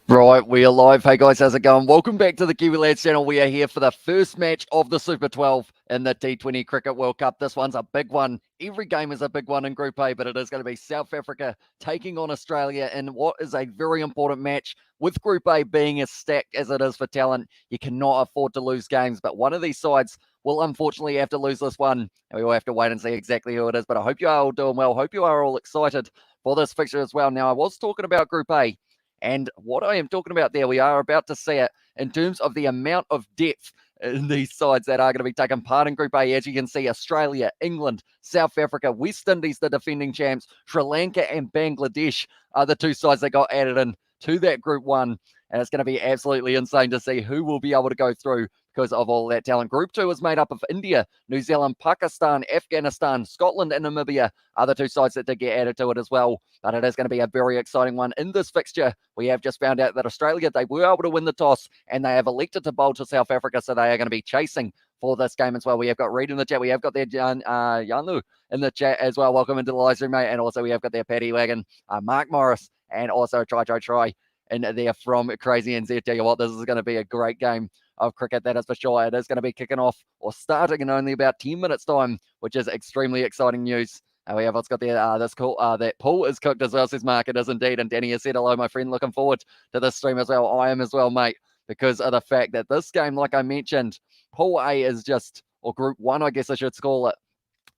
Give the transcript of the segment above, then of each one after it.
Right, we are live. Hey guys, how's it going? Welcome back to the Kiwi Lads channel. We are here for the first match of the Super 12 in the T20 Cricket World Cup. This one's a big one. Every game is a big one in Group A, but it is going to be South Africa taking on Australia in what is a very important match. With Group A being as stacked as it is for talent, you cannot afford to lose games, but one of these sides will unfortunately have to lose this one, and we will have to wait and see exactly who it is. But I hope you are all doing well. Hope you are all excited for this fixture as well. Now, I was talking about Group A, and what I am talking about there, we are about to see it in terms of the amount of depth in these sides that are going to be taking part in Group A. As you can see, Australia, England, South Africa, West Indies, the defending champs, Sri Lanka and Bangladesh are the two sides that got added in to that Group 1. And it's going to be absolutely insane to see who will be able to go through because of all that talent. Group 2 is made up of India, New Zealand, Pakistan, Afghanistan, Scotland and Namibia are the two sides that did get added to it as well. But it is going to be a very exciting one. In this fixture, we have just found out that Australia, they were able to win the toss and they have elected to bowl to South Africa, so they are going to be chasing for this game as well. We have got Reed in the chat. We have got their Yanu in the chat as well. Welcome into the live stream, mate. And also we have got their Paddy Wagon, Mark Morris, and also Try. And they're from Crazy NZ. Tell you what, this is going to be a great game of cricket, that is for sure. It is going to be kicking off or starting in only about 10 minutes time, which is extremely exciting news. We have what's got there, this cool, that pool is cooked as well, says Mark. It is indeed. And Danny has said, hello, my friend. Looking forward to this stream as well. I am as well, mate, because of the fact that this game, like I mentioned, Pool A is just, or Group 1, I guess I should call it.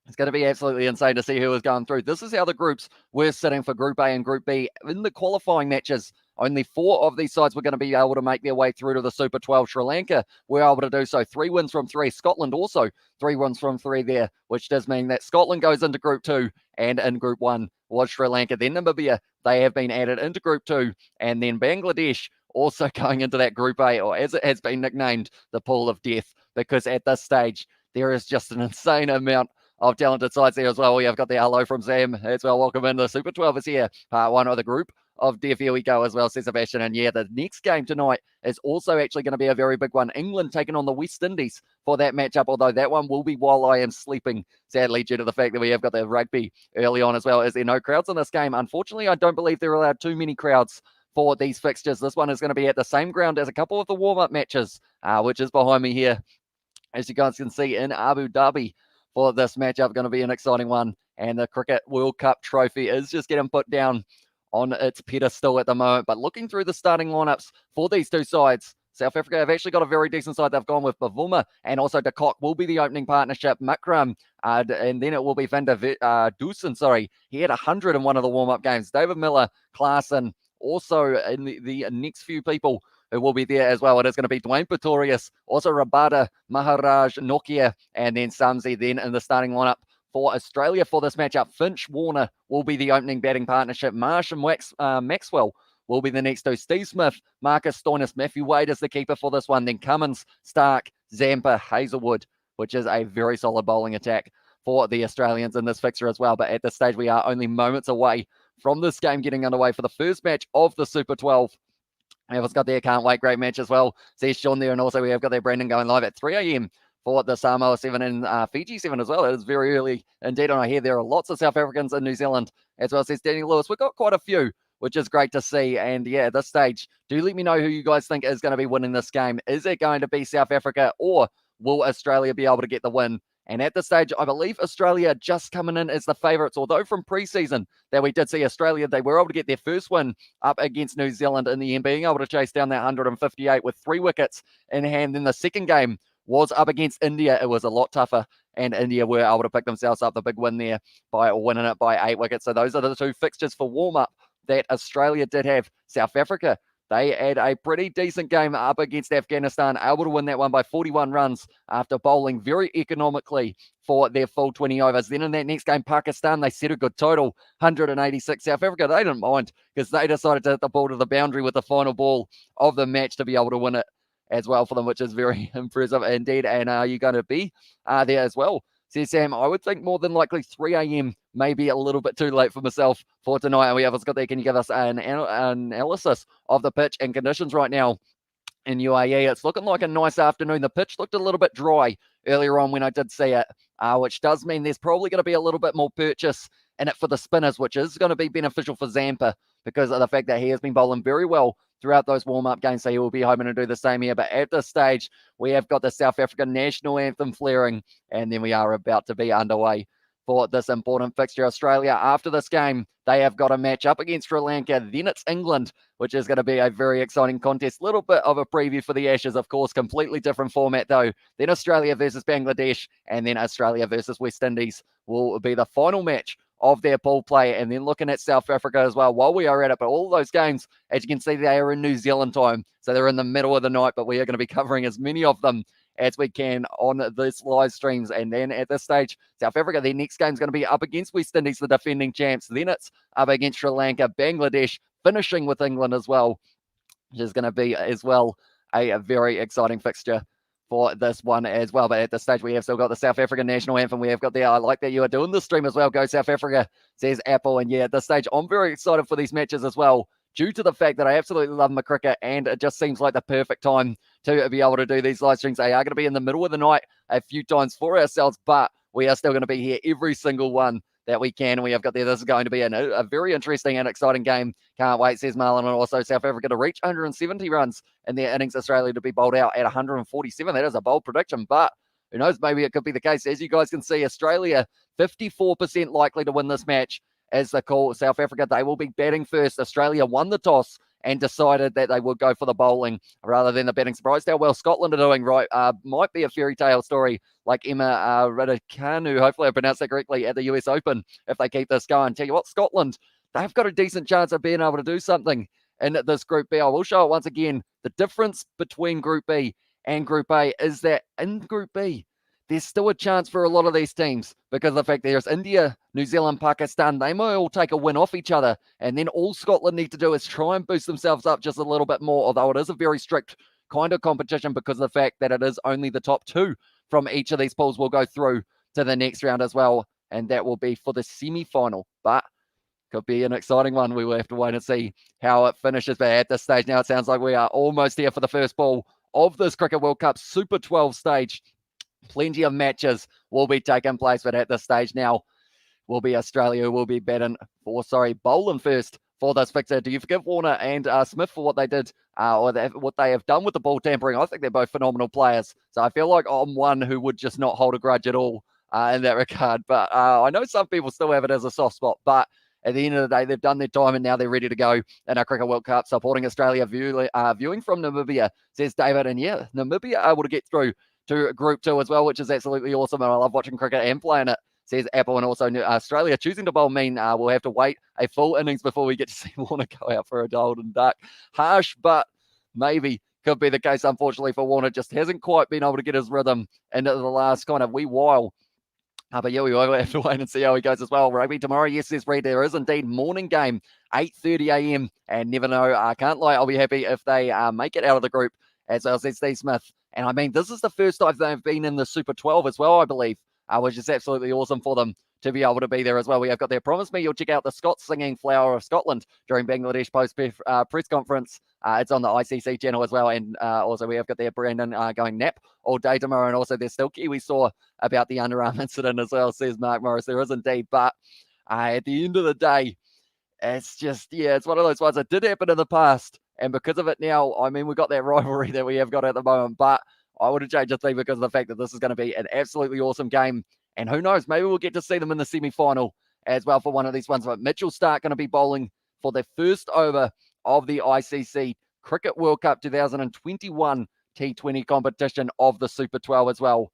It's going to be absolutely insane to see who is going through. This is how the groups were sitting for Group A and Group B. In the qualifying matches, only 4 of these sides were going to be able to make their way through to the Super 12. Sri Lanka were able to do so. 3 wins from 3. Scotland also 3 wins from 3 there, which does mean that Scotland goes into Group 2, and in Group 1 was Sri Lanka. Then Namibia, they have been added into Group 2, and then Bangladesh also going into that Group A, or as it has been nicknamed, the Pool of Death, because at this stage, there is just an insane amount of talented sides there as well. We have got the hello from Sam as well. Welcome in. The Super 12 is here. Part 1 of the group of death. Here we go as well, says Sebastian. And yeah, the next game tonight is also actually going to be a very big one. England taking on the West Indies for that matchup, although that one will be while I am sleeping, sadly, due to the fact that we have got the rugby early on as well. Is there no crowds in this game? Unfortunately, I don't believe they're allowed too many crowds for these fixtures. This one is going to be at the same ground as a couple of the warm-up matches, which is behind me here, as you guys can see, in Abu Dhabi. For this matchup, going to be an exciting one. And the Cricket World Cup trophy is just getting put down on its pedestal at the moment. But looking through the starting lineups for these two sides, South Africa have actually got a very decent side. They've gone with Bavuma, and also De Kock will be the opening partnership. Makram, and then it will be Van der Dusen, sorry. He had 100 in one of the warm-up games. David Miller, Klaasen, also in the next few people who will be there as well. It is going to be Dwayne Pretorius, also Rabada, Maharaj, Nokia, and then Samsi then in the starting lineup for Australia for this matchup. Finch, Warner will be the opening batting partnership. Marsh and Maxwell will be the next two. Steve Smith, Marcus Stoinis, Matthew Wade is the keeper for this one. Then Cummins, Stark, Zampa, Hazelwood, which is a very solid bowling attack for the Australians in this fixture as well. But at this stage, we are only moments away from this game getting underway for the first match of the Super 12. Everyone's got their can't wait, great match as well. See Sean there, and also we have got their Brendan going live at 3 a.m. for the Samoa 7 and Fiji 7 as well. It is very early indeed, and I hear there are lots of South Africans in New Zealand as well, says Danny Lewis. We've got quite a few, which is great to see. And yeah, at this stage, do let me know who you guys think is going to be winning this game. Is it going to be South Africa, or will Australia be able to get the win? And at this stage, I believe Australia just coming in as the favourites, although from pre-season that we did see Australia, they were able to get their first win up against New Zealand in the end, being able to chase down that 158 with 3 wickets in hand. Then the second game was up against India. It was a lot tougher, and India were able to pick themselves up the big win there by winning it by 8 wickets. So those are the 2 fixtures for warm-up that Australia did have. South Africa, they had a pretty decent game up against Afghanistan, able to win that one by 41 runs after bowling very economically for their full 20 overs. Then in that next game, Pakistan, they set a good total, 186. South Africa, they didn't mind because they decided to hit the ball to the boundary with the final ball of the match to be able to win it as well for them, which is very impressive indeed. And are you going to be there as well? Says Sam, I would think more than likely 3 a.m. maybe a little bit too late for myself for tonight. And we have got there. Can you give us an analysis of the pitch and conditions right now in UAE? It's looking like a nice afternoon. The pitch looked a little bit dry earlier on when I did see it, which does mean there's probably going to be a little bit more purchase in it for the spinners, which is going to be beneficial for Zampa because of the fact that he has been bowling very well throughout those warm-up games, so he will be hoping to do the same here. But at this stage, we have got the South African national anthem flaring, and then we are about to be underway for this important fixture. Australia, after this game, they have got a match up against Sri Lanka. Then it's England, which is going to be a very exciting contest. Little bit of a preview for the Ashes, of course. Completely different format, though. Then Australia versus Bangladesh, and then Australia versus West Indies will be the final match of their pool play. And then looking at South Africa as well while we are at it. But all those games, as you can see, they are in New Zealand time. So they're in the middle of the night, but we are going to be covering as many of them as we can on this live streams. And then at this stage, South Africa, their next game is going to be up against West Indies, the defending champs. Then it's up against Sri Lanka, Bangladesh, finishing with England as well, which is going to be as well a very exciting fixture for this one as well. But at this stage, we have still got the South African national anthem. We have got I like that you are doing the stream as well. Go South Africa, says Apple. And yeah, at this stage, I'm very excited for these matches as well, due to the fact that I absolutely love my cricket, and it just seems like the perfect time to be able to do these live streams. They are going to be in the middle of the night a few times for ourselves, but we are still going to be here every single one that we can. We have got there. This is going to be a very interesting and exciting game. Can't wait, says Marlon. And also South Africa to reach 170 runs in their innings. Australia to be bowled out at 147. That is a bold prediction, but who knows? Maybe it could be the case. As you guys can see, Australia 54% likely to win this match. As the call, South Africa, they will be batting first. Australia won the toss and decided that they would go for the bowling rather than the batting. Surprised how well Scotland are doing, right? Might be a fairy tale story like Emma Raducanu, hopefully I pronounced that correctly, at the US Open if they keep this going. Tell you what, Scotland, they've got a decent chance of being able to do something in this Group B. I will show it once again. The difference between Group B and Group A is that in Group B, there's still a chance for a lot of these teams because of the fact there's India, New Zealand, Pakistan. They might all take a win off each other. And then all Scotland need to do is try and boost themselves up just a little bit more, although it is a very strict kind of competition because of the fact that it is only the top two from each of these pools will go through to the next round as well. And that will be for the semi-final. But could be an exciting one. We will have to wait and see how it finishes. But at this stage now, it sounds like we are almost here for the first ball of this Cricket World Cup Super 12 stage. Plenty of matches will be taking place, but at this stage now will be Australia who will be bowling first for this fixture. Do you forgive Warner and Smith for what they did or what they have done with the ball tampering? I think they're both phenomenal players. So I feel like I'm one who would just not hold a grudge at all in that regard. But I know some people still have it as a soft spot, but at the end of the day, they've done their time and now they're ready to go in our Cricket World Cup. Supporting Australia, viewing from Namibia, says David. And yeah, Namibia able to get through to Group 2 as well, which is absolutely awesome. And I love watching cricket and playing it, says Apple. And also Australia choosing to bowl mean we'll have to wait a full innings before we get to see Warner go out for a golden duck. Harsh, but maybe could be the case, unfortunately, for Warner. Just hasn't quite been able to get his rhythm into the last kind of wee while. But yeah, we will have to wait and see how he goes as well. Rugby tomorrow, yes, says Reed. There is indeed morning game, 8:30 a.m. And never know, I can't lie, I'll be happy if they make it out of the group, as well, says Steve Smith. And I mean, this is the first time they've been in the Super 12 as well, I believe, which is absolutely awesome for them to be able to be there as well. We have got there. Promise me you'll check out the Scots singing Flower of Scotland during Bangladesh post press conference. It's on the ICC channel as well. And also we have got there Brandon going nap all day tomorrow. And also there's still Kiwi saw about the underarm incident as well, says Mark Morris. There is indeed. But at the end of the day, it's just, yeah, it's one of those ones that did happen in the past. And because of it now, I mean, we've got that rivalry that we have got at the moment. But I would have changed the thing because of the fact that this is going to be an absolutely awesome game. And who knows, maybe we'll get to see them in the semi-final as well for one of these ones. But Mitchell Stark going to be bowling for the first over of the ICC Cricket World Cup 2021 T20 competition of the Super 12 as well.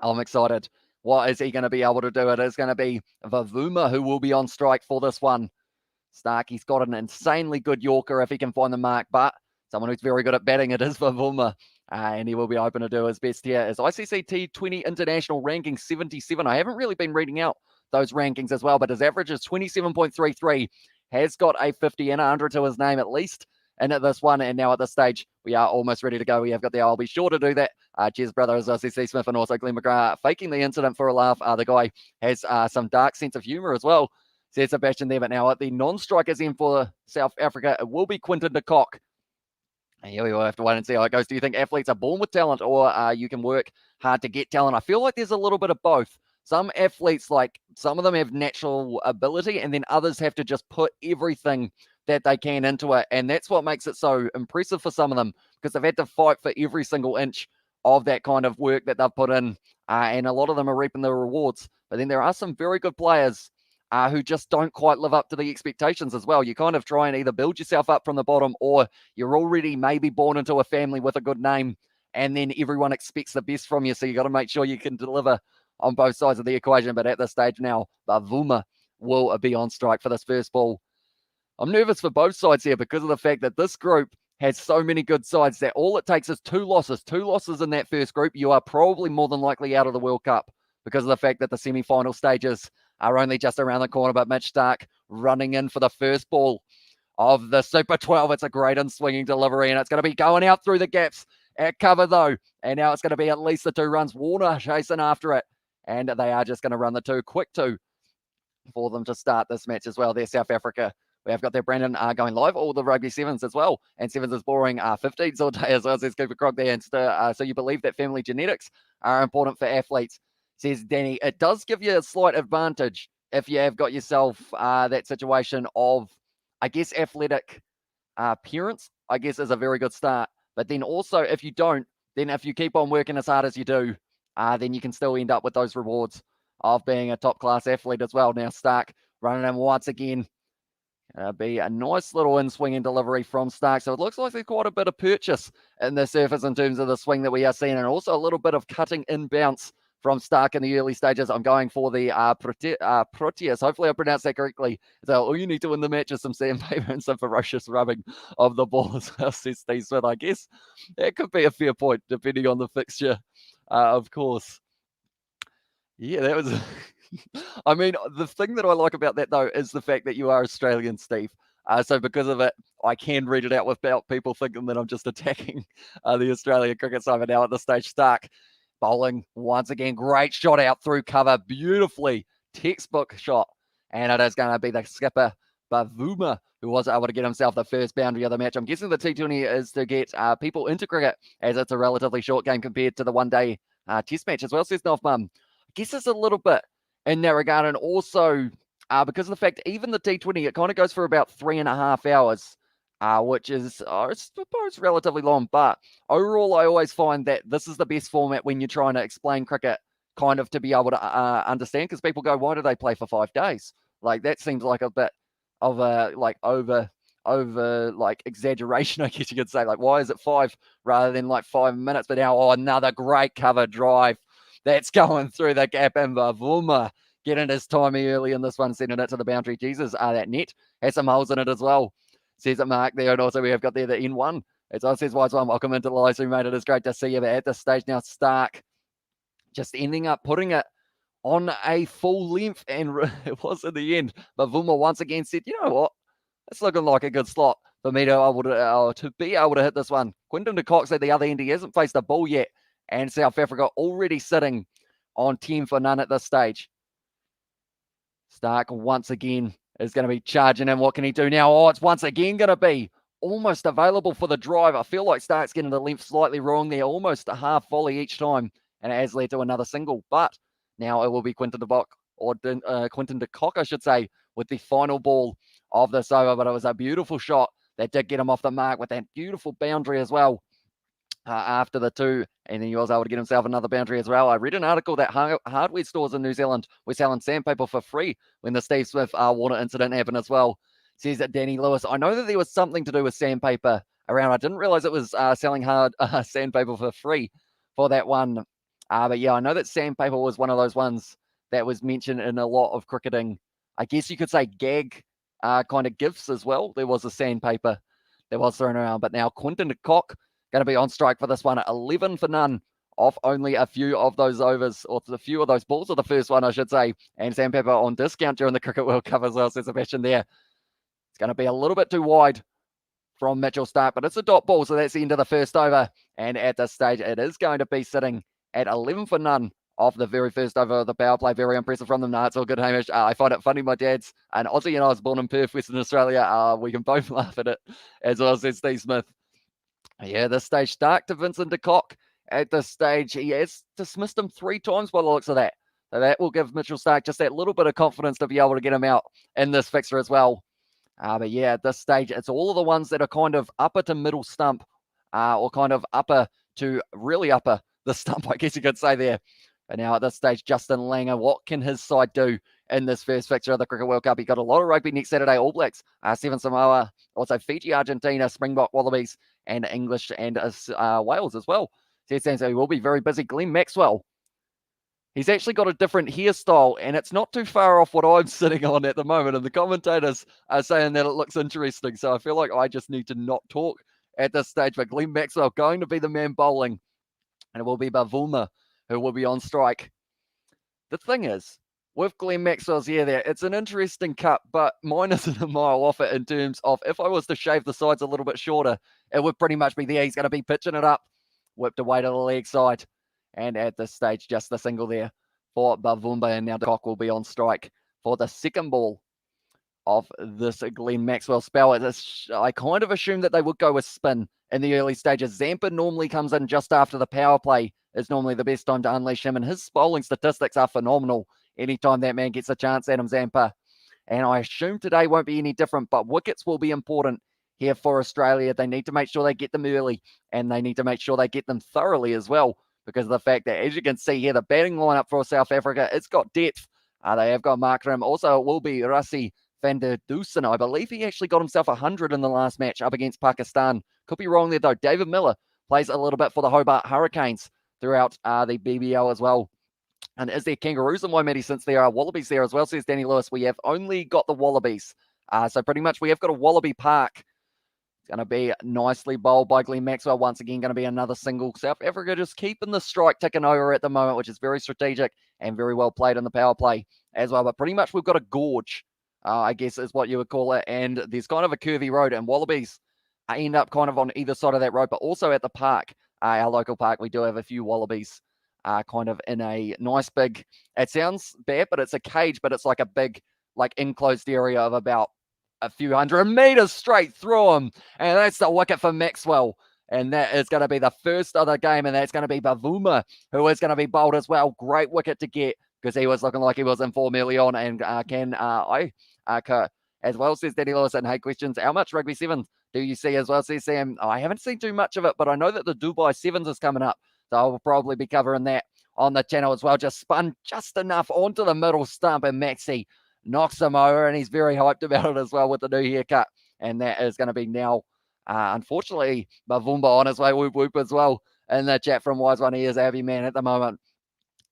I'm excited. What is he going to be able to do? It is going to be Vavuma who will be on strike for this one. Stark, he's got an insanely good Yorker if he can find the mark, but someone who's very good at batting, it is Vavuma. And he will be open to do his best here. As ICC T20 International ranking 77. I haven't really been reading out those rankings as well, but his average is 27.33. Has got a 50 and 100 to his name at least in this one. And now at this stage, we are almost ready to go. We have got the, I'll be sure to do that. Cheers, brothers, ICC Smith and also Glenn McGrath faking the incident for a laugh. The guy has some dark sense of humor as well, says Sebastian there. But now at the non-strikers in for South Africa, it will be Quinton de Kock. And here we will have to wait and see how it goes. Do you think athletes are born with talent or you can work hard to get talent? I feel like there's a little bit of both. Some athletes, like some of them have natural ability and then others have to just put everything that they can into it. And that's what makes it so impressive for some of them, because they've had to fight for every single inch of that kind of work that they've put in. And a lot of them are reaping the rewards. But then there are some very good players who just don't quite live up to the expectations as well. You kind of try and either build yourself up from the bottom, or you're already maybe born into a family with a good name, and then everyone expects the best from you. So you got to make sure you can deliver on both sides of the equation. But at this stage now, Bavuma will be on strike for this first ball. I'm nervous for both sides here because of the fact that this group has so many good sides that all it takes is two losses in that first group. You are probably more than likely out of the World Cup because of the fact that the semi-final stages are only just around the corner. But Mitch Starc running in for the first ball of the Super 12. It's a great in-swinging delivery, and it's going to be going out through the gaps at cover, though. And now it's going to be at least the 2 runs. Warner chasing after it, and they are just going to run the 2, quick 2 for them to start this match as well. There's South Africa. We have got there Brandon going live, all the rugby sevens as well. And sevens is boring 15s all day as well, says Cooper Croc there. And so you believe that family genetics are important for athletes, says Danny. It does give you a slight advantage if you have got yourself that situation of, I guess, athletic parents, I guess, is a very good start. But then also, if you don't, then if you keep on working as hard as you do, then you can still end up with those rewards of being a top-class athlete as well. Now, Starc running in once again. Be a nice little in-swinging delivery from Starc. So it looks like there's quite a bit of purchase in the surface in terms of the swing that we are seeing, and also a little bit of cutting in bounce from Starc in the early stages. I'm going for the Proteus. Hopefully I pronounced that correctly. So all you need to win the match is some sandpaper and some ferocious rubbing of the ball as well, says Steve Smith. I guess that could be a fair point, depending on the fixture, of course. Yeah, that was... I mean, the thing that I like about that, though, is the fact that you are Australian, Steve. So because of it, I can read it out without people thinking that I'm just attacking the Australian cricket side. But now at this stage, Starc bowling once again. Great shot out through cover. Beautifully. Textbook shot. And it is going to be the skipper, Bavuma, who was able to get himself the first boundary of the match. I'm guessing the T20 is to get people into cricket, as it's a relatively short game compared to the one-day test match as well, says North Mum. I guess it's a little bit in that regard, and also because of the fact even the T20, it kind of goes for about 3.5 hours, which is, I suppose, relatively long. But overall, I always find that this is the best format when you're trying to explain cricket, kind of to be able to understand, because people go, why do they play for 5 days? Like, that seems like a bit of a, like, over like exaggeration, I guess you could say. Like, why is it 5 rather than like 5 minutes? But now, another great cover drive. That's going through the gap, and Bavuma getting his timey early in this one, sending it to the boundary. Jesus, that net has some holes in it as well, says it Mark there. And also we have got there the N1. It's on, says Wise One. Welcome into the live stream, mate. It is great to see you. But at this stage now, Starc just ending up putting it on a full length, and it was in the end. Bavuma once again said, you know what? It's looking like a good slot for me to be able to hit this one. Quinton de Kock's at the other end. He hasn't faced a ball yet. And South Africa already sitting on 10 for none at this stage. Starc once again is going to be charging in. What can he do now? Oh, it's once again going to be almost available for the drive. I feel like Starc's getting the length slightly wrong there. Almost a half volley each time. And it has led to another single. But now it will be Quinton de Kock, I should say, with the final ball of this over. But it was a beautiful shot that did get him off the mark with that beautiful boundary as well. After the 2, and then he was able to get himself another boundary as well. I read an article that hardware stores in New Zealand were selling sandpaper for free when the Steve Smith water incident happened as well, says that Danny Lewis. I know that there was something to do with sandpaper around. I didn't realize it was selling hard sandpaper for free for that one. But yeah, I know that sandpaper was one of those ones that was mentioned in a lot of cricketing, I guess you could say, gag kind of gifts as well. There was a sandpaper that was thrown around. But now Quinton de Kock going to be on strike for this one at 11 for none off only a few of those overs, or a few of those balls, or the first one, I should say. And sandpaper on discount during the Cricket World Cup as well, says Sebastian there. It's going to be a little bit too wide from Mitchell Starc, but it's a dot ball, so that's the end of the first over. And at this stage, it is going to be sitting at 11 for none off the very first over of the power play. Very impressive from them. No, it's all good, Hamish. I find it funny. My dad's an Aussie and I was born in Perth, Western Australia. We can both laugh at it, as well, says Steve Smith. Yeah, this stage, Starc to Vincent de Kock. At this stage, he has dismissed him 3 times by the looks of that. So that will give Mitchell Starc just that little bit of confidence to be able to get him out in this fixture as well. But yeah, at this stage, it's all of the ones that are kind of upper to middle stump, or kind of upper to really upper the stump, I guess you could say there. But now at this stage, Justin Langer, what can his side do in this first fixture of the Cricket World Cup? He got a lot of rugby next Saturday. All Blacks, Seven Samoa, also Fiji, Argentina, Springbok Wallabies, and English and Wales as well. So it seems he will be very busy. Glenn Maxwell, he's actually got a different hairstyle, and it's not too far off what I'm sitting on at the moment. And the commentators are saying that it looks interesting. So I feel like I just need to not talk at this stage. But Glenn Maxwell going to be the man bowling, and it will be Bavuma who will be on strike. The thing is, with Glenn Maxwell's hair there, it's an interesting cut, but mine isn't a mile off it in terms of if I was to shave the sides a little bit shorter, it would pretty much be there. He's going to be pitching it up, whipped away to the leg side. And at this stage, just the single there for Bavumba. And now the cock will be on strike for the second ball of this Glenn Maxwell spell. I kind of assumed that they would go with spin in the early stages. Zampa normally comes in just after the power play. Is normally the best time to unleash him. And his bowling statistics are phenomenal anytime that man gets a chance, Adam Zampa. And I assume today won't be any different, but wickets will be important here for Australia. They need to make sure they get them early, and they need to make sure they get them thoroughly as well, because of the fact that, as you can see here, the batting lineup for South Africa, it's got depth. They have got Markram. Also, it will be Rassie van der Dusen. I believe he actually got himself 100 in the last match up against Pakistan. Could be wrong there, though. David Miller plays a little bit for the Hobart Hurricanes throughout the BBL as well. And is there Kangaroos in Waimea since there are Wallabies there as well, says Danny Lewis. We have only got the Wallabies. So pretty much we have got a Wallaby Park. It's going to be nicely bowled by Glenn Maxwell. Once again, going to be another single. South Africa just keeping the strike ticking over at the moment, which is very strategic and very well played in the power play as well. But pretty much we've got a gorge, I guess is what you would call it. And there's kind of a curvy road, and Wallabies end up kind of on either side of that road, but also at the park, our local park, we do have a few Wallabies kind of in a nice big, it sounds bad, but it's a cage, but it's like a big, like enclosed area of about a few hundred meters straight through them. And that's the wicket for Maxwell. And that is going to be the first of the game. And that's going to be Bavuma, who is going to be bowled as well. Great wicket to get, because he was looking like he was in form early on. And as well, says Danny Lewis. And hey, questions, how much Rugby Sevens do you see as well? Says Sam, I haven't seen too much of it, but I know that the Dubai Sevens is coming up. So I'll probably be covering that on the channel as well. Just spun just enough onto the middle stump, and Maxi knocks him over, and he's very hyped about it as well with the new haircut. And that is going to be now, unfortunately, Bavumba on his way, whoop whoop as well. In the chat from Wise One, he is a happy man at the moment.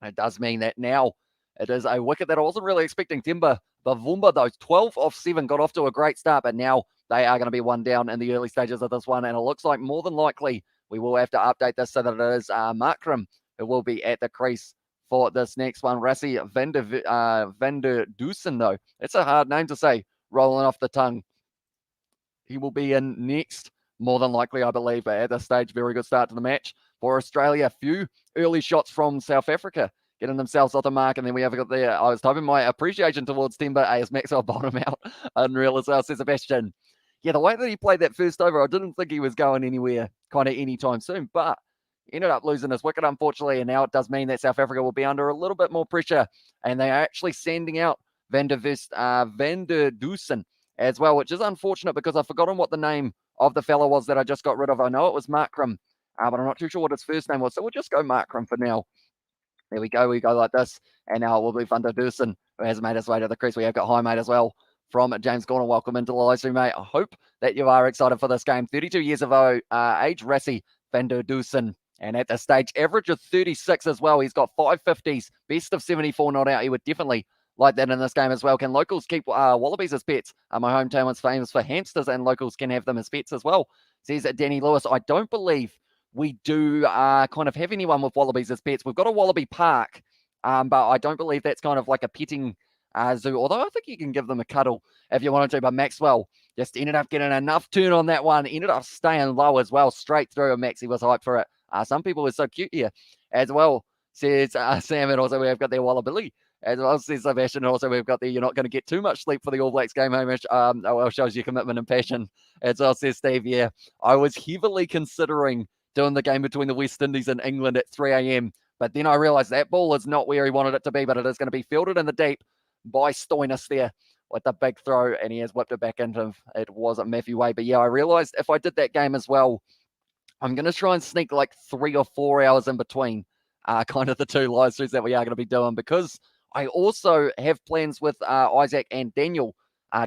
It does mean that now it is a wicket that I wasn't really expecting. Timber Bavumba, though, 12 off 7, got off to a great start, but now they are going to be one down in the early stages of this one. And it looks like more than likely we will have to update this so that it is Markram who will be at the crease for this next one. Rassie van der Dusen, though. It's a hard name to say, rolling off the tongue. He will be in next, more than likely, I believe. But at this stage, very good start to the match for Australia. A few early shots from South Africa, getting themselves off the mark. And then we have got there, I was typing my appreciation towards Timber as Maxwell bottom out. Unreal as well, says Sebastian. Yeah, the way that he played that first over, I didn't think he was going anywhere kind of anytime soon, but ended up losing his wicket, unfortunately, and now it does mean that South Africa will be under a little bit more pressure, and they are actually sending out van der Dusen as well, which is unfortunate because I've forgotten what the name of the fellow was that I just got rid of. I know it was Markram, but I'm not too sure what his first name was, so we'll just go Markram for now. There we go like this, and now it will be van der Dusen, who has made his way to the crease. We have got high mate as well from James Gorner. Welcome into the live stream, mate. I hope that you are excited for this game. 32 years of age, Rassie van der Dusen. And at the stage, average of 36 as well. He's got 550s, best of 74 not out. He would definitely like that in this game as well. Can locals keep wallabies as pets? My hometown is famous for hamsters, and locals can have them as pets as well, says Danny Lewis. I don't believe we do kind of have anyone with wallabies as pets. We've got a wallaby park, but I don't believe that's kind of like a petting zoo, although I think you can give them a cuddle if you wanted to. But Maxwell just ended up getting enough turn on that one, ended up staying low as well, straight through, and Maxi was hyped for it. Some people were so cute here as well, says Sam, and also we've got their Wallabilly as well, says Sebastian. Also, we've got the you're not going to get too much sleep for the All Blacks game, Hamish. Well, shows your commitment and passion as well, says Steve. Yeah, I was heavily considering doing the game between the West Indies and England at 3 a.m., but then I realised that ball is not where he wanted it to be, but it is going to be fielded in the deep by Stoinis there with the big throw, and he has whipped it back into him. It wasn't Matthew Way. But yeah, I realized if I did that game as well, I'm going to try and sneak like 3 or 4 hours in between kind of the two live streams that we are going to be doing, because I also have plans with Isaac and Daniel.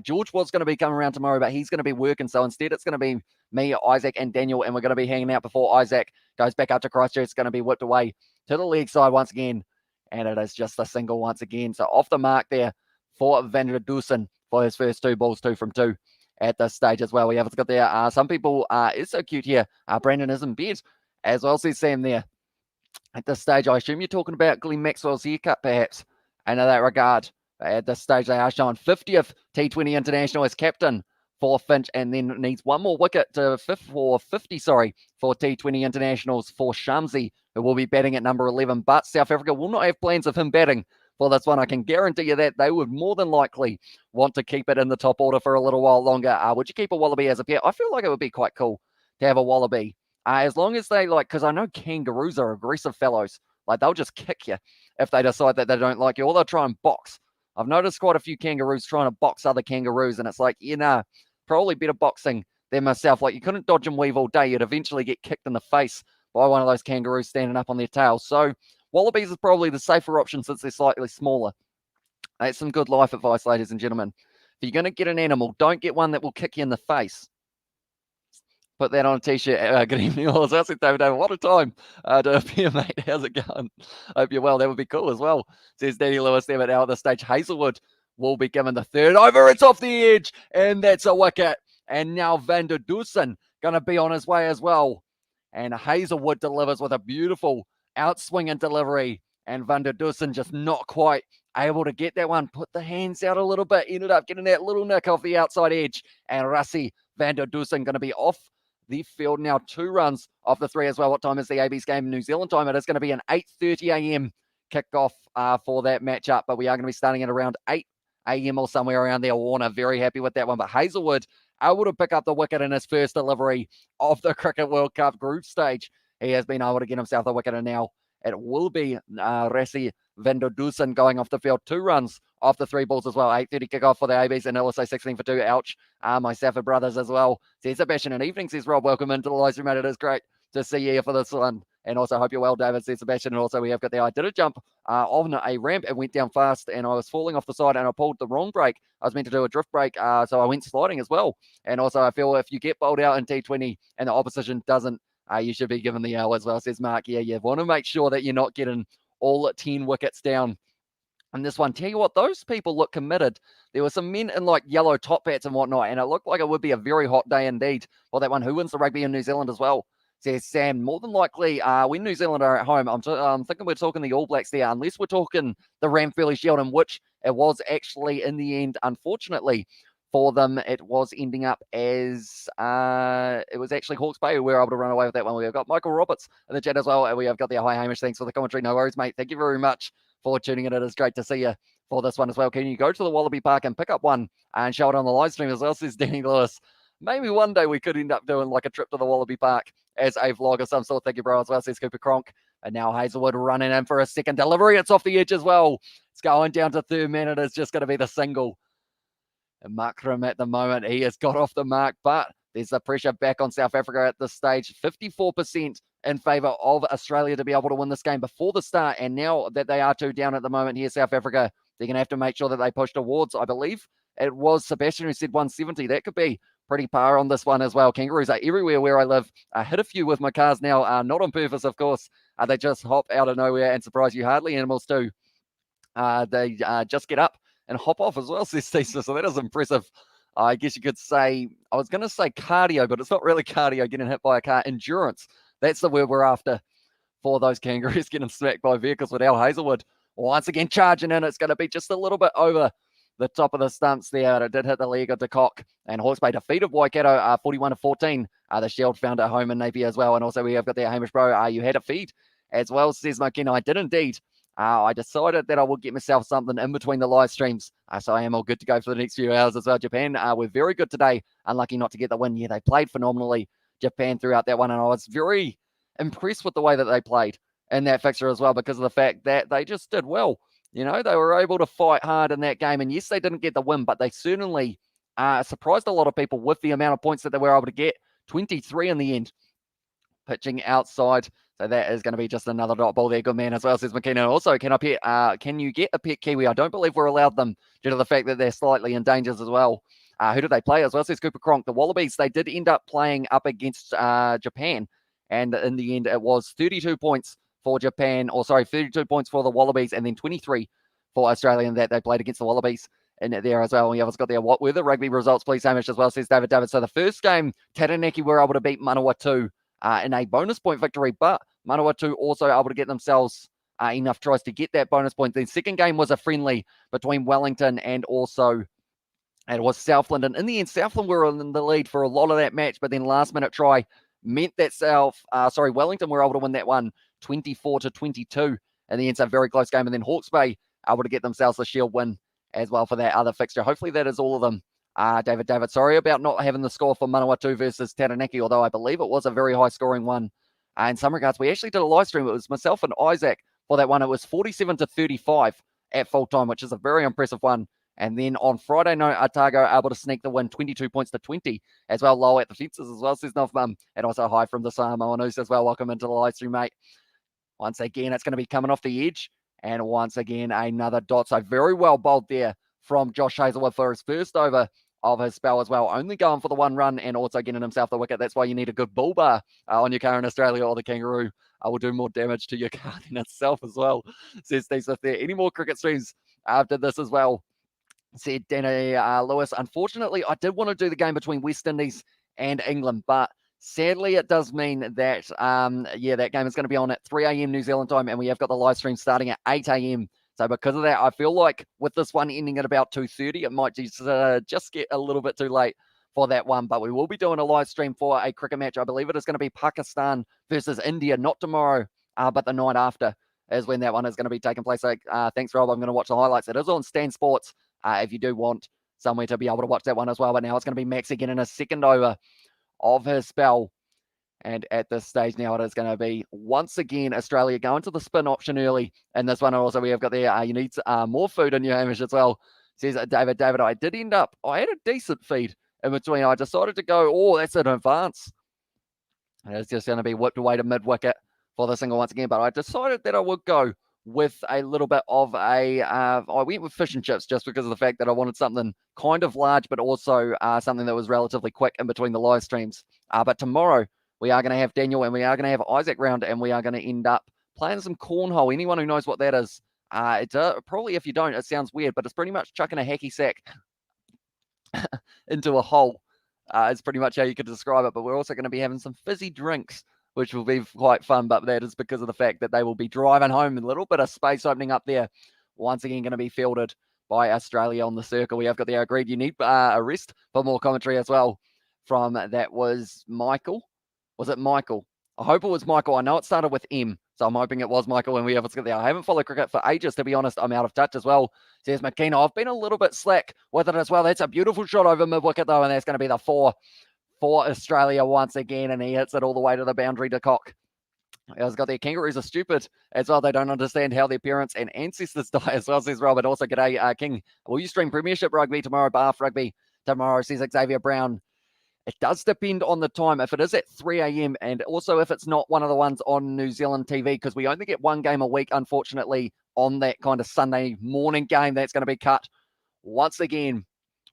George was going to be coming around tomorrow, but he's going to be working. So instead, it's going to be me, Isaac, and Daniel, and we're going to be hanging out before Isaac goes back up to Christchurch. It's going to be whipped away to the leg side once again, and it is just a single once again. So off the mark there for Van der Dusen for his first 2 balls, 2 from 2 at this stage as well. We have got there. Some people, it's so cute here. Brandon is in bed as well, says Sam there. At this stage, I assume you're talking about Glenn Maxwell's haircut, perhaps, in that regard. At this stage, they are showing 50th T20 International as captain for Finch, and then needs one more wicket to 50 for T20 Internationals for Shamsi, who will be batting at number 11. But South Africa will not have plans of him batting for this one. I can guarantee you that they would more than likely want to keep it in the top order for a little while longer. Would you keep a wallaby as a pet? I feel like it would be quite cool to have a wallaby. As long as they because I know kangaroos are aggressive fellows. Like, they'll just kick you if they decide that they don't like you, or they'll try and box. I've noticed quite a few kangaroos trying to box other kangaroos, and it's like, probably better boxing than myself. Like, you couldn't dodge and weave all day. You'd eventually get kicked in the face by one of those kangaroos standing up on their tail. So wallabies is probably the safer option since they're slightly smaller. That's some good life advice, ladies and gentlemen. If you're going to get an animal, don't get one that will kick you in the face. Put that on a t-shirt. Good evening, all. How's it, David? What a time to appear, mate. How's it going? Hope you're well. That would be cool as well, says Danny Lewis there. But now at this stage, Hazelwood will be given the third over. It's off the edge, and that's a wicket. And now Van der Dusen going to be on his way as well. And Hazelwood delivers with a beautiful outswing and delivery. And Van der Dusen just not quite able to get that one. Put the hands out a little bit. Ended up getting that little nick off the outside edge. And Rassie Van der Dusen going to be off the field now. 2 runs off the 3 as well. What time is the AB's game in New Zealand time? It is going to be an 8:30 a.m. kickoff for that matchup. But we are going to be starting at around 8 a.m. or somewhere around there. Warner, very happy with that one. But Hazelwood able to pick up the wicket in his first delivery of the Cricket World Cup group stage. He has been able to get himself the wicket, and now it will be Rassie Van der Dusen going off the field. 2 runs off the 3 balls as well. 8:30 kickoff for the ABs, and also 16 for 2. Ouch. My Safford brothers as well. Says Sebastian, and evening, says Rob. Welcome into the live stream, mate. It is great to see you here for this one. And also, hope you're well, David, says Sebastian. And also, we have got there. I did a jump on a ramp and went down fast, and I was falling off the side, and I pulled the wrong brake. I was meant to do a drift brake, so I went sliding as well. And also, I feel if you get bowled out in T20 and the opposition doesn't, you should be given the L as well, says Mark. Yeah, you want to make sure that you're not getting all 10 wickets down. And this one, tell you what, those people look committed. There were some men in like yellow top hats and whatnot, and it looked like it would be a very hot day indeed for that one. Who wins the rugby in New Zealand as well? Says Sam. More than likely, when New Zealand are at home, I'm thinking we're talking the All Blacks there, unless we're talking the Ramphurly Shield, in which it was actually in the end, unfortunately, for them, it was ending up as it was actually Hawke's Bay who were able to run away with that one. We've got Michael Roberts in the chat as well, and we have got the Hi Hamish. Thanks for the commentary. No worries, mate. Thank you very much for tuning in. It is great to see you for this one as well. Can you go to the Wallaby Park and pick up one and show it on the live stream as well, says Danny Lewis. Maybe one day we could end up doing like a trip to the Wallaby Park as a vlog of some sort. Thank you, bro, as well, says Cooper Cronk. And now Hazelwood running in for a second delivery. It's off the edge as well. It's going down to third man. It is just going to be the single. And Markram at the moment, he has got off the mark, but there's the pressure back on South Africa at this stage. 54% in favour of Australia to be able to win this game before the start. And now that they are 2 down at the moment here, South Africa, they're going to have to make sure that they push towards, I believe it was Sebastian who said 170. That could be pretty par on this one as well. Kangaroos are everywhere where I live. I hit a few with my cars now, not on purpose, of course. They just hop out of nowhere and surprise you. Hardly animals too. They just get up and hop off as well, says Stacey. So that is impressive. I guess you could say, I was going to say cardio, but it's not really cardio getting hit by a car. Endurance. That's the word we're after for those kangaroos getting smacked by vehicles. With Al Hazelwood once again charging in. It's going to be just a little bit over the top of the stumps there. It did hit the leg of De Kock, and Hawke's Bay defeated Waikato 41-14. The Shield found at home in Napier as well. And also we have got there, Hamish Bro, you had a feed as well, says McKenna. I did indeed. I decided that I would get myself something in between the live streams. So I am all good to go for the next few hours as well. Japan were very good today. Unlucky not to get the win. Yeah, they played phenomenally, Japan, throughout that one. And I was very impressed with the way that they played in that fixture as well, because of the fact that they just did well You know, they were able to fight hard in that game. And yes, they didn't get the win, but they certainly surprised a lot of people with the amount of points that they were able to get. 23 in the end. Pitching outside. So that is going to be just another dot ball there. Good man as well, says McKenna. Also, can you get a pet Kiwi? I don't believe we're allowed them due to the fact that they're slightly endangered as well. Who did they play as well, says Cooper Cronk? The Wallabies, they did end up playing up against Japan. And in the end, it was 32 points for Japan, 32 points for the Wallabies, and then 23 for Australia that they played against the Wallabies in there as well. We have got there. What were the rugby results, please, Hamish, as well, says David David. So the first game, Taranaki were able to beat Manawatu in a bonus point victory, but Manawatu also able to get themselves enough tries to get that bonus point. The second game was a friendly between Wellington and also it was Southland. And in the end, Southland were in the lead for a lot of that match, but then last minute try meant that Wellington were able to win that one 24-22. In the end, it's a very close game. And then Hawke's Bay able to get themselves the Shield win as well for that other fixture. Hopefully that is all of them. David, sorry about not having the score for Manawatu versus Taranaki, although I believe it was a very high scoring one. In some regards, we actually did a live stream. It was myself and Isaac for that one. It was 47-35 at full time, which is a very impressive one. And then on Friday night, Otago able to sneak the win 22 points to 20 as well, low at the fences as well, says Novmum. And also hi from the Samoan who says, well, welcome into the live stream, mate. Once again, it's going to be coming off the edge. And once again, another dot. So very well bowled there from Josh Hazelwood for his first over of his spell as well. Only going for the one run and also getting himself the wicket. That's why you need a good bull bar on your car in Australia, or the kangaroo will do more damage to your car than itself as well, says Steve Smith there. Any more cricket streams after this as well, said Danny Lewis. Unfortunately, I did want to do the game between West Indies and England, but sadly it does mean that, that game is going to be on at 3 a.m. New Zealand time, and we have got the live stream starting at 8 a.m. So because of that, I feel like with this one ending at about 2:30, it might just get a little bit too late for that one. But we will be doing a live stream for a cricket match. I believe it is going to be Pakistan versus India, not tomorrow, but the night after is when that one is going to be taking place. So thanks, Rob. I'm going to watch the highlights. It is on Stan Sports if you do want somewhere to be able to watch that one as well. But now it's going to be Max again in a second over of his spell. And at this stage now, it is going to be, once again, Australia going to the spin option early. And this one also we have got there, you need more food in your Hamish as well, says David. I did end up, I had a decent feed in between. I decided to go, that's an advance. And it's just going to be whipped away to mid-wicket for the single once again. But I decided that I would go with a little bit of I went with fish and chips just because of the fact that I wanted something kind of large, but also something that was relatively quick in between the live streams. But tomorrow, we are going to have Daniel and we are going to have Isaac round, and we are going to end up playing some cornhole. Anyone who knows what that is, it's probably, if you don't, it sounds weird, but it's pretty much chucking a hacky sack into a hole. It's pretty much how you could describe it. But we're also going to be having some fizzy drinks, which will be quite fun. But that is because of the fact that they will be driving home. A little bit of space opening up there. Once again, going to be fielded by Australia on the circle. We have got the agreed. You need a rest for more commentary as well. From that was Michael. Was it Michael? I hope it was Michael. I know it started with M, so I'm hoping it was Michael. And we have there. I haven't followed cricket for ages, to be honest. I'm out of touch as well, says McKenna. I've been a little bit slack with it as well. That's a beautiful shot over mid-wicket, though, and that's going to be the 4 for Australia once again, and he hits it all the way to the boundary to Cock. I've got their kangaroos are stupid as well. They don't understand how their parents and ancestors die as well, says Robert. Also, g'day, King. Will you stream Premiership Rugby tomorrow? Bath Rugby tomorrow, says Xavier Brown. It does depend on the time. If it is at 3 a.m. and also if it's not one of the ones on New Zealand TV, because we only get one game a week, unfortunately, on that kind of Sunday morning game, that's going to be cut once again.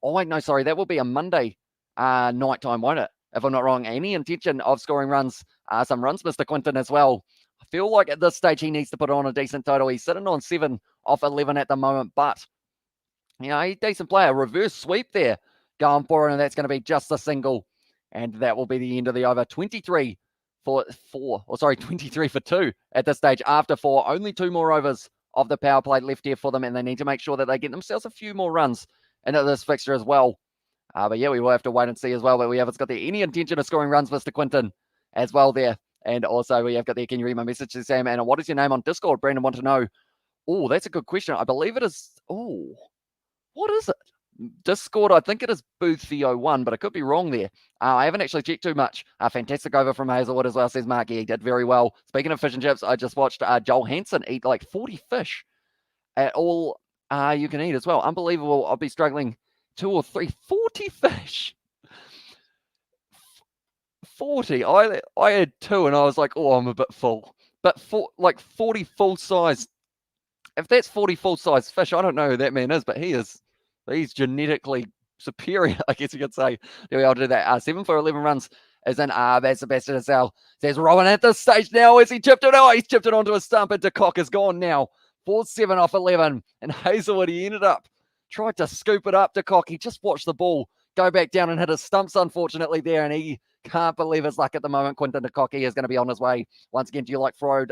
Oh, wait, no, sorry. That will be a Monday night time, won't it? If I'm not wrong. Any intention of scoring runs, some runs, Mr. Quinton, as well. I feel like at this stage he needs to put on a decent total. He's sitting on 7 off 11 at the moment, but, you know, he's a decent player. Reverse sweep there going for it, and that's going to be just a single. And that will be the end of the over. 23 for 2 at this stage after 4. Only 2 more overs of the power play left here for them, and they need to make sure that they get themselves a few more runs into this fixture as well. But yeah, we will have to wait and see as well. But we haven't got any intention of scoring runs, Mr. Quinton, as well there. And also we have got there, can you read my message to Sam? And what is your name on Discord? Brandon want to know. Oh, that's a good question. I believe it is. Oh, what is it? Discord, I think it is Boothio1, but I could be wrong there. I haven't actually checked too much. Fantastic over from Hazelwood as well, says Mark. Yeah, he did very well. Speaking of fish and chips, I just watched Joel Hansen eat like 40 fish at all you can eat as well. Unbelievable. I'll be struggling 2 or 3, 40 fish. 40. I had 2 and I was like, oh, I'm a bit full. But like 40 full size. If that's 40 full size fish, I don't know who that man is, but he's genetically superior, I guess you could say, to be able to do that. 7 for 11 runs is in that's Sebastian Hazel. There's Rowan at this stage now. Is he chipped it? Oh, he's chipped it onto a stump, and De Kock is gone now. 4-7 off 11. And Hazelwood, he ended up, tried to scoop it up. De Kock, he just watched the ball go back down and hit his stumps, unfortunately, there, and he can't believe his luck at the moment. Quinton de Kock, he is going to be on his way. Once again, do you like fried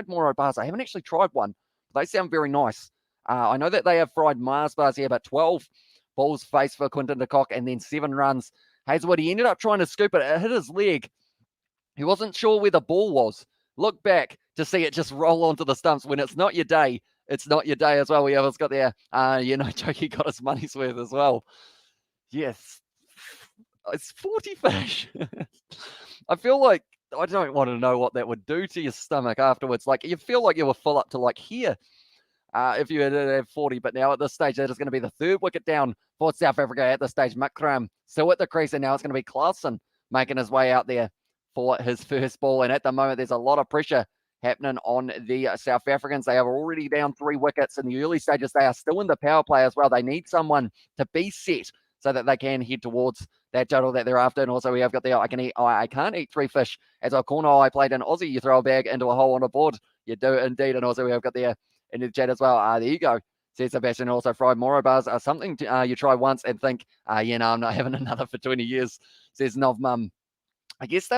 Moro bars? I haven't actually tried one. They sound very nice. I know that they have fried Mars bars here, but 12 balls face for Quinton de Kock and then 7 runs. Hazelwood, he ended up trying to scoop it. It hit his leg. He wasn't sure where the ball was. Look back to see it just roll onto the stumps. When it's not your day, it's not your day as well. We have got there. Jokey got his money's worth as well. Yes. It's 40 fish. I feel like I don't want to know what that would do to your stomach afterwards. Like, you feel like you were full up to like here if you had 40. But now at this stage, that is going to be the 3rd wicket down for South Africa at this stage. Makram still at the crease, and now it's going to be Clarkson making his way out there for his first ball. And at the moment, there's a lot of pressure happening on the South Africans. They are already down 3 wickets in the early stages. They are still in the power play as well. They need someone to be set so that they can head towards that total that they're after. And also we have got the I can't eat 3 fish. As a corner I played in Aussie, you throw a bag into a hole on a board. You do indeed. And also we have got there in the chat as well. There you go. Says Sebastian. Also fried Moro bars are something you try once and think, I'm not having another for 20 years. Says Novmum. I guess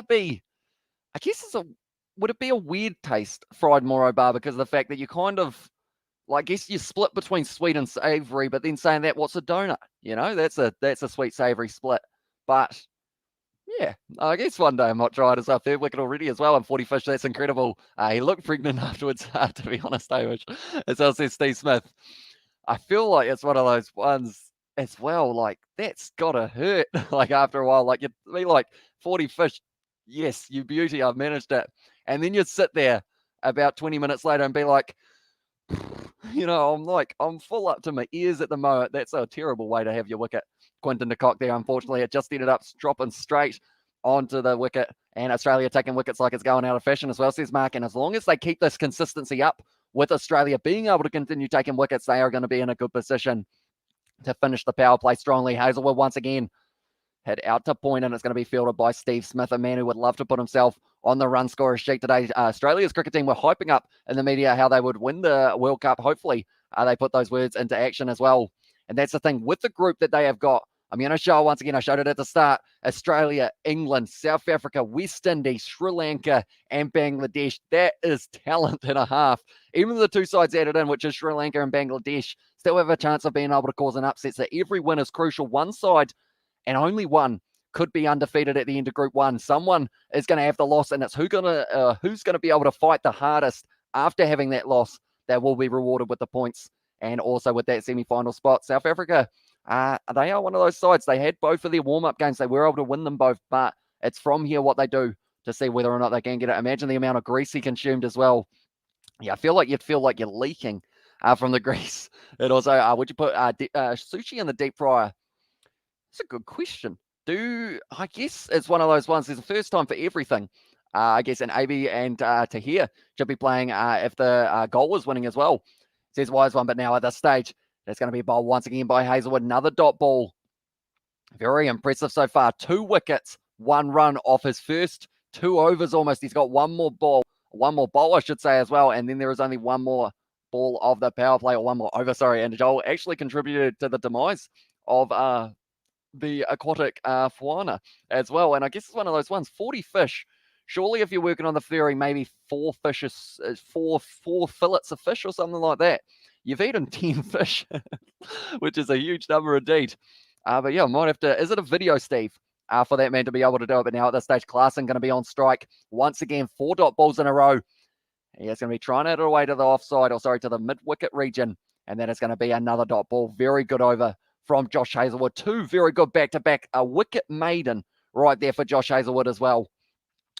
would it be a weird taste, fried Moro bar, because of the fact that you kind of, I guess you split between sweet and savory, but then saying that, what's a donut? That's a sweet savory split. But yeah, I guess one day I might try it as our 3rd wicket already as well. And 40 fish, that's incredible. He looked pregnant afterwards, to be honest, Hamish. As well says Steve Smith. I feel like it's one of those ones as well, like, that's gotta hurt. Like, after a while, like, you'd be like, 40 fish, yes, you beauty, I've managed it. And then you'd sit there about 20 minutes later and be like, I'm full up to my ears at the moment. That's a terrible way to have your wicket. Quinton de Kock there, unfortunately, it just ended up dropping straight onto the wicket. And Australia taking wickets like it's going out of fashion as well, says Mark. And as long as they keep this consistency up with Australia being able to continue taking wickets, they are going to be in a good position to finish the power play strongly. Hazelwood once again hit out to point, and it's going to be fielded by Steve Smith, a man who would love to put himself on the run scorer sheet today. Australia's cricket team were hyping up in the media how they would win the World Cup. Hopefully, they put those words into action as well. And that's the thing with the group that they have got. I'm going to show once again, I showed it at the start, Australia, England, South Africa, West Indies, Sri Lanka, and Bangladesh. That is talent and a half. Even the 2 sides added in, which is Sri Lanka and Bangladesh, still have a chance of being able to cause an upset. So every win is crucial. One side and only one could be undefeated at the end of Group 1. Someone is going to have the loss, and it's who's going to be able to fight the hardest after having that loss that will be rewarded with the points and also with that semi-final spot. South Africa, they are one of those sides. They had both of their warm-up games. They were able to win them both, but it's from here what they do to see whether or not they can get it. Imagine the amount of grease he consumed as well. Yeah, I feel like you're leaking from the grease. And also, would you put sushi in the deep fryer? That's a good question. I guess it's one of those ones. There's a first time for everything. I guess, and AB and Tahir should be playing if the goal was winning as well. Says Wise One, but now at this stage, there's going to be a bowl once again by Hazelwood. Another dot ball. Very impressive so far. 2 wickets, 1 run off his first 2 overs almost. He's got one more bowl, I should say, as well. And then there is only one more ball of the power play, or one more over, sorry. And Joel actually contributed to the demise of the aquatic fauna as well. And I guess it's one of those ones, 40 fish. Surely if you're working on the ferry, maybe 4 fishes, four fillets of fish or something like that. You've eaten 10 fish, which is a huge number indeed. But yeah, might have to, is it a video, Steve, for that man to be able to do it? But now at this stage, Clarkson going to be on strike. Once again, 4 dot balls in a row. He's going to be trying it away to the offside, to the mid-wicket region. And then it's going to be another dot ball. Very good over from Josh Hazelwood. 2 very good back-to-back. A wicket maiden right there for Josh Hazelwood as well.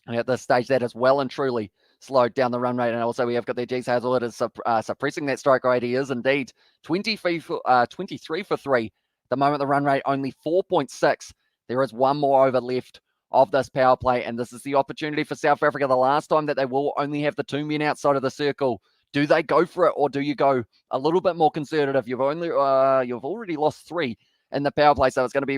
And at this stage, that is well and truly slowed down the run rate. And also we have got their Sheikh Zayed is suppressing that strike rate. He is indeed 23 for 3. At the moment, the run rate only 4.6. There is one more over left of this power play, and this is the opportunity for South Africa. The last time that they will only have the 2 men outside of the circle. Do they go for it, or do you go a little bit more conservative? You've already lost 3 in the power play, so it's going to be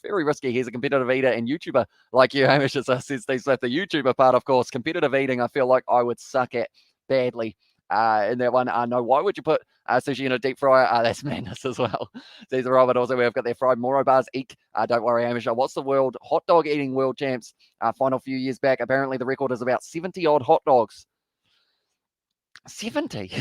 very risky. He's a competitive eater and YouTuber like you, Hamish, as says Steve Smith. The YouTuber part, of course, competitive eating, I feel like I would suck at badly. In that one, no, why would you put sushi in a deep fryer? That's madness as well. There's a Robert. Also, we've got their fried Moro bars. Eek. Don't worry, Hamish. What's the world hot dog eating world champs final few years back? Apparently, the record is about 70 odd hot dogs. 70.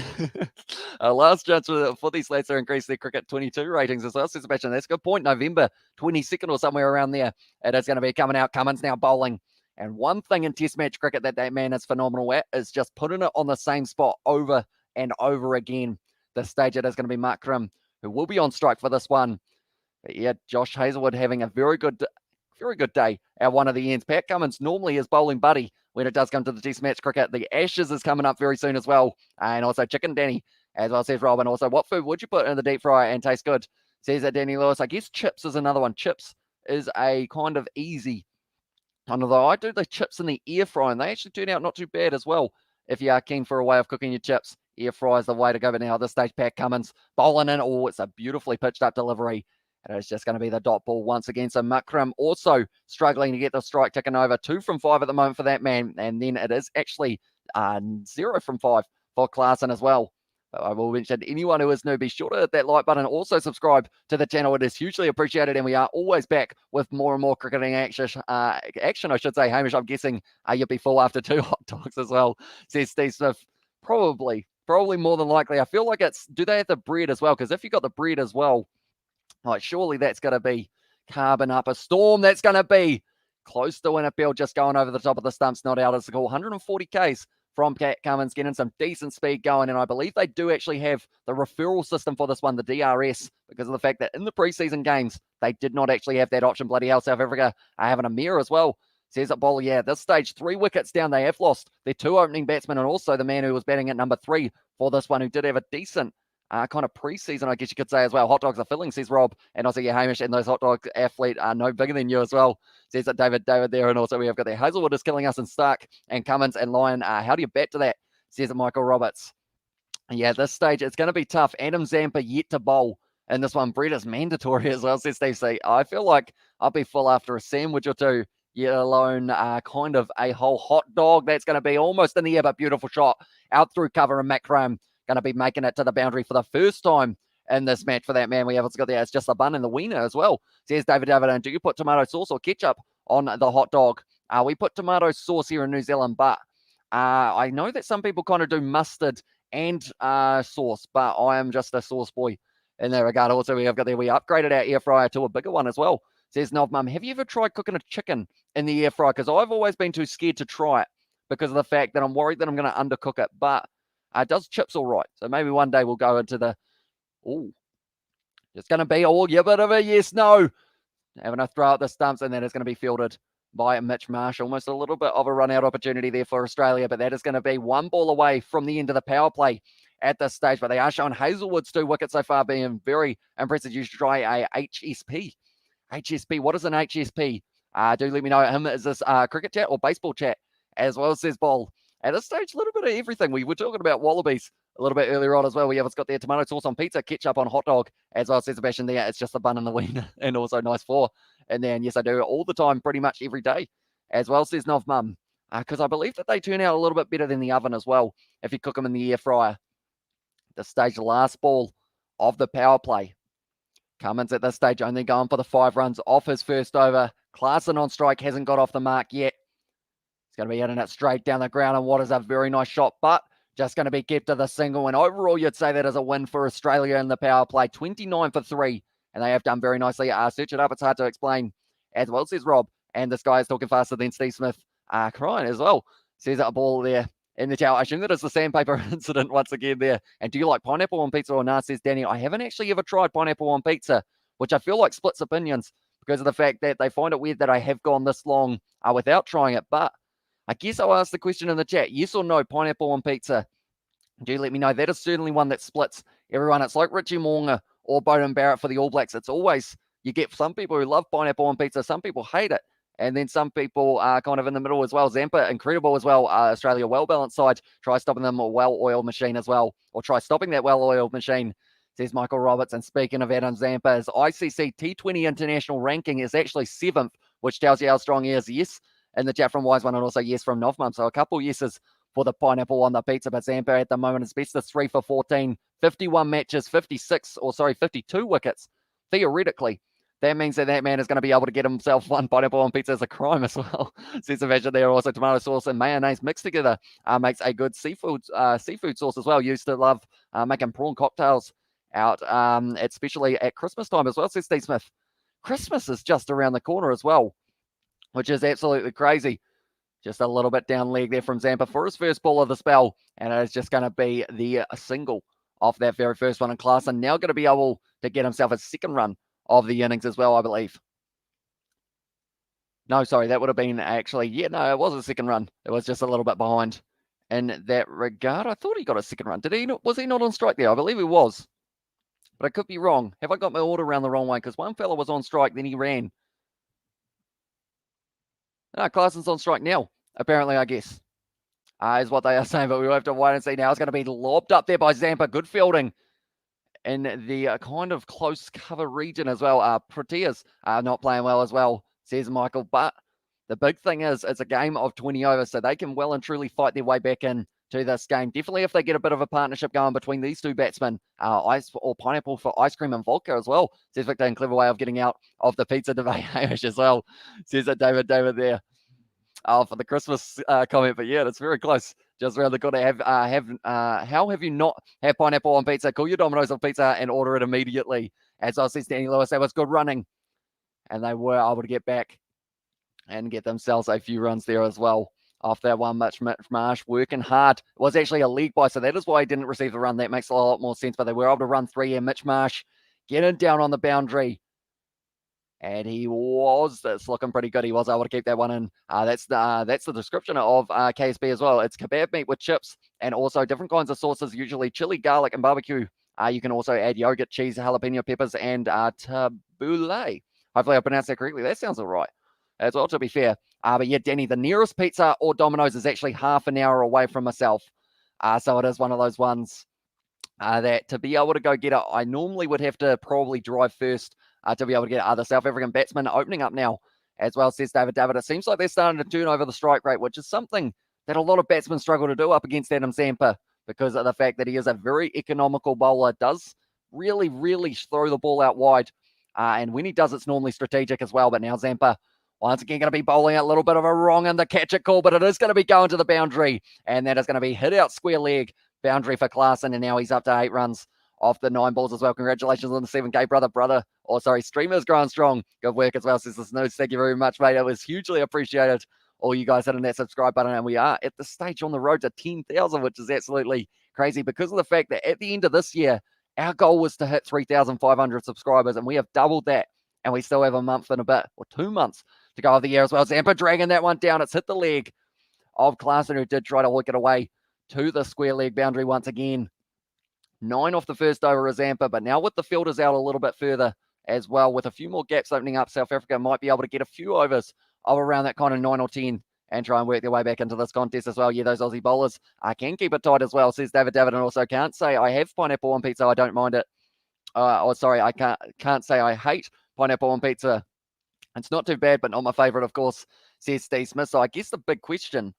Last chance for these lads to increase their cricket 22 ratings as well. So Sebastian, that's a good point. November 22nd or somewhere around there. It is going to be coming out. Cummins now bowling. And one thing in test match cricket that man is phenomenal at is just putting it on the same spot over and over again. This stage it is going to be Mark Krim, who will be on strike for this one. But yeah, Josh Hazlewood having a very good day at one of the ends. Pat Cummins normally is bowling buddy when it does come to the test match cricket. The Ashes is coming up very soon as well. And also Chicken Danny, as well, says Robin. Also, what food would you put in the deep fryer and taste good? Says that Danny Lewis. I guess chips is another one. Chips is a kind of easy. Although I do the chips in the air fryer, and they actually turn out not too bad as well. If you are keen for a way of cooking your chips, air fry is the way to go. But now at this stage, Pat Cummins bowling in. Oh, it's a beautifully pitched up delivery. And it's just going to be the dot ball once again. So Makram also struggling to get the strike ticking over. 2 from 5 at the moment for that man. And then it is actually 0 from 5 for Klaasen as well. But I will mention anyone who is new, be sure to hit that like button and also subscribe to the channel. It is hugely appreciated. And we are always back with more and more cricketing action, I should say. Hamish, I'm guessing you'll be full after 2 hot dogs as well, says Steve Smith. Probably more than likely. I feel like do they have the bread as well? Because if you got the bread as well, like, surely that's going to be carbon up a storm. That's going to be close to winner. Bill just going over the top of the stumps, not out as the call. 140 Ks from Pat Cummins, getting some decent speed going. And I believe they do actually have the referral system for this one, the DRS, because of the fact that in the preseason games, they did not actually have that option. Bloody hell, South Africa are having a mirror as well. Says it, Bowler. Yeah, this stage, 3 wickets down. They have lost their 2 opening batsmen and also the man who was batting at number 3 for this one, who did have a decent kind of preseason, I guess you could say as well. Hot dogs are filling, says Rob. And also, yeah, Hamish, and those hot dog athlete are no bigger than you as well, says that David there. And also, we have got there. Hazelwood is killing us in Stark and Cummins and Lyon. How do you bat to that, says it, Michael Roberts. Yeah, this stage, it's going to be tough. Adam Zampa yet to bowl in this one. Brett is mandatory as well, says Steve C. I feel like I'll be full after a sandwich or two, yet alone kind of a whole hot dog. That's going to be almost in the air, but beautiful shot out through cover. And Macram going to be making it to the boundary for the first time in this match for that man. We haven't got there. It's just the bun and the wiener as well, says David David. And do you put tomato sauce or ketchup on the hot dog? We put tomato sauce here in New Zealand, but I know that some people kind of do mustard and sauce, but I am just a sauce boy in that regard. Also, we upgraded our air fryer to a bigger one as well, says Nov Mum. Have you ever tried cooking a chicken in the air fryer? Because I've always been too scared to try it because of the fact that I'm worried that I'm going to undercook it, but it does chips all right. So maybe one day we'll go into the, it's going to be all a bit of a yes, no. Having a throw at the stumps, and then it's going to be fielded by Mitch Marsh. Almost a little bit of a run-out opportunity there for Australia, but that is going to be 1 ball away from the end of the power play at this stage. But they are showing Hazelwood's 2 wickets so far being very impressive. You should try a HSP. HSP, what is an HSP? Do let me know. Is this cricket chat or baseball chat as well, says Ball. At this stage, a little bit of everything. We were talking about wallabies a little bit earlier on as well. We have got their tomato sauce on pizza, ketchup on hot dog, as well, says Sebastian there. It's just the bun and the wiener, and also nice 4. And then, yes, I do all the time, pretty much every day, as well, says Nov Mum. Because I believe that they turn out a little bit better than the oven as well, if you cook them in the air fryer. This stage, the last ball of the power play. Cummins at this stage only going for the 5 runs off his first over. Klaasen on strike, hasn't got off the mark yet. He's going to be hitting it straight down the ground, and what is a very nice shot, but just going to be kept to the single. And overall, you'd say that is a win for Australia in the power play. 29 for 3, and they have done very nicely. Search it up, it's hard to explain, as well, says Rob. And this guy is talking faster than Steve Smith. Crying as well, says a ball there in the towel. I assume that it's the sandpaper incident once again there. And do you like pineapple on pizza or not, says Danny. I haven't actually ever tried pineapple on pizza, which I feel like splits opinions because of the fact that they find it weird that I have gone this long without trying it. But I guess I'll ask the question in the chat. Yes or no, pineapple on pizza? Do let me know. That is certainly one that splits everyone. It's like Richie Mo'unga or Bowden Barrett for the All Blacks. It's always, you get some people who love pineapple on pizza, some people hate it, and then some people are kind of in the middle as well. Zampa, incredible as well. Australia, well-balanced side. Try stopping them a well-oiled machine as well, or try stopping that well-oiled machine, says Michael Roberts. And speaking of Adam Zampa, his ICC T20 international ranking is actually 7th, which tells you how strong he is. Yes, in the chat from Wise One, and also yes from Novmum. So a couple yeses for the pineapple on the pizza. But Zampa at the moment is best of 3 for 14, 51 matches, 52 wickets. Theoretically, that means that man is going to be able to get himself one pineapple on pizza as a crime as well. Says imagine there also tomato sauce and mayonnaise mixed together makes a good seafood sauce as well. Used to love making prawn cocktails out, especially at Christmas time as well, says Steve Smith. Christmas is just around the corner as well, which is absolutely crazy. Just a little bit down leg there from Zampa for his first ball of the spell. And it is just going to be the single off that very first one in class. And now going to be able to get himself a second run of the innings as well, I believe. No, sorry, that would have been actually, it was a second run. It was just a little bit behind in that regard. I thought he got a second run. Was he not on strike there? I believe he was. But I could be wrong. Have I got my order around the wrong way? Because one fella was on strike, then he ran. No, Clarkson's on strike now, apparently, I guess, is what they are saying. But we'll have to wait and see now. It's going to be lobbed up there by Zampa. Good fielding in the kind of close cover region as well. Proteas are not playing well as well, says Michael. But the big thing is it's a game of 20 overs, so they can well and truly fight their way back in to this game. Definitely if they get a bit of a partnership going between these two batsmen, ice or pineapple for ice cream and vodka as well, says Victor, and clever way of getting out of the pizza debate, Hamish, as well, says it David there. For the Christmas comment, but yeah, it's very close. Just around the corner. How have you not had pineapple on pizza? Call your Domino's on pizza and order it immediately. As I said, Danny Lewis, that was good running, and they were able to get back and get themselves a few runs there as well. Off that one, Mitch Marsh working hard. It was actually a leg by, so that is why he didn't receive the run. That makes a lot more sense, but they were able to run 3 here. Mitch Marsh getting down on the boundary. And it's looking pretty good. He was able to keep that one in. That's the description of KSB as well. It's kebab meat with chips and also different kinds of sauces, usually chili, garlic, and barbecue. You can also add yogurt, cheese, jalapeno peppers, and tabbouleh. Hopefully I pronounced that correctly. That sounds all right as well, to be fair. But yeah, Danny, the nearest pizza or Domino's is actually half an hour away from myself. So it is one of those ones that to be able to go get it, I normally would have to probably drive first to be able to get other South African batsmen opening up now as well, says David. It seems like they're starting to turn over the strike rate, which is something that a lot of batsmen struggle to do up against Adam Zampa because of the fact that he is a very economical bowler, does really, really throw the ball out wide. And when he does, it's normally strategic as well. But now Zampa, once again, going to be bowling a little bit of a wrong in the catch it call, but it is going to be going to the boundary. And that is going to be hit out square leg boundary for Clarkson. And now he's up to 8 runs off the 9 balls as well. Congratulations on the 7K, brother. Streamer's growing strong. Good work as well, says the Snooze. Thank you very much, mate. It was hugely appreciated. All you guys hitting that subscribe button. And we are at the stage on the road to 10,000, which is absolutely crazy because of the fact that at the end of this year, our goal was to hit 3,500 subscribers, and we have doubled that. And we still have a month and a bit, or 2 months to go of the year as well. Zampa dragging that one down. It's hit the leg of Clarkson, who did try to hook it away to the square leg boundary once again. 9 off the first over of Zampa, but now with the fielders out a little bit further as well, with a few more gaps opening up, South Africa might be able to get a few overs of around that kind of 9 or 10 and try and work their way back into this contest as well. Yeah, those Aussie bowlers can keep it tight as well, says David, and also can't say I have pineapple on pizza, I don't mind it. I can't say I hate pineapple on pizza. It's not too bad, but not my favorite, of course, says Steve Smith. So I guess the big question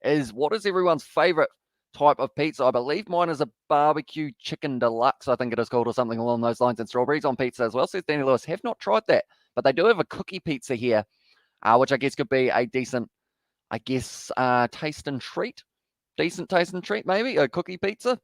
is, what is everyone's favorite type of pizza? I believe mine is a barbecue chicken deluxe, I think it is called, or something along those lines, and strawberries on pizza as well, says Danny Lewis. Have not tried that, but they do have a cookie pizza here, which I guess could be a decent, taste and treat. Decent taste and treat, maybe, a cookie pizza.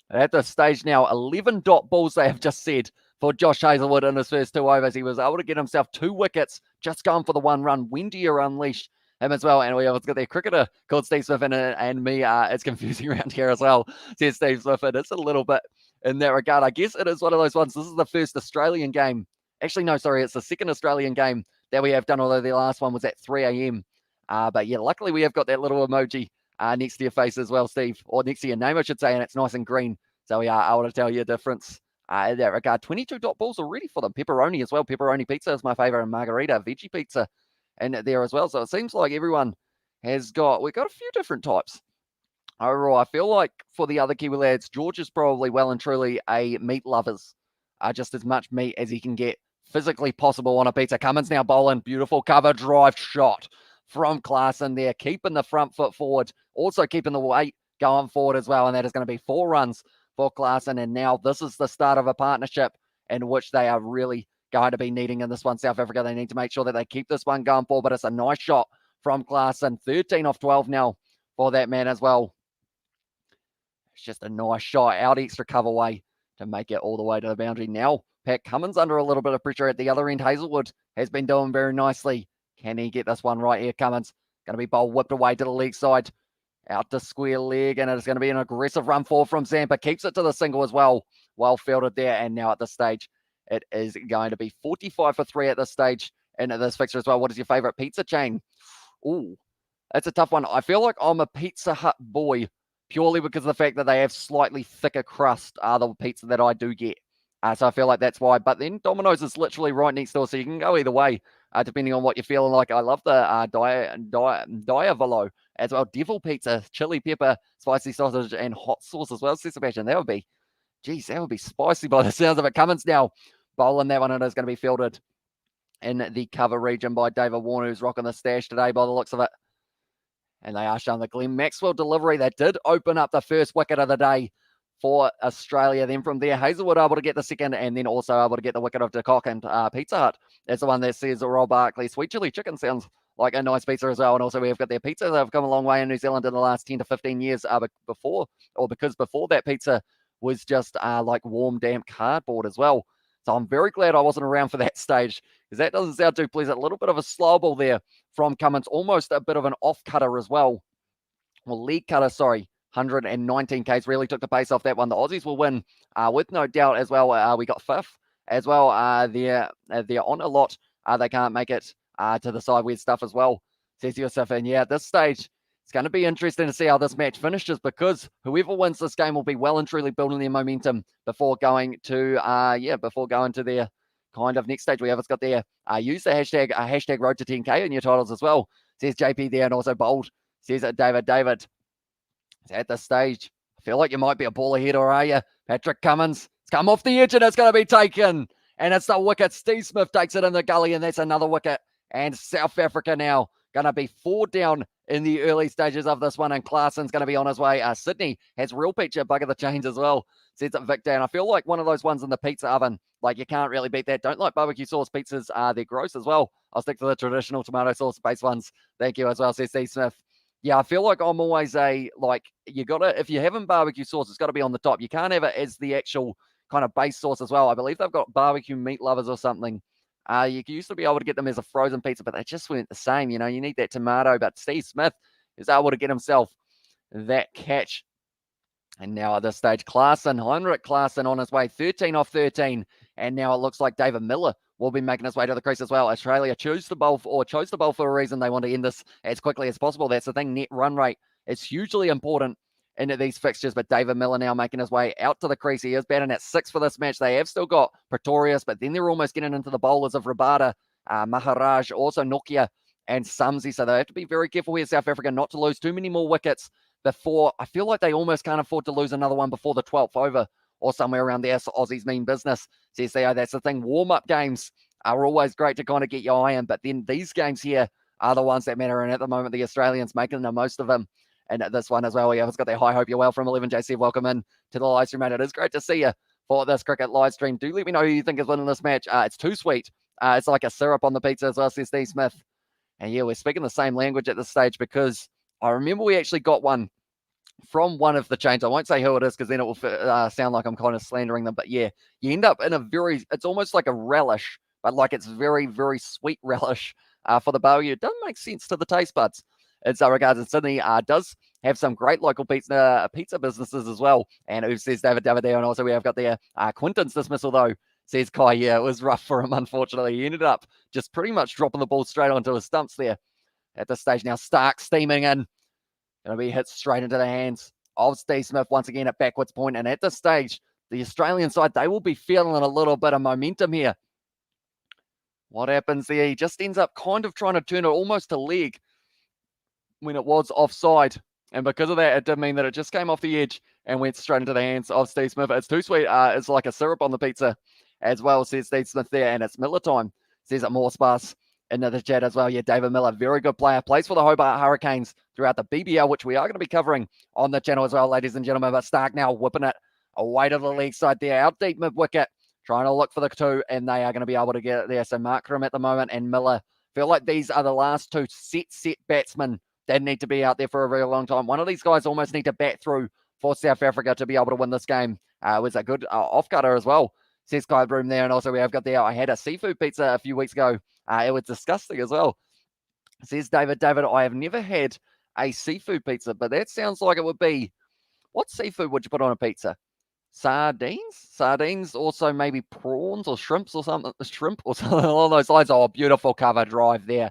At this stage now, 11 dot balls they have just said for Josh Hazlewood in his first 2 overs. He was able to get himself 2 wickets, just going for the 1 run. When do you unleash him as well? And we have got their cricketer called Steve Smith and me. It's confusing around here as well, says Steve Smith. And it's a little bit in that regard. I guess it is one of those ones. This is the first Australian game. Actually, no, sorry. It's the second Australian game that we have done, although the last one was at 3 a.m. But yeah, luckily we have got that little emoji next to your face as well, Steve, or next to your name, I should say, and it's nice and green. So we are able to tell you a difference in that regard. 22 dot balls already for them. Pepperoni as well. Pepperoni pizza is my favorite, and margarita, veggie pizza in there as well. So it seems like everyone we've got a few different types. Overall, I feel like for the other Kiwi lads, George is probably well and truly a meat lovers. Just as much meat as he can get physically possible on a pizza. Cummins now bowling. Beautiful cover drive shot from Klaasen there, keeping the front foot forward, also keeping the weight going forward as well. And that is going to be 4 runs for Klaasen. And now this is the start of a partnership in which they are really going to be needing in this one. South Africa, they need to make sure that they keep this one going forward. But it's a nice shot from Klaasen. 13 off 12 now for that man as well. It's just a nice shot out extra cover way to make it all the way to the boundary. Now, Pat Cummins under a little bit of pressure at the other end. Hazelwood has been doing very nicely. Can he get this one right here? Cummins going to be bowl whipped away to the leg side. Out to square leg, and it's going to be an aggressive run forward from Zampa. Keeps it to the single as well. Well fielded there, and now at this stage, it is going to be 45 for 3 at this stage in this fixture as well. What is your favourite pizza chain? Ooh, that's a tough one. I feel like I'm a Pizza Hut boy purely because of the fact that they have slightly thicker crust, the pizza that I do get. So I feel like that's why. But then Domino's is literally right next door, so you can go either way, depending on what you're feeling like. I love the Diavolo as well. Devil pizza, chili pepper, spicy sausage, and hot sauce as well. Sebastian, that would be spicy by the sounds of it. Cummins now bowling that one, and it's going to be fielded in the cover region by David Warner, who's rocking the stash today by the looks of it. And they are showing the Glenn Maxwell delivery that did open up the first wicket of the day for Australia. Then from there, Hazelwood able to get the second, and then also able to get the wicket of De Kock, and Pizza Hut. That's the one that says Rob Barkley. Sweet chili chicken sounds like a nice pizza as well. And also we've got their pizza that have come a long way in New Zealand in the last 10 to 15 years before that pizza was just like warm, damp cardboard as well. So I'm very glad I wasn't around for that stage, because that doesn't sound too pleasant. A little bit of a slow ball there from Cummins, almost a bit of an off cutter as well. Well, leg cutter, sorry. 119 Ks really took the pace off that one. The Aussies will win with no doubt as well. We got 5th as well. They're on a lot. They can't make it to the sideways stuff as well, says Yusuf. And yeah, at this stage, it's going to be interesting to see how this match finishes, because whoever wins this game will be well and truly building their momentum before going to their kind of next stage. We have got there. Use the hashtag road to 10K in your titles as well, says JP there, and also bold, says it David. At this stage, I feel like you might be a ball ahead, or are you? Patrick Cummins, it's come off the edge and it's going to be taken. And it's the wicket. Steve Smith takes it in the gully, and that's another wicket. And South Africa now going to be 4 down in the early stages of this one, and Klaasen's going to be on his way. Sydney has real picture bug of the chains as well, says it Victor. And I feel like one of those ones in the pizza oven, like you can't really beat that. Don't like barbecue sauce pizzas. They're gross as well. I'll stick to the traditional tomato sauce based ones. Thank you as well, says Steve Smith. Yeah, I feel like I'm always if you haven't barbecue sauce, it's got to be on the top. You can't have it as the actual kind of base sauce as well. I believe they've got barbecue meat lovers or something. You used to be able to get them as a frozen pizza, but they just weren't the same. You need that tomato. But Steve Smith is able to get himself that catch. And now at this stage, Heinrich Klaasen on his way, 13 off 13. And now it looks like David Miller will be making his way to the crease as well. Australia chose to bowl for a reason. They want to end this as quickly as possible. That's the thing. Net run rate is hugely important into these fixtures. But David Miller now making his way out to the crease. He is batting at 6 for this match. They have still got Pretorius, but then they're almost getting into the bowlers of Rabada, Maharaj, also Nokia and Sumsy. So they have to be very careful here, South Africa, not to lose too many more wickets before. I feel like they almost can't afford to lose another one before the 12th over or somewhere around there. So Aussies mean business, says Theo. That's the thing. Warm-up games are always great to kind of get your eye on, but then these games here are the ones that matter. And at the moment, the Australians making the most of them. And this one as well, we have got that high hope you're well from 11JC. Welcome in to the live stream, mate. It is great to see you for this cricket live stream. Do let me know who you think is winning this match. It's too sweet. It's like a syrup on the pizza as well, says Steve Smith. And yeah, we're speaking the same language at this stage, because I remember we actually got one from one of the chains. I won't say who it is, because then it will sound like I'm kind of slandering them. But yeah, you end up in it's almost like a relish, but like it's very, very sweet relish for the barbecue. It doesn't make sense to the taste buds. In some regards, and Sydney does have some great local pizza businesses as well. And who says David there? And also we have got there Quinton's dismissal, though, says Kai. Yeah, it was rough for him, unfortunately. He ended up just pretty much dropping the ball straight onto his stumps there. at this stage now. Stark steaming in. Going to be hit straight into the hands of Steve Smith once again at backwards point. And at this stage, the Australian side, they will be feeling a little bit of momentum here. What happens there? He just ends up kind of trying to turn it almost to leg when it was offside. And because of that, it did mean that it just came off the edge and went straight into the hands of Steve Smith. It's too sweet. It's like a syrup on the pizza as well, says Steve Smith there. And it's Miller time, says it more sparse into the chat as well. Yeah, David Miller, very good player. Plays for the Hobart Hurricanes throughout the BBL, which we are going to be covering on the channel as well, ladies and gentlemen. But Stark now whipping it away to the leg side there. Out deep mid-wicket, trying to look for the two, and they are going to be able to get it there. So Markram at the moment and Miller feel like these are the last two set batsmen that need to be out there for a very long time. One of these guys almost need to bat through for South Africa to be able to win this game. It was a good off-cutter as well, says Kai Broom there. And also we have got there, I had a seafood pizza a few weeks ago. It was disgusting as well, says David. David, I have never had a seafood pizza, but that sounds like it would be, what seafood would you put on a pizza? Sardines, also maybe prawns or shrimps or something, along those lines. Oh, beautiful cover drive there.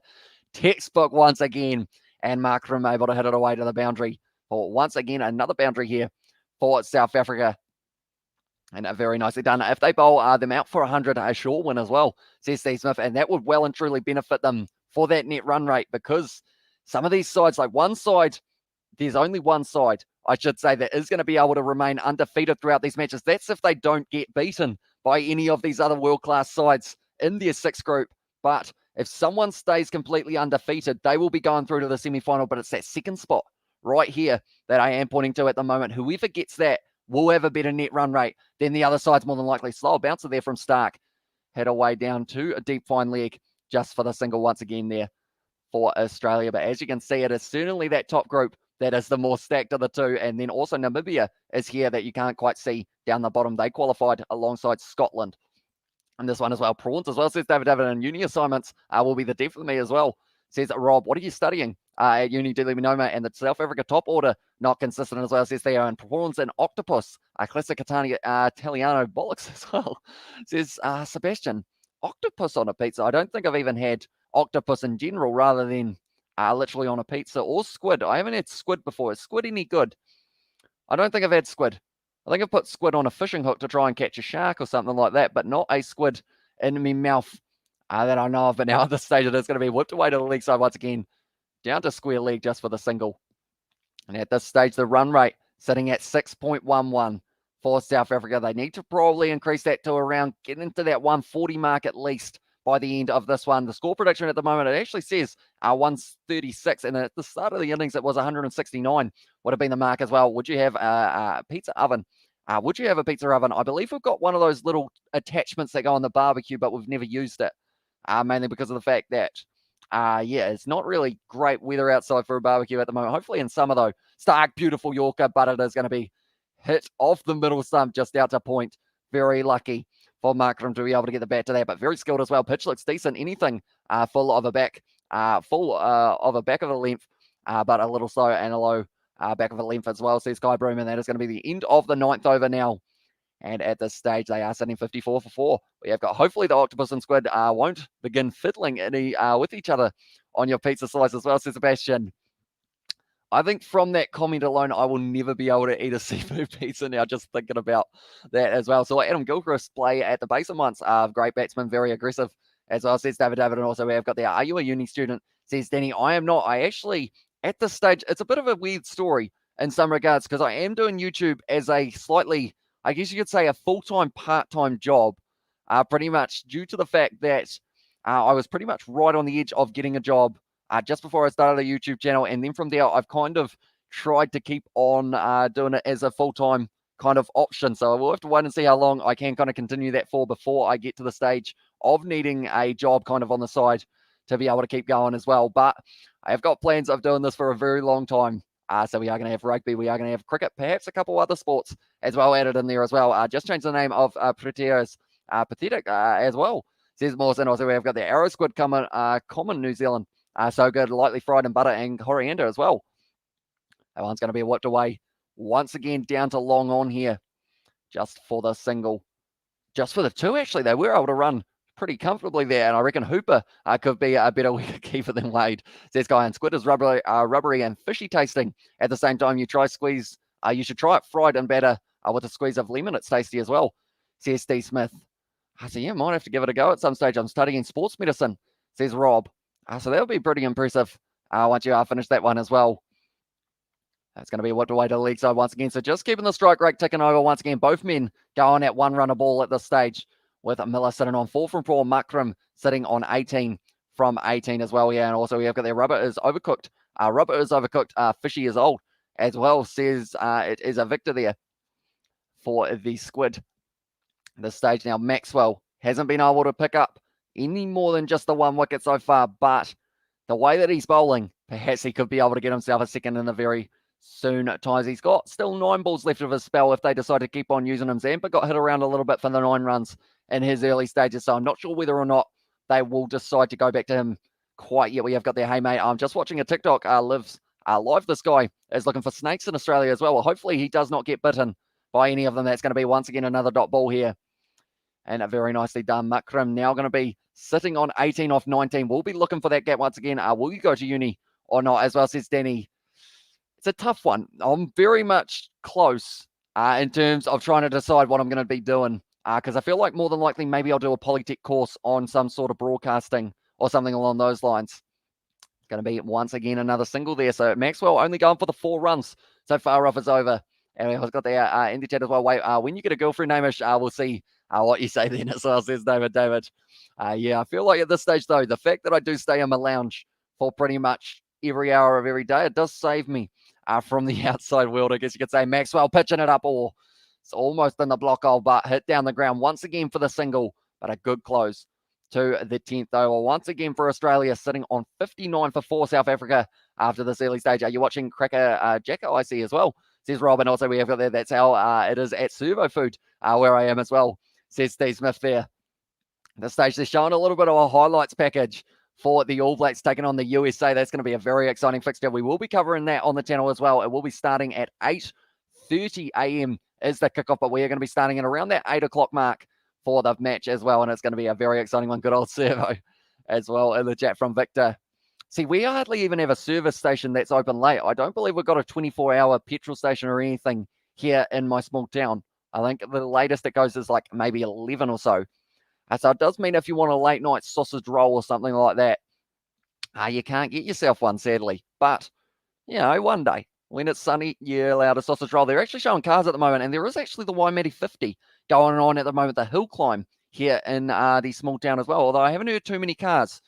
Textbook once again. And Markram able to hit it away to the boundary. For once again, another boundary here for South Africa. And very nicely done. If they bowl them out for 100, a sure win as well, says Steve Smith. And that would well and truly benefit them for that net run rate, because some of these sides, like one side, there's only one side, I should say, that is going to be able to remain undefeated throughout these matches. That's if they don't get beaten by any of these other world-class sides in their sixth group. But if someone stays completely undefeated, they will be going through to the semi-final. But it's that second spot right here that I am pointing to at the moment. Whoever gets that will have a better net run rate than the other side's more than likely. Slow bouncer there from Stark. Head away down to a deep fine leg just for the single once again there for Australia. But as you can see, it is certainly that top group that is the more stacked of the two. And then also Namibia is here that you can't quite see down the bottom. They qualified alongside Scotland. And this one as well, prawns as well, says David. And uni assignments will be the death of me as well, says Rob. What are you studying at uni? Do let me know, mate. And the South Africa top order, not consistent as well, says Theo. And prawns and octopus, classic Italiano bollocks as well, says Sebastian. Octopus on a pizza. I don't think I've even had octopus in general, rather than literally on a pizza, or squid. I haven't had squid before. Is squid any good? I don't think I've had squid. I think I've put squid on a fishing hook to try and catch a shark or something like that, but not a squid in my mouth that I know of. But now at this stage, it is going to be whipped away to the leg side once again, down to square leg just for the single. And at this stage, the run rate sitting at 6.11 for South Africa. They need to probably increase that to around, get into that 140 mark at least by the end of this one. The score prediction at the moment, it actually says 136, and at the start of the innings, it was 169 would have been the mark as well. Would you have a pizza oven? Would you have a pizza oven? I believe we've got one of those little attachments that go on the barbecue, but we've never used it, mainly because of the fact that, it's not really great weather outside for a barbecue at the moment. Hopefully in summer, though. Stark, beautiful Yorker, but it is going to be hit off the middle stump, just out to point. Very lucky for Markram to be able to get the bat to that, but very skilled as well. Pitch looks decent. Anything full of a back of a length, but a little slow and a low back of a length as well, says Sky Broom. And that is going to be the end of the 9th over now. And at this stage, they are sitting 54 for 4. We have got, hopefully the octopus and squid won't begin fiddling any with each other on your pizza slice as well, says Sebastian. I think from that comment alone, I will never be able to eat a seafood pizza now, just thinking about that as well. So Adam Gilchrist play at the Basin once. Great batsman, very aggressive as well, says David. And also we have got there, are you a uni student? Says Danny. I am not. I actually, at this stage, it's a bit of a weird story in some regards, because I am doing YouTube as a slightly, I guess you could say, a full-time, part-time job, pretty much due to the fact that I was pretty much right on the edge of getting a job just before I started a YouTube channel. And then from there, I've kind of tried to keep on doing it as a full-time kind of option. So we'll have to wait and see how long I can kind of continue that for before I get to the stage of needing a job kind of on the side to be able to keep going as well. But I have got plans of doing this for a very long time. So we are going to have rugby, we are going to have cricket, perhaps a couple other sports as well added in there as well. Just changed the name of Pathetic as well, says Morrison. Also, we have got the arrow squid common New Zealand. So good, lightly fried in butter and coriander as well. That one's going to be whipped away once again down to long on here, just for the single. Just for the two, actually. They were able to run pretty comfortably there, and I reckon Hooper could be a better wicketkeeper than Wade. Says Guy, and squid is rubbery and fishy tasting. At the same time, you should try it fried and batter with a squeeze of lemon. It's tasty as well. Says Steve Smith. So yeah, might have to give it a go at some stage. I'm studying sports medicine. Says Rob. So that'll be pretty impressive once you finish that one as well. That's going to be what the way to the league side once again. So just keeping the strike rate ticking over once again. Both men going at one run a ball at this stage, with Miller sitting on 4 from 4, Makram sitting on 18 from 18 as well. Yeah, and also we have got there, rubber is overcooked. Fishy is old as well. Says it is a victor there for the squid. This stage now, Maxwell hasn't been able to pick up any more than just the 1 wicket so far, but the way that he's bowling, perhaps he could be able to get himself a second in the very soon times. He's got still 9 balls left of his spell if they decide to keep on using him. Zampa got hit around a little bit for the 9 runs in his early stages, so I'm not sure whether or not they will decide to go back to him quite yet. We have got there, hey mate, I'm just watching a TikTok live. This guy is looking for snakes in Australia as well. Well, hopefully he does not get bitten by any of them. That's going to be once again another dot ball here. And very nicely done. Makram now going to be sitting on 18 off 19. We'll be looking for that gap once again. Will you go to uni or not? As well, says Danny. It's a tough one. I'm very much close in terms of trying to decide what I'm going to be doing. Because I feel like more than likely maybe I'll do a Polytech course on some sort of broadcasting or something along those lines. It's going to be once again another single there. So Maxwell only going for the 4 runs so far off is over. And we've got there in the chat as well. Wait, when you get a girlfriend, Hamish, we'll see what you say then as well, says David. Yeah, I feel like at this stage, though, the fact that I do stay in my lounge for pretty much every hour of every day, it does save me from the outside world. I guess you could say Maxwell pitching it up, or it's almost in the block hole, but hit down the ground once again for the single, but a good close to the 10th over. Once again for Australia, sitting on 59 for 4 South Africa after this early stage. Are you watching Cracker Jacker? I see as well, says Robin. Also, we have got there, that's how it is at Servo Food, where I am as well, says Steve Smith there. The stage, they're showing a little bit of a highlights package for the All Blacks taking on the USA. That's going to be a very exciting fixture. We will be covering that on the channel as well. It will be starting at 8:30 a.m. is the kickoff, but we are going to be starting at around that 8 o'clock mark for the match as well, and it's going to be a very exciting one. Good old Servo as well in the chat from Victor. See, we hardly even have a service station that's open late. I don't believe we've got a 24-hour petrol station or anything here in my small town. I think the latest it goes is like maybe 11 or so. So it does mean if you want a late night sausage roll or something like that, you can't get yourself one, sadly. But, you know, one day when it's sunny, you're allowed a sausage roll. They're actually showing cars at the moment, and there is actually the Waimate 50 going on at the moment, the hill climb here in the small town as well, although I haven't heard too many cars.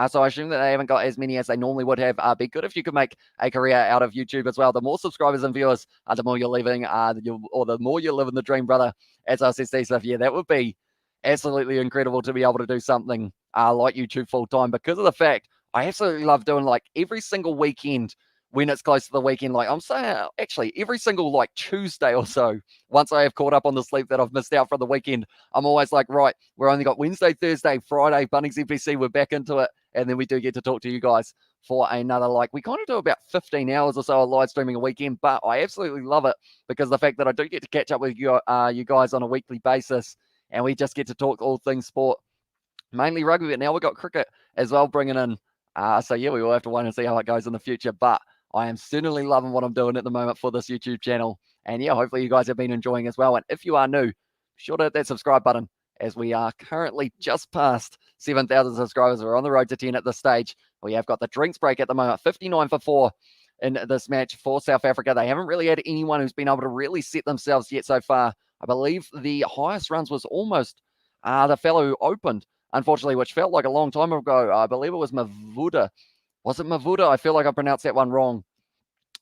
So I assume that they haven't got as many as they normally would have. Be good if you could make a career out of YouTube as well. The more subscribers and viewers, the more you're living, or the more you're living the dream, brother. As I said, Steve Smith, yeah, that would be absolutely incredible to be able to do something like YouTube full time, because of the fact I absolutely love doing like every single weekend when it's close to the weekend. Like I'm saying, actually every single like Tuesday or so, once I have caught up on the sleep that I've missed out from the weekend, I'm always like, right, we're only got Wednesday, Thursday, Friday, Bunnings FPC, we're back into it. And then we do get to talk to you guys for another, like, we kind of do about 15 hours or so of live streaming a weekend, but I absolutely love it because of the fact that I do get to catch up with you guys on a weekly basis, and we just get to talk all things sport, mainly rugby, but now we've got cricket as well bringing in. So yeah, we will have to wait and see how it goes in the future, but I am certainly loving what I'm doing at the moment for this YouTube channel. And yeah, hopefully you guys have been enjoying as well. And if you are new, be sure to hit that subscribe button, as we are currently just past 7,000 subscribers. We're on the road to 10 at this stage. We have got the drinks break at the moment, 59 for 4 in this match for South Africa. They haven't really had anyone who's been able to really set themselves yet so far. I believe the highest runs was almost the fellow who opened, unfortunately, which felt like a long time ago. I believe it was Mavuda. Was it Mavuda? I feel like I pronounced that one wrong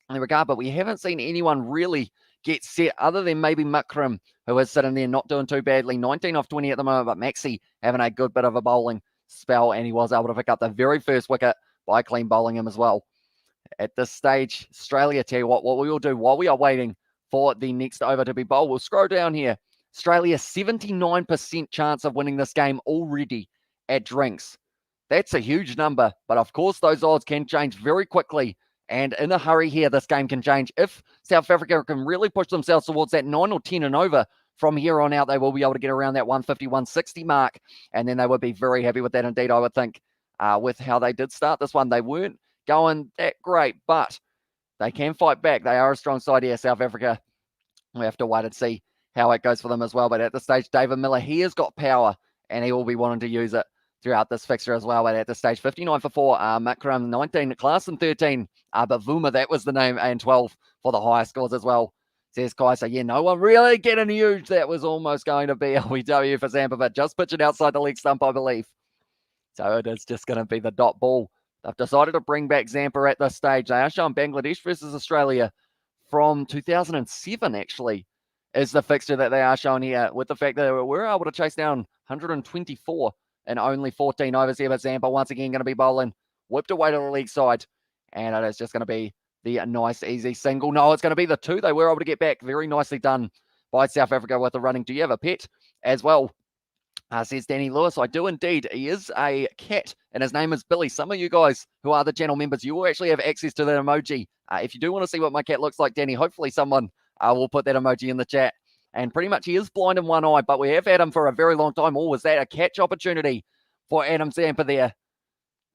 in the regard, but we haven't seen anyone really get set other than maybe Makram, who is sitting there not doing too badly. 19 off 20 at the moment, but Maxi having a good bit of a bowling spell, and he was able to pick up the very first wicket by clean bowling him as well. At this stage, Australia, tell you what we will do while we are waiting for the next over to be bowled, we'll scroll down here. Australia, 79% chance of winning this game already at drinks. That's a huge number, but of course those odds can change very quickly. And in a hurry here, this game can change. If South Africa can really push themselves towards that 9 or 10 and over from here on out, they will be able to get around that 150, 160 mark, and then they would be very happy with that indeed, I would think, with how they did start this one. They weren't going that great, but they can fight back. They are a strong side here, South Africa. We have to wait and see how it goes for them as well. But at this stage, David Miller, he has got power, and he will be wanting to use it throughout this fixture as well. But at this stage, 59 for 4, Makram 19, Klaasen 13, but Vuma, that was the name, and 12 for the highest scores as well. Says Kai, so yeah, no one really getting huge. That was almost going to be LBW for Zampa, but just pitching outside the leg stump, I believe. So it is just going to be the dot ball. They've decided to bring back Zampa at this stage. They are showing Bangladesh versus Australia from 2007, actually, is the fixture that they are showing here, with the fact that we're able to chase down 124 and only 14 overs here. But Zampa once again going to be bowling, whipped away to the leg side, and it is just going to be the nice, easy single. No, it's going to be the 2. They were able to get back. Very nicely done by South Africa with the running. Do you have a pet as well? Says Danny Lewis. I do indeed. He is a cat, and his name is Billy. Some of you guys who are the channel members, you will actually have access to that emoji. If you do want to see what my cat looks like, Danny, hopefully someone will put that emoji in the chat. And pretty much he is blind in one eye, but we have had him for a very long time. Oh, was that a catch opportunity for Adam Zampa there?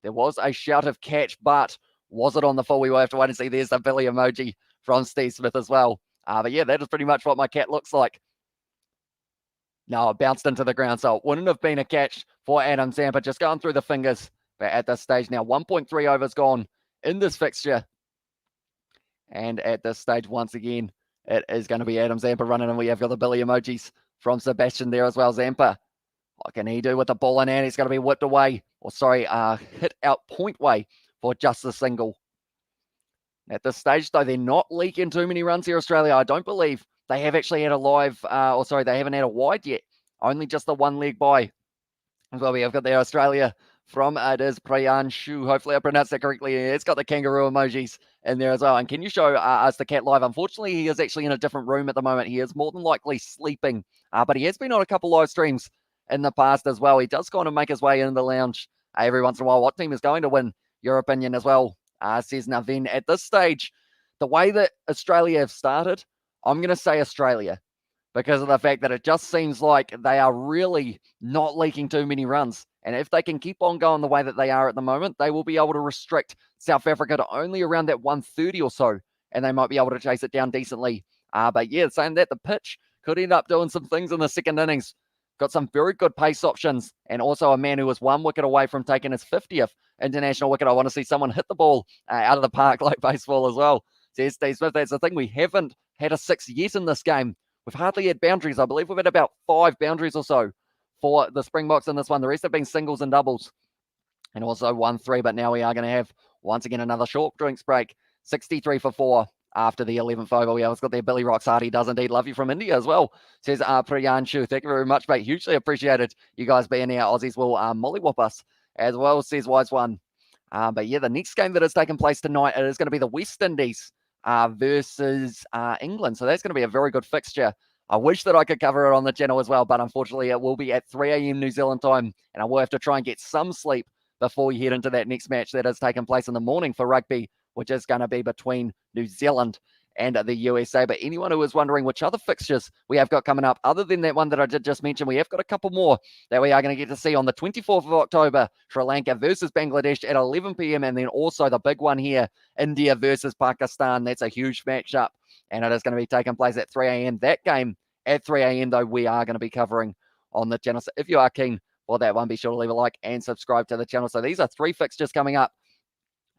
There was a shout of catch, but was it on the full? We will have to wait and see. There's the Billy emoji from Steve Smith as well. But yeah, that is pretty much what my cat looks like. No, it bounced into the ground, so it wouldn't have been a catch for Adam Zampa, just going through the fingers. But at this stage now, 1.3 overs gone in this fixture. And at this stage, once again, it is going to be Adam Zampa running, and we have got the Billy emojis from Sebastian there as well. Zampa, what can he do with the ball in hand? He's going to be whipped away, or sorry, hit out point way for just the single. At this stage, though, they're not leaking too many runs here, Australia. I don't believe they have actually had a live, they haven't had a wide yet. Only just the one leg by. As well, we have got there Australia from, it is Priyanshu. Hopefully I pronounced that correctly. It's got the kangaroo emojis in there as well. And can you show us the cat live? Unfortunately, he is actually in a different room at the moment. He is more than likely sleeping, but he has been on a couple live streams in the past as well. He does kind of make his way in the lounge every once in a while. What team is going to win? Your opinion as well, says Navin. At this stage, the way that Australia have started, I'm going to say Australia, because of the fact that it just seems like they are really not leaking too many runs. And if they can keep on going the way that they are at the moment, they will be able to restrict South Africa to only around that 130 or so, and they might be able to chase it down decently. But yeah, saying that, the pitch could end up doing some things in the second innings. Got some very good pace options, and also a man who was 1 wicket away from taking his 50th international wicket. I want to see someone hit the ball out of the park like baseball as well. Says Steve Smith, that's the thing. We haven't had a 6 yet in this game. We've hardly had boundaries. I believe we've had about 5 boundaries or so for the Springboks in this one. The rest have been singles and doubles, and also 1-3. But now we are going to have, once again, another short drinks break. 63 for 4 after the 11th over. We have got there Billy Roxhard. He does indeed love you from India as well. Says Priyanshu. Thank you very much, mate. Hugely appreciated you guys being here. Aussies will mollywop us as well, says Wise One. But yeah, the next game that is taking place tonight, it is going to be the West Indies versus England. So that's going to be a very good fixture. I wish that I could cover it on the channel as well, but unfortunately it will be at 3 a.m. New Zealand time, and I will have to try and get some sleep before we head into that next match that is taking place in the morning for rugby, which is going to be between New Zealand and the USA. But anyone who is wondering which other fixtures we have got coming up, other than that one that I did just mention, we have got a couple more that we are going to get to see on the 24th of October, Sri Lanka versus Bangladesh at 11 p.m. And then also the big one here, India versus Pakistan. That's a huge matchup, and it is going to be taking place at 3 a.m. That game at 3 a.m., though, we are going to be covering on the channel. So if you are keen for that one, be sure to leave a like and subscribe to the channel. So these are 3 fixtures coming up.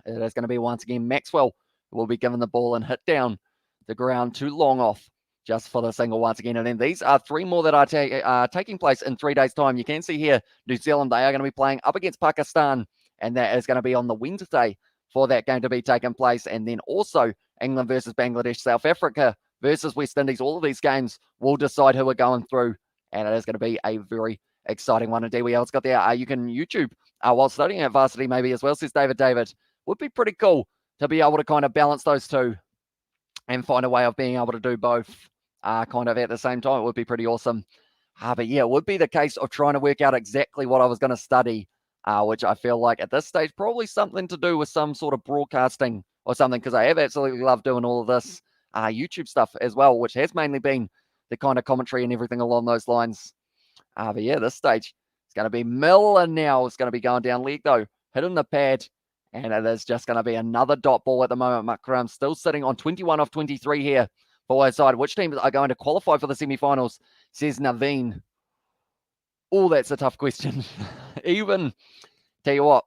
It is going to be, once again, Maxwell will be given the ball and hit down the ground too long off just for the single once again. And then these are 3 more that are taking place in 3 days' time. You can see here, New Zealand, they are going to be playing up against Pakistan, and that is going to be on the Wednesday for that game to be taking place. And then also England versus Bangladesh, South Africa versus West Indies. All of these games will decide who we're going through, and it is going to be a very exciting one indeed. We also got there, you can YouTube while studying at varsity maybe as well, says David. Would be pretty cool to be able to kind of balance those two and find a way of being able to do both kind of at the same time. It would be pretty awesome. But yeah, it would be the case of trying to work out exactly what I was going to study, which I feel like at this stage, probably something to do with some sort of broadcasting or something, because I have absolutely loved doing all of this YouTube stuff as well, which has mainly been the kind of commentary and everything along those lines. But yeah, this stage, it's going to be Miller now. It's going to be going down leg, though. Hitting the pad. And it is just going to be another dot ball at the moment. Makram still sitting on 21 of 23 here for his side. Which teams are going to qualify for the semi-finals, says Naveen. Oh, that's a tough question. Even, tell you what,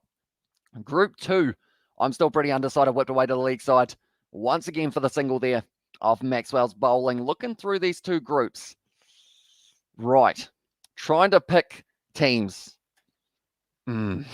Group 2, I'm still pretty undecided, whipped away to the league side. Once again for the single there of Maxwell's bowling. Looking through these two groups. Right. Trying to pick teams. I'm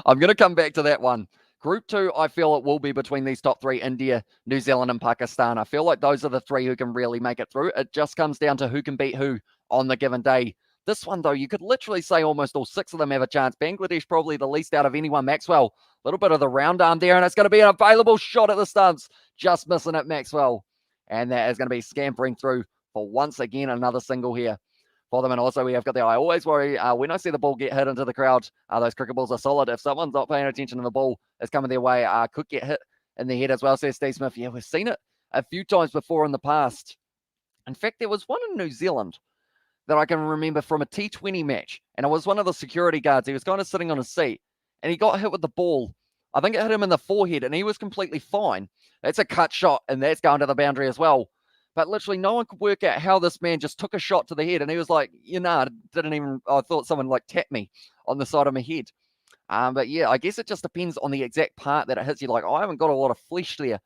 going to come back to that one. Group 2, I feel it will be between these top three, India, New Zealand, and Pakistan. I feel like those are the three who can really make it through. It just comes down to who can beat who on the given day. This one, though, you could literally say almost all 6 of them have a chance. Bangladesh probably the least out of anyone. Maxwell, a little bit of the round arm there, and it's going to be an available shot at the stumps. Just missing it, Maxwell. And that is going to be scampering through for once again another single here for them. And also we have got I always worry when I see the ball get hit into the crowd, those cricket balls are solid. If someone's not paying attention and the ball is coming their way, could get hit in the head as well, says Steve Smith. Yeah, we've seen it a few times before in the past. In fact, there was one in New Zealand that I can remember from a T20 match, and it was one of the security guards. He was kind of sitting on a seat, and he got hit with the ball. I think it hit him in the forehead, and he was completely fine. That's a cut shot, and that's going to the boundary as well. But literally no one could work out how this man just took a shot to the head. And he was like, I thought someone like tapped me on the side of my head. But yeah, I guess it just depends on the exact part that it hits you. Like, I haven't got a lot of flesh there.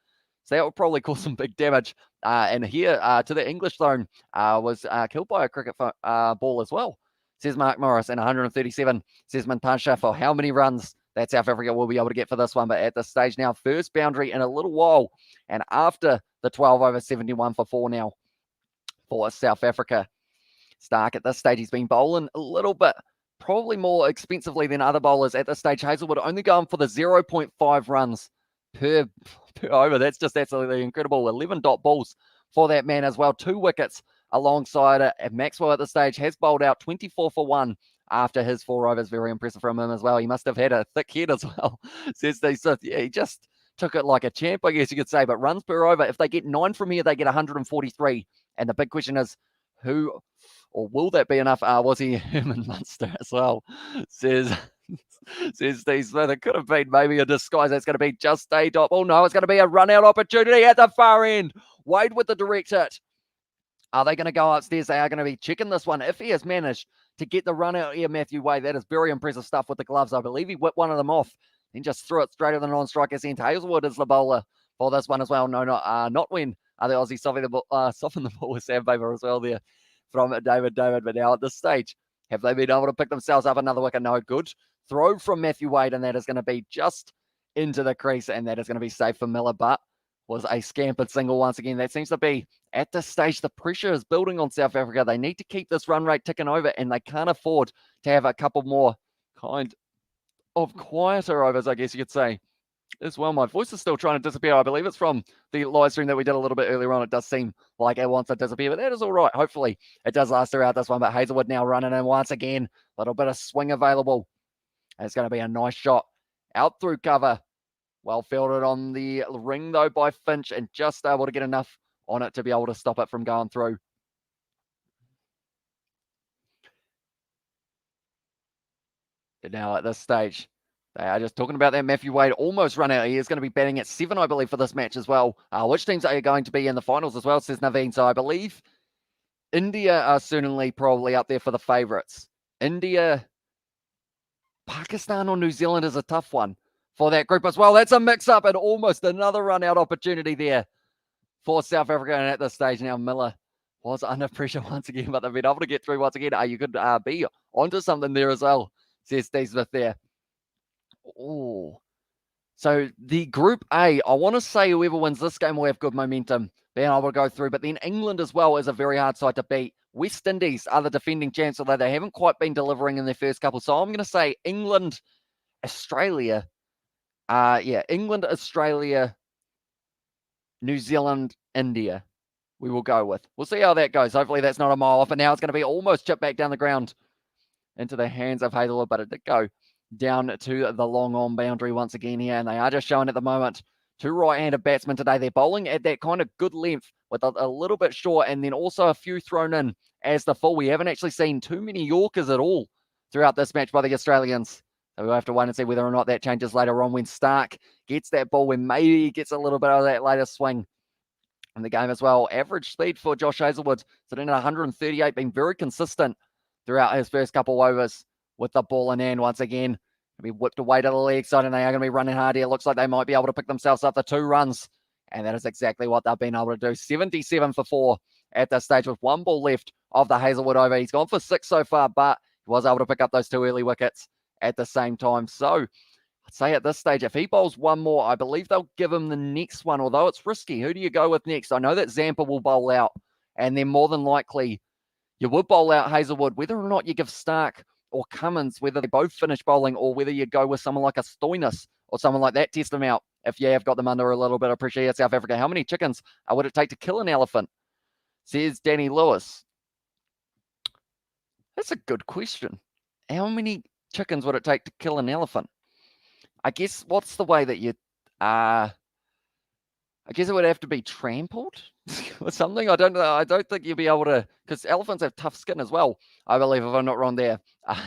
So that would probably cause some big damage. And here to the English zone was killed by a cricket ball as well, says Mark Morris. And 137, says Mantasha, for how many runs that South Africa will be able to get for this one. But at this stage now, first boundary in a little while. And after the 12 over 71 for 4 now for South Africa. Stark at this stage, he's been bowling a little bit, probably more expensively than other bowlers at this stage. Hazelwood only going for the 0.5 runs per over. That's just absolutely incredible. 11 dot balls for that man as well. 2 wickets alongside it. And Maxwell at this stage has bowled out 24 for 1 after his 4 overs. Very impressive from him as well. He must have had a thick head as well, says Steve Smith. Yeah, he just took it like a champ, I guess you could say. But runs per over, if they get 9 from here, they get 143. And the big question is, who, or will that be enough? Was he Herman Munster as well? Says Steve Smith. It could have been maybe a disguise. That's going to be just a dot. Oh no, it's going to be a run-out opportunity at the far end. Wade with the direct hit. Are they going to go upstairs? They are going to be checking this one. If he has managed to get the run-out here, Matthew Wade, that is very impressive stuff with the gloves. I believe he whipped one of them off. Then just threw it straight at the non-striker's end. Hazelwood is the bowler for this one as well. No, not when the Aussie softened the ball with sandpaper as well there from David. But now at this stage, have they been able to pick themselves up another wicket? No, good throw from Matthew Wade, and that is going to be just into the crease, and that is going to be safe for Miller, but was a scampered single once again. That seems to be, at this stage, the pressure is building on South Africa. They need to keep this run rate ticking over, and they can't afford to have a couple more kind of quieter overs, I guess you could say, as well. My voice is still trying to disappear. I believe it's from the live stream that we did a little bit earlier on. It does seem like it wants to disappear, but that is all right. Hopefully, it does last throughout this one. But Hazelwood now running in once again. A little bit of swing available. It's going to be a nice shot out through cover. Well fielded on the ring, though, by Finch, and just able to get enough on it to be able to stop it from going through. And now at this stage, they are just talking about that. Matthew Wade almost run out. He is going to be batting at 7, I believe, for this match as well. Which teams are going to be in the finals as well, says Naveen. So I believe India are certainly probably up there for the favourites. India, Pakistan or New Zealand is a tough one for that group as well. That's a mix-up and almost another run-out opportunity there for South Africa. And at this stage now, Miller was under pressure once again, but they've been able to get through once again. You could be onto something there as well, says Steve Smith there. Oh, so the Group A, I want to say whoever wins this game will have good momentum, being able to go through. But then England as well is a very hard side to beat. West Indies are the defending champs, although they haven't quite been delivering in their first couple. So I'm going to say England, Australia. England, Australia, New Zealand, India. We will go with. We'll see how that goes. Hopefully that's not a mile off. And now it's going to be almost chipped back down the ground into the hands of Hazelwood, but it did go down to the long on boundary once again here. And they are just showing at the moment 2 right-handed batsmen today. They're bowling at that kind of good length with a little bit short, and then also a few thrown in as the full. We haven't actually seen too many Yorkers at all throughout this match by the Australians. So we'll have to wait and see whether or not that changes later on when Stark gets that ball, when maybe he gets a little bit of that later swing in the game as well. Average speed for Josh Hazlewood sitting at 138, being very consistent throughout his first couple overs with the ball in hand once again. Be whipped away to the leg side, and they are going to be running hard here. Looks like they might be able to pick themselves up the 2 runs, and that is exactly what they've been able to do. 77 for 4 at this stage with 1 ball left of the Hazlewood over. He's gone for 6 so far, but he was able to pick up those 2 early wickets at the same time. So I'd say at this stage, if he bowls 1 more, I believe they'll give him the next one, although it's risky. Who do you go with next? I know that Zampa will bowl out, and then more than likely you would bowl out Hazlewood. Whether or not you give Stark or Cummins, whether they both finish bowling, or whether you go with someone like a Stoinis or someone like that, test them out if you have got them under a little bit of pressure here, South Africa. How many chickens would it take to kill an elephant? Says Danny Lewis. That's a good question. How many chickens would it take to kill an elephant? I guess what's the way that you... I guess it would have to be trampled or something. I don't know. I don't think you'll be able to, because elephants have tough skin as well, I believe, if I'm not wrong there.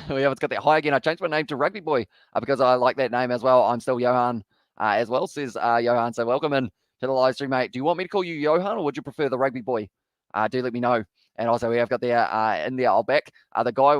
We haven't got that high again. I changed my name to Rugby Boy because I like that name as well. I'm still Johan as well, says Johan. So welcome in to the live stream, mate. Do you want me to call you Johan, or would you prefer the Rugby Boy? Do let me know. And also, we have got there in there, I'll back the guy,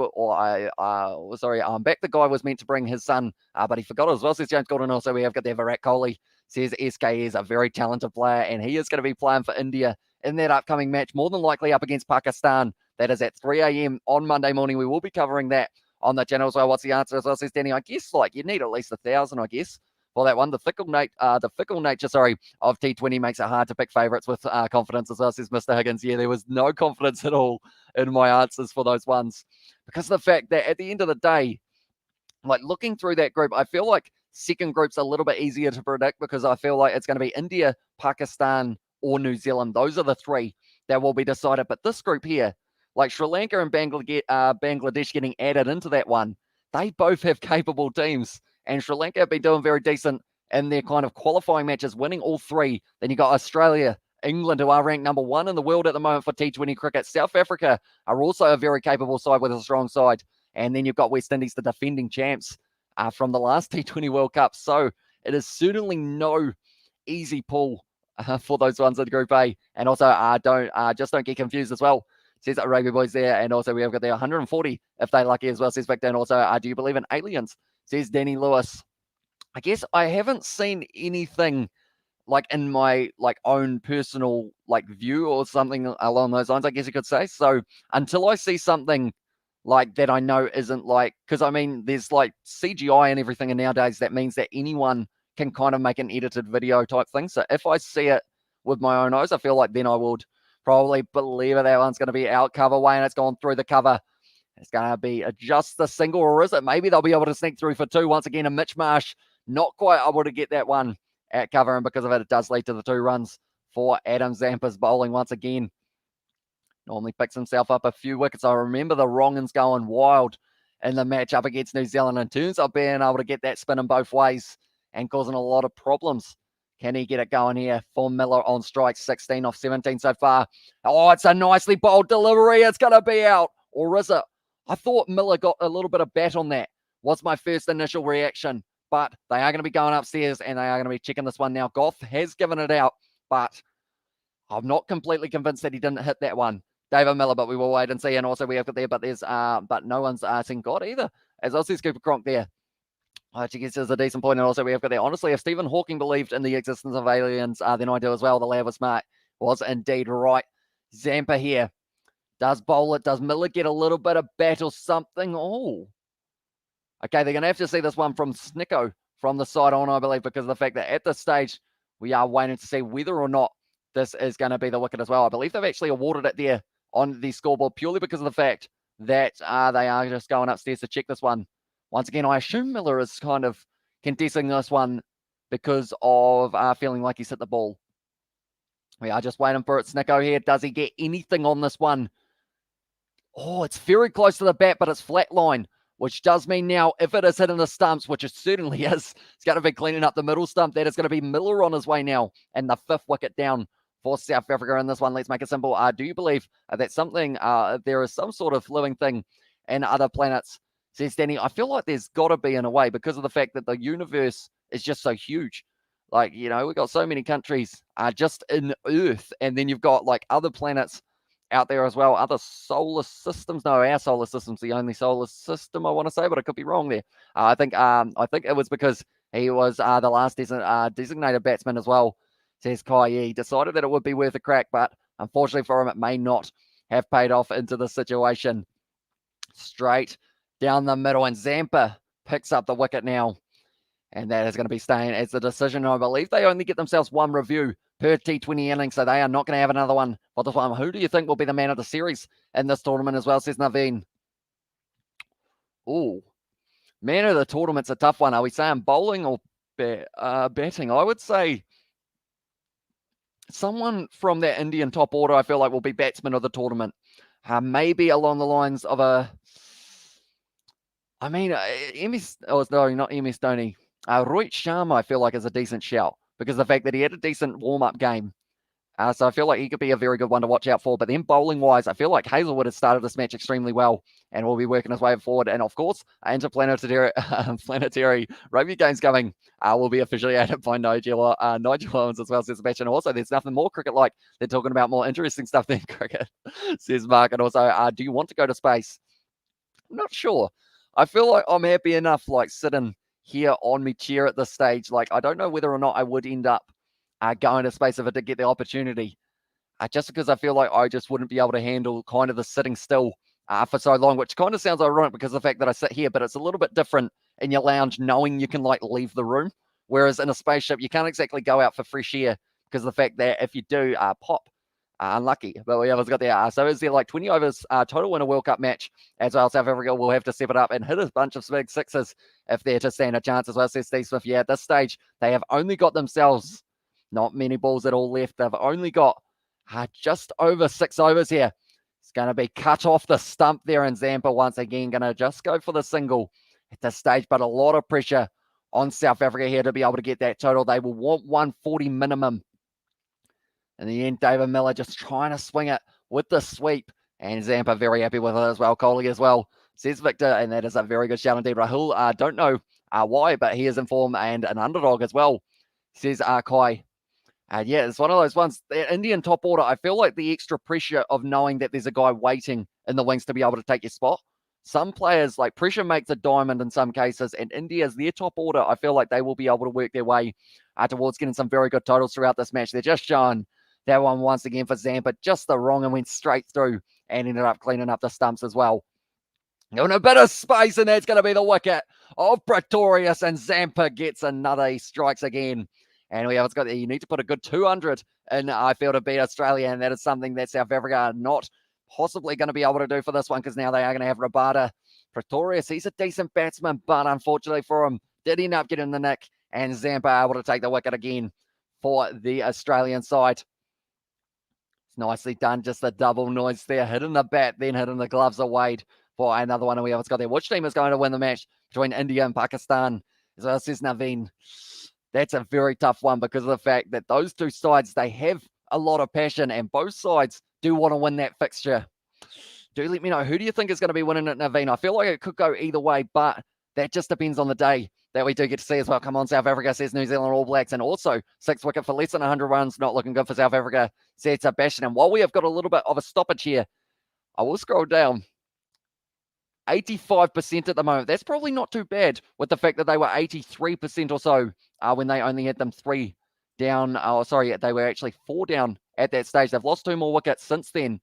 sorry, I'm back. The guy was meant to bring his son, but he forgot as well, says James Gordon. Also, we have got there Virat Kohli, says SK is a very talented player, and he is going to be playing for India in that upcoming match, more than likely up against Pakistan. That is at 3 a.m. on Monday morning. We will be covering that on the channel as well. What's the answer as well, says Danny? I guess, like, you need at least 1,000, I guess, for that one. The fickle nature, of T20 makes it hard to pick favourites with confidence as well, says Mr. Higgins. Yeah, there was no confidence at all in my answers for those ones, because of the fact that at the end of the day, like, looking through that group, I feel like second group's a little bit easier to predict, because I feel like it's going to be India, Pakistan, or New Zealand. Those are the 3 that will be decided. But this group here, like Sri Lanka and Bangladesh getting added into that one, they both have capable teams. And Sri Lanka have been doing very decent in their kind of qualifying matches, winning all 3. Then you got Australia, England, who are ranked number 1 in the world at the moment for T20 cricket. South Africa are also a very capable side with a strong side. And then you've got West Indies, the defending champs from the last T20 World Cup. So it is certainly no easy pull for those ones in Group A. And also, don't get confused as well, says Rugby Boys there. And also, we have got there 140 if they're lucky as well, says Victor. And also, do you believe in aliens, says Danny Lewis. I guess I haven't seen anything like in my own personal view or something along those lines, I guess you could say. So until I see something like that, I know isn't because I mean, there's CGI and everything, and nowadays that means that anyone can kind of make an edited video type thing. So if I see it with my own eyes, I feel like then I would probably believe it. That one's going to be out cover way, and it's gone through the cover. It's going to be just the single, or is it? Maybe they'll be able to sneak through for 2 once again. And Mitch Marsh not quite able to get that one at cover, and because of it, it does lead to the 2 runs for Adam Zampa's bowling once again. Normally picks himself up a few wickets. I remember the wrong-uns going wild in the match up against New Zealand in terms of being able to get that spin in both ways and causing a lot of problems. Can he get it going here for Miller on strike? 16 off 17 so far. Oh, it's a nicely bowled delivery. It's going to be out. Or is it? I thought Miller got a little bit of bat on that, was my first initial reaction. But they are going to be going upstairs, and they are going to be checking this one now. Goff has given it out, but I'm not completely convinced that he didn't hit that one, David Miller, but we will wait and see. And also, we have got there, but there's but no one's seen God either. As I see Cooper Cronk there. I think it's a decent point. And also, we have got there. Honestly, if Stephen Hawking believed in the existence of aliens, then I do as well. The lad was smart. Was indeed right. Zampa here does bowl it. Does Miller get a little bit of bat or something? Oh. Okay, they're going to have to see this one from Snicko from the side on, I believe, because of the fact that at this stage, we are waiting to see whether or not this is going to be the wicket as well. I believe they've actually awarded it there on the scoreboard purely because of the fact that they are just going upstairs to check this one. Once again, I assume Miller is kind of contesting this one because of feeling like he's hit the ball. We are just waiting for it. Snicko here. Does he get anything on this one? Oh, it's very close to the bat, but it's flat line, which does mean now if it is hitting the stumps, which it certainly is, it's going to be cleaning up the middle stump. That is going to be Miller on his way now, and the 5th wicket down for South Africa in this one. Let's make it simple. Do you believe that there is some sort of living thing in other planets? Says Danny, I feel like there's got to be in a way because of the fact that the universe is just so huge. Like, we've got so many countries just in Earth, and then you've got like other planets out there as well, other solar systems. No, our solar system's the only solar system, I want to say, but I could be wrong there. I think it was because he was the last designated batsman as well, says Kai. He decided that it would be worth a crack, but unfortunately for him, it may not have paid off into the situation. Straight down the middle, and Zampa picks up the wicket now. And that is going to be staying as the decision. I believe they only get themselves one review per T20 inning, so they are not going to have another one for this one. Who do you think will be the man of the series in this tournament as well, says Naveen? Oh, man of the tournament's a tough one. Are we saying bowling or batting? I would say someone from that Indian top order I feel like will be batsman of the tournament. Maybe along the lines of not MS Dhoni. Rohit Sharma, I feel like, is a decent shout because of the fact that he had a decent warm-up game. So I feel like he could be a very good one to watch out for. But then bowling-wise, I feel like Hazelwood has started this match extremely well and will be working his way forward. And, of course, interplanetary planetary rugby games coming will be officially added by Nigel Owens as well, says Sebastian. And also, there's nothing more cricket-like than talking about more interesting stuff than cricket, says Mark. And also, do you want to go to space? I'm not sure. I feel like I'm happy enough, like, sitting here on my chair at this stage. Like, I don't know whether or not I would end up going to space if I did get the opportunity. Just because I feel like I just wouldn't be able to handle kind of the sitting still for so long, which kind of sounds ironic because of the fact that I sit here, but it's a little bit different in your lounge knowing you can like leave the room. Whereas in a spaceship, you can't exactly go out for fresh air because of the fact that if you do, pop. Unlucky, but we always got there. So is there like 20 overs total in a World Cup match as well? South Africa will have to step it up and hit a bunch of big sixes if they're to stand a chance as well, says Steve Smith. Yeah, at this stage, they have only got themselves not many balls at all left. They've only got just over 6 overs here. It's going to be cut off the stump there, and Zampa once again going to just go for the single at this stage, but a lot of pressure on South Africa here to be able to get that total. They will want 140 minimum. In the end, David Miller just trying to swing it with the sweep. And Zampa very happy with it as well. Kohli as well, says Victor. And that is a very good shout indeed. Rahul, don't know why, but he is in form and an underdog as well, says Kai. Yeah, it's one of those ones. The Indian top order, I feel like the extra pressure of knowing that there's a guy waiting in the wings to be able to take your spot. Some players, like pressure makes a diamond in some cases. And India's their top order, I feel like they will be able to work their way towards getting some very good totals throughout this match. They're just showing that one once again for Zampa, just the wrong and went straight through and ended up cleaning up the stumps as well. In a bit of space, and that's going to be the wicket of Pretorius, and Zampa gets another. He strikes again. And we have got you need to put a good 200 in field to beat Australia, and that is something that South Africa are not possibly going to be able to do for this one because now they are going to have Rabada. Pretorius, he's a decent batsman, but unfortunately for him, did end up getting the nick, and Zampa able to take the wicket again for the Australian side. Nicely done, just a double noise there, hitting the bat, then hitting the gloves of Wade for another one. And we have got there. Which team is going to win the match between India and Pakistan? As well, says Naveen. That's a very tough one because of the fact that those two sides, they have a lot of passion and both sides do want to win that fixture. Do let me know, who do you think is going to be winning it, Naveen? I feel like it could go either way, but that just depends on the day that we do get to see as well. Come on, South Africa, says New Zealand All Blacks. And also, 6 wicket for less than 100 runs. Not looking good for South Africa, says Sebastian. And while we have got a little bit of a stoppage here, I will scroll down. 85% at the moment. That's probably not too bad with the fact that they were 83% or so when they only had them 3 down. They were actually 4 down at that stage. They've lost 2 more wickets since then.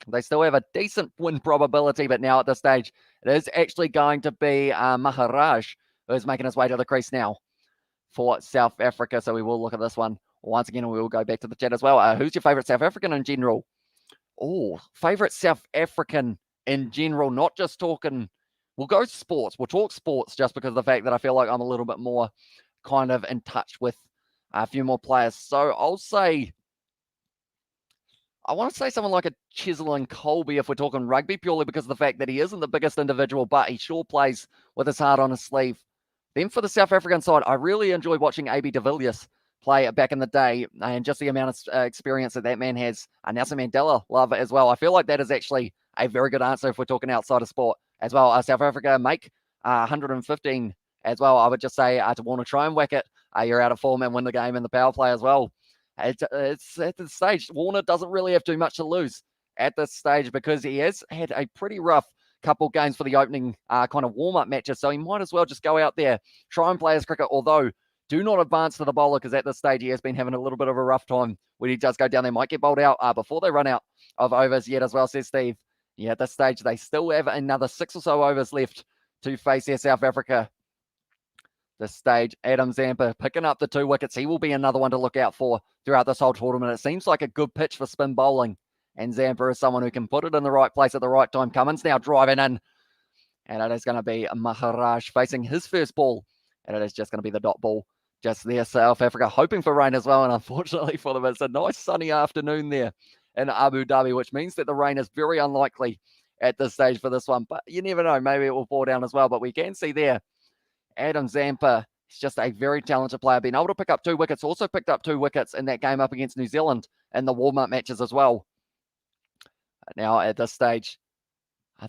They still have a decent win probability, but now at this stage, it is actually going to be Maharaj who's making his way to the crease now for South Africa. So we will look at this one once again, and we will go back to the chat as well. Who's your favourite South African in general? Oh, favourite South African in general, not just talking, we'll go sports. We'll talk sports just because of the fact that I feel like I'm a little bit more kind of in touch with a few more players. So I want to say someone like a Chisel and Colby if we're talking rugby, purely because of the fact that he isn't the biggest individual, but he sure plays with his heart on his sleeve. Then for the South African side, I really enjoy watching AB de Villiers play back in the day, and just the amount of experience that man has. Nelson Mandela, love it as well. I feel like that is actually a very good answer if we're talking outside of sport as well. South Africa make 115 as well. I would just say to Warner, try and whack it. You're out of form and win the game in the power play as well. It's at this stage, Warner doesn't really have too much to lose at this stage because he has had a pretty rough couple games for the opening kind of warm-up matches. So he might as well just go out there, try and play his cricket, although do not advance to the bowler because at this stage he has been having a little bit of a rough time when he does go down there. Might get bowled out before they run out of overs yet as well, says Steve. Yeah, at this stage they still have another 6 or so overs left to face their South Africa. This stage, Adam Zampa picking up the 2 wickets. He will be another one to look out for throughout this whole tournament. It seems like a good pitch for spin bowling. And Zampa is someone who can put it in the right place at the right time. Cummins now driving in. And it is going to be Maharaj facing his first ball. And it is just going to be the dot ball. Just there, South Africa hoping for rain as well. And unfortunately for them, it's a nice sunny afternoon there in Abu Dhabi, which means that the rain is very unlikely at this stage for this one. But you never know. Maybe it will pour down as well. But we can see there, Adam Zampa is just a very talented player. Being able to pick up 2 wickets. Also picked up 2 wickets in that game up against New Zealand in the warm-up matches as well. Now at this stage,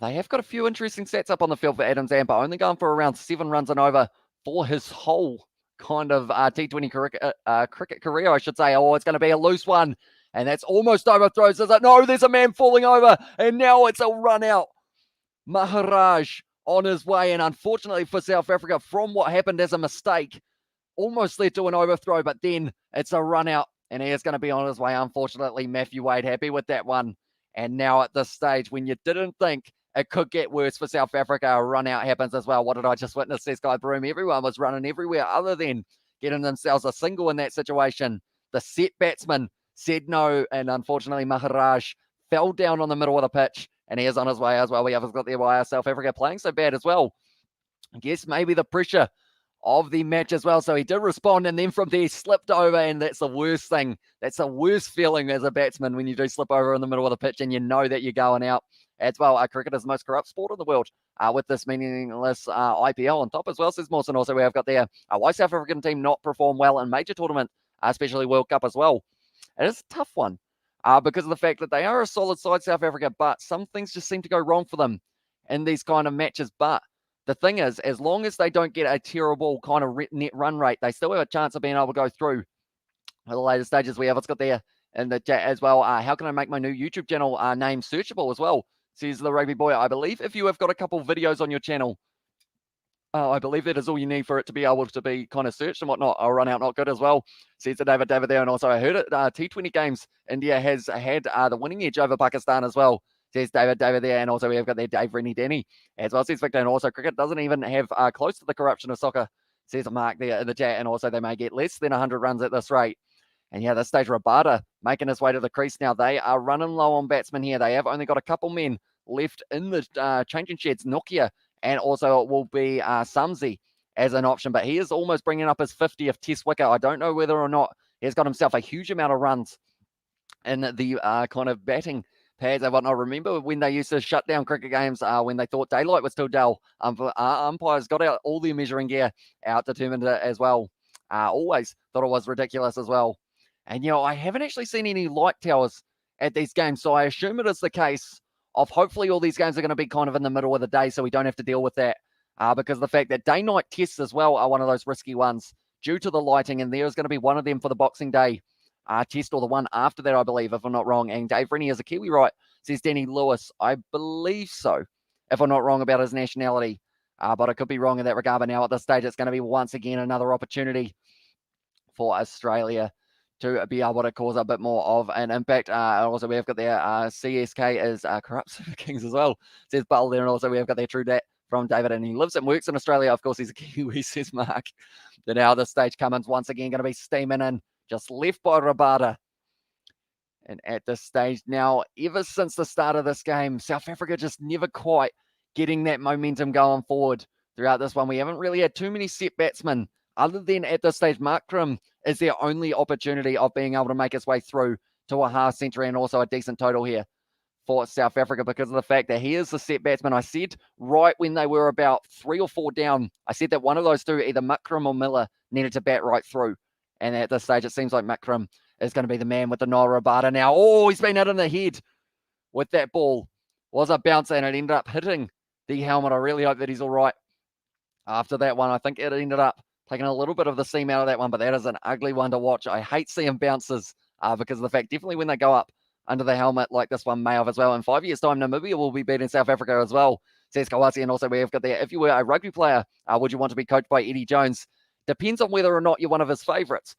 they have got a few interesting sets up on the field for Adam Zampa. Only going for around 7 runs and over for his whole kind of T20 cricket career, I should say. Oh, it's going to be a loose one. And that's almost overthrows. Is it? No, there's a man falling over. And now it's a run out. Maharaj on his way. And unfortunately for South Africa, from what happened as a mistake, almost led to an overthrow. But then it's a run out. And he is going to be on his way. Unfortunately, Matthew Wade happy with that one. And now at this stage, when you didn't think it could get worse for South Africa, a run out happens as well. What did I just witness, says Guy Broom? Everyone was running everywhere other than getting themselves a single in that situation. The set batsman said no, and unfortunately Maharaj fell down on the middle of the pitch, and he is on his way as well. We have got there by South Africa playing so bad as well. I guess maybe the pressure of the match as well. So he did respond, and then from there slipped over, and that's the worst thing. That's the worst feeling as a batsman when you do slip over in the middle of the pitch and you know that you're going out as well. Cricket is the most corrupt sport in the world with this meaningless IPL on top as well, says Mawson. Also, we have got there why South African team not perform well in major tournament, especially World Cup as well. It is a tough one because of the fact that they are a solid side, South Africa, but some things just seem to go wrong for them in these kind of matches. But the thing is, as long as they don't get a terrible kind of net run rate, they still have a chance of being able to go through the later stages. We have it's got there in the chat as well. How can I make my new YouTube channel name searchable as well? Says the rugby boy. I believe if you have got a couple of videos on your channel, I believe that is all you need for it to be able to be kind of searched and whatnot. I'll run out not good as well. Says the David there. And also I heard it, T20 games, India has had the winning edge over Pakistan as well. Says David there. And also we have got there Dave Rennie Denny as well. Says Victor. And also cricket doesn't even have close to the corruption of soccer. Says Mark there in the chat. And also they may get less than 100 runs at this rate. And yeah, this stage Rabada making his way to the crease now. They are running low on batsmen here. They have only got a couple men left in the changing sheds. Nokia, and also it will be Samsi as an option. But he is almost bringing up his 50th test wicket. I don't know whether or not he's got himself a huge amount of runs in the kind of batting pads and whatnot. Remember when they used to shut down cricket games when they thought daylight was too dull? Umpires got out all their measuring gear out, determined it as well. Always thought it was ridiculous as well. And, I haven't actually seen any light towers at these games, so I assume it is the case of hopefully all these games are going to be kind of in the middle of the day, so we don't have to deal with that because of the fact that day-night tests as well are one of those risky ones due to the lighting, and there is going to be one of them for the Boxing Day test, or the one after that, I believe, if I'm not wrong. And Dave Rennie is a Kiwi, right? Says Danny Lewis. I believe so, if I'm not wrong about his nationality, but I could be wrong in that regard. But now at this stage, it's going to be once again another opportunity for Australia to be able to cause a bit more of an impact. Also, we have got their CSK is corrupt Super Kings as well. Says Butler there, and also we have got their true dat from David, and he lives and works in Australia. Of course, he's a Kiwi, says Mark. But now this stage Cummins once again going to be steaming in, just left by Rabada. And at this stage now, ever since the start of this game, South Africa just never quite getting that momentum going forward throughout this one. We haven't really had too many set batsmen other than at this stage. Markram is their only opportunity of being able to make its way through to a half century and also a decent total here for South Africa because of the fact that he is the set batsman. I said right when they were about 3 or 4 down, I said that one of those two, either Markram or Miller, needed to bat right through. And at this stage, it seems like Makram is going to be the man with the Noah Rabada now. Oh, he's been hit in the head with that ball. Was a bouncer, and it ended up hitting the helmet. I really hope that he's all right after that one. I think it ended up taking a little bit of the seam out of that one, but that is an ugly one to watch. I hate seeing bounces because of the fact, definitely when they go up under the helmet like this one may have as well. In 5 years' time, Namibia will be beating South Africa as well, says Kawasi. And also we have got there, if you were a rugby player, would you want to be coached by Eddie Jones? Depends on whether or not you're one of his favourites.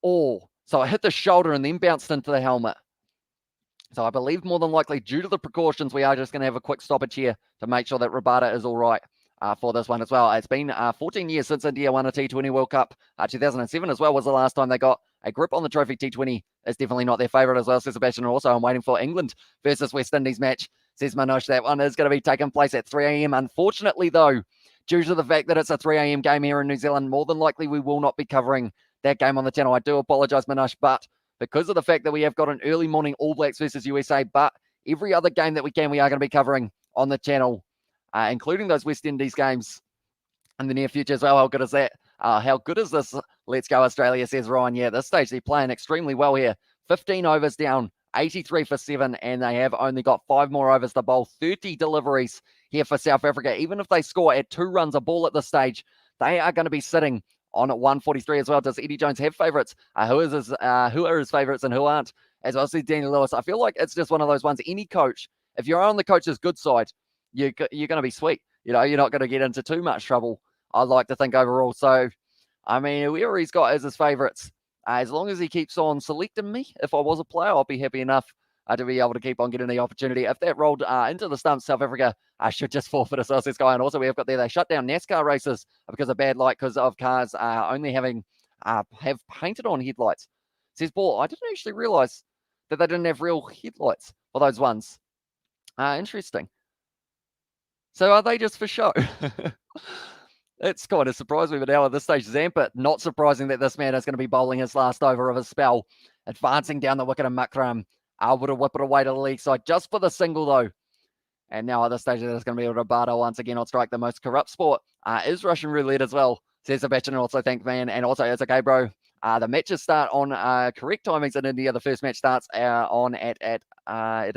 Oh, so I hit the shoulder and then bounced into the helmet. So I believe more than likely, due to the precautions, we are just going to have a quick stoppage here to make sure that Rabada is all right for this one as well. It's been 14 years since India won a T20 World Cup. 2007 as well was the last time they got a grip on the trophy. T20 is definitely not their favourite as well, says Sebastian. Also, I'm waiting for England versus West Indies match, says Manoj. That one is going to be taking place at 3 a.m. Unfortunately, though, due to the fact that it's a 3 a.m. game here in New Zealand, more than likely we will not be covering that game on the channel. I do apologise, Manoj, but because of the fact that we have got an early morning All Blacks versus USA, but every other game that we are going to be covering on the channel, including those West Indies games in the near future as well. How good is that? How good is this? Let's go Australia, says Ryan. Yeah, at this stage, they're playing extremely well here. 15 overs down, 83 for 7, and they have only got 5 more overs to bowl. 30 deliveries here for South Africa. Even if they score at 2 runs a ball at this stage, they are going to be sitting on at 143 as well. Does Eddie Jones have favourites? Who are his favourites and who aren't? As well as Danny Lewis. I feel like it's just one of those ones. Any coach, if you're on the coach's good side, you're going to be sweet. You know, you're not going to get into too much trouble, I'd like to think overall. So, I mean, whoever he's got as his favourites, as long as he keeps on selecting me, if I was a player, I'll be happy enough to be able to keep on getting the opportunity. If that rolled into the stumps, South Africa should just forfeit a says guy. And also we have got there, they shut down NASCAR races because of bad light, because of cars only having have painted on headlights. Says Ball, I didn't actually realise that they didn't have real headlights for those ones. Interesting. So are they just for show? It's kind of surprised me, but now at this stage, Zampa, not surprising that this man is going to be bowling his last over of his spell, advancing down the wicket, and Makram able to whip it away to the leg side just for the single, though. And now at this stage, there's going to be a Rabada once again on strike. The most corrupt sport is Russian roulette as well, says Sebastian. Also, thank man. And also, it's okay, bro. The matches start on correct timings in India. The first match starts on at it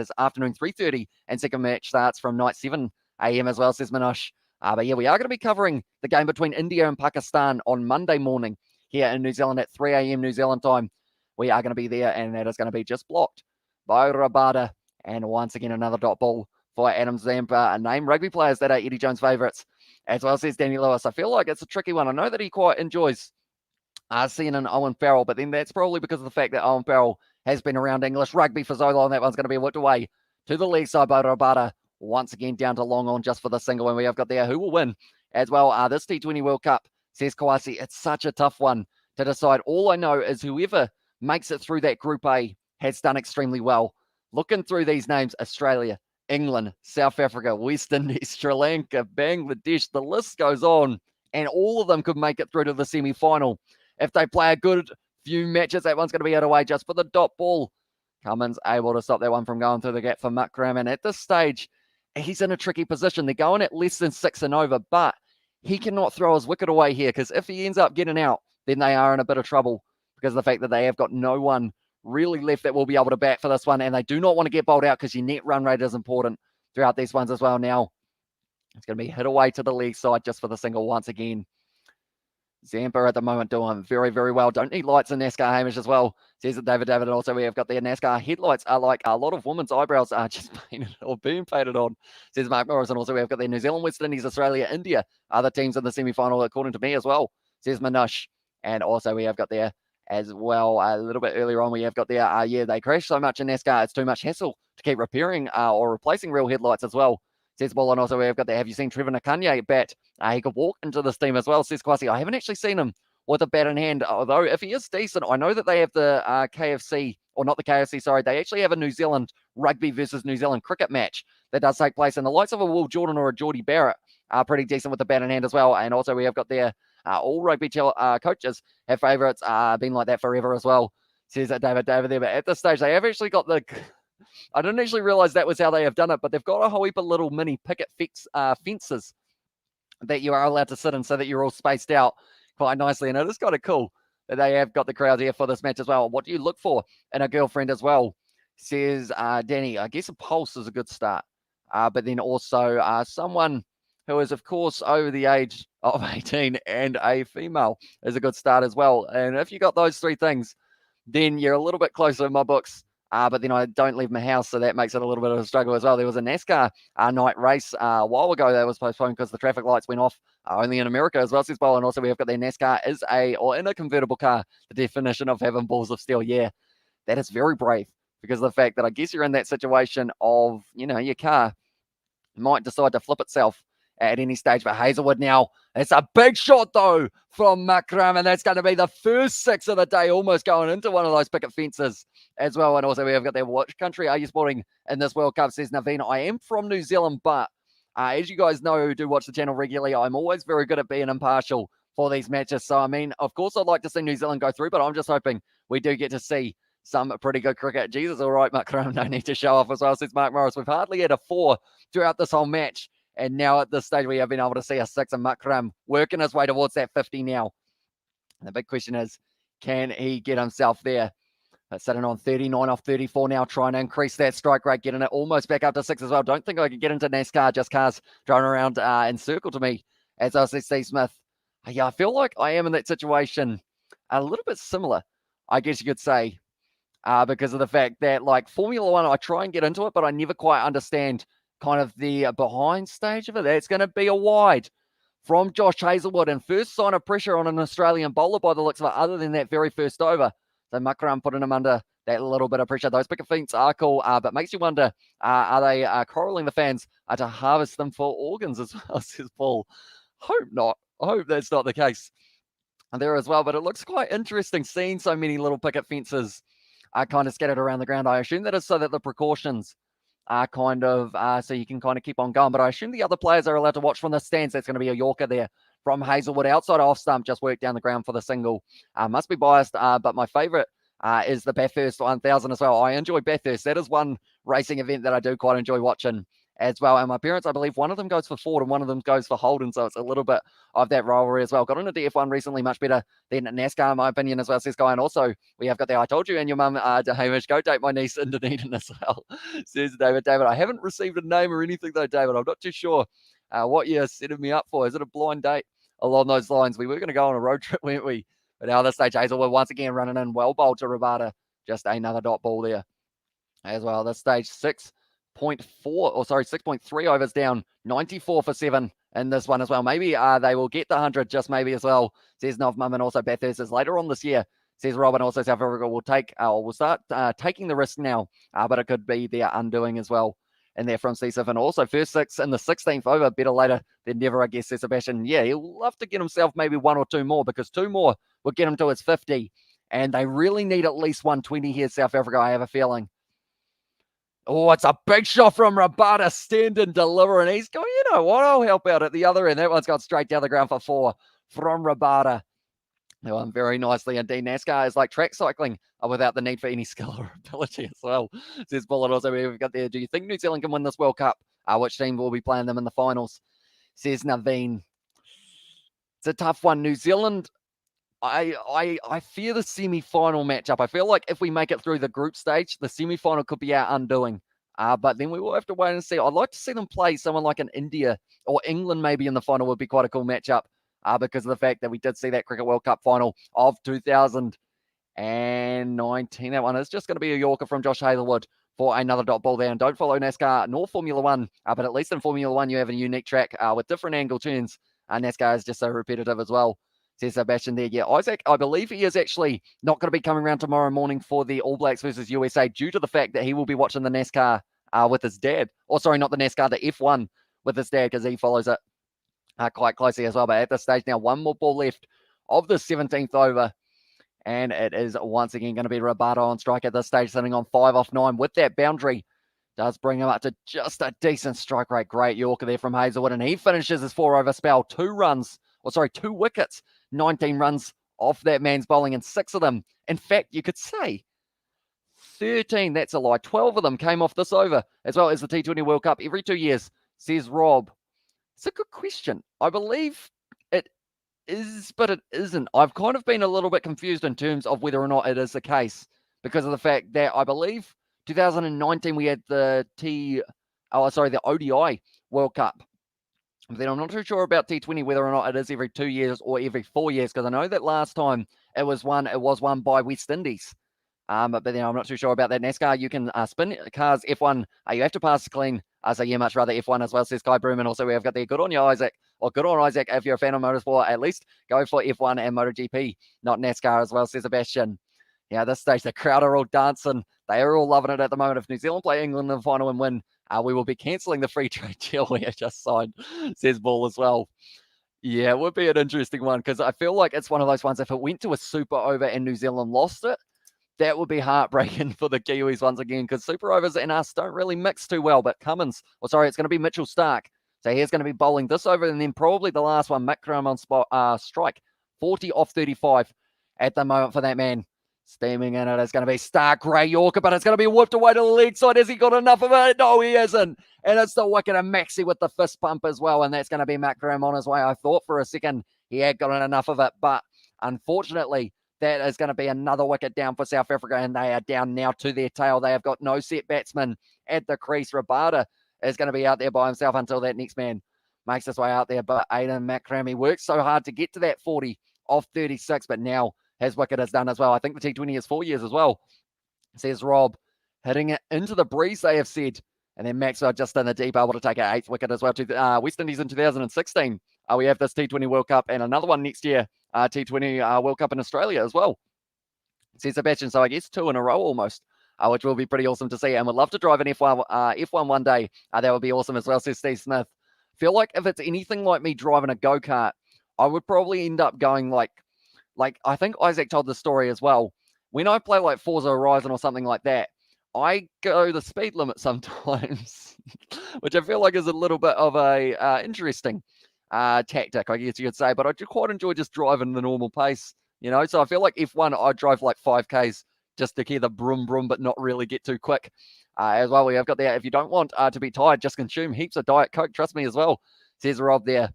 is afternoon 3:30, and second match starts from night 7 a.m. as well, says Minosh. But yeah, we are going to be covering the game between India and Pakistan on Monday morning here in New Zealand at 3 a.m. New Zealand time. We are going to be there, and that is going to be just blocked by Rabada. And once again, another dot ball for Adam Zampa. Name rugby players that are Eddie Jones' favourites, as well, says Danny Lewis. I feel like it's a tricky one. I know that he quite enjoys seeing an Owen Farrell, but then that's probably because of the fact that Owen Farrell has been around English rugby for so long. That one's going to be whipped away to the leg side by Rabada. Once again, down to long on just for the single, and we have got there who will win as well. This T20 World Cup, says Kawasi, it's such a tough one to decide. All I know is whoever makes it through that Group A has done extremely well. Looking through these names, Australia, England, South Africa, West Indies, Sri Lanka, Bangladesh, the list goes on, and all of them could make it through to the semi-final. If they play a good few matches, that one's going to be out of the way just for the dot ball. Cummins able to stop that one from going through the gap for Makram, and at this stage, he's in a tricky position. They're going at less than 6 and over, but he cannot throw his wicket away here, because if he ends up getting out, then they are in a bit of trouble because of the fact that they have got no one really left that will be able to bat for this one, and they do not want to get bowled out because your net run rate is important throughout these ones as well. Now, it's going to be hit away to the leg side just for the single once again. Zampa at the moment doing very, very well. Don't need lights in NASCAR, Hamish, as well, says David. And also we have got the NASCAR headlights are like a lot of women's eyebrows are just painted or being painted on, says Mark Morris. And also we have got the New Zealand, West Indies, Australia, India are the teams in the semi-final, according to me as well, says Manush. And also we have got there as well a little bit earlier on, we have got there, yeah, they crash so much in NASCAR, it's too much hassle to keep repairing or replacing real headlights as well, says Ball. And also we have got there, have you seen Trevor Nakanye bat? He could walk into this team as well, says Kwasi. I haven't actually seen him with a bat in hand, although if he is decent, I know that they have the KFC, or not the KFC, sorry, they actually have a New Zealand rugby versus New Zealand cricket match that does take place, and the likes of a Will Jordan or a Geordie Barrett are pretty decent with the bat in hand as well. And also we have got there, all rugby coaches have favourites, been like that forever as well, says David there. But at this stage, they have actually got the... I didn't actually realise that was how they have done it, but they've got a whole heap of little mini picket fences that you are allowed to sit in so that you're all spaced out. quite nicely. And it is kind of cool that they have got the crowd here for this match as well. What do you look for in a girlfriend as well? Says Danny. I guess a pulse is a good start. But then also someone who is, of course, over the age of 18 and a female is a good start as well. And if you got those three things, then you're a little bit closer in my books. But then I don't leave my house, so that makes it a little bit of a struggle as well. There was a NASCAR night race a while ago that was postponed because the traffic lights went off only in America as well, says Bowl. And also we have got the NASCAR in a convertible car, the definition of having balls of steel. Yeah, that is very brave because of the fact that I guess you're in that situation of, your car might decide to flip itself at any stage. But Hazelwood now, it's a big shot though from Makram, and that's going to be the first 6 of the day, almost going into one of those picket fences as well. And also we have got their watch country are you sporting in this World Cup, says Naveen. I am from New Zealand, but as you guys know who do watch the channel regularly, I'm always very good at being impartial for these matches. So, I mean, of course, I'd like to see New Zealand go through, but I'm just hoping we do get to see some pretty good cricket. Jesus, all right, Makram, no need to show off as well, says Mark Morris. We've hardly had a 4 throughout this whole match. And now at this stage, we have been able to see a 6, and Makram working his way towards that 50 now. And the big question is, can he get himself there? Sitting on 39 off 34 now, trying to increase that strike rate, getting it almost back up to 6 as well. Don't think I could get into NASCAR, just cars driving around in circle to me. As I say, Steve Smith, yeah, I feel like I am in that situation a little bit similar, I guess you could say, because of the fact that, like, Formula One, I try and get into it, but I never quite understand kind of the behind stage of it. That's going to be a wide from Josh Hazelwood, and first sign of pressure on an Australian bowler by the looks of it, other than that very first over. So Makram putting him under that little bit of pressure. Those picket feints are cool, but makes you wonder, are they corralling the fans to harvest them for organs as well, says Paul. Hope not. I hope that's not the case there as well. But it looks quite interesting seeing so many little picket fences kind of scattered around the ground. I assume that is so that the precautions are kind of, so you can kind of keep on going. But I assume the other players are allowed to watch from the stands. That's going to be a Yorker there from Hazelwood, outside off stump, just worked down the ground for the single. Must be biased, but my favourite is the Bathurst 1000 as well. I enjoy Bathurst. That is one racing event that I do quite enjoy watching as well. And my parents, I believe one of them goes for Ford and one of them goes for Holden. So it's a little bit of that rivalry as well. Got on a DF1 recently, much better than NASCAR, in my opinion, as well, says Guy. And also, we have got the I Told You and Your Mum, Hamish. Go date my niece in Dunedin as well, says David. David, I haven't received a name or anything though, David. I'm not too sure what you're setting me up for. Is it a blind date? Along those lines, we were going to go on a road trip, weren't we? But now at this stage, Hazelwood once again running in, well bowled to Rabada. Just another dot ball there as well. This stage, 6.3 overs down, 94 for 7 in this one as well. Maybe they will get the 100, just maybe as well, says Nov Mum. And also Bathurst is later on this year, says Robin. Also South Africa will start taking the risk now, but it could be their undoing as well. And there from Cecif. And also first 6 in the 16th over, better later than never, I guess, says Sebastian. Yeah, he'll love to get himself maybe 1 or 2 more, because 2 more will get him to his 50. And they really need at least 120 here, South Africa, I have a feeling. Oh, it's a big shot from Rabada, stand and deliver. And he's going, you know what, I'll help out at the other end. That one's gone straight down the ground for 4 from Rabada. That one very nicely indeed. NASCAR is like track cycling without the need for any skill or ability as well, says Bullet. Also, we've got there, do you think New Zealand can win this World Cup? Which team will be playing them in the finals, says Naveen. It's a tough one. New Zealand, I fear the semi-final matchup. I feel like if we make it through the group stage, the semi-final could be our undoing. But then we will have to wait and see. I'd like to see them play someone like an India or England maybe in the final. Would be quite a cool matchup because of the fact that we did see that Cricket World Cup final of 2019. That one is just going to be a Yorker from Josh Hazelwood for another dot ball there. And don't follow NASCAR nor Formula One, but at least in Formula One you have a unique track with different angle turns. NASCAR is just so repetitive as well, says Sebastian there. Yeah, Isaac, I believe he is actually not going to be coming around tomorrow morning for the All Blacks versus USA due to the fact that he will be watching the NASCAR with his dad. Or sorry, not the NASCAR, the F1 with his dad, because he follows it quite closely as well. But at this stage now, 1 more ball left of the 17th over. And it is once again going to be Rabada on strike at this stage, sitting on 5 off 9 with that boundary. Does bring him up to just a decent strike rate. Great Yorker there from Hazelwood. And he finishes his 4 over spell. 2 wickets, 19 runs off that man's bowling, and 6 of them, in fact, you could say 13, that's a lie, 12 of them came off this over, as well as the T20 World Cup every 2 years, says Rob. It's a good question. I believe it is, but it isn't. I've kind of been a little bit confused in terms of whether or not it is the case because of the fact that I believe 2019 we had the ODI World Cup. But then I'm not too sure about T20 whether or not it is every 2 years or every 4 years because I know that last time it was won by West Indies. But then I'm not too sure about that. NASCAR, you can spin cars. F1, you have to pass clean. So yeah, much rather F1 as well, says Kai Broom. And also we have got there, good on you, Isaac. Or good on Isaac, if you're a fan of motorsport, at least go for F1 and MotoGP, not NASCAR as well, says Sebastian. Yeah, at this stage, the crowd are all dancing. They are all loving it at the moment. If New Zealand play England in the final and win, we will be cancelling the free trade deal we have just signed, says Ball as well. Yeah, it would be an interesting one because I feel like it's one of those ones, if it went to a super over and New Zealand lost it, that would be heartbreaking for the Kiwis once again because Super Overs and us don't really mix too well. But Cummins, it's going to be Mitchell Starc. So he's going to be bowling this over and then probably the last one, Makram on strike. 40 off 35 at the moment for that man. Steaming in it is going to be Starc, Gray Yorker, but it's going to be whipped away to the leg side. Has he got enough of it? No, he isn't. And it's the wicket of Maxi with the fist pump as well. And that's going to be Makram on his way. I thought for a second he had gotten enough of it, but unfortunately, that is going to be another wicket down for South Africa, and they are down now to their tail. They have got no set batsman at the crease. Rabada is going to be out there by himself until that next man makes his way out there. But Aiden Makram, he worked so hard to get to that 40 off 36, but now his wicket is done as well. I think the T20 is 4 years as well, says Rob. Hitting it into the breeze, they have said. And then Maxwell just in the deep, able to take an 8th wicket as well to West Indies in 2016. We have this T20 World Cup and another one next year. T20 World Cup in Australia as well, says Sebastian. So I guess 2 in a row almost, which will be pretty awesome to see. And would love to drive an F1 one day. That would be awesome as well, says Steve Smith. Feel like if it's anything like me driving a go-kart, I would probably end up going like I think Isaac told the story as well. When I play like Forza Horizon or something like that, I go the speed limit sometimes, which I feel like is a little bit of a interesting tactic, I guess you could say, but I do quite enjoy just driving the normal pace, so I feel like F1, I drive like 5Ks just to hear the brum brum, but not really get too quick. As well, we have got there, if you don't want to be tired, just consume heaps of Diet Coke, trust me as well, says Rob there.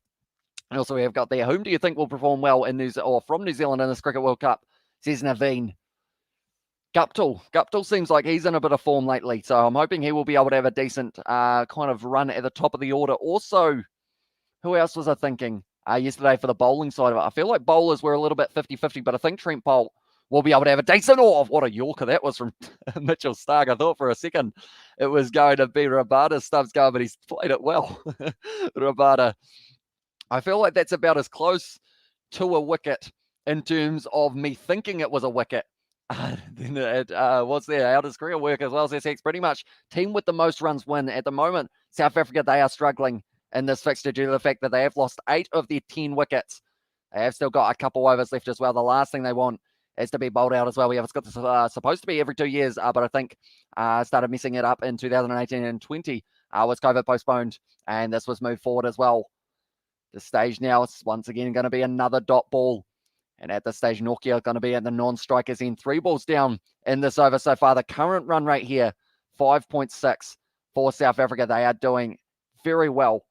And also we have got there, whom do you think will perform well from New Zealand in this Cricket World Cup, says Naveen. Guptill seems like he's in a bit of form lately, so I'm hoping he will be able to have a decent kind of run at the top of the order. Also, who else was I thinking yesterday for the bowling side of it? I feel like bowlers were a little bit 50-50, but I think Trent Bolt will be able to have a decent... Oh, what a Yorker that was from Mitchell Starc. I thought for a second it was going to be Rabada's Stubbs going, but he's played it well. Rabada. I feel like that's about as close to a wicket in terms of me thinking it was a wicket. Then it was there. How does career work as well? Says Hex. Pretty much team with the most runs win. At the moment, South Africa, they are struggling in this fixture due to the fact that they have lost 8 of their 10 wickets. They have still got a couple overs left as well. The last thing they want is to be bowled out as well. It's got this, supposed to be every 2 years, but I think started messing it up in 2018 and 20. Was COVID postponed, and this was moved forward as well. The stage now is once again going to be another dot ball. And at this stage, Nokia going to be at the non-strikers end. 3 balls down in this over so far. The current run rate here, 5.6 for South Africa. They are doing very well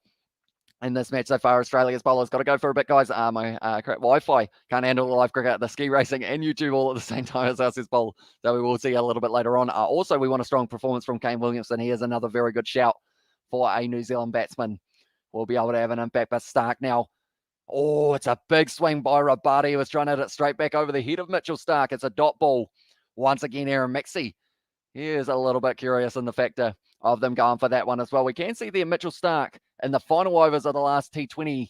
in this match so far. Australia's bowlers got to go for a bit, guys. My Wi-Fi can't handle the live cricket, the ski racing, and YouTube all at the same time as us is bowl. So we will see a little bit later on. Also, we want a strong performance from Kane Williamson. He is another very good shout for a New Zealand batsman. We'll be able to have an impact. But Starc now. Oh, it's a big swing by Rabada. He was trying to hit it straight back over the head of Mitchell Starc. It's a dot ball. Once again, Aaron Maxey. He is a little bit curious in the factor of them going for that one as well. We can see there Mitchell Starc in the final overs of the last T20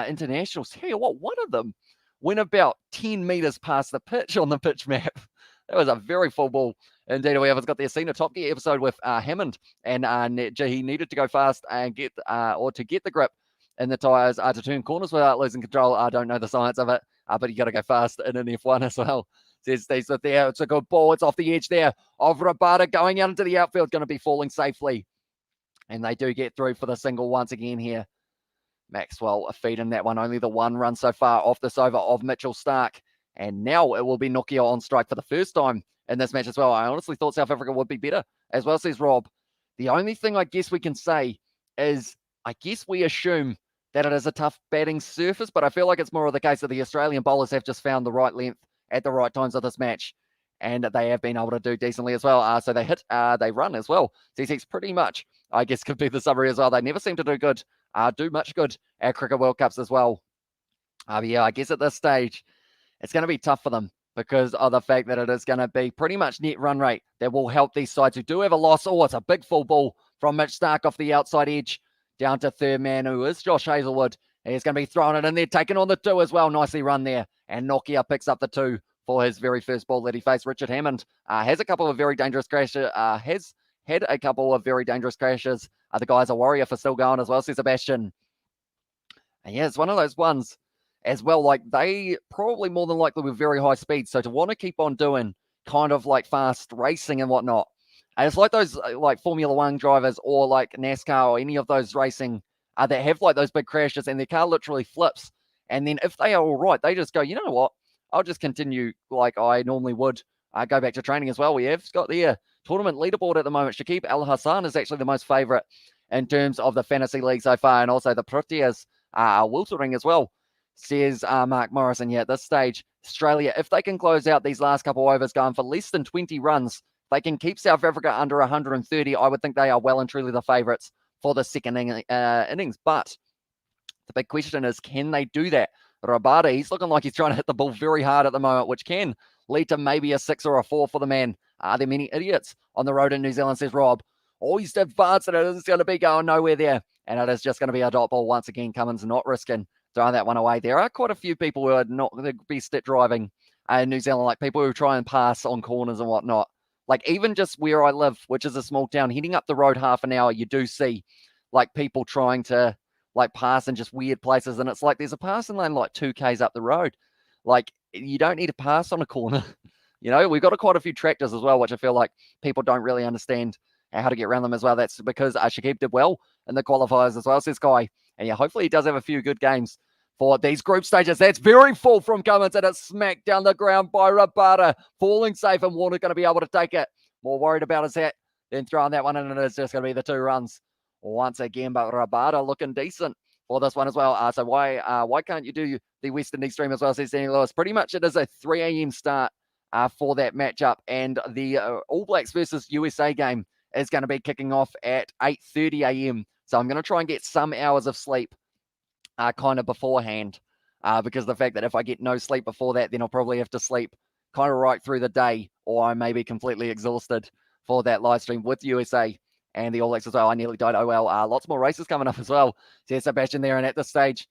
internationals. Tell you what, one of them went about 10 metres past the pitch on the pitch map. That was a very full ball. Indeed, we have got the Seen a Top Gear episode with Hammond, and he needed to go fast and get the grip in the tyres to turn corners without losing control. I don't know the science of it, but you got to go fast in an F1 as well. Says Steve Smith there. It's a good ball. It's off the edge there of Rabada going out into the outfield, going to be falling safely. And they do get through for the single once again here. Maxwell feeding that one. Only the 1 run so far off this over of Mitchell Starc. And now it will be Nokia on strike for the first time in this match as well. I honestly thought South Africa would be better as well, says Rob. The only thing I guess we can say is I guess we assume that it is a tough batting surface, but I feel like it's more of the case that the Australian bowlers have just found the right length at the right times of this match, and they have been able to do decently as well. So they hit, they run as well. CC's pretty much, I guess, could be the summary as well. They never seem to do much good at Cricket World Cups as well. Yeah, I guess at this stage, it's going to be tough for them because of the fact that it is going to be pretty much net run rate that will help these sides who do have a loss. Oh, it's a big full ball from Mitch Starc off the outside edge down to third man, who is Josh Hazlewood. He's going to be throwing it in there, taking on the 2 as well. Nicely run there. And Nokia picks up the 2 for his very first ball that he faced. Richard Hammond has a couple of very dangerous crashes, has had a couple of very dangerous crashes. The guy's a warrior for still going as well, says Sebastian. And yeah, it's one of those ones as well. Like, they probably more than likely with very high speed. So to want to keep on doing kind of like fast racing and whatnot, and it's like those like Formula One drivers or like NASCAR or any of those racing that have like those big crashes and their car literally flips. And then if they are all right, they just go, you know what? I'll just continue like I normally would. Go back to training as well. We have got the tournament leaderboard at the moment. Shakib Al Hassan is actually the most favourite in terms of the fantasy league so far, and also the Proteas are weltering as well, says Mark Morrison. Yeah, at this stage, Australia, if they can close out these last couple overs going for less than 20 runs, they can keep South Africa under 130. I would think they are well and truly the favourites for the second innings. But the big question is, can they do that? Rabada, he's looking like he's trying to hit the ball very hard at the moment, which can lead to maybe a 6 or a 4 for the man. Are there many idiots on the road in New Zealand, says Rob. Oh, he's advanced and it is going to be going nowhere there. And it is just going to be a dot ball once again. Cummins not risking throwing that one away. There are quite a few people who are not the best at driving in New Zealand, like people who try and pass on corners and whatnot. Like even just where I live, which is a small town, heading up the road half an hour, you do see like people trying to like pass in just weird places. And it's like there's a passing lane like 2Ks up the road. Like you don't need to pass on a corner. We've got quite a few tractors as well, which I feel like people don't really understand how to get around them as well. That's because Shakib did well in the qualifiers as well, says Guy. And yeah, hopefully he does have a few good games for these group stages. That's very full from Cummins, and it's smacked down the ground by Rabada, falling safe, and Warner going to be able to take it. More worried about his hat than throwing that one in, and it's just going to be the 2 runs once again. But Rabada looking decent for this one as well. So why can't you do the West Indies stream as well, says Danny Lewis. Pretty much it is a 3 a.m. start for that matchup, and the All Blacks versus USA game is going to be kicking off at 8:30 a.m. So I'm going to try and get some hours of sleep kind of beforehand because the fact that if I get no sleep before that, then I'll probably have to sleep kind of right through the day, or I may be completely exhausted for that live stream with USA and the All Blacks as well. I nearly died. Oh, well, lots more races coming up as well. There's Sebastian there, and at this stage,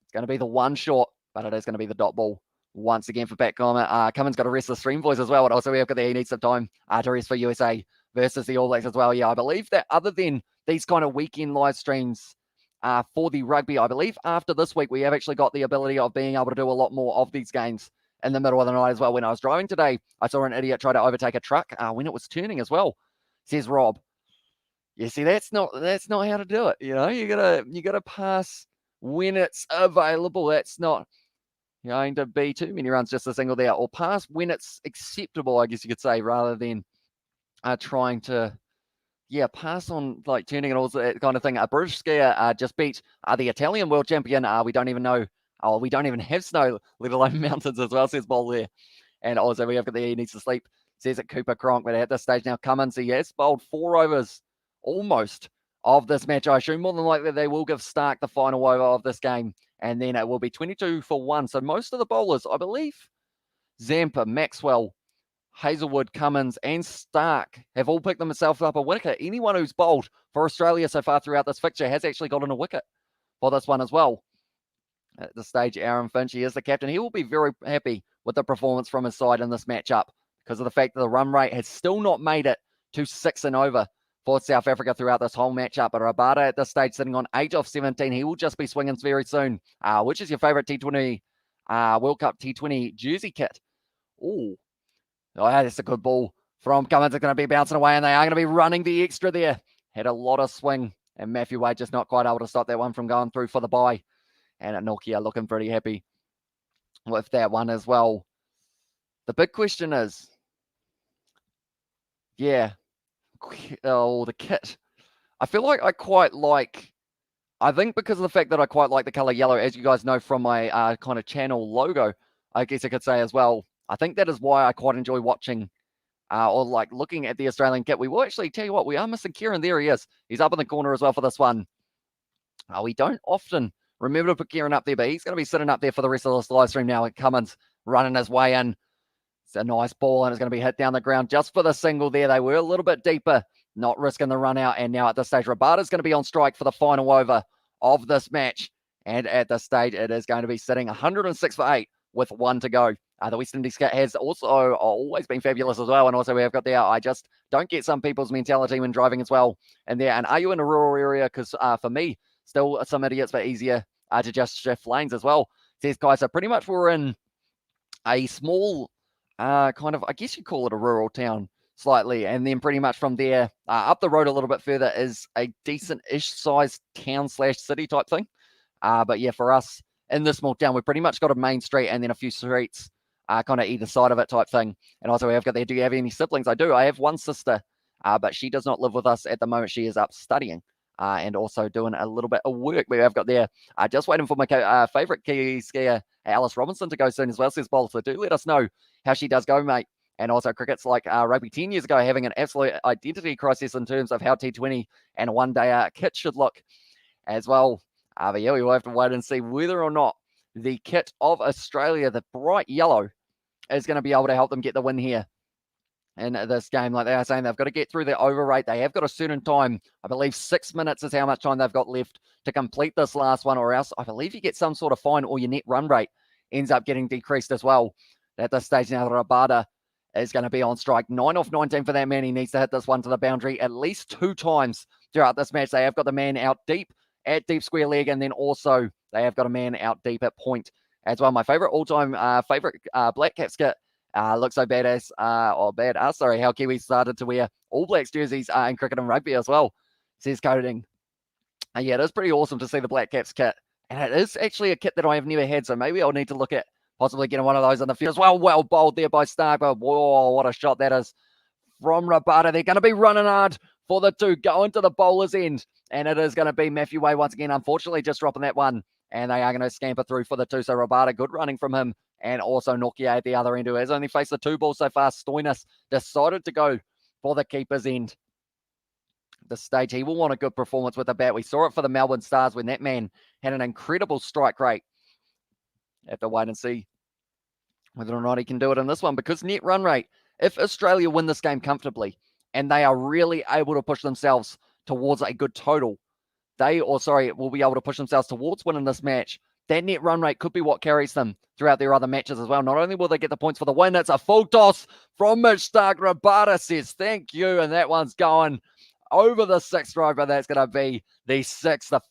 it's going to be the 1 short, but it is going to be the dot ball once again for Pat Comer. Cummins got to rest the stream voice as well, but also we have got there. He needs some time to rest for USA versus the All Blacks as well. Yeah, I believe that other than these kind of weekend live streams for the rugby, I believe after this week, we have actually got the ability of being able to do a lot more of these games in the middle of the night as well. When I was driving today, I saw an idiot try to overtake a truck when it was turning as well, says Rob. You see, that's not how to do it. You gotta pass when it's available. That's not going to be too many runs just a single there, or pass when it's acceptable, I guess you could say, rather than trying to pass on like turning and all that kind of thing. A British skier just beat the Italian world champion. We don't even know. We don't even have snow, let alone mountains as well, says Bowl there. And also we have got he needs to sleep, says it Cooper Cronk. But at this stage now, Cummins, he has bowled 4 overs almost of this match. I assume more than likely they will give Starc the final over of this game, and then it will be 22 for 1. So most of the bowlers, I believe, Zampa, Maxwell, Hazlewood, Cummins, and Starc have all picked themselves up a wicket. Anyone who's bowled for Australia so far throughout this fixture has actually gotten a wicket for this one as well. At this stage, Aaron Finch, he is the captain. He will be very happy with the performance from his side in this matchup because of the fact that the run rate has still not made it to 6 and over for South Africa throughout this whole matchup. But Rabada at this stage sitting on 8 of 17. He will just be swinging very soon. Which is your favorite T20 World Cup T20 jersey kit? Oh, that's a good ball from Cummins. It's going to be bouncing away, and they are going to be running the extra there. Had a lot of swing, and Matthew Wade just not quite able to stop that one from going through for the bye. And Nokia looking pretty happy with that one as well. The big question is, the kit. I feel like I quite like I think because of the fact that I quite like the color yellow, as you guys know from my kind of channel logo, I guess I could say as well. I think that is why I quite enjoy watching or like looking at the Australian kit. We will actually tell you what, we are missing Kieran. There he is. He's up in the corner as well for this one. We don't often remember to put Kieran up there, but he's going to be sitting up there for the rest of this live stream now. Cummins running his way in. It's a nice ball, and it's going to be hit down the ground just for the single there. They were a little bit deeper, not risking the run out. And now at this stage, Rabada's going to be on strike for the final over of this match. And at this stage, it is going to be sitting 106 for 8 with 1 to go. The West Indies kit has also always been fabulous as well. And also we have got there, I just don't get some people's mentality when driving as well in there. And are you in a rural area? Because for me, still some idiots, but easier to just shift lanes as well. Says guys, so pretty much we're in a small kind of, I guess you call it a rural town slightly. And then pretty much from there, up the road a little bit further is a decent-ish sized town/city type thing. But yeah, for us in this small town, we've pretty much got a main street and then a few streets kind of either side of it type thing. And also we have got there, do you have any siblings? I do. I have one sister, but she does not live with us at the moment. She is up studying and also doing a little bit of work. We have got there, just waiting for my favourite Kiwi skier, Alice Robinson, to go soon as well, says Bowl. So do let us know how she does go, mate. And also cricket's like rugby 10 years ago, having an absolute identity crisis in terms of how T20 and one-day kit should look as well. But yeah, we will have to wait and see whether or not the kit of Australia, the bright yellow, is going to be able to help them get the win here in this game. Like they are saying, they've got to get through the over rate. They have got a certain time. I believe 6 minutes is how much time they've got left to complete this last one, or else I believe you get some sort of fine or your net run rate ends up getting decreased as well. At this stage now, Rabada is going to be on strike. 9 off 19 for that man. He needs to hit this one to the boundary at least 2 times throughout this match. They have got the man out deep at deep square leg, and then also they have got a man out deep at point as well. My favorite all-time favorite Black Caps kit looks so badass, sorry, how Kiwis started to wear All Blacks jerseys in cricket and rugby as well, says Coding. Yeah, it is pretty awesome to see the Black Caps kit, and it is actually a kit that I have never had, so maybe I'll need to look at possibly getting one of those in the field as well. Well bowled there by Stark, but whoa, what a shot that is from Rabada. They're going to be running hard for the 2, going to the bowler's end, and it is going to be Matthew Way once again, unfortunately just dropping that one, and they are going to scamper through for the 2. So Rabada, good running from him, and also Nokia at the other end, who has only faced the 2 balls so far. Stoinis decided to go for the keeper's end. At this stage, he will want a good performance with the bat. We saw it for the Melbourne Stars when that man had an incredible strike rate. Have to wait and see whether or not he can do it in this one, because net run rate, if Australia win this game comfortably and they are really able to push themselves towards a good total, will be able to push themselves towards winning this match. That net run rate could be what carries them throughout their other matches as well. Not only will they get the points for the win, it's a full toss from Mitch Stark. Rabada says thank you, and that one's going over the 6th driver. That's going to be the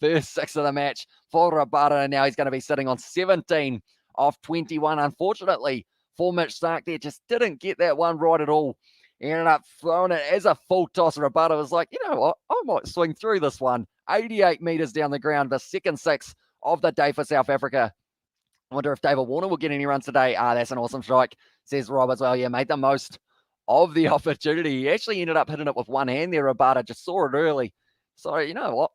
first 6 of the match for Rabada, and now he's going to be sitting on 17 off 21. Unfortunately for Mitch Stark there, just didn't get that one right at all. He ended up throwing it as a full toss. Rabada was like, you know what, I might swing through this one. 88 metres down the ground, the second 6 of the day for South Africa. I wonder if David Warner will get any runs today. That's an awesome strike, says Rob as well. Yeah, made the most of the opportunity. He actually ended up hitting it with one hand there. Rabada just saw it early. So, you know what?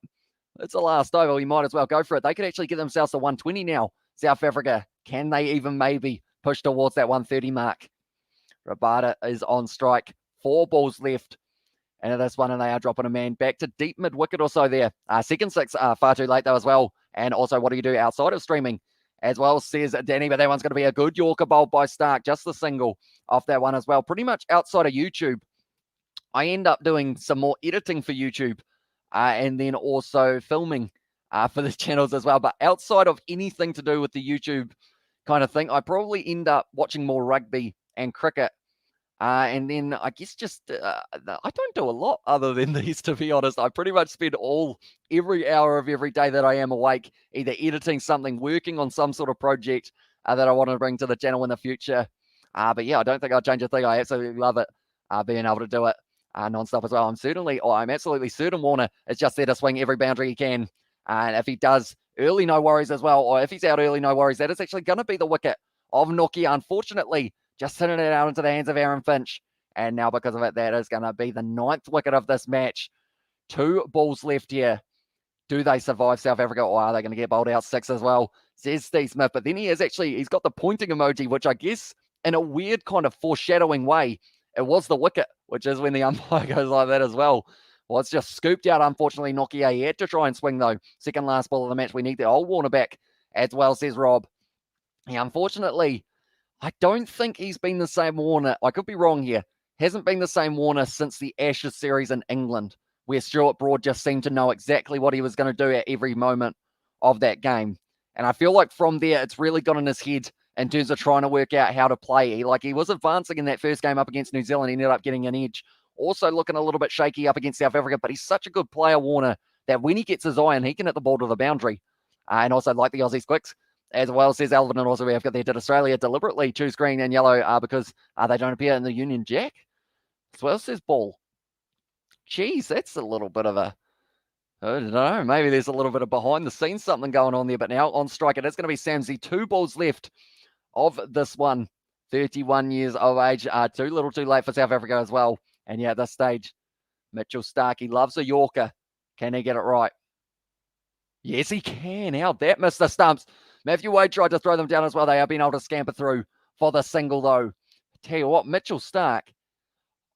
It's the last over. We might as well go for it. They could actually get themselves to 120 now. South Africa, can they even maybe push towards that 130 mark? Rabada is on strike. 4 balls left. And this one, and they are dropping a man back to deep mid-wicket or so there. Second 6, far too late though as well. And also, what do you do outside of streaming as well, says Danny, but that one's going to be a good Yorker bowl by Stark. Just the single off that one as well. Pretty much outside of YouTube, I end up doing some more editing for YouTube and then also filming for the channels as well. But outside of anything to do with the YouTube kind of thing, I probably end up watching more rugby and cricket. And then I guess just, I don't do a lot other than these, to be honest. I pretty much spend every hour of every day that I am awake, either editing something, working on some sort of project that I want to bring to the channel in the future. But yeah, I don't think I'll change a thing. I absolutely love it, being able to do it non-stop as well. I'm absolutely certain Warner is just there to swing every boundary he can. And if he does early, no worries as well. Or if he's out early, no worries. That is actually going to be the wicket of Nokia, unfortunately. Just sending it out into the hands of Aaron Finch. And now because of it, that is going to be the 9th wicket of this match. 2 balls left here. Do they survive South Africa, or are they going to get bowled out 6 as well? Says Steve Smith. But then he's got the pointing emoji, which I guess in a weird kind of foreshadowing way, it was the wicket, which is when the umpire goes like that as well. Well, it's just scooped out, unfortunately. Nokia, he had to try and swing, though. Second last ball of the match. We need the old Warner back as well, says Rob. Yeah, unfortunately, I don't think he's been the same Warner. I could be wrong here. Hasn't been the same Warner since the Ashes series in England, where Stuart Broad just seemed to know exactly what he was going to do at every moment of that game. And I feel like from there, it's really got in his head in terms of trying to work out how to play. He was advancing in that first game up against New Zealand. He ended up getting an edge. Also looking a little bit shaky up against South Africa, but he's such a good player, Warner, that when he gets his eye on, he can hit the ball to the boundary. And also like the Aussies quicks as well, says Alvin. And also we have got there, did Australia deliberately choose green and yellow because they don't appear in the Union Jack? As well, says Ball. Geez, that's a little bit of a, I don't know, maybe there's a little bit of behind the scenes something going on there. But now on strike, it is going to be Samsey. 2 balls left of this one. 31 years of age. Too little too late for South Africa as well. And yeah, at this stage, Mitchell Starc, he loves a Yorker. Can he get it right? Yes, he can. How'd that miss the stumps? Matthew Wade tried to throw them down as well. They have been able to scamper through for the single, though. Tell you what, Mitchell Starc,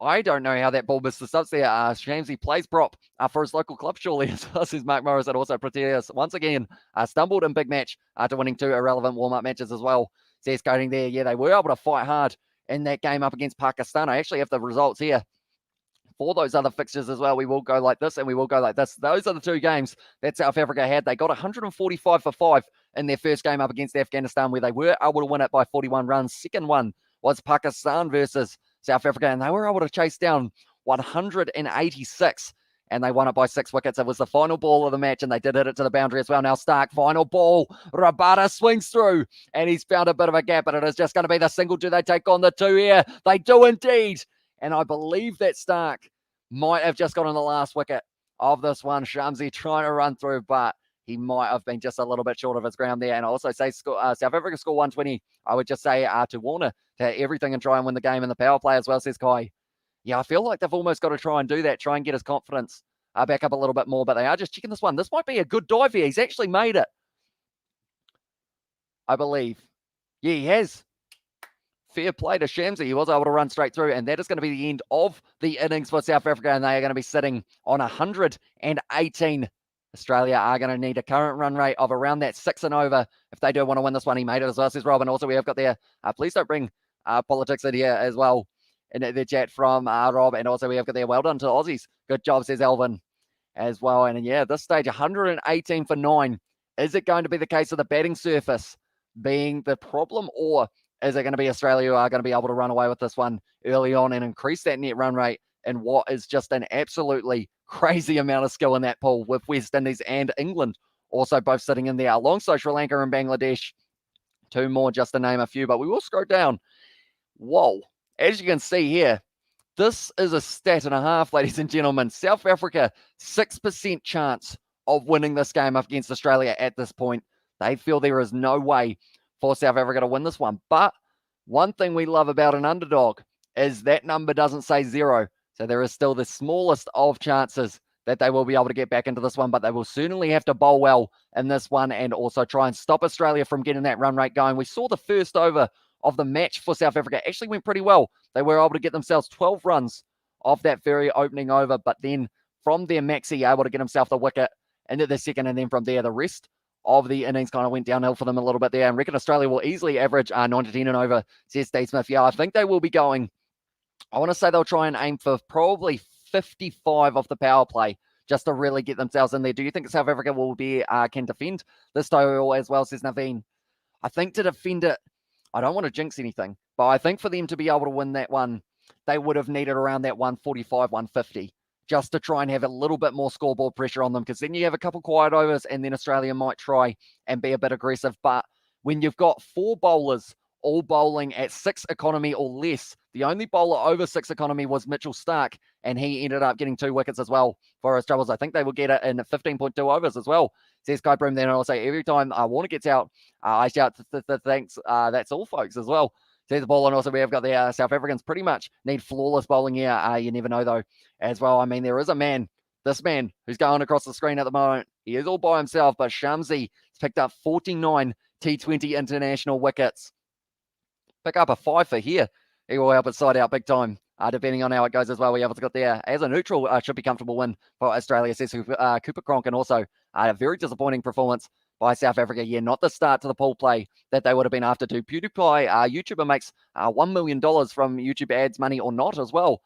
I don't know how that ball missed the stumps there. Shamsy plays prop for his local club, surely, as well as Mark Morris and also Proteus. Once again, stumbled in big match after winning 2 irrelevant warm-up matches as well. Says coding there. Yeah, they were able to fight hard in that game up against Pakistan. I actually have the results here for those other fixtures as well. We will go like this and we will go like this. Those are the 2 games that South Africa had. They got 145 for 5 in their first game up against Afghanistan, where they were able to win it by 41 runs. Second one was Pakistan versus South Africa, and they were able to chase down 186, and they won it by 6 wickets. It was the final ball of the match, and they did hit it to the boundary as well. Now Starc, final ball. Rabada swings through, and he's found a bit of a gap, but it is just going to be the single. Do they take on the 2 here? They do indeed. And I believe that Starc might have just got on the last wicket of this one. Shamsi trying to run through, but he might have been just a little bit short of his ground there. And I also say South Africa score 120. I would just say to Warner to hit everything and try and win the game in the power play as well, says Kai. Yeah, I feel like they've almost got to try and do that, try and get his confidence back up a little bit more, but they are just checking this one. This might be a good dive here. He's actually made it, I believe. Yeah, he has. Fair play to Shamsi. He was able to run straight through, and that is going to be the end of the innings for South Africa, and they are going to be sitting on 118. Australia are going to need a current run rate of around that 6 and over if they do want to win this one. He made it as well, says Rob. And also we have got there, please don't bring politics in here as well in the chat from Rob. And also we have got there, well done to the Aussies. Good job, says Elvin as well. And yeah, this stage, 118 for 9. Is it going to be the case of the batting surface being the problem, or is it going to be Australia who are going to be able to run away with this one early on and increase that net run rate in what is just an absolutely crazy amount of skill in that pool, with West Indies and England also both sitting in there alongside Sri Lanka and Bangladesh. 2 more just to name a few, but we will scroll down. Whoa, as you can see here, this is a stat and a half, ladies and gentlemen. South Africa, 6% chance of winning this game up against Australia at this point. They feel there is no way for South Africa to win this one. But one thing we love about an underdog is that number doesn't say 0. So there is still the smallest of chances that they will be able to get back into this one, but they will certainly have to bowl well in this one and also try and stop Australia from getting that run rate going. We saw the first over of the match for South Africa actually went pretty well. They were able to get themselves 12 runs off that very opening over, but then from there, Maxi able to get himself the wicket into the second, and then from there, the rest of the innings kind of went downhill for them a little bit there. And reckon Australia will easily average 9 to 10 and over, says Steve Smith. Yeah, I think they will be going, I want to say they'll try and aim for probably 55 off the power play just to really get themselves in there. Do you think South Africa will be can defend this total as well, says Naveen? I think to defend it, I don't want to jinx anything, but I think for them to be able to win that one, they would have needed around that 145, 150 just to try and have a little bit more scoreboard pressure on them, because then you have a couple quiet overs and then Australia might try and be a bit aggressive. But when you've got 4 bowlers all bowling at 6 economy or less, the only bowler over 6 economy was Mitchell Starc, and he ended up getting 2 wickets as well for his troubles. I think they will get it in 15.2 overs as well, says Kai Broom. Then I'll say every time Warner gets out, I shout thanks. That's all, folks, as well. Says the ball. And also we have got the South Africans pretty much need flawless bowling here. You never know, though, as well. I mean, there is a man this man who's going across the screen at the moment, he is all by himself, but Shamsi has picked up 49 T20 international wickets. Pick up a 5 for here. He will help it side out big time, depending on how it goes as well. We have got there as a neutral, should be comfortable win for Australia, says Cooper Cronk, and also a very disappointing performance by South Africa. Yeah, not the start to the pool play that they would have been after to. PewDiePie, YouTuber, makes $1 million from YouTube ads money or not as well.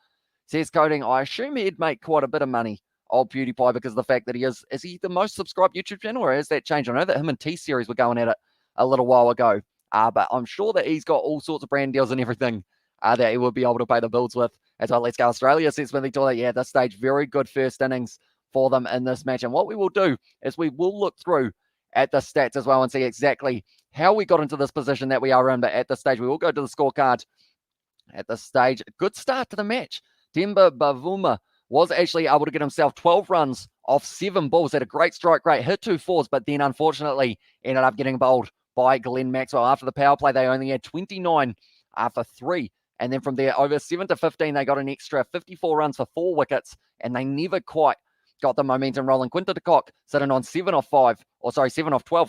Says Coding, I assume he'd make quite a bit of money, old PewDiePie, because of the fact that is he the most subscribed YouTube channel, or has that changed? I know that him and T-Series were going at it a little while ago, but I'm sure that he's got all sorts of brand deals and everything that he would be able to pay the bills with as well. Let's go Australia, says Smithy Toilet. Yeah, this stage, very good first innings for them in this match. And what we will do is we will look through at the stats as well and see exactly how we got into this position that we are in. But at this stage, we will go to the scorecard. At this stage, good start to the match. Temba Bavuma was actually able to get himself 12 runs off 7 balls. Had a great strike rate, hit 2 fours, but then unfortunately ended up getting bowled by Glenn Maxwell. After the power play, they only had 29 for 3. And then from there, over 7 to 15, they got an extra 54 runs for 4 wickets, and they never quite got the momentum rolling. Quinton de Kock sitting on 7 off 12,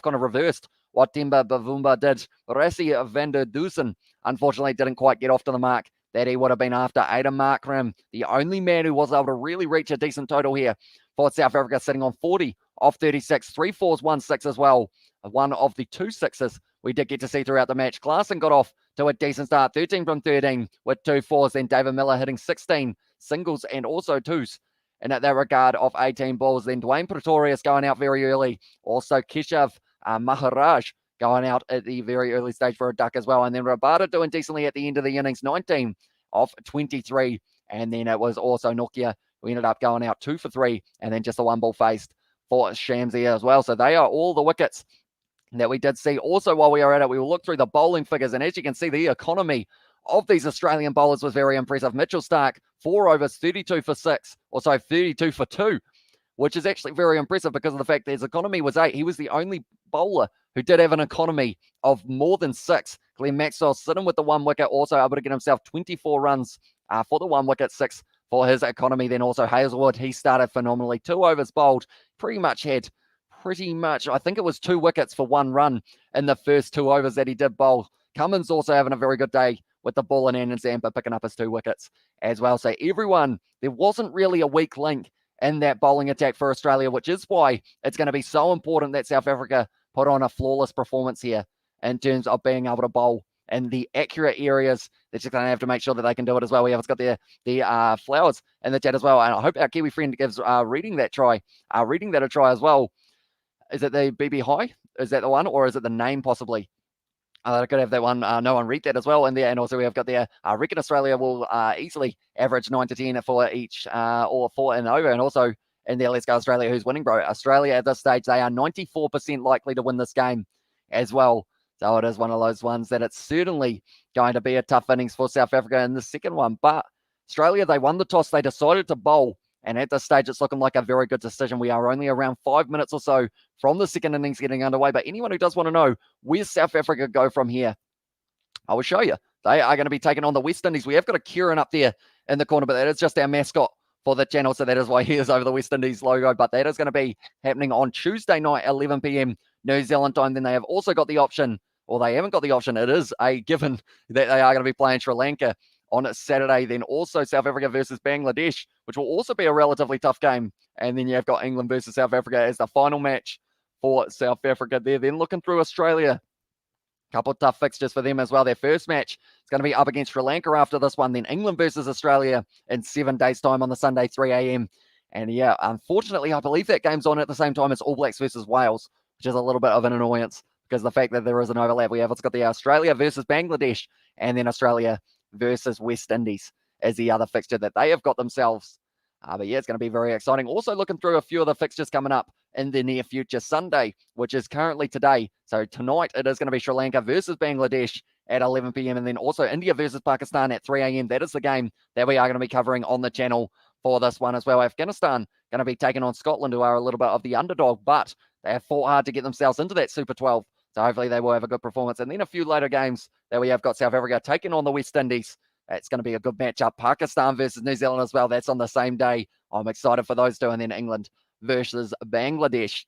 kind of reversed what Temba Bavuma did. Rassie van der Dusen, unfortunately, didn't quite get off to the mark that he would have been after. Aidan Markram, the only man who was able to really reach a decent total here for South Africa, sitting on 40 off 36, 3 fours, 1 6 as well. One of the 2 sixes we did get to see throughout the match. Klaasen got off to a decent start, 13 from 13 with 2 fours. Then David Miller hitting 16 singles and also 2s. And at that regard of 18 balls, then Dwayne Pretorius going out very early. Also Keshav Maharaj going out at the very early stage for a duck as well. And then Rabada doing decently at the end of the innings, 19 off 23. And then it was also Nokia who ended up going out 2 for 3. And then just a 1 ball faced for Shamsi as well. So they are all the wickets that we did see. Also, while we are at it, we will look through the bowling figures. And as you can see, the economy of these Australian bowlers was very impressive. Mitchell Starc, 4 overs, 32 for 6, or sorry, 32 for 2, which is actually very impressive because of the fact that his economy was 8. He was the only bowler who did have an economy of more than 6. Glenn Maxwell sitting with the 1 wicket, also able to get himself 24 runs for the 1 wicket, 6 for his economy. Then also Hazelwood, he started phenomenally. 2 overs bowled, I think it was 2 wickets for 1 run in the first 2 overs that he did bowl. Cummins also having a very good day with the ball and Zampa picking up his 2 wickets as well. So everyone, there wasn't really a weak link in that bowling attack for Australia, which is why it's going to be so important that South Africa put on a flawless performance here in terms of being able to bowl in the accurate areas. They're just going to have to make sure that they can do it as well. We have got the Flowers in the chat as well. And I hope our Kiwi friend gives reading that a try as well. Is it the BB High? Is that the one? Or is it the name possibly? I could have that one. No one read that as well in there. And also we have got there, I reckon Australia will easily average 9 to 10 for each or 4 and over. And also in there, let's go Australia, who's winning, bro. Australia at this stage, they are 94% likely to win this game as well. So it is one of those ones that it's certainly going to be a tough innings for South Africa in the second one. But Australia, they won the toss. They decided to bowl. And at this stage, it's looking like a very good decision. We are only around 5 minutes or so from the second innings getting underway. But anyone who does want to know where South Africa go from here, I will show you. They are going to be taking on the West Indies. We have got a Kieran up there in the corner, but that is just our mascot for the channel. So that is why he is over the West Indies logo. But that is going to be happening on Tuesday night, 11 p.m. New Zealand time. Then they have also got the option, or they haven't got the option. It is a given that they are going to be playing Sri Lanka on Saturday. Then also South Africa versus Bangladesh, which will also be a relatively tough game. And then you've got England versus South Africa as the final match for South Africa there. Then looking through Australia, a couple of tough fixtures for them as well. Their first match is going to be up against Sri Lanka after this one. Then England versus Australia in 7 days' time on the Sunday, 3 a.m. And yeah, unfortunately, I believe that game's on at the same time as All Blacks versus Wales, which is a little bit of an annoyance because of the fact that there is an overlap. It's got the Australia versus Bangladesh and then Australia versus West Indies as the other fixture that they have got themselves. But yeah, it's going to be very exciting. Also looking through a few of the fixtures coming up in the near future. Sunday, which is currently today. So tonight it is going to be Sri Lanka versus Bangladesh at 11 p.m. and then also India versus Pakistan at 3 a.m. That is the game that we are going to be covering on the channel for this one as well. Afghanistan going to be taking on Scotland, who are a little bit of the underdog, but they have fought hard to get themselves into that Super 12. So hopefully they will have a good performance. And then a few later games that we have got South Africa taking on the West Indies. It's going to be a good matchup. Pakistan versus New Zealand as well. That's on the same day I'm excited for those two. And then England versus Bangladesh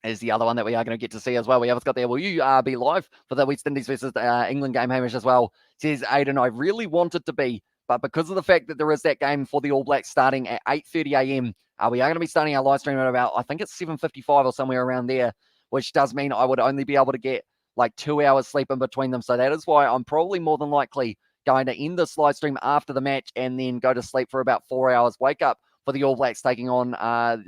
is the other one that we are going to get to see as well. We haven't got there. Will you be live for the West Indies versus England game, Hamish, as well? Says Aiden, I really wanted to be, but because of the fact that there is that game for the All Blacks starting at 8:30 a.m., we are going to be starting our live stream at about, I think it's 7:55 or somewhere around there, which does mean I would only be able to get like 2 hours sleep in between them. So that is why I'm probably more than likely going to end this live stream after the match and then go to sleep for about 4 hours, wake up for the All Blacks taking on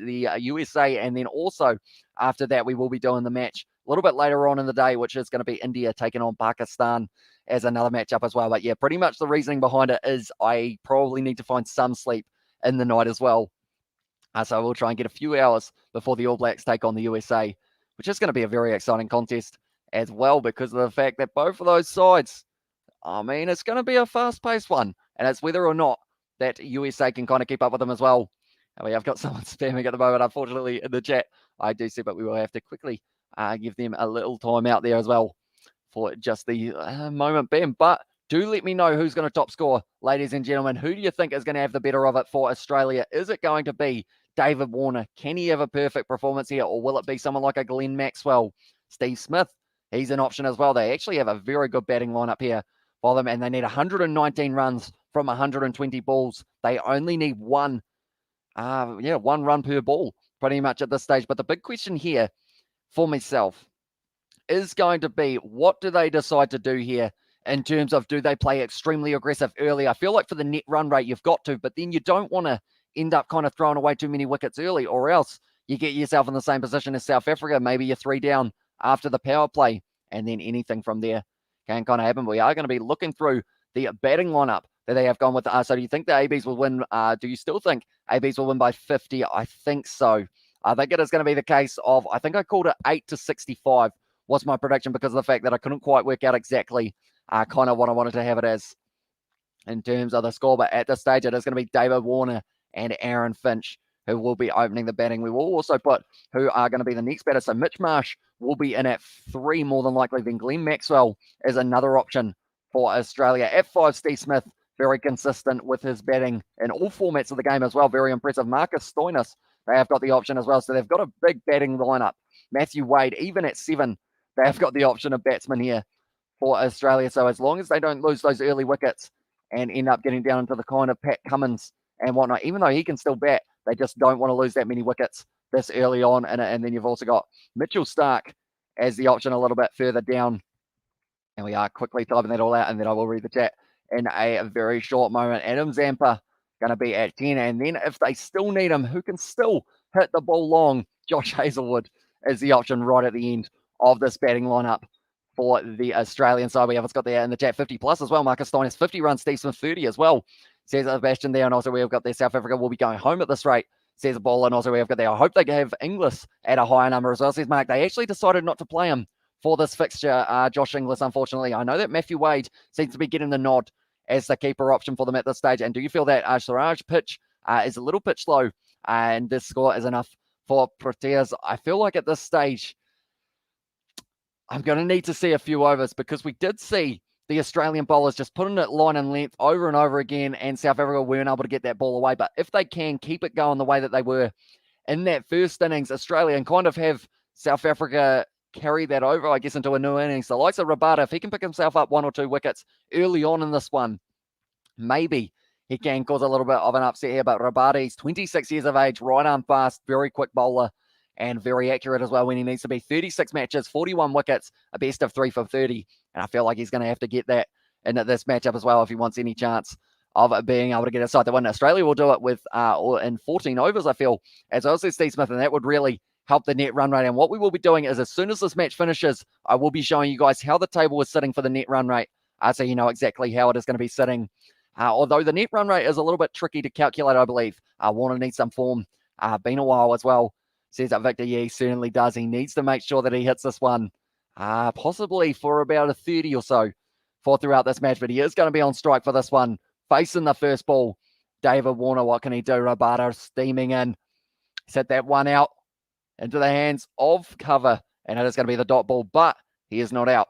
the USA, and then also after that we will be doing the match a little bit later on in the day, which is going to be India taking on Pakistan as another matchup as well. But yeah, pretty much the reasoning behind it is I probably need to find some sleep in the night as well. So we'll try and get a few hours before the All Blacks take on the USA, which is going to be a very exciting contest as well because of the fact that both of those sides, I mean, it's going to be a fast-paced one, and it's whether or not that USA can kind of keep up with them as well. And we have got someone spamming at the moment, unfortunately, in the chat. I do see, but we will have to quickly give them a little time out there as well for just the moment being. But do let me know who's going to top score, ladies and gentlemen. Who do you think is going to have the better of it for Australia? Is it going to be David Warner? Can he have a perfect performance here, or will it be someone like a Glenn Maxwell? Steve Smith, he's an option as well. They actually have a very good batting lineup here for them, and they need 119 runs from 120 balls. They only need one run per ball pretty much at this stage. But the big question here for myself is going to be, what do they decide to do here in terms of, do they play extremely aggressive early? I feel like for the net run rate, you've got to, but then you don't want to end up kind of throwing away too many wickets early, or else you get yourself in the same position as South Africa. Maybe you're 3 down after the power play, and then anything from there can kind of happen. We are going to be looking through the batting lineup that they have gone with. So do you think the ABs will win? Do you still think ABs will win by 50? I think so. I think it is going to be the case of, I think I called it 8-65 was my prediction, because of the fact that I couldn't quite work out exactly kind of what I wanted to have it as in terms of the score. But at this stage, it is going to be David Warner and Aaron Finch who will be opening the batting. We will also put who are going to be the next batter. So Mitch Marsh will be in at 3 more than likely. Then Glenn Maxwell is another option for Australia. At 5, Steve Smith, very consistent with his batting in all formats of the game as well. Very impressive. Marcus Stoinis, they have got the option as well. So they've got a big batting lineup. Matthew Wade, even at 7, they have got the option of batsman here for Australia. So as long as they don't lose those early wickets and end up getting down into the kind of Pat Cummins and whatnot, even though he can still bat, they just don't want to lose that many wickets this early on. And then you've also got Mitchell Starc as the option a little bit further down. And we are quickly typing that all out, and then I will read the chat in a very short moment. Adam Zampa going to be at 10. And then if they still need him, who can still hit the ball long, Josh Hazlewood is the option right at the end of this batting lineup for the Australian side. We haven't got there in the chat 50 plus as well. Marcus Stoinis 50 runs, Steve Smith 30 as well. Says Sebastian there, and also we've got there South Africa will be going home at this rate. Says a ball, and also we've got there. I hope they have Inglis at a higher number as well. Says Mark, they actually decided not to play him for this fixture, Josh Inglis, unfortunately. I know that Matthew Wade seems to be getting the nod as the keeper option for them at this stage. And do you feel that Siraj pitch is a little bit slow and this score is enough for Proteas? I feel like at this stage, I'm going to need to see a few overs, because we did see the Australian bowlers just putting it line and length over and over again, and South Africa weren't able to get that ball away. But if they can keep it going the way that they were in that first innings, Australia, and kind of have South Africa carry that over, I guess, into a new innings, the likes of Rabada, if he can pick himself up 1 or 2 wickets early on in this one, maybe he can cause a little bit of an upset here. But Rabada, he's 26 years of age, right arm fast, very quick bowler, and very accurate as well when he needs to be. 36 matches, 41 wickets, a best of 3 for 30. And I feel like he's going to have to get that in this matchup as well if he wants any chance of being able to get a side to win. Australia will do it with in 14 overs, I feel, as well as Steve Smith, and that would really help the net run rate. And what we will be doing is, as soon as this match finishes, I will be showing you guys how the table is sitting for the net run rate, so you know exactly how it is going to be sitting. Although the net run rate is a little bit tricky to calculate, I believe. Warner needs some form. Been a while as well. Says that Victor, yeah, he certainly does. He needs to make sure that he hits this one, possibly for about a 30 or so for throughout this match. But he is going to be on strike for this one, facing the first ball. David Warner, what can he do? Rabada steaming in. Set that one out into the hands of cover, and it is going to be the dot ball, but he is not out.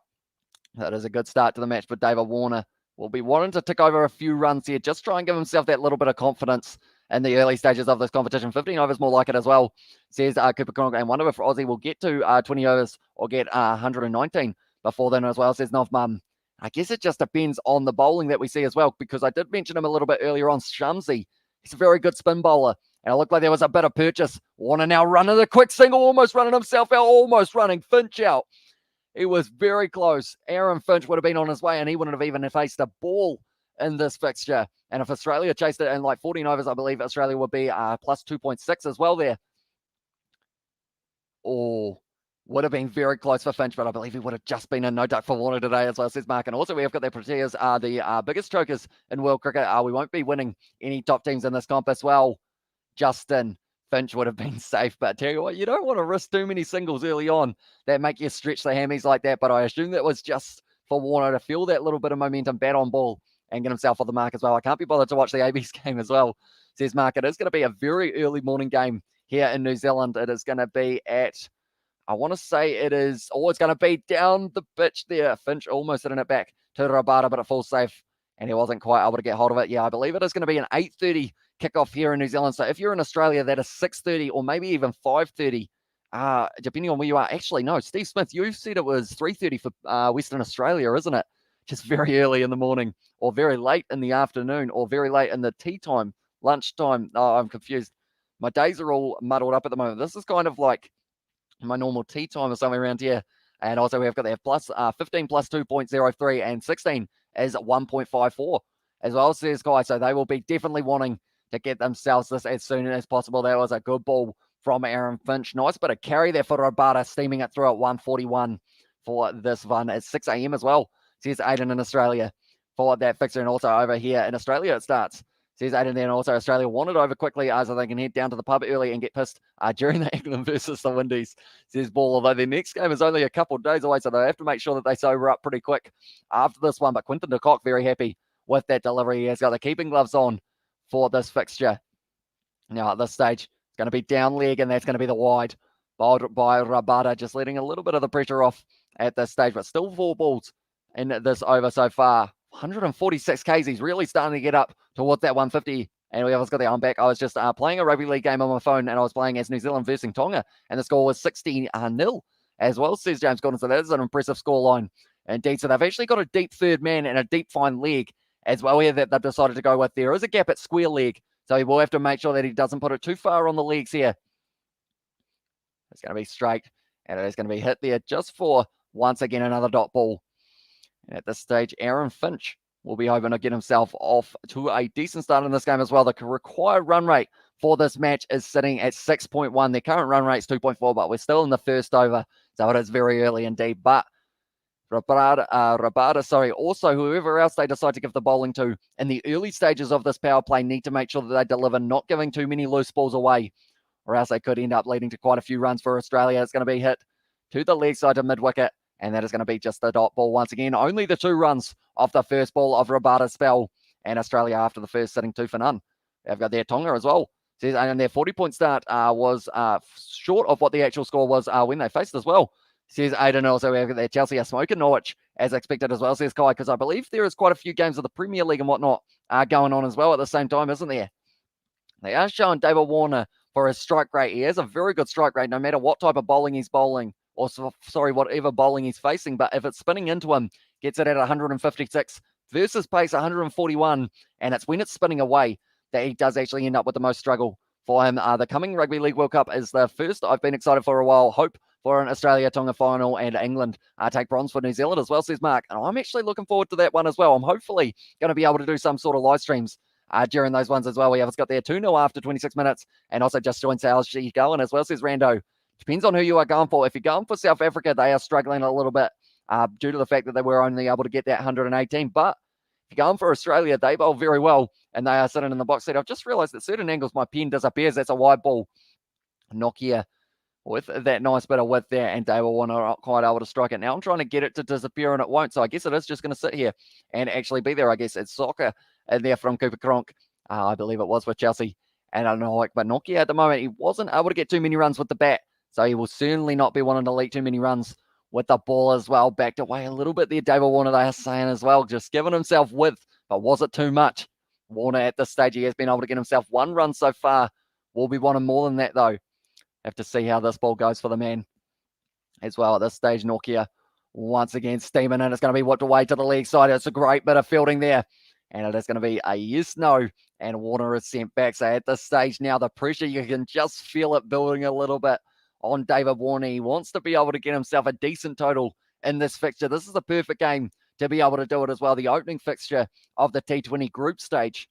That is a good start to the match for David Warner. Will be wanting to tick over a few runs here, just try and give himself that little bit of confidence in the early stages of this competition. 15 overs more like it as well, says Cooper Cronk. And wonder if Aussie will get to 20 overs or get 119 before then as well, says Novmum. I guess it just depends on the bowling that we see as well, because I did mention him a little bit earlier on, Shamsi. He's a very good spin bowler. And it looked like there was a bit of purchase. Warner now running the quick single, almost running himself out, almost running Finch out. It was very close. Aaron Finch would have been on his way, and he wouldn't have even faced a ball in this fixture. And if Australia chased it in like 14 overs, I believe Australia would be plus 2.6 as well there. Oh, would have been very close for Finch, but I believe he would have just been in no duck for Warner today as well, says Mark. And also we have got the Proteas are the biggest chokers in world cricket. We won't be winning any top teams in this comp as well. Justin Finch would have been safe, but I tell you what, you don't want to risk too many singles early on that make you stretch the hammies like that. But I assume that was just for Warner to feel that little bit of momentum, bat on ball, and get himself on the mark as well. I can't be bothered to watch the AB's game as well, says Mark. It is going to be a very early morning game here in New Zealand. It is going to be at, I want to say it is, it's going to be down the pitch there. Finch almost hitting it back to Rabada, but it falls safe, and he wasn't quite able to get hold of it. Yeah, I believe it is going to be an 8:30 kickoff here in New Zealand. So if you're in Australia, that is 6:30 or maybe even 5:30, depending on where you are. Actually, no, Steve Smith, you said it was 3:30 for Western Australia, isn't it? Just very early in the morning, or very late in the afternoon, or very late in the tea time, lunchtime. Oh, I'm confused. My days are all muddled up at the moment. This is kind of like my normal tea time or somewhere around here. And also we've got there plus 15 plus 2.03 and 16 is 1.54 as well, says Kai. So they will be definitely wanting to get themselves this as soon as possible. That was a good ball from Aaron Finch. Nice bit of carry there for Rabada, steaming it through at 141 for this one. It's 6 a.m. as well, says Aiden in Australia for that fixture. And also over here in Australia it starts, says Aiden there. And also Australia want it over quickly so they can head down to the pub early and get pissed during the England versus the Windies, says Ball. Although their next game is only a couple of days away, so they have to make sure that they sober up pretty quick after this one. But Quinton de Kock very happy with that delivery. He has got the keeping gloves on for this fixture. Now at this stage, it's going to be down leg, and that's going to be the wide bowled by Rabada, just letting a little bit of the pressure off at this stage, but still 4 balls in this over so far. 146 Ks. He's really starting to get up towards that 150. And we always got there. I'm back. I was just playing a rugby league game on my phone, and I was playing as New Zealand versus Tonga, and the score was 16-0 as well, says James Gordon. So that is an impressive scoreline indeed. So they've actually got a deep third man and a deep fine leg as well here that they've decided to go with. There is a gap at square leg, so he will have to make sure that he doesn't put it too far on the legs here. It's going to be straight, and it is going to be hit there just for, once again, another dot ball. And at this stage, Aaron Finch will be hoping to get himself off to a decent start in this game as well. The required run rate for this match is sitting at 6.1. Their current run rate is 2.4, but we're still in the first over, so it is very early indeed. But Rabada, also whoever else they decide to give the bowling to in the early stages of this power play need to make sure that they deliver, not giving too many loose balls away, or else they could end up leading to quite a few runs for Australia. It's going to be hit to the leg side of mid-wicket, and that is going to be just the dot ball once again. Only the 2 runs off the first ball of Rabada's spell, and Australia after the first sitting 2 for none. They've got their Tonga as well. And their 40-point start was short of what the actual score was when they faced as well, says Aiden. Also, we have got their Chelsea are smoking Norwich as expected as well, says Kai, because I believe there is quite a few games of the Premier League and whatnot going on as well at the same time, isn't there? They are showing David Warner for his strike rate. He has a very good strike rate no matter what type of bowling he's bowling, or whatever bowling he's facing. But if it's spinning into him, gets it at 156 versus pace 141, and it's when it's spinning away that he does actually end up with the most struggle for him. The coming Rugby League World Cup is the first I've been excited for a while. Hope for an Australia-Tonga final, and England take bronze for New Zealand as well, says Mark. And I'm actually looking forward to that one as well. I'm hopefully going to be able to do some sort of live streams during those ones as well. We have got there 2-0 after 26 minutes, and also just joined Sales G going as well, says Rando. Depends on who you are going for. If you're going for South Africa, they are struggling a little bit due to the fact that they were only able to get that 118. But if you're going for Australia, they bowl very well, and they are sitting in the box seat. I've just realised that certain angles my pen disappears. That's a wide ball. Nokia with that nice bit of width there, and they will not quite able to strike it. Now I'm trying to get it to disappear, and it won't. So I guess it is just going to sit here and actually be there. I guess it's soccer in there from Cooper Cronk. I believe it was for Chelsea. And I don't know, but Nokia at the moment, he wasn't able to get too many runs with the bat. So he will certainly not be wanting to leak too many runs with the ball as well. Backed away a little bit there, David Warner, they are saying as well. Just giving himself width, but was it too much? Warner at this stage, he has been able to get himself 1 run so far. Will be wanting more than that, though. Have to see how this ball goes for the man as well at this stage. Nokia once again steaming, and it's going to be whipped away to the leg side. It's a great bit of fielding there, and it is going to be a yes-no, and Warner is sent back. So at this stage now, the pressure, you can just feel it building a little bit on David Warner. He wants to be able to get himself a decent total in this fixture. This is the perfect game to be able to do it as well. The opening fixture of the T20 group stage.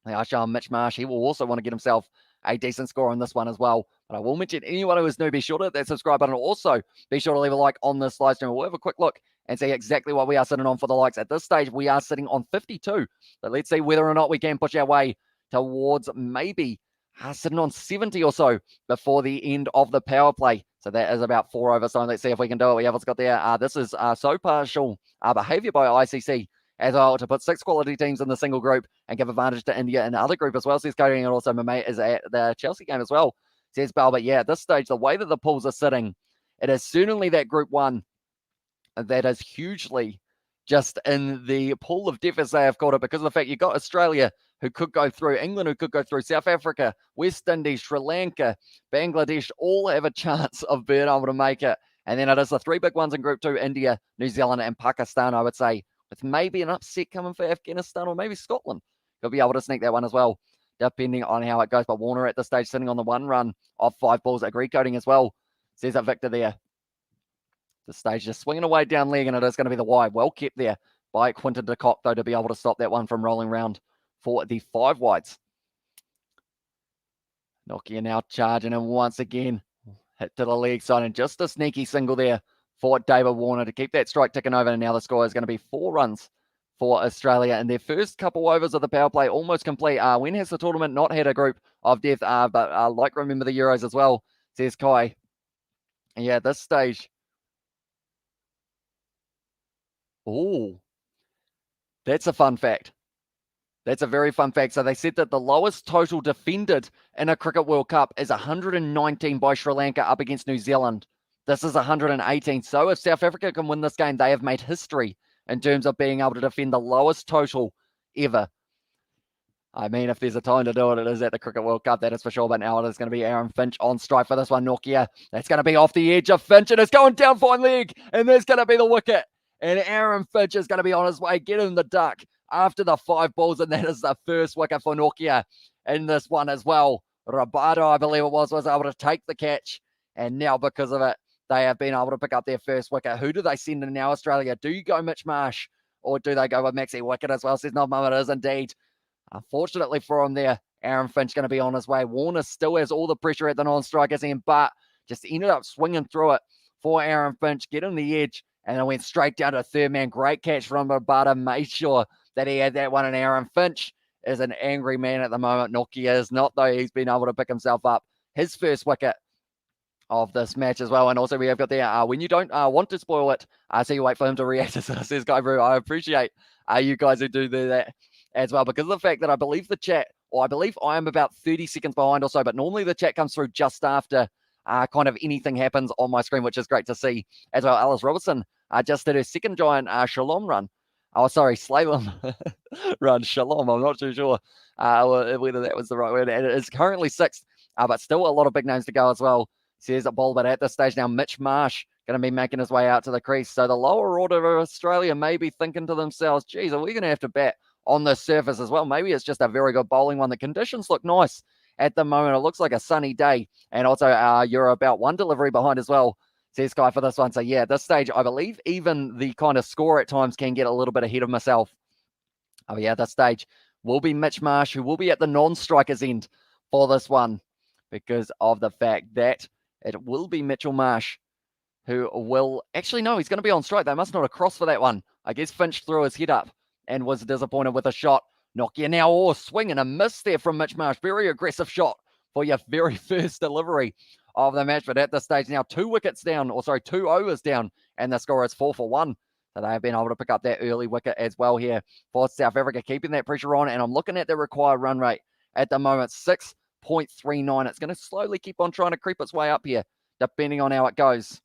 I show Mitch Marsh. He will also want to get himself a decent score on this one as well. But I will mention anyone who is new, be sure to hit that subscribe button. Also, be sure to leave a like on this live stream. We'll have a quick look and see exactly what we are sitting on for the likes. At this stage, we are sitting on 52. But let's see whether or not we can push our way towards maybe sitting on 70 or so before the end of the power play. So that is about 4 over. So let's see if we can do it. We have what's got there. This is so partial behavior by ICC as well, to put 6 quality teams in the single group and give advantage to India in the other group as well, says Cody. And also my mate is at the Chelsea game as well, says Bell. But yeah, at this stage, the way that the pools are sitting, it is certainly that group 1 that is hugely just in the pool of death, as they have called it, because of the fact you've got Australia, who could go through, England, who could go through, South Africa, West Indies, Sri Lanka, Bangladesh, all have a chance of being able to make it. And then it is the 3 big ones in group 2, India, New Zealand, and Pakistan, I would say, with maybe an upset coming for Afghanistan or maybe Scotland. He'll be able to sneak that one as well, depending on how it goes. But Warner at this stage sitting on the 1 run of 5 balls. Agree coding as well, says it Victor there. The stage just swinging away down leg, and it is going to be the wide. Well kept there by Quinton de Kock, though, to be able to stop that one from rolling round for the 5 wides. Nokia now charging, and once again, hit to the leg side, and just a sneaky single there for David Warner to keep that strike ticking over. And now the score is going to be 4 runs for Australia in their first couple overs of the power play, almost complete. When has the tournament not had a group of death? But like remember the Euros as well, says Kai. And yeah, at this stage, oh, that's a fun fact. That's a very fun fact. So they said that the lowest total defended in a Cricket World Cup is 119 by Sri Lanka up against New Zealand. This is 118. So if South Africa can win this game, they have made history in terms of being able to defend the lowest total ever. I mean, if there's a time to do it, it is at the Cricket World Cup, that is for sure. But now it is going to be Aaron Finch on strike for this one. Nokia, that's going to be off the edge of Finch, and it's going down fine leg, and there's going to be the wicket. And Aaron Finch is going to be on his way, getting the duck after the 5 balls, and that is the first wicket for Nokia in this one as well. Rabado, I believe it was able to take the catch, and now because of it, they have been able to pick up their first wicket. Who do they send in now, Australia? Do you go Mitch Marsh, or do they go with Maxi Wicket as well? Says no, Mum, it is indeed. Unfortunately for him there, Aaron Finch going to be on his way. Warner still has all the pressure at the non-strikers end, but just ended up swinging through it for Aaron Finch, getting the edge, and it went straight down to third man. Great catch from Rabado, made sure that he had that one, and Aaron Finch is an angry man at the moment. Nokia is not, though. He's been able to pick himself up his first wicket of this match as well. And also we have got there, when you don't want to spoil it, so you wait for him to react, says Guy Brew. I appreciate you guys who do that as well, because of the fact that I believe the chat, or I believe I am about 30 seconds behind or so, but normally the chat comes through just after kind of anything happens on my screen, which is great to see as well. Alice Robertson just did her second giant shalom run. Oh, sorry, slalom run, shalom. I'm not too sure whether that was the right word. And it is currently 6th, but still a lot of big names to go as well, says a ball. But at this stage now, Mitch Marsh going to be making his way out to the crease. So the lower order of Australia may be thinking to themselves, geez, are we going to have to bat on the surface as well? Maybe it's just a very good bowling one. The conditions look nice at the moment. It looks like a sunny day. And also you're about 1 delivery behind as well, says Sky, for this one. So yeah, at this stage, I believe even the kind of score at times can get a little bit ahead of myself. Oh yeah, at this stage will be Mitch Marsh, who will be at the non-strikers end for this one, because of the fact that it will be Mitchell Marsh who will actually, no, he's going to be on strike. They must not have crossed for that one. I guess Finch threw his head up and was disappointed with a shot. Nokia now swing and a miss there from Mitch Marsh. Very aggressive shot for your very first delivery of the match. But at this stage now, 2 wickets down, or sorry, 2 overs down, and the score is 4 for 1. So they have been able to pick up that early wicket as well here for South Africa, keeping that pressure on. And I'm looking at the required run rate at the moment, 6.39. It's going to slowly keep on trying to creep its way up here, depending on how it goes.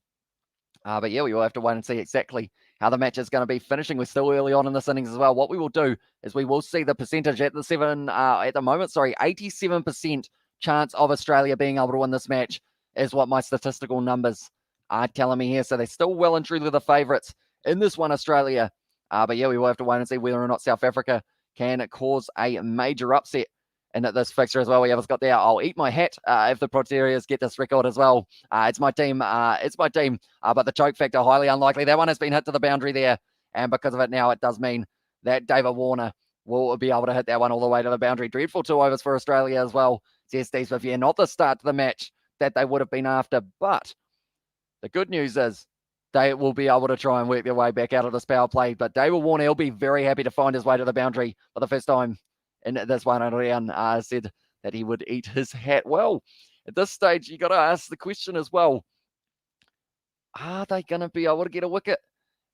But yeah, we will have to wait and see exactly how the match is going to be finishing. We're still early on in this innings as well. What we will do is we will see the percentage at the 87% chance of Australia being able to win this match is what my statistical numbers are telling me here. So they're still well and truly the favourites in this one, Australia. But yeah, we will have to wait and see whether or not South Africa can cause a major upset in this fixture as well. We have got there. I'll eat my hat if the Proteas get this record as well. It's my team. But the choke factor, highly unlikely. That one has been hit to the boundary there. And because of it now, it does mean that David Warner will be able to hit that one all the way to the boundary. Dreadful 2 overs for Australia as well. Says Steve Smith, yeah, not the start to the match that they would have been after. But the good news is they will be able to try and work their way back out of this power play. But David Warner, he'll be very happy to find his way to the boundary for the first time in this one. And said that he would eat his hat. Well, at this stage, you got to ask the question as well, are they going to be able to get a wicket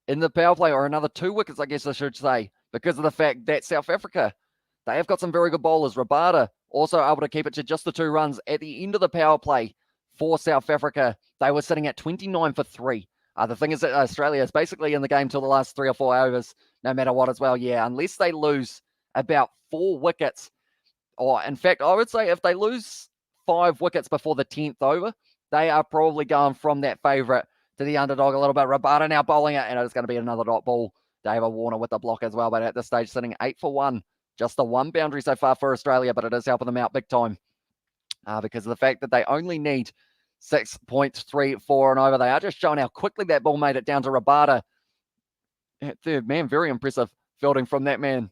in the power play, or another 2 wickets, I guess I should say, because of the fact that South Africa, they have got some very good bowlers. Rabada also able to keep it to just the 2 runs at the end of the power play for South Africa. They were sitting at 29 for 3. The thing is that Australia is basically in the game till the last 3 or 4 overs, no matter what as well. Yeah, unless they lose about 4 wickets, or in fact, I would say if they lose 5 wickets before the 10th over, they are probably going from that favourite to the underdog a little bit. Rabada now bowling it, and it's going to be another dot ball. David Warner with the block as well, but at this stage sitting 8 for 1. Just the 1 boundary so far for Australia, but it is helping them out big time because of the fact that they only need 6.34 and over. They are just showing how quickly that ball made it down to Rabada. Third man, very impressive fielding from that man.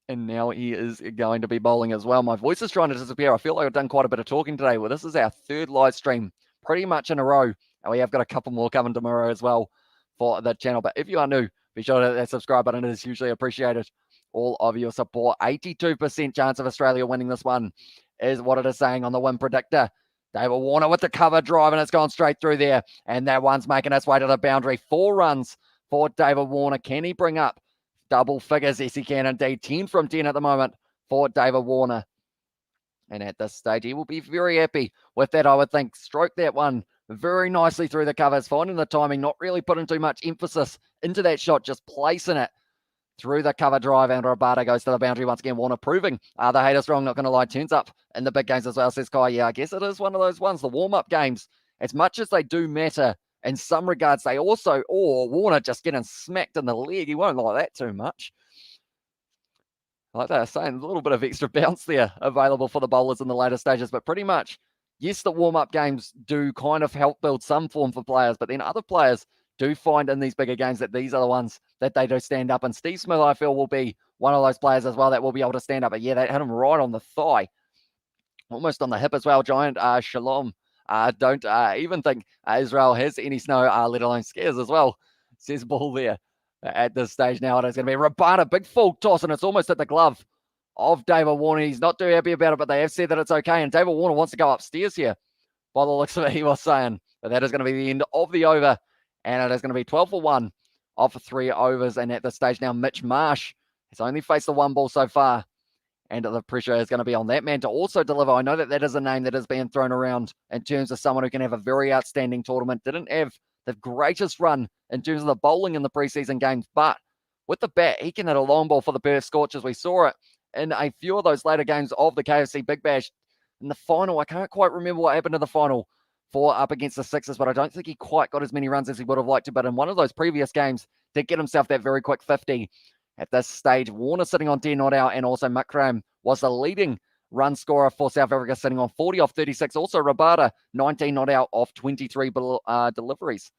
And now he is going to be bowling as well. My voice is trying to disappear. I feel like I've done quite a bit of talking today. Well, this is our 3rd live stream pretty much in a row. And we have got a couple more coming tomorrow as well for the channel. But if you are new, be sure to hit that subscribe button. It is hugely appreciated. All of your support. 82% chance of Australia winning this one is what it is saying on the win predictor. David Warner with the cover drive, and it's gone straight through there. And that one's making its way to the boundary. 4 runs for David Warner. Can he bring up double figures? Yes, he can indeed. 10 from 10 at the moment for David Warner. And at this stage, he will be very happy with that, I would think. Stroke that one very nicely through the covers, finding the timing, not really putting too much emphasis into that shot, just placing it through the cover drive, and Rabada goes to the boundary once again. Warner proving the haters wrong, not going to lie, turns up in the big games as well, says Kai. Yeah, I guess it is one of those ones, the warm-up games, as much as they do matter in some regards, they also, Warner just getting smacked in the leg. He won't like that too much. Like they were saying, a little bit of extra bounce there available for the bowlers in the later stages, but pretty much, yes, the warm-up games do kind of help build some form for players, but then other players do find in these bigger games that these are the ones that they do stand up. And Steve Smith, I feel, will be one of those players as well that will be able to stand up. But yeah, they hit him right on the thigh, almost on the hip as well. Giant Shalom. Don't even think Israel has any snow, let alone scares as well, says Ball there. At this stage now, it is going to be Rabada, big full toss, and it's almost at the glove of David Warner. He's not too happy about it, but they have said that it's okay. And David Warner wants to go upstairs here, by the looks of it, he was saying. But that is going to be the end of the over. And it is going to be 12 for 1 off 3 overs. And at this stage now, Mitch Marsh has only faced the 1 ball so far. And the pressure is going to be on that man to also deliver. I know that that is a name that is being thrown around in terms of someone who can have a very outstanding tournament. Didn't have the greatest run in terms of the bowling in the preseason games. But with the bat, he can hit a long ball for the Perth Scorchers. We saw it in a few of those later games of the KFC Big Bash. In the final, I can't quite remember what happened in the final for up against the Sixers, but I don't think he quite got as many runs as he would have liked to. But in one of those previous games, did get himself that very quick 50. At this stage, Warner sitting on 10 not out, and also Makram was the leading run scorer for South Africa, sitting on 40 off 36. Also, Rabada, 19 not out off 23 deliveries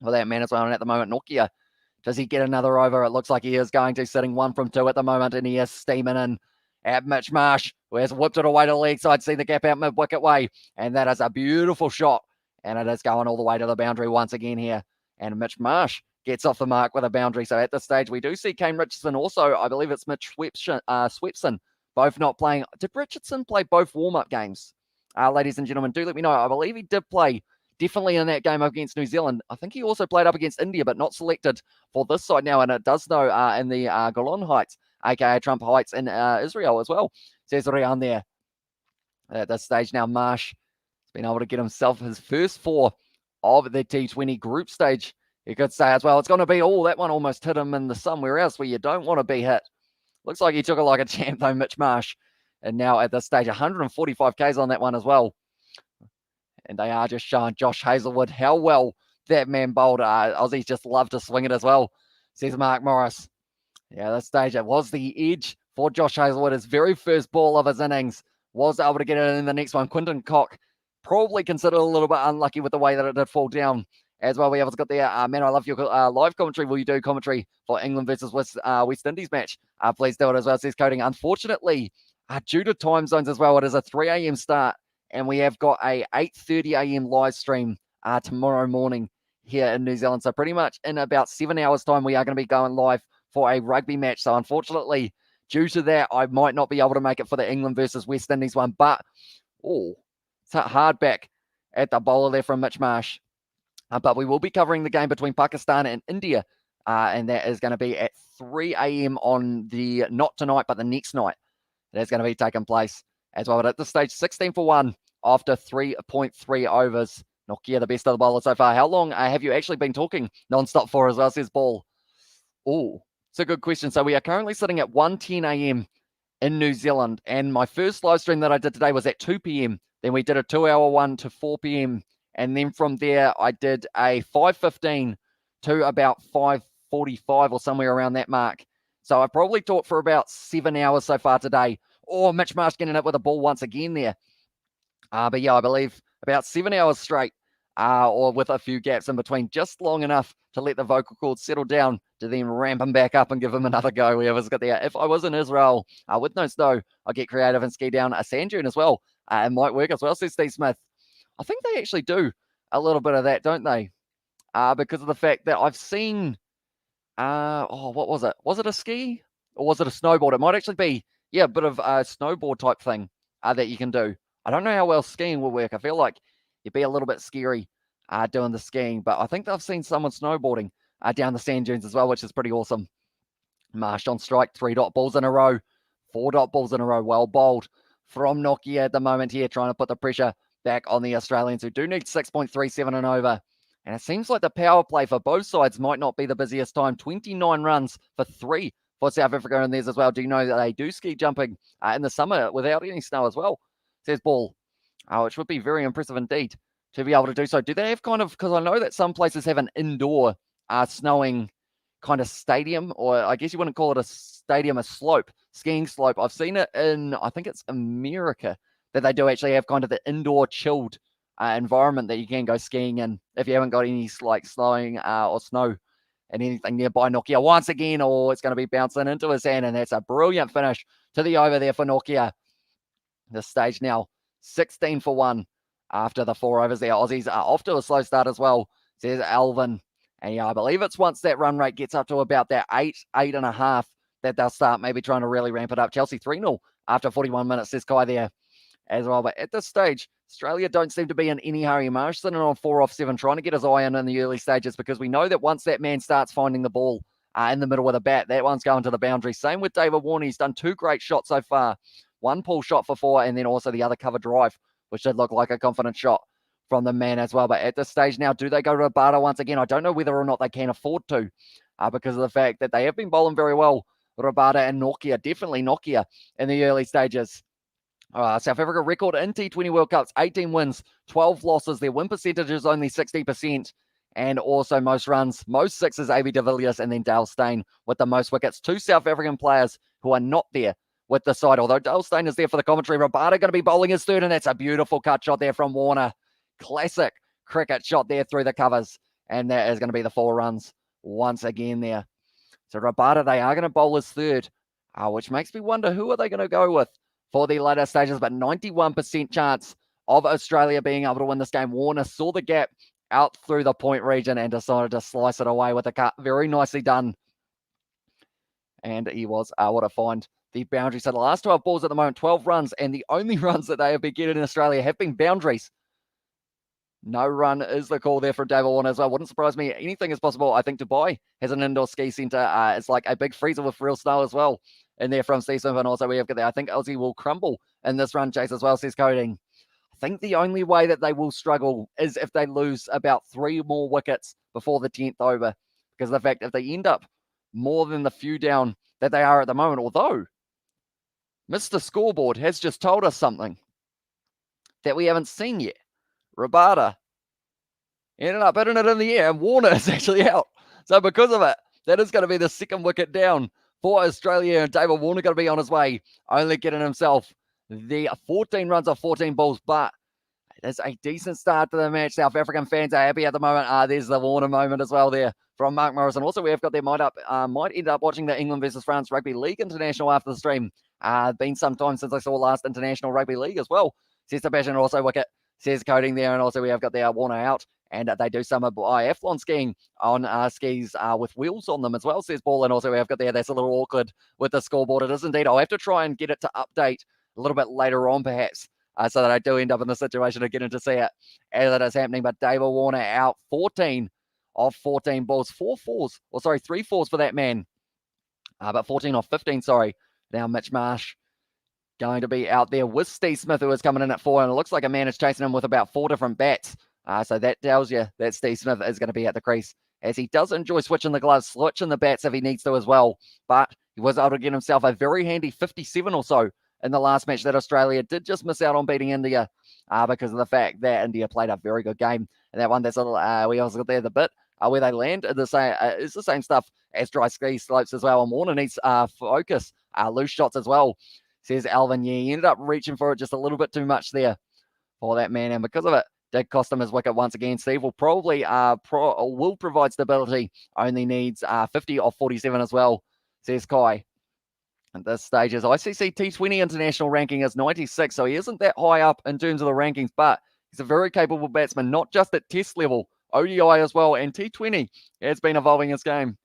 for that man as well. And at the moment, Nokia, does he get another over? It looks like he is going to, sitting 1 from 2 at the moment, and he is steaming in at Mitch Marsh, who has whipped it away to the leg side, see the gap out mid-wicket way, and that is a beautiful shot, and it is going all the way to the boundary once again here, and Mitch Marsh gets off the mark with a boundary. So at this stage, we do see Kane Richardson also, I believe it's Mitch Swepson, both not playing. Did Richardson play both warm-up games? Ladies and gentlemen, do let me know. I believe he did play definitely in that game against New Zealand. I think he also played up against India, but not selected for this side now, and it does know in the Golan Heights, aka Trump Heights in Israel as well. Says Rian there. At this stage now, Marsh has been able to get himself his first 4 of the T20 group stage You could say as well, it's going to be, that one almost hit him in the somewhere else where you don't want to be hit. Looks like he took it like a champ though, Mitch Marsh. And now at this stage, 145 Ks on that one as well. And they are just showing Josh Hazlewood how well that man bowled. Aussies just love to swing it as well, says Mark Morris. Yeah, at this stage, it was the edge for Josh Hazlewood. His very first ball of his innings was able to get it in the next one. Quinton Cock probably considered a little bit unlucky with the way that it did fall down as well. We have got there, man, I love your live commentary. Will you do commentary for England versus West Indies match? Please do it as well, says Coding. Unfortunately, due to time zones as well, it is a 3 a.m. start, and we have got a 8:30 a.m. live stream tomorrow morning here in New Zealand. So pretty much in about 7 hours' time, we are going to be going live for a rugby match. So unfortunately, due to that, I might not be able to make it for the England versus West Indies one. But, it's a hard back at the bowler there from Mitch Marsh. But we will be covering the game between Pakistan and India. And that is going to be at 3 a.m. on the, not tonight, but the next night. That's going to be taking place as well. But at this stage, 16 for 1 after 3.3 overs. Nokia, the best of the bowlers so far. How long have you actually been talking non-stop for as well, says Ball? It's a good question. So we are currently sitting at 1:10 a.m. in New Zealand. And my first live stream that I did today was at 2 p.m. Then we did a 2-hour one to 4 p.m. And then from there, I did a 5:15 to about 5:45 or somewhere around that mark. So I probably talked for about 7 hours so far today. Mitch Marsh getting it with a ball once again there. But yeah, I believe about 7 hours straight, or with a few gaps in between, just long enough to let the vocal cords settle down to then ramp him back up and give him another go. We have got there. If I was in Israel with no snow, I'd get creative and ski down a sand dune as well. It might work as well, says Steve Smith. I think they actually do a little bit of that, don't they? Because of the fact that I've seen, what was it? Was it a ski or was it a snowboard? It might actually be, a bit of a snowboard type thing that you can do. I don't know how well skiing will work. I feel like it'd be a little bit scary doing the skiing, but I think I've seen someone snowboarding down the sand dunes as well, which is pretty awesome. Marsh on strike, 3 dot balls in a row, 4 dot balls in a row. Well bowled from Nokia at the moment here, trying to put the pressure back on the Australians, who do need 6.37 and over. And it seems like the power play for both sides might not be the busiest time. 29 runs for 3 for South Africa and theirs as well. Do you know that they do ski jumping in the summer without any snow as well? Says Ball, which would be very impressive indeed to be able to do so. Do they have because I know that some places have an indoor snowing kind of stadium, or I guess you wouldn't call it a stadium, a slope, skiing slope. I've seen it in, I think it's America, that they do actually have kind of the indoor chilled environment that you can go skiing in if you haven't got any like slowing or snow and anything nearby. Nokia once again, it's going to be bouncing into his hand, and that's a brilliant finish to the over there for Nokia. This stage now, 16 for 1 after the 4 overs there. Aussies are off to a slow start as well, says Alvin. And I believe it's once that run rate gets up to about that 8.5 that they'll start maybe trying to really ramp it up. Chelsea 3-0 after 41 minutes, says Kai there as well. But at this stage, Australia don't seem to be in any hurry. Marsh sitting on 4 off 7, trying to get his eye in the early stages, because we know that once that man starts finding the ball in the middle of the bat, that one's going to the boundary. Same with David Warner. He's done 2 great shots so far. 1 pull shot for 4, and then also the other cover drive, which did look like a confident shot from the man as well. But at this stage now, do they go to Rabada once again? I don't know whether or not they can afford to, because of the fact that they have been bowling very well, Rabada and Nokia, definitely Nokia in the early stages. South Africa record in T20 World Cups, 18 wins, 12 losses. Their win percentage is only 60%. And also most runs, most sixes, AB de Villiers, and then Dale Steyn with the most wickets. 2 South African players who are not there with the side, although Dale Steyn is there for the commentary. Rabada going to be bowling his third, and that's a beautiful cut shot there from Warner. Classic cricket shot there through the covers, and that is going to be the 4 runs once again there. So Rabada, they are going to bowl his third, which makes me wonder who are they going to go with for the later stages, but 91% chance of Australia being able to win this game. Warner saw the gap out through the point region and decided to slice it away with a cut. Very nicely done. And he was able to find the boundary. So the last 12 balls at the moment, 12 runs, and the only runs that they have been getting in Australia have been boundaries. No run is the call there for David Warner as well. Wouldn't surprise me. Anything is possible. I think Dubai has an indoor ski centre. It's like a big freezer with real snow as well in there from Steve Smith. And also we have got there. I think Aussie will crumble in this run chase as well, says Coding. I think the only way that they will struggle is if they lose about 3 more wickets before the 10th over, because of the fact if they end up more than the few down that they are at the moment, although Mr. Scoreboard has just told us something that we haven't seen yet. Rabada ended up hitting it in the air, and Warner is actually out. So because of it, that is going to be the second wicket down for Australia, and David Warner going to be on his way, only getting himself the 14 runs off 14 balls, but it's a decent start to the match. South African fans are happy at the moment. There's the Warner moment as well there from Mark Morrison. Also, we have got there might end up watching the England versus France Rugby League International after the stream. Been some time since I saw last International Rugby League as well. Says Sebastian, also wicket, says Coding there, and also we have got there Warner out. And they do some biathlon skiing on skis with wheels on them as well, says Ball. And also we have got there, that's a little awkward with the scoreboard. It is indeed. I'll have to try and get it to update a little bit later on, perhaps, so that I do end up in the situation of getting to see it as it is happening. But David Warner out 14 of 14 balls, 3 fours for that man. But 14 off 15, sorry. Now Mitch Marsh going to be out there with Steve Smith, who is coming in at 4, and it looks like a man is chasing him with about 4 different bats. So that tells you that Steve Smith is going to be at the crease, as he does enjoy switching the gloves, switching the bats if he needs to as well. But he was able to get himself a very handy 57 or so in the last match that Australia did just miss out on beating India because of the fact that India played a very good game. And that one, that's a little, we also got there the bit where they land is the same stuff as dry ski slopes as well. And Warner needs focus, loose shots as well, says Alvin. Yeah, he ended up reaching for it just a little bit too much there for that man. And because of it, did cost him his wicket once again. Steve will probably will provide stability. Only needs 50 off 47 as well, says Kai. At this stage, his ICC T20 international ranking is 96, so he isn't that high up in terms of the rankings, but he's a very capable batsman, not just at test level, ODI as well, and T20 has been evolving his game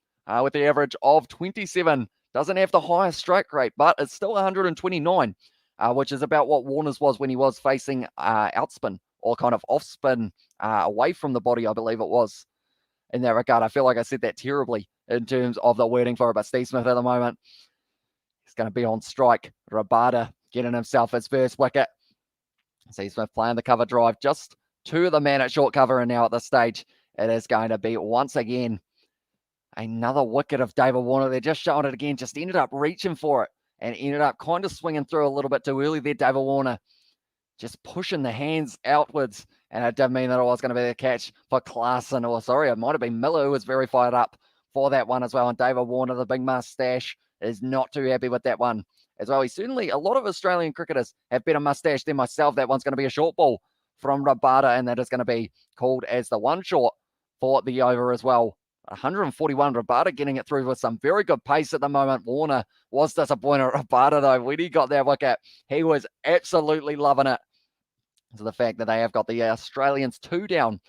with the average of 27. Doesn't have the highest strike rate, but it's still 129, which is about what Warner's was when he was facing outspin, or kind of off spin away from the body, I believe it was. In that regard, I feel like I said that terribly in terms of the wording for it, but Steve Smith at the moment, he's going to be on strike. Rabada getting himself his first wicket. Steve Smith playing the cover drive, just 2 of the man at short cover, and now at this stage, it is going to be once again another wicket of David Warner. They're just showing it again, just ended up reaching for it and ended up kind of swinging through a little bit too early there, David Warner. Just pushing the hands outwards, and it did mean that it was going to be a catch for Klaasen, or sorry, it might have been Miller who was very fired up for that one as well. And David Warner, the big mustache, is not too happy with that one as well. He certainly, a lot of Australian cricketers have better mustache than myself. That one's going to be a short ball from Rabada, and that is going to be called as the one short for the over as well. 141, Rabada getting it through with some very good pace at the moment. Warner was disappointed at Rabada, though. When he got that wicket, he was absolutely loving it. So the fact that they have got the Australians 2 down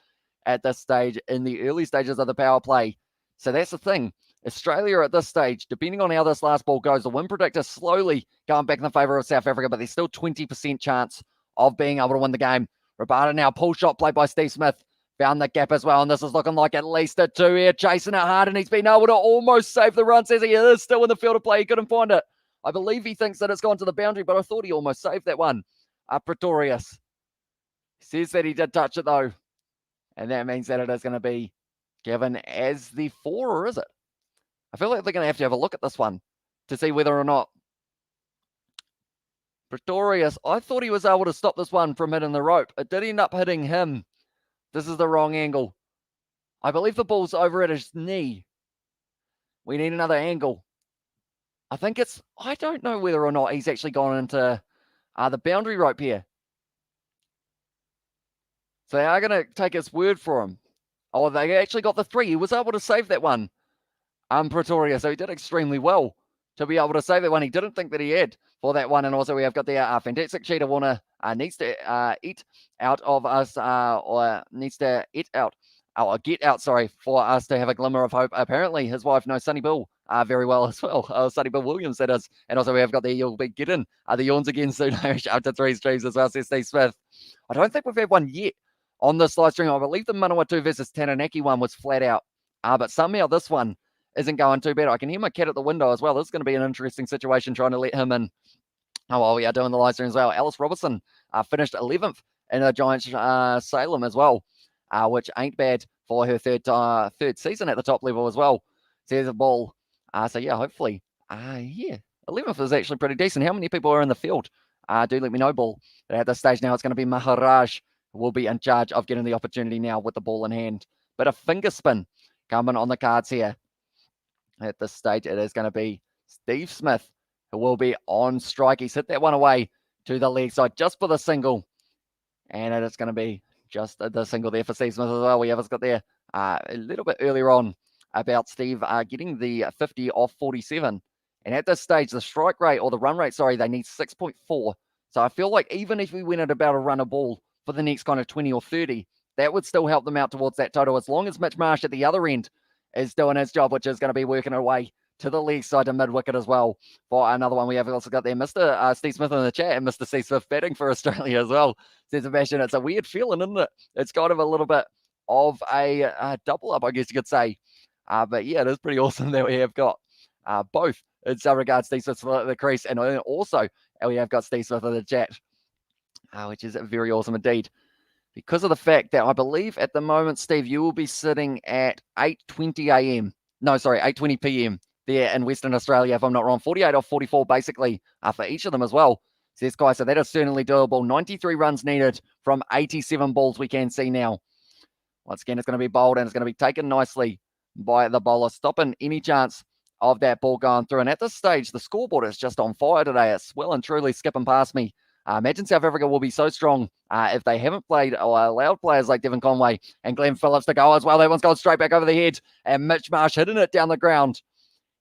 at this stage in the early stages of the power play. So that's the thing. Australia at this stage, depending on how this last ball goes, the win predictor slowly going back in the favour of South Africa, but there's still 20% chance of being able to win the game. Rabada now, pull shot played by Steve Smith. Found the gap as well, and this is looking like at least a 2 here, chasing it hard, and he's been able to almost save the run, says he is still in the field of play. He couldn't find it. I believe he thinks that it's gone to the boundary, but I thought he almost saved that one. Pretorius says that he did touch it, though, and that means that it is going to be given as the 4, or is it? I feel like they're going to have a look at this one to see whether or not Pretorius, I thought he was able to stop this one from hitting the rope. It did end up hitting him. This is the wrong angle. I believe the ball's over at his knee. We need another angle. I think it's, I don't know whether or not he's actually gone into the boundary rope here. So they are going to take his word for him. Oh, they actually got the 3. He was able to save that one. Pretoria, so he did extremely well to be able to save that one. He didn't think that he had for that one. And also we have got the fantastic Cheetah Warner needs to eat out of us, or needs to eat out, or get out, sorry, for us to have a glimmer of hope. Apparently his wife knows Sonny Bill very well as well. Sonny Bill Williams, that is. And also we have got the You'll Be Getting the yawns again soon. Up to 3 streams as well, says Steve Smith. I don't think we've had one yet on this live stream. I believe the Manawatu versus Taranaki one was flat out. But somehow this one isn't going too bad. I can hear my cat at the window as well. This is going to be an interesting situation trying to let him in while we are doing the live stream as well. Alice Robertson finished 11th in the Giants Salem as well, which ain't bad for her third season at the top level as well. So there's a ball. So yeah, hopefully, 11th is actually pretty decent. How many people are in the field? Do let me know, ball. But at this stage now, it's going to be Maharaj who will be in charge of getting the opportunity now with the ball in hand. But a finger spin coming on the cards here. At this stage, it is going to be Steve Smith who will be on strike. He's hit that one away to the leg side just for the single. And it is going to be just the single there for Steve Smith as well. We have got there a little bit earlier on about Steve getting the 50 off 47. And at this stage, the strike rate, or the run rate, sorry, they need 6.4. So I feel like even if we went at about a run a ball for the next kind of 20 or 30, that would still help them out towards that total, as long as Mitch Marsh at the other end is doing his job, which is going to be working away to the leg side to mid-wicket as well. For another one, we have also got there Mr. Steve Smith in the chat, and Mr. Steve Smith batting for Australia as well. Says Sebastian, it's a weird feeling, isn't it? It's kind of a little bit of a double up, I guess you could say. But yeah, it is pretty awesome that we have got both in some regards, Steve Smith at the crease, and also we have got Steve Smith in the chat, which is very awesome indeed. Because of the fact that I believe at the moment, Steve, you will be sitting at 8:20 a.m. No, sorry, 8:20 p.m. there in Western Australia, if I'm not wrong. 48 off 44, basically, for each of them as well. Says Kai, so that is certainly doable. 93 runs needed from 87 balls we can see now. Once again, it's going to be bowled, and it's going to be taken nicely by the bowler, stopping any chance of that ball going through. And at this stage, the scoreboard is just on fire today. It's well and truly skipping past me. Imagine South Africa will be so strong if they haven't played or allowed players like Devon Conway and Glenn Phillips to go as well. That one's gone straight back over the head, and Mitch Marsh hitting it down the ground.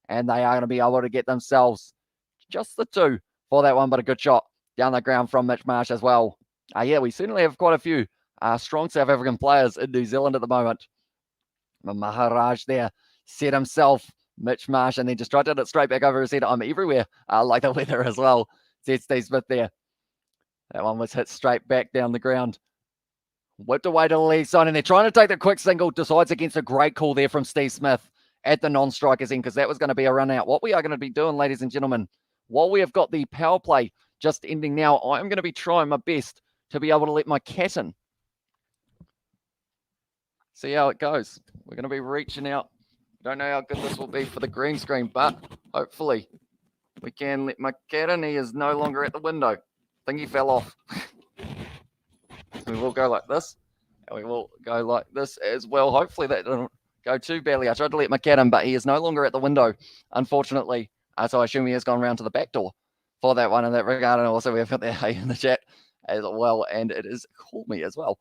And they are going to be able to get themselves just the two for that one, but a good shot down the ground from Mitch Marsh as well. Yeah, we certainly have quite a few strong South African players in New Zealand at the moment. Maharaj there set himself, Mitch Marsh, and then just tried to hit it straight back over his head. I'm everywhere, like the weather as well. Said Steve Smith there. That one was hit straight back down the ground. Whipped away to the leg side, and they're trying to take the quick single. Decides against a great call there from Steve Smith at the non-strikers end, because that was going to be a run out. What we are going to be doing, ladies and gentlemen, while we have got the power play just ending now, I am going to be trying my best to be able to let my cat in. See how it goes. We're going to be reaching out. Don't know how good this will be for the green screen, but hopefully we can let my cat in. He is no longer at the window. I think he fell off. We will go like this, and we will go like this as well. Hopefully that didn't go too badly. I tried to let my cat in, but he is no longer at the window, unfortunately. So I assume he has gone around to the back door for that one in that regard. And also we have got that hey in the chat as well, and it is called me as well.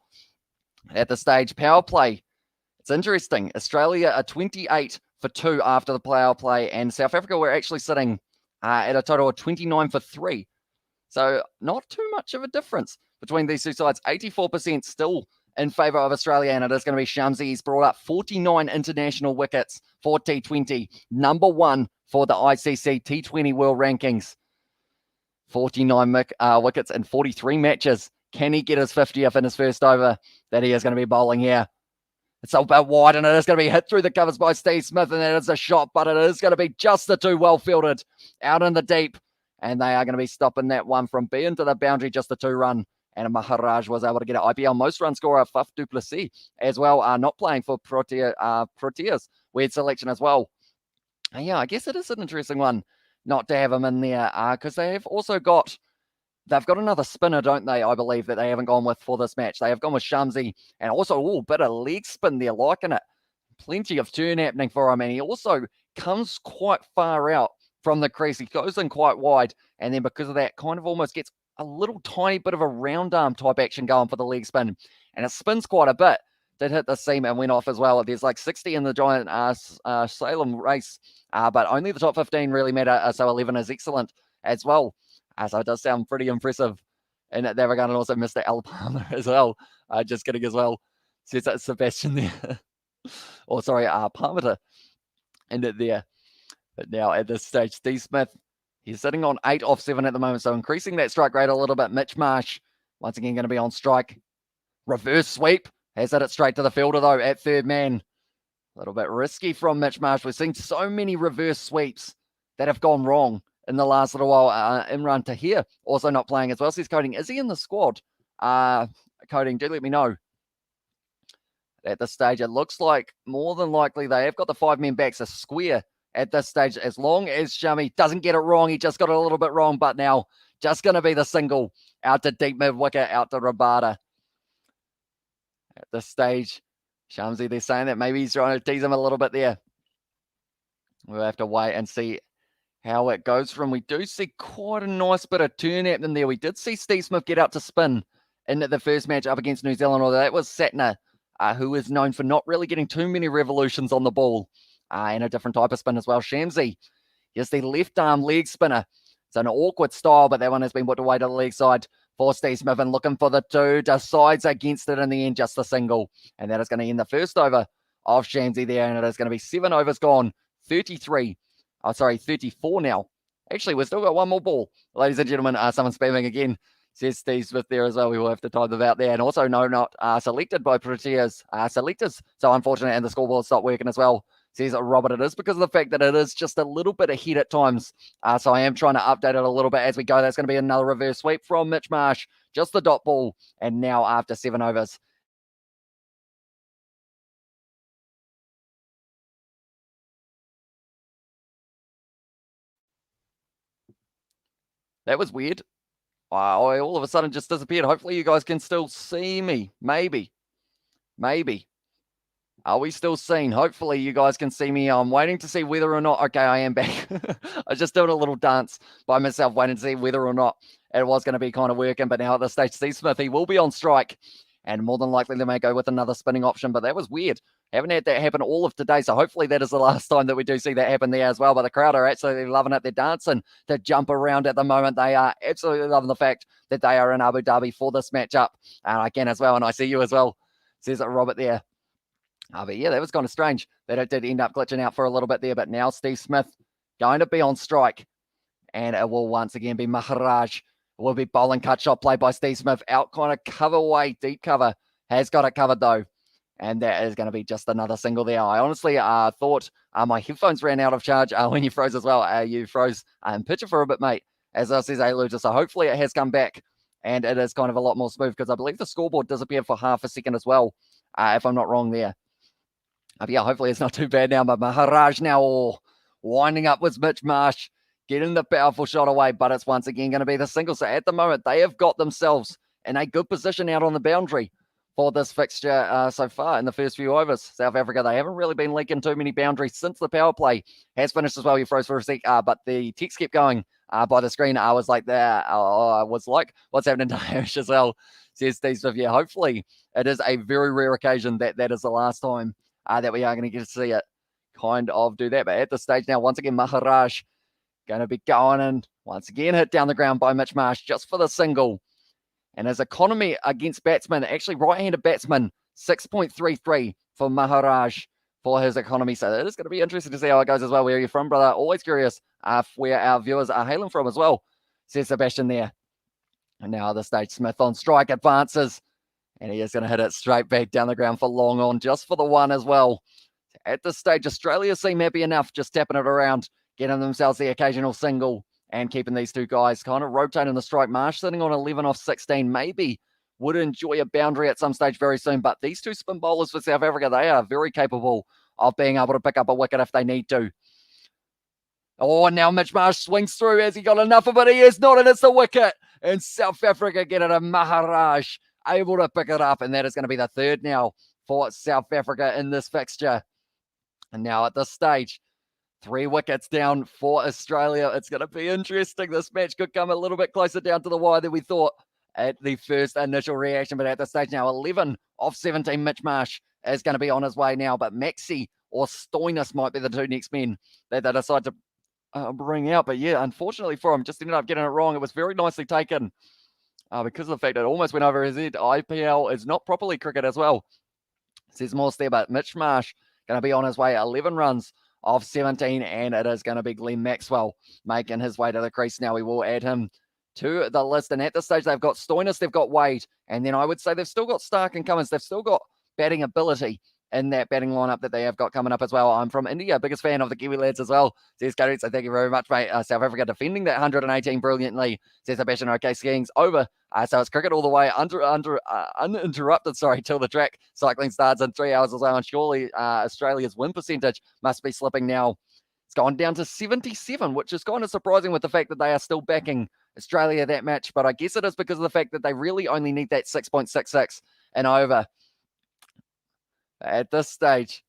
At the stage, power play. It's interesting. Australia are 28 for 2 after the power play, and South Africa were actually sitting at a total of 29 for 3. So not too much of a difference between these two sides. 84% still in favour of Australia, and it is going to be Shamsi. He's brought up 49 international wickets for T20. Number 1 for the ICC T20 World Rankings. 49 wickets in 43 matches. Can he get his 50th in his first over that he is going to be bowling here? It's a bit wide, and it is going to be hit through the covers by Steve Smith, and that is a shot, but it is going to be just the two well fielded out in the deep. And they are going to be stopping that one from being to the boundary, just the 2-run. And Maharaj was able to get an IPL most run scorer, Faf du Plessis, as well, not playing for Proteas. Weird selection as well. Yeah, I guess it is an interesting one not to have him in there, because they have also got, they've got another spinner, don't they? I believe that they haven't gone with for this match. They have gone with Shamsi, and also a bit of leg spin there, liking it. Plenty of turn happening for him, and he also comes quite far out from the crease. He goes in quite wide, and then because of that, kind of almost gets a little tiny bit of a round arm type action going for the leg spin, and it spins quite a bit. Did hit the seam and went off as well. There's like 60 in the giant Salem race, but only the top 15 really matter, so 11 is excellent as well. So it does sound pretty impressive in that regard, and also Mr. Al Palmer as well. Just kidding as well. Says that Sebastian there. Or sorry, Palmer in it there. But now at this stage, Steve Smith, he's sitting on 8 off 7 at the moment, so increasing that strike rate a little bit. Mitch Marsh, once again, going to be on strike. Reverse sweep. Has hit it straight to the fielder, though, at third man. A little bit risky from Mitch Marsh. We've seen so many reverse sweeps that have gone wrong in the last little while. Imran Tahir also not playing as well. So he's coding, is he in the squad? coding, do let me know. At this stage, it looks like more than likely they have got the 5 men backs a square at this stage, as long as Shami doesn't get it wrong. He just got it a little bit wrong, but now just going to be the single out to deep mid wicket, out to Rabada. At this stage, Shamsi, they're saying that maybe he's trying to tease him a little bit there. We'll have to wait and see how it goes from. We do see quite a nice bit of turn happening there. We did see Steve Smith get out to spin in the first match up against New Zealand, although that was Satner, who is known for not really getting too many revolutions on the ball, and a different type of spin as well. Shamsi, here's the left arm leg spinner. It's an awkward style, but that one has been put away to the leg side for Steve Smith, and looking for the 2, decides against it in the end, just a single. And that is going to end the first over of Shamsi there, and it is going to be 7 overs gone, 34 now. Actually, we've still got one more ball. Ladies and gentlemen, someone's spamming again, says Steve Smith there as well. We will have to time them out there. And also, no, not selected by Proteas selectors. So unfortunate, and the scoreboard stopped working as well, says Robert. It is because of the fact that it is just a little bit ahead at times. So I am trying to update it a little bit as we go. That's going to be another reverse sweep from Mitch Marsh. Just the dot ball. And now after 7 overs, that was weird. I all of a sudden just disappeared. Hopefully you guys can still see me. Maybe. Are we still seen? Hopefully you guys can see me. I'm waiting to see whether or not... Okay, I am back. I was just doing a little dance by myself, waiting to see whether or not it was going to be kind of working. But now at this stage, Steve Smith, he will be on strike. And more than likely they may go with another spinning option. But that was weird. Haven't had that happen all of today. So hopefully that is the last time that we do see that happen there as well. But the crowd are absolutely loving it. They're dancing to jump around at the moment. They are absolutely loving the fact that they are in Abu Dhabi for this matchup. And I can as well. And I see you as well, says Robert there. But yeah, that was kind of strange that it did end up glitching out for a little bit there. But now Steve Smith going to be on strike. And it will once again be Maharaj. It will be bowling cut shot play by Steve Smith. Out kind of cover way, deep cover. Has got it covered though. And that is going to be just another single there. I honestly thought my headphones ran out of charge when you froze as well. You froze in picture for a bit, mate, as I says A-Luger. So hopefully it has come back. And it is kind of a lot more smooth because I believe the scoreboard disappeared for half a second as well, if I'm not wrong there. But yeah, hopefully it's not too bad now. But Maharaj now winding up with Mitch Marsh, getting the powerful shot away. But it's once again going to be the single. So at the moment, they have got themselves in a good position out on the boundary for this fixture so far in the first few overs. South Africa, they haven't really been leaking too many boundaries since the power play has finished as well. You froze for a sec, but the text kept going by the screen. I was like, what's happening to Hamish as well, says Steve Smith. Yeah, hopefully it is a very rare occasion that is the last time that we are going to get to see it kind of do that. But at this stage now, once again, Maharaj going to be going and once again hit down the ground by Mitch Marsh just for the single. And his economy against batsmen, actually right-handed batsman, 6.33 for Maharaj for his economy. So it is going to be interesting to see how it goes as well. Where are you from, brother? Always curious where our viewers are hailing from as well, says Sebastian there. And now at this stage, Smith on strike, advances. And he is going to hit it straight back down the ground for long on, just for the one as well. At this stage, Australia seem happy enough, just tapping it around, getting themselves the occasional single, and keeping these two guys kind of rotating the strike. Marsh sitting on 11 off 16, maybe would enjoy a boundary at some stage very soon. But these two spin bowlers for South Africa, they are very capable of being able to pick up a wicket if they need to. Oh, now Mitch Marsh swings through. Has he got enough of it? He is not, and it's the wicket. And South Africa get it, a Maharaj able to pick it up. And that is going to be the third now for South Africa in this fixture. And now at this stage, 3 wickets down for Australia. It's going to be interesting. This match could come a little bit closer down to the wire than we thought at the first initial reaction. But at this stage now, 11 off 17, Mitch Marsh is going to be on his way now. But Maxi or Stoinis might be the two next men that they decide to bring out. But yeah, unfortunately for him, just ended up getting it wrong. It was very nicely taken because of the fact that it almost went over his head. IPL is not properly cricket as well, says Morse there. But Mitch Marsh going to be on his way, 11 runs of 17, and it is going to be Glenn Maxwell making his way to the crease now. We will add him to the list, and at this stage they've got Stoinis, they've got Wade, and then I would say they've still got Stark and Cummins. They've still got batting ability in that batting lineup that they have got coming up as well. I'm from India, biggest fan of the Kiwi lads as well. Says Gary, so thank you very much, mate. South Africa defending that 118 brilliantly. Says Sebastian, okay, skiing's over. So it's cricket all the way uninterrupted, till the track cycling starts in 3 hours as well. And surely Australia's win percentage must be slipping now. It's gone down to 77, which is kind of surprising with the fact that they are still backing Australia that match. But I guess it is because of the fact that they really only need that 6.66 and over. At this stage,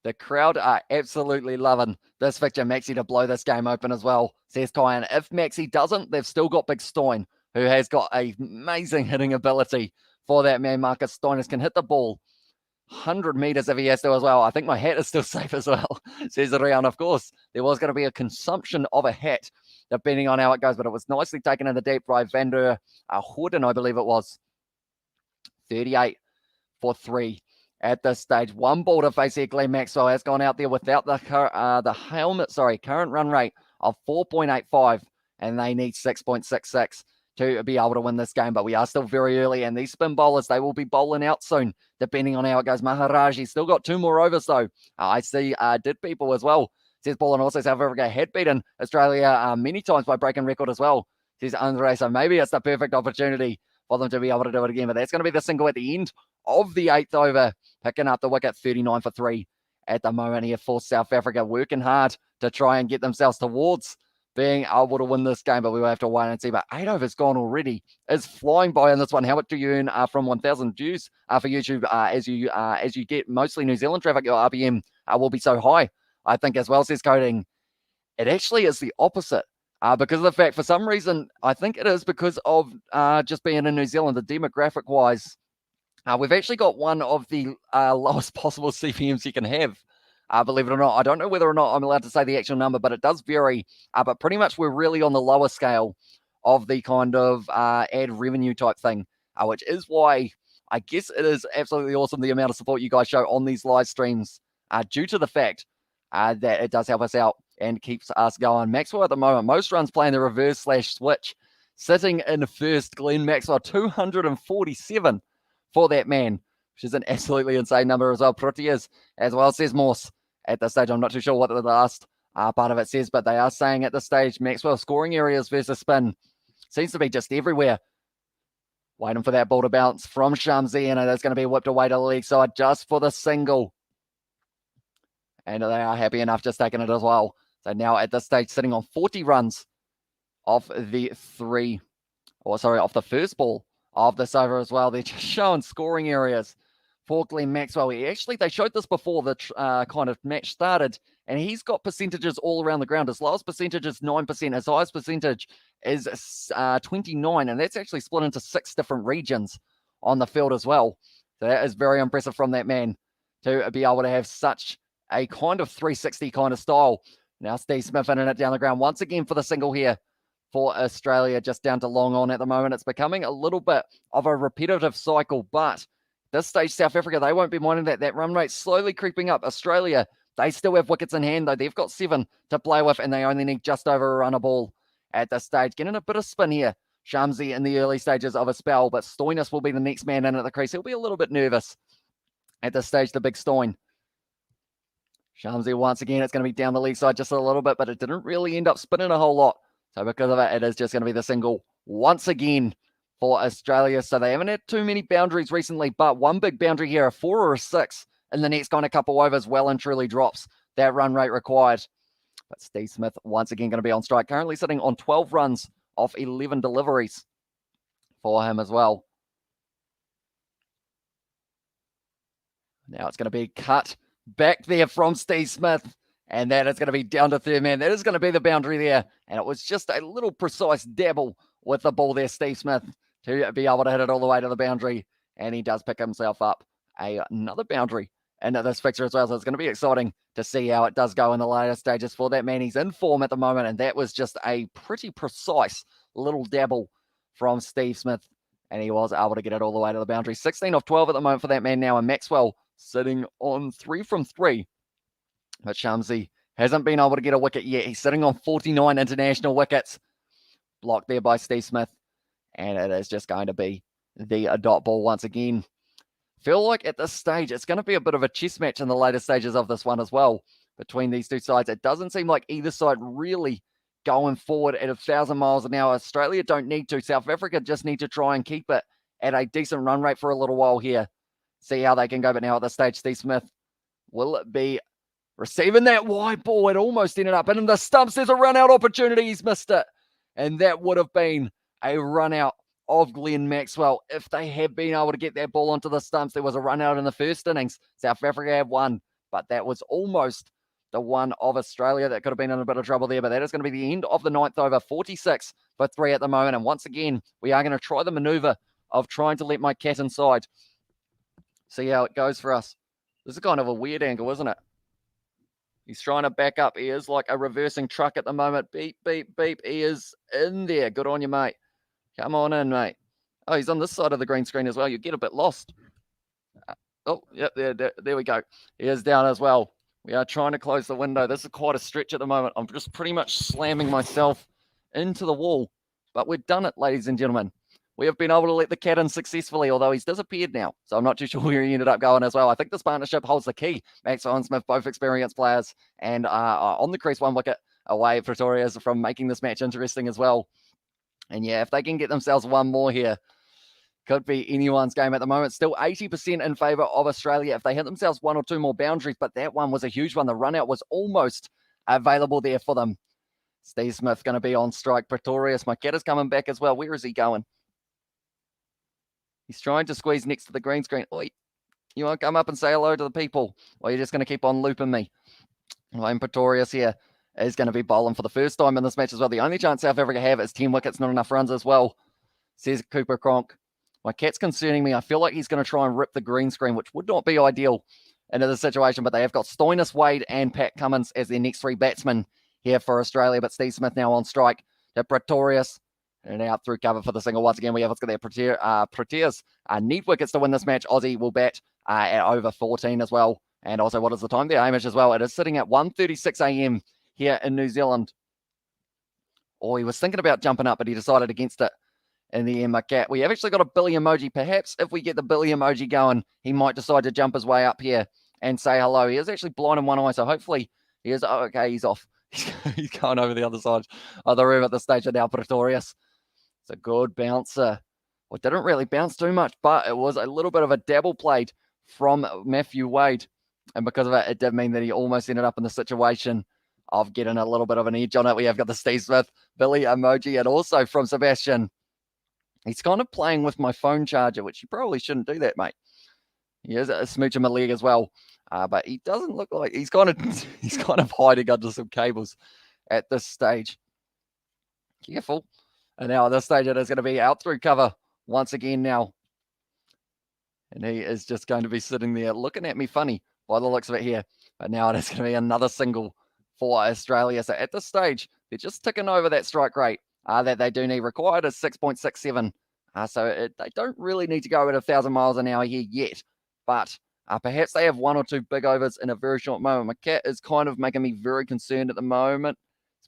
the crowd are absolutely loving this fixture. Maxi to blow this game open as well, says Kyan. If Maxi doesn't, they've still got Big Stein, who has got an amazing hitting ability for that man. Marcus Stoinis can hit the ball 100 meters if he has to as well. I think my hat is still safe as well, says Rian. Of course, there was going to be a consumption of a hat, depending on how it goes, but it was nicely taken in the deep by Van der Hoorden, I believe it was. 38 for 3. At this stage, one ball to face here. Glenn Maxwell has gone out there without the current run rate of 4.85, and they need 6.66 to be able to win this game. But we are still very early, and these spin bowlers, they will be bowling out soon, depending on how it goes. Maharaji still got 2 more overs, though. I see did people as well, says Paul, and also South Africa had beaten Australia many times by breaking record as well, says Andre. So maybe it's the perfect opportunity for them to be able to do it again. But that's going to be the single at the end of the 8th over, picking up the wicket. 39 for 3 at the moment here for South Africa, working hard to try and get themselves towards being able to win this game, but we will have to wait and see. But 8 overs gone already is flying by in this one. How much do you earn from 1,000 views for YouTube as you get mostly New Zealand traffic? Your RPM will be so high, I think, as well, says Coding. It actually is the opposite. Because of the fact, for some reason, I think it is because of just being in New Zealand, the demographic-wise, we've actually got one of the lowest possible CPMs you can have, believe it or not. I don't know whether or not I'm allowed to say the actual number, but it does vary. But pretty much we're really on the lower scale of the kind of ad revenue type thing, which is why I guess it is absolutely awesome the amount of support you guys show on these live streams due to the fact that it does help us out and keeps us going. Maxwell at the moment, most runs playing the reverse/switch, sitting in first. Glenn Maxwell, 247 for that man, which is an absolutely insane number as well. Proteas as well, says Morse. At this stage, I'm not too sure what the last part of it says, but they are saying at this stage, Maxwell scoring areas versus spin seems to be just everywhere. Waiting for that ball to bounce from Shamsi, and it is going to be whipped away to the leg side just for the single. And they are happy enough just taking it as well. So now at this stage, sitting on 40 runs off the off the first ball of this over as well. They're just showing scoring areas for Glenn Maxwell. They showed this before the kind of match started, and he's got percentages all around the ground. His lowest percentage is 9%. His highest percentage is 29, and that's actually split into 6 different regions on the field as well. So that is very impressive from that man to be able to have such a kind of 360 kind of style. Now Steve Smith in it down the ground once again for the single here for Australia, just down to long on at the moment. It's becoming a little bit of a repetitive cycle, but this stage, South Africa, they won't be minding that. That run rate slowly creeping up. Australia, they still have wickets in hand, though. They've got 7 to play with, and they only need just over a run a ball at this stage. Getting a bit of spin here. Shamsi in the early stages of a spell, but Stoinis will be the next man in at the crease. He'll be a little bit nervous at this stage, the big Stein. Shamsi, once again, it's going to be down the leg side just a little bit, but it didn't really end up spinning a whole lot. So because of it, it is just going to be the single once again for Australia. So they haven't had too many boundaries recently, but one big boundary here, a 4 or a 6 in the next kind of couple overs, well and truly drops that run rate required. But Steve Smith once again going to be on strike, currently sitting on 12 runs off 11 deliveries for him as well. Now it's going to be cut back there from Steve Smith, and that is going to be down to third man. That is going to be the boundary there, and it was just a little precise dabble with the ball there, Steve Smith, to be able to hit it all the way to the boundary, and he does pick himself up another boundary into this fixture as well. So it's going to be exciting to see how it does go in the later stages for that man. He's in form at the moment, and that was just a pretty precise little dabble from Steve Smith, and he was able to get it all the way to the boundary. 16 of 12 at the moment for that man now, and Maxwell sitting on 3 from 3. But Shamsi hasn't been able to get a wicket yet. He's sitting on 49 international wickets. Blocked there by Steve Smith. And it is just going to be the dot ball once again Feel like at this stage, it's going to be a bit of a chess match in the later stages of this one as well between these two sides. It doesn't seem like either side really going forward at 1,000 miles an hour. Australia don't need to. South Africa just need to try and keep it at a decent run rate for a little while here. See how they can go. But now at this stage, Steve Smith, will it be receiving that wide ball? It almost ended up in the stumps. There's a run-out opportunity. He's missed it. And that would have been a run-out of Glenn Maxwell. If they had been able to get that ball onto the stumps, there was a run-out in the first innings. South Africa had won, but that was almost the one of Australia that could have been in a bit of trouble there. But that is going to be the end of the ninth over. 46 for 3 at the moment. And once again, we are going to try the maneuver of trying to let my cat inside. See how it goes for us. This is kind of a weird angle, isn't it? He's trying to back up. He is like a reversing truck at the moment. Beep, beep, beep. He is in there. Good on you, mate. Come on in, mate. Oh, he's on this side of the green screen as well. You get a bit lost. Oh, yep, there we go. He is down as well. We are trying to close the window. This is quite a stretch at the moment. I'm just pretty much slamming myself into the wall. But we've done it, ladies and gentlemen. We have been able to let the cat in successfully, although he's disappeared now. So I'm not too sure where he ended up going as well. I think this partnership holds the key. Maxwell and Smith, both experienced players, and on the crease, 1 wicket away. Pretorius from making this match interesting as well. And yeah, if they can get themselves one more here, could be anyone's game at the moment. Still 80% in favour of Australia if they hit themselves 1 or 2 more boundaries, but that one was a huge one. The run out was almost available there for them. Steve Smith going to be on strike. Pretorius, my cat is coming back as well. Where is he going? He's trying to squeeze next to the green screen. Oi, you want to come up and say hello to the people? Or you're just going to keep on looping me? I'm Pretorius here. Is going to be bowling for the first time in this match as well. The only chance South Africa have is 10 wickets, not enough runs as well, says Cooper Cronk. My cat's concerning me. I feel like he's going to try and rip the green screen, which would not be ideal into the situation, but they have got Stoinis, Wade, and Pat Cummins as their next 3 batsmen here for Australia, but Steve Smith now on strike to Pretorius. And out through cover for the single. Once again, we have, let's get their Proteas need wickets to win this match. Aussie will bat at over 14 as well. And also, what is the time there, Hamish, as well? It is sitting at 1:36 a.m. here in New Zealand. Oh, he was thinking about jumping up, but he decided against it in the end. Cat. We have actually got a Billy emoji. Perhaps if we get the Billy emoji going, he might decide to jump his way up here and say hello. He is actually blind in one eye, so hopefully he is. Oh, okay, he's off. He's going over the other side of the room at the stage of now, Pretorius. It's a good bouncer. Well, it didn't really bounce too much, but it was a little bit of a dabble played from Matthew Wade. And because of it, it did mean that he almost ended up in the situation of getting a little bit of an edge on it. We have got the Steve Smith, Billy emoji, and also from Sebastian. He's kind of playing with my phone charger, which you probably shouldn't do that, mate. He is smooching my leg as well. But he doesn't look like he's kind of hiding under some cables at this stage. Careful. And now at this stage, it is going to be out through cover once again now. And he is just going to be sitting there looking at me funny by the looks of it here. But now it is going to be another single for Australia. So at this stage, they're just ticking over that strike rate that they do need. Required is 6.67. So they don't really need to go at 1,000 miles an hour here yet. But perhaps they have 1 or 2 big overs in a very short moment. My cat is kind of making me very concerned at the moment.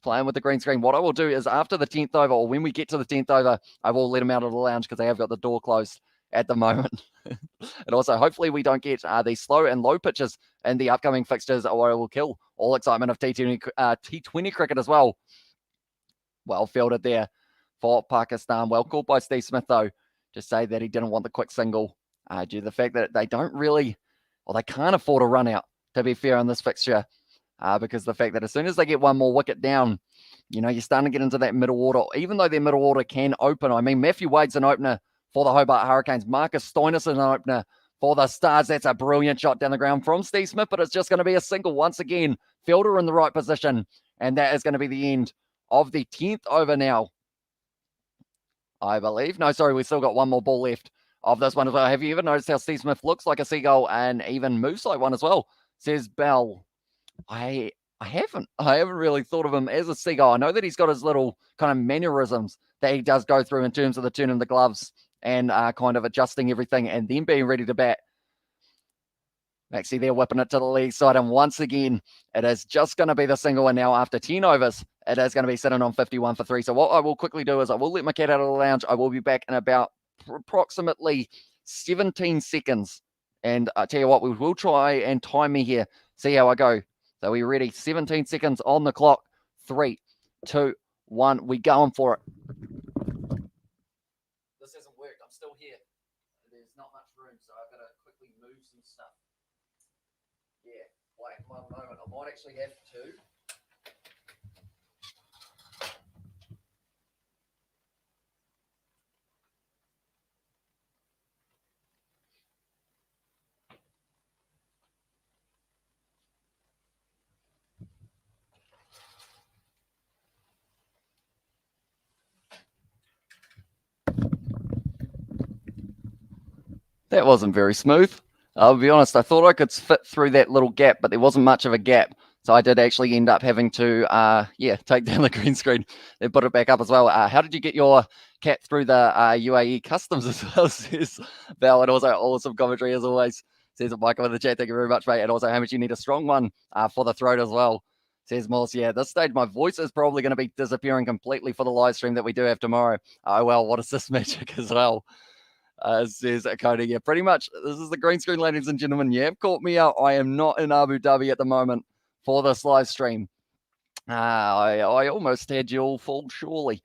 Playing with the green screen. What I will do is after the 10th over, or when we get to the 10th over, I will let him out of the lounge because they have got the door closed at the moment. And also, hopefully we don't get these slow and low pitches in the upcoming fixtures, or it will kill all excitement of T20 cricket as well. Well fielded there for Pakistan. Well called by Steve Smith, though. Just say that he didn't want the quick single due to the fact that they don't really, or they can't afford a run out, to be fair, in this fixture. Because the fact that as soon as they get 1 more wicket down, you know, you're starting to get into that middle order, even though their middle order can open. I mean, Matthew Wade's an opener for the Hobart Hurricanes. Marcus Stoinis is an opener for the Stars. That's a brilliant shot down the ground from Steve Smith, but it's just going to be a single once again. Fielder in the right position, and that is going to be the end of the 10th over now, I believe. No, sorry, we've still got 1 more ball left of this one as well. Have you ever noticed how Steve Smith looks like a seagull and even moves like one as well? Says Bell. I haven't really thought of him as a seagull. I know that he's got his little kind of mannerisms that he does go through in terms of the turning the gloves and kind of adjusting everything and then being ready to bat. Maxie there whipping it to the leg side, and once again, it is just going to be the single, and now after 10 overs, it is going to be sitting on 51 for 3. So what I will quickly do is I will let my cat out of the lounge. I will be back in about approximately 17 seconds And I tell you what, we will try and time me here. See how I go. So we're ready. 17 seconds on the clock. 3, 2, 1. We going for it. This hasn't worked. I'm still here. There's not much room, so I've got to quickly move some stuff. Yeah, wait one moment. I might actually have to. That wasn't very smooth. I'll be honest, I thought I could fit through that little gap, but there wasn't much of a gap. So I did actually end up having to, take down the green screen and put it back up as well. How did you get your cat through the UAE customs as well, says Val, and also awesome commentary as always, says Michael in the chat. Thank you very much, mate. And also, how much you need a strong one for the throat as well, says Morse. Yeah, at this stage, my voice is probably going to be disappearing completely for the live stream that we do have tomorrow. Oh, well, what is this magic as well? Says Cody. Yeah, pretty much. This is the green screen, ladies and gentlemen. You have caught me out. I am not in Abu Dhabi at the moment for this live stream. I almost had you all fooled, surely,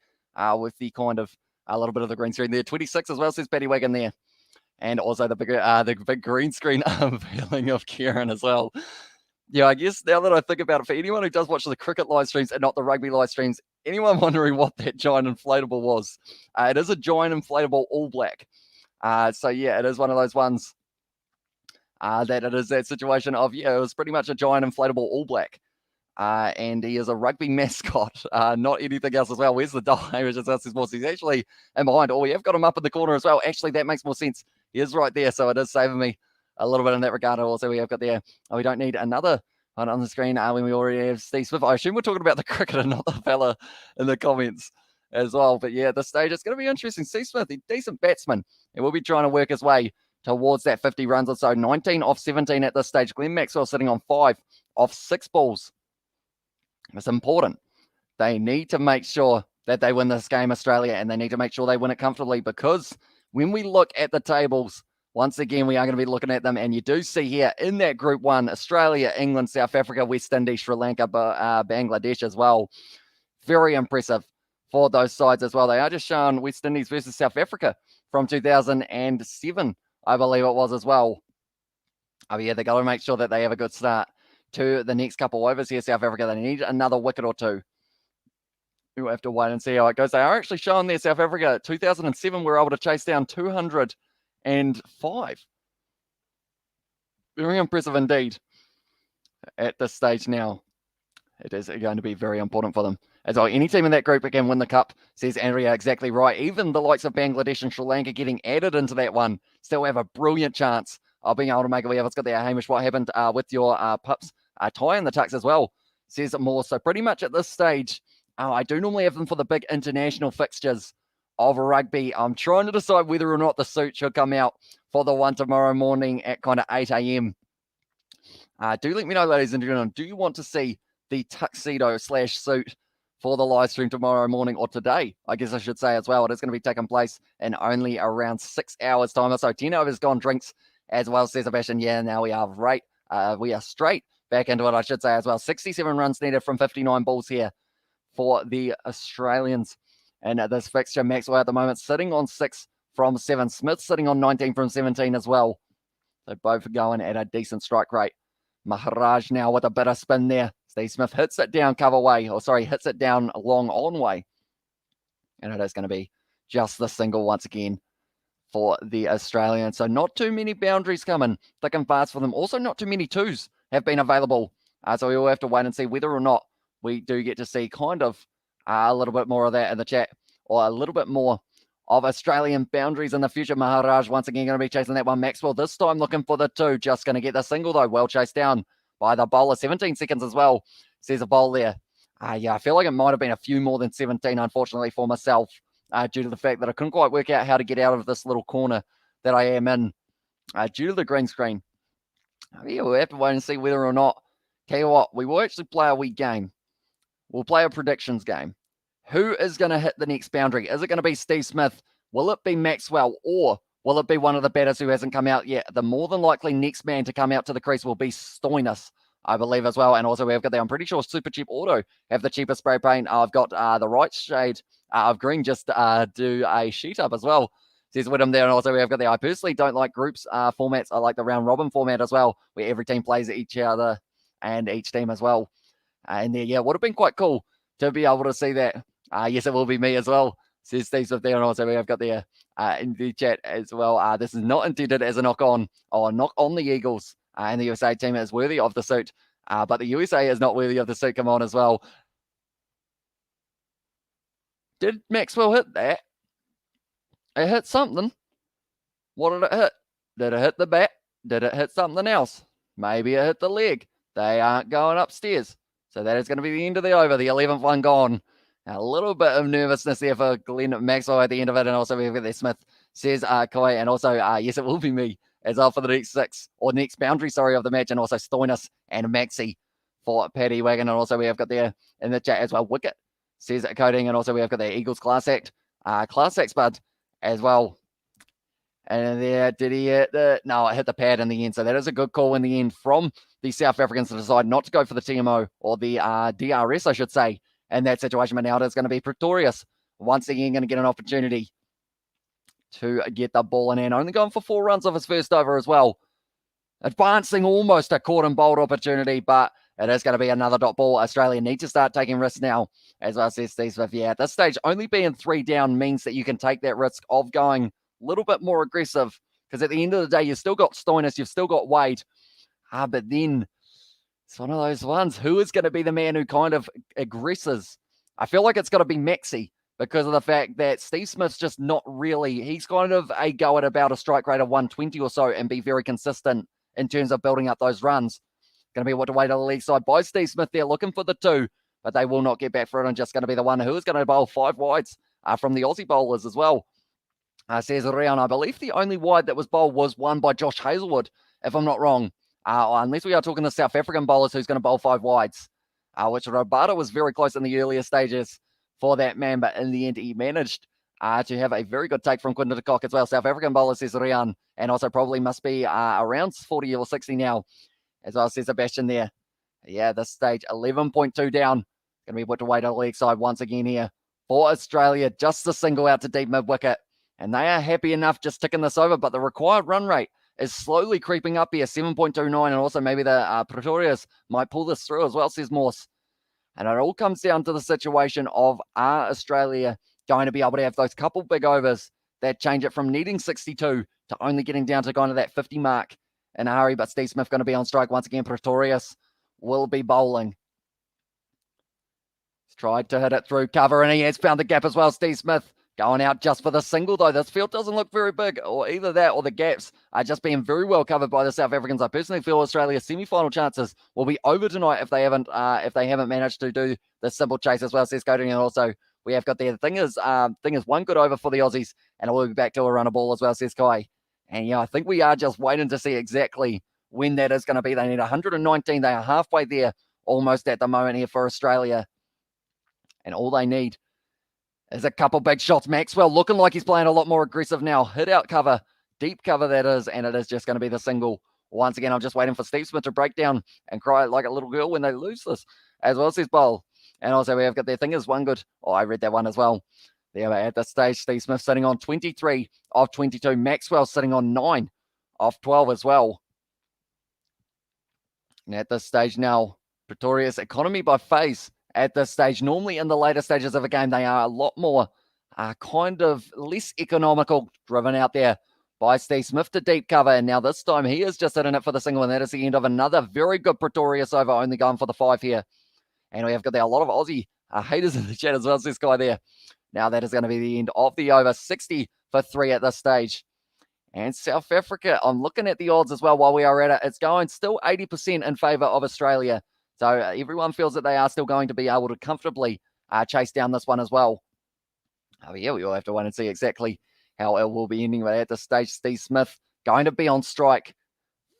with the kind of a little bit of the green screen there. 26 as well, says Patty Wagon there. And also the big green screen unveiling of Kieran as well. Yeah, I guess now that I think about it, for anyone who does watch the cricket live streams and not the rugby live streams, anyone wondering what that giant inflatable was, it is a giant inflatable All Black. So yeah, it is one of those ones that it is that situation of, it was pretty much a giant inflatable All Black. And he is a rugby mascot, not anything else as well. Where's the die? Which is more. He's actually in behind. Oh, we have got him up in the corner as well. Actually, that makes more sense. He is right there, so it is saving me a little bit in that regard. Also, we have got there. Oh, we don't need another one on the screen when we already have Steve Smith. I assume we're talking about the cricketer, not the fella in the comments as well. But yeah, at this stage, it's going to be interesting. Steve Smith, a decent batsman, and we'll be trying to work his way towards that 50 runs or so. 19 off 17 at this stage. Glenn Maxwell sitting on 5 off 6 balls. It's important. They need to make sure that they win this game, Australia, and they need to make sure they win it comfortably, because when we look at the tables, once again, we are going to be looking at them, and you do see here in that Group 1, Australia, England, South Africa, West Indies, Sri Lanka, Bangladesh as well. Very impressive for those sides as well. They are just showing West Indies versus South Africa from 2007, I believe it was as well. Oh yeah, they got to make sure that they have a good start to the next couple overs here, South Africa. They need another wicket or two. We'll have to wait and see how it goes. They are actually showing there, South Africa, 2007, were able to chase down 205. Very impressive indeed at this stage now. It is going to be very important for them. As well, any team in that group can win the cup, says Andrea, exactly right. Even the likes of Bangladesh and Sri Lanka getting added into that one still have a brilliant chance of being able to make it. Let's got there, Hamish. What happened with your pups? Tie in the tucks as well, says more. So pretty much at this stage, I do normally have them for the big international fixtures of rugby. I'm trying to decide whether or not the suit should come out for the one tomorrow morning at kind of 8 a.m. Do let me know, ladies and gentlemen. Do you want to see the tuxedo/suit for the live stream tomorrow morning, or today, I guess I should say as well? It is going to be taking place in only around 6 hours time or so. 10 hours gone drinks as well, says Sebastian. Yeah, now we are right. We are straight back into it, I should say as well. 67 runs needed from 59 balls here for the Australians. And this fixture, Maxwell at the moment sitting on 6 from 7. Smith sitting on 19 from 17 as well. They both going at a decent strike rate. Maharaj now with a bit of spin there. Steve Smith hits it down hits it down long on way. And it is going to be just the single once again for the Australians. So not too many boundaries coming thick and fast for them. Also not too many twos have been available. So we will have to wait and see whether or not we do get to see kind of a little bit more of that in the chat, or a little bit more of Australian boundaries in the future. Maharaj once again going to be chasing that one. Maxwell this time looking for the 2. Just going to get the single though. Well chased down by the bowler. 17 seconds as well, says a bowl there. Yeah, I feel like it might have been a few more than 17, unfortunately, for myself, due to the fact that I couldn't quite work out how to get out of this little corner that I am in, due to the green screen. Yeah, we'll have to wait and see whether or not. Tell you what, we will actually play a wee game. We'll play a predictions game. Who is going to hit the next boundary? Is it going to be Steve Smith? Will it be Maxwell? Or Will it be one of the batters who hasn't come out yet? The more than likely next man to come out to the crease will be Stoinis, I believe, as well. And also we've got there, I'm pretty sure Super Cheap Auto have the cheapest spray paint. I've got the right shade of green, just do a sheet up as well. Says Widham there. And also we've got there, I personally don't like groups formats. I like the round robin format as well, where every team plays each other and each team as well. And there, yeah, would have been quite cool to be able to see that. Yes, it will be me as well, says Steve Swift there. And also we have got there in the chat as well. This is not intended as a knock on the Eagles. And the USA team is worthy of the suit. But the USA is not worthy of the suit. Come on as well. Did Maxwell hit that? It hit something. What did it hit? Did it hit the bat? Did it hit something else? Maybe it hit the leg. They aren't going upstairs. So that is going to be the end of the over. The 11th one gone. A little bit of nervousness there for Glenn Maxwell at the end of it. And also we've got there Smith, says Koi. And also, yes, it will be me as well for the next next boundary, of the match. And also Stoinis and Maxi for Paddy Wagon. And also we have got there in the chat as well, Wicket, says Coding. And also we have got the Eagles Class Act Bud as well. And there, did he hit no, it hit the pad in the end. So that is a good call in the end from the South Africans to decide not to go for the TMO or the DRS, I should say, in that situation. But now it's going to be Pretorius once again going to get an opportunity to get the ball in hand. Only going for 4 runs off his first over as well. Advancing almost a caught and bowled opportunity, but it is going to be another dot ball. Australia need to start taking risks now, as I said, Steve Smith. Yeah, at this stage, only being 3 down means that you can take that risk of going a little bit more aggressive, because at the end of the day, you've still got Stoinis, you've still got Wade. But then it's one of those ones. Who is going to be the man who kind of aggresses? I feel like it's got to be Maxi, because of the fact that Steve Smith's just not really, he's kind of a go at about a strike rate of 120 or so and be very consistent in terms of building up those runs. Going to be what to wait on the leg side by Steve Smith there, looking for the 2, but they will not get back for it. And just going to be the one who is going to bowl 5 wides from the Aussie bowlers as well. Says Rian, I believe the only wide that was bowled was one by Josh Hazlewood, if I'm not wrong. Unless we are talking the South African bowlers who's going to bowl 5 wides, which Robata was very close in the earlier stages for that man, but in the end he managed to have a very good take from Quinton de Kock as well. South African bowler, says Rian, and also probably must be around 40 or 60 now, as well, says Sebastian there. Yeah, this stage 11.2 down. Going to be put to wait on the leg side once again here for Australia. Just a single out to deep mid wicket. And they are happy enough just ticking this over, but the required run rate is slowly creeping up here, 7.29, and also maybe the Pretorius might pull this through as well, says Morse. And it all comes down to the situation of Australia going to be able to have those couple big overs that change it from needing 62 to only getting down to kind of that 50 mark in a hurry. But Steve Smith going to be on strike once again. Pretorius will be bowling. He's tried to hit it through cover, and he has found the gap as well, Steve Smith. Going out just for the single, though. This field doesn't look very big, or either that or the gaps are just being very well covered by the South Africans. I personally feel Australia's semi-final chances will be over tonight if they haven't managed to do the simple chase as well, says Coding. And also, we have got the thing is one good over for the Aussies, and it will be back to a run of ball as well, says Kai. And yeah, I think we are just waiting to see exactly when that is going to be. They need 119. They are halfway there almost at the moment here for Australia. And all they need is a couple big shots. Maxwell looking like he's playing a lot more aggressive now. Hit out cover, deep cover that is, and it is just going to be the single. Once again, I'm just waiting for Steve Smith to break down and cry like a little girl when they lose this, as well as his bowl. And also we have got their thing is one good. Oh, I read that one as well. There at this stage, Steve Smith sitting on 23 of 22. Maxwell sitting on 9 of 12 as well. And at this stage now, Pretorius economy by phase. At this stage, normally in the later stages of a game, they are a lot more kind of less economical, driven out there by Steve Smith to deep cover. And now this time he is just hitting it for the single, and that is the end of another very good Pretorius over, only going for the 5 here. And we have got there a lot of Aussie haters in the chat as well, this guy there. Now that is going to be the end of the over, 60 for 3 at this stage. And South Africa, I'm looking at the odds as well while we are at it. It's going still 80% in favour of Australia. So everyone feels that they are still going to be able to comfortably chase down this one as well. Oh, yeah, we all have to wait and see exactly how it will be ending. But at this stage, Steve Smith going to be on strike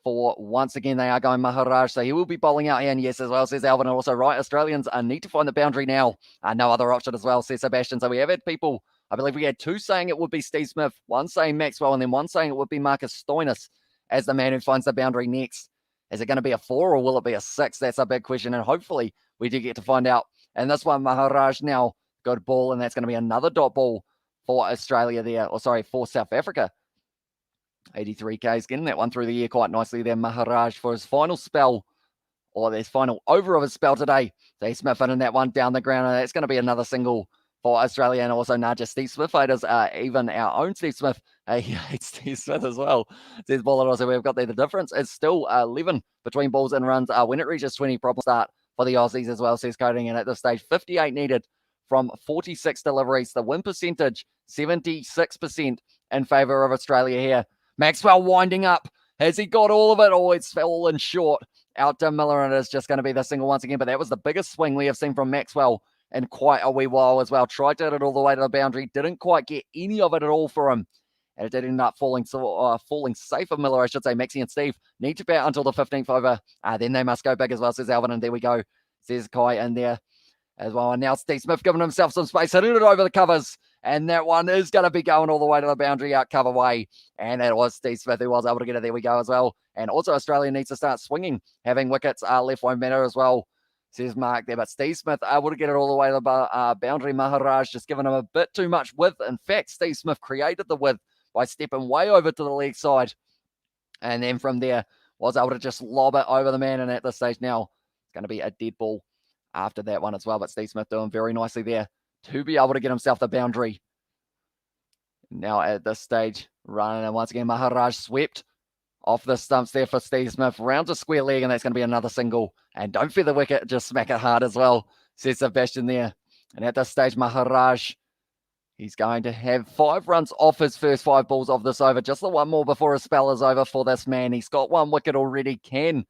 for, once again, they are going Maharaj. So he will be bowling out here. And yes, as well, says Alvin. And also, right, Australians need to find the boundary now. No other option as well, says Sebastian. So we have had people I believe we had two saying it would be Steve Smith, one saying Maxwell, and then one saying it would be Marcus Stoinis as the man who finds the boundary next. Is it going to be a 4 or will it be a 6? That's a big question, and hopefully we do get to find out. And this one, Maharaj now, good ball, and that's going to be another dot ball for Australia there, or sorry, for South Africa. 83Ks, getting that one through the air quite nicely there. Maharaj for his final spell, or his final over of his spell today. Steve Smith in that one down the ground, and that's going to be another single for Australia, and also not just Steve Smith haters, even our own Steve Smith. He hates Steve Smith as well. Says Baller also, we've got there. The difference is still 11 between balls and runs. When it reaches 20, problem start for the Aussies as well, says Coding. And at this stage, 58 needed from 46 deliveries. The win percentage, 76% in favour of Australia here. Maxwell winding up. Has he got all of it? Oh, it's fallen short. Out to Miller, and it is just going to be the single once again. But that was the biggest swing we have seen from Maxwell in quite a wee while as well. Tried to hit it all the way to the boundary. Didn't quite get any of it at all for him. And it did end up falling safe for Miller, I should say. Maxie and Steve need to bat until the 15th over. Then they must go big as well, says Alvin. And there we go, says Kai in there as well. And now Steve Smith giving himself some space, hitting it over the covers. And that one is going to be going all the way to the boundary out cover way. And that was Steve Smith who was able to get it. There we go as well. And also Australia needs to start swinging. Having wickets left won't matter as well, says Mark there. But Steve Smith able to get it all the way to the boundary. Maharaj just giving him a bit too much width. In fact, Steve Smith created the width by stepping way over to the leg side. And then from there, was able to just lob it over the man. And at this stage now, it's going to be a dead ball after that one as well. But Steve Smith doing very nicely there to be able to get himself the boundary. Now at this stage, running, and once again, Maharaj swept off the stumps there for Steve Smith. Rounds a square leg, and that's going to be another single. And don't fear the wicket, just smack it hard as well, says Sebastian there. And at this stage, Maharaj, he's going to have 5 runs off his first 5 balls of this over. Just the one more before his spell is over for this man. He's got 1 wicket already. Can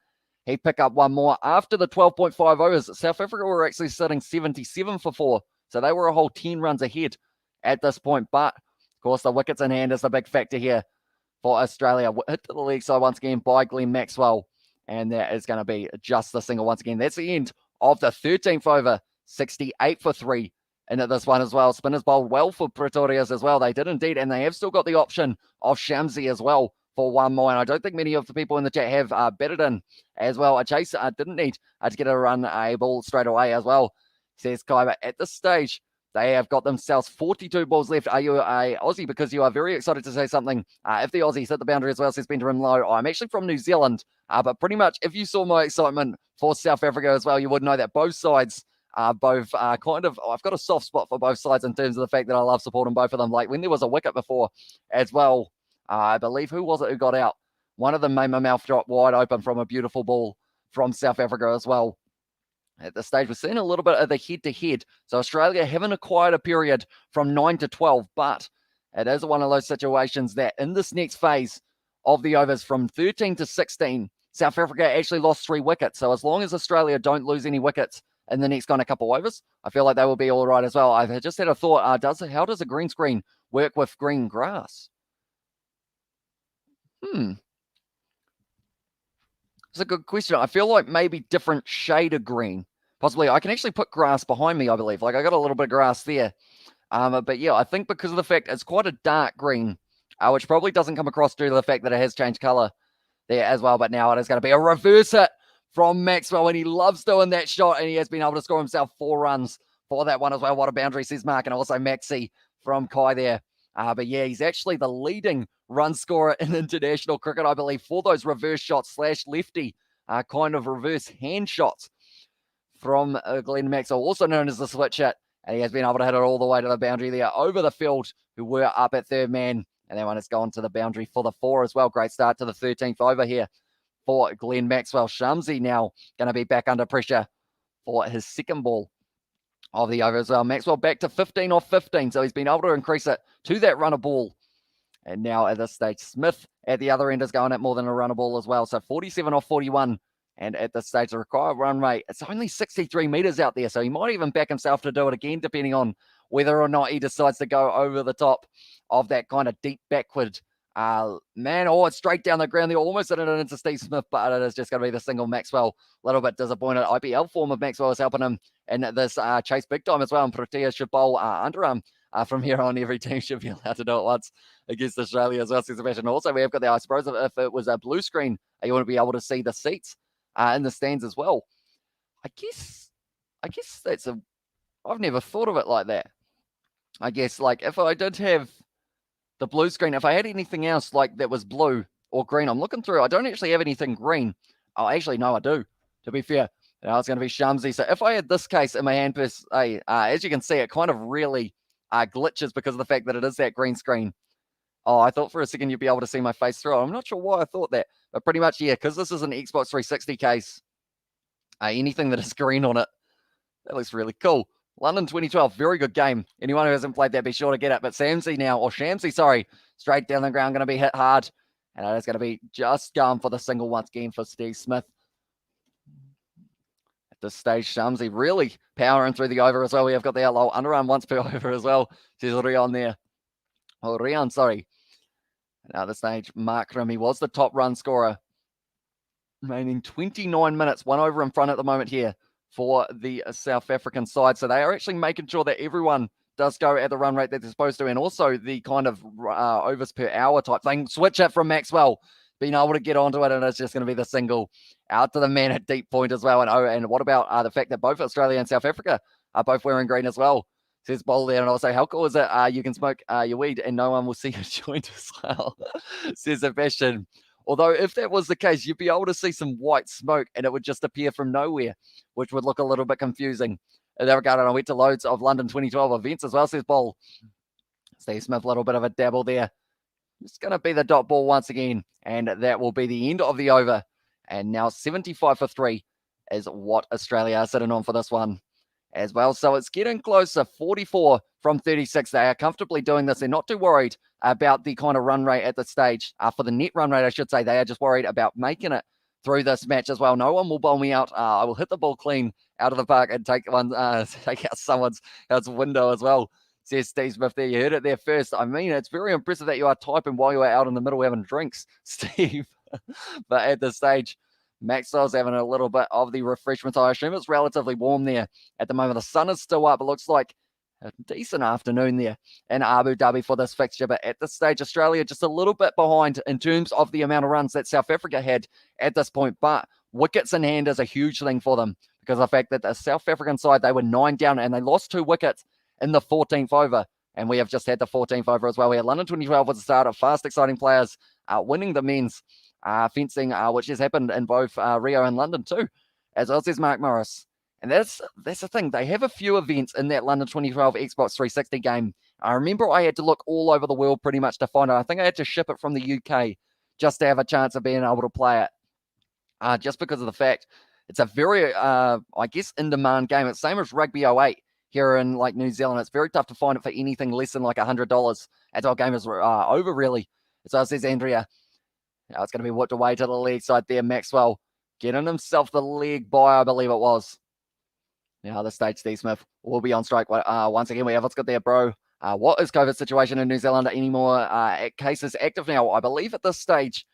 he pick up 1 more? After the 12.5 overs, South Africa were actually sitting 77 for 4. So they were a whole 10 runs ahead at this point. But, of course, the wickets in hand is the big factor here for Australia. Hit to the leg side once again by Glenn Maxwell. And that is going to be just the single once again. That's the end of the 13th over. 68 for 3. And at this one as well, spinners bowled well for Pretorius as well. They did indeed, and they have still got the option of Shamsi as well for 1 more. And I don't think many of the people in the chat have betted in as well. A chase didn't need to get a run, a ball straight away as well, says Kai. But at this stage, they have got themselves 42 balls left. Are you a Aussie? Because you are very excited to say something. If the Aussies hit the boundary as well, says Benjamin Lowe. I'm actually from New Zealand, but pretty much if you saw my excitement for South Africa as well, you would know that both sides both kind of, I've got a soft spot for both sides in terms of the fact that I love supporting both of them. Like when there was a wicket before as well, I believe, who was it who got out? One of them made my mouth drop wide open from a beautiful ball from South Africa as well. At this stage, we're seeing a little bit of the head-to-head. So Australia having a quieter period from 9 to 12, but it is one of those situations that in this next phase of the overs from 13 to 16, South Africa actually lost 3 wickets. So as long as Australia don't lose any wickets in the next kind of couple overs, I feel like they will be all right as well. I've just had a thought, how does a green screen work with green grass? It's a good question. I feel like maybe different shade of green. Possibly. I can actually put grass behind me, I believe. Like I got a little bit of grass there. But yeah, I think because of the fact it's quite a dark green, which probably doesn't come across due to the fact that it has changed color there as well. But now it is going to be a reverse hit from Maxwell, and he loves doing that shot, and he has been able to score himself 4 runs for that one as well. What a boundary, says Mark, and also Maxi from Kai there. But yeah, he's actually the leading run scorer in international cricket, I believe, for those reverse shots / lefty kind of reverse hand shots from Glenn Maxwell, also known as the switch hit. And he has been able to hit it all the way to the boundary there over the field, who were up at third man. And that one has gone to the boundary for the 4 as well. Great start to the 13th over here for Glenn Maxwell. Shamsi now going to be back under pressure for his second ball of the over as well. Maxwell back to 15 off 15, so he's been able to increase it to that runner ball. And now at this stage, Smith at the other end is going at more than a runner ball as well. So 47 off 41. And at this stage, the required run rate, it's only 63 meters out there. So he might even back himself to do it again, depending on whether or not he decides to go over the top of that kind of deep backward. It's straight down the ground. They almost hit it into Steve Smith, but it is just going to be the single. Maxwell, a little bit disappointed. IPL form of Maxwell is helping him in this chase big time as well. And Protea should bowl underarm from here on, every team should be allowed to do it once against Australia as well, says Sebastian. Also, we have got the, I suppose, if it was a blue screen, you want to be able to see the seats in the stands as well. I guess that's I've never thought of it like that. I guess, like, if I did have the blue screen, if I had anything else, like, that was blue or green, I'm looking through, I don't actually have anything green. Oh, actually, no, I do, to be fair. Now it's going to be Shamsi. So if I had this case in my hand per se, as you can see, it kind of really glitches because of the fact that it is that green screen. Oh, I thought for a second you'd be able to see my face through it. I'm not sure why I thought that, but pretty much, yeah, because this is an Xbox 360 case, anything that is green on it, that looks really cool. London 2012, very good game. Anyone who hasn't played that, be sure to get it. But Shamsi, sorry, straight down the ground, going to be hit hard. And it is going to be just going for the single once again for Steve Smith. At this stage, Shamsi really powering through the over as well. We have got the outlaw underarm once per over as well. There's Rion there. Oh, Rion, sorry. Now at this stage, Mark Remy was the top run scorer. Remaining 29 minutes, one over in front at the moment here for the South African side. So they are actually making sure that everyone does go at the run rate that they're supposed to, and also the kind of overs per hour type thing. Switch it from Maxwell, being able to get onto it, and it's just going to be the single out to the man at deep point as well. And what about the fact that both Australia and South Africa are both wearing green as well? Says Bowl there, and also, how cool is it? You can smoke your weed and no one will see your joint as well, says Sebastian. Although if that was the case, you'd be able to see some white smoke and it would just appear from nowhere, which would look a little bit confusing. In that regard, I went to loads of London 2012 events as well, says Bowl. Steve Smith, a little bit of a dabble there. It's going to be the dot ball once again, and that will be the end of the over. And now 75 for 3 is what Australia are sitting on for this one as well. So it's getting closer, 44 from 36. They are comfortably doing this. They're not too worried about the kind of run rate at the stage. For the net run rate, I should say, they are just worried about making it through this match as well. No one will bowl me out. I will hit the ball clean out of the park and take out someone's window as well, says Steve Smith there. You heard it there first. I mean, it's very impressive that you are typing while you are out in the middle having drinks, Steve. But at this stage, Maxwell's having a little bit of the refreshment. I assume it's relatively warm there at the moment. The sun is still up. It looks like a decent afternoon there in Abu Dhabi for this fixture. But at this stage, Australia just a little bit behind in terms of the amount of runs that South Africa had at this point. But wickets in hand is a huge thing for them because of the fact that the South African side, they were 9 down and they lost 2 wickets in the 14th over. And we have just had the 14th over as well. We had London 2012 was the start of fast, exciting players winning the men's fencing, which has happened in both Rio and London too, as well as Mark Morris. And that's the thing. They have a few events in that London 2012 Xbox 360 game. I remember I had to look all over the world pretty much to find it. I think I had to ship it from the UK just to have a chance of being able to play it, just because of the fact it's a very, I guess, in-demand game. It's same as Rugby 08 here in like New Zealand. It's very tough to find it for anything less than like $100 as our game is over, really. So says Andrea. Now it's going to be whipped away to the leg side there. Maxwell getting himself the leg by, I believe it was. Now the stage, Steve Smith will be on strike once again. We have, let's get there, bro. What is COVID situation in New Zealand? Any more cases active now? I believe at this stage,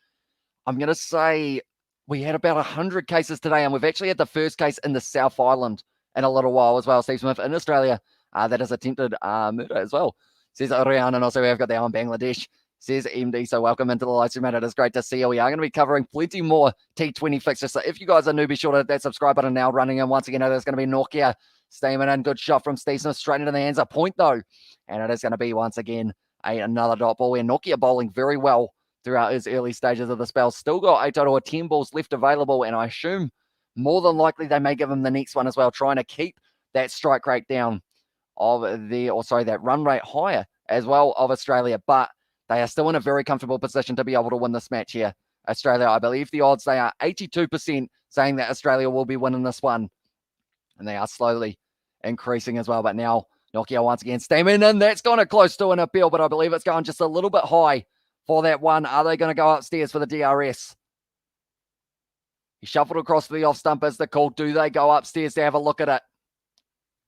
I'm going to say we had about 100 cases today, and we've actually had the first case in the South Island in a little while as well. Steve Smith in Australia, that is attempted murder as well, says Oriana. And also we have got there on Bangladesh, says MD. So welcome into the live stream, mate. It is great to see you. We are going to be covering plenty more T20 fixtures. So if you guys are new, be sure to hit that subscribe button now. Running in once again, there's going to be Nokia staying in. Good shot from Steve Smith straight into the hands. A point though. And it is going to be once again another dot ball. And Nokia bowling very well throughout his early stages of the spell. Still got a total of 10 balls left available. And I assume more than likely they may give him the next one as well, trying to keep that strike rate down of that run rate higher as well of Australia. But they are still in a very comfortable position to be able to win this match here. Australia, I believe the odds, they are 82% saying that Australia will be winning this one. And they are slowly increasing as well. But now Nokia once again steaming in. That's gone close to an appeal, but I believe it's going just a little bit high for that one. Are they going to go upstairs for the DRS? He shuffled across to the off stump as the call. Do they go upstairs to have a look at it?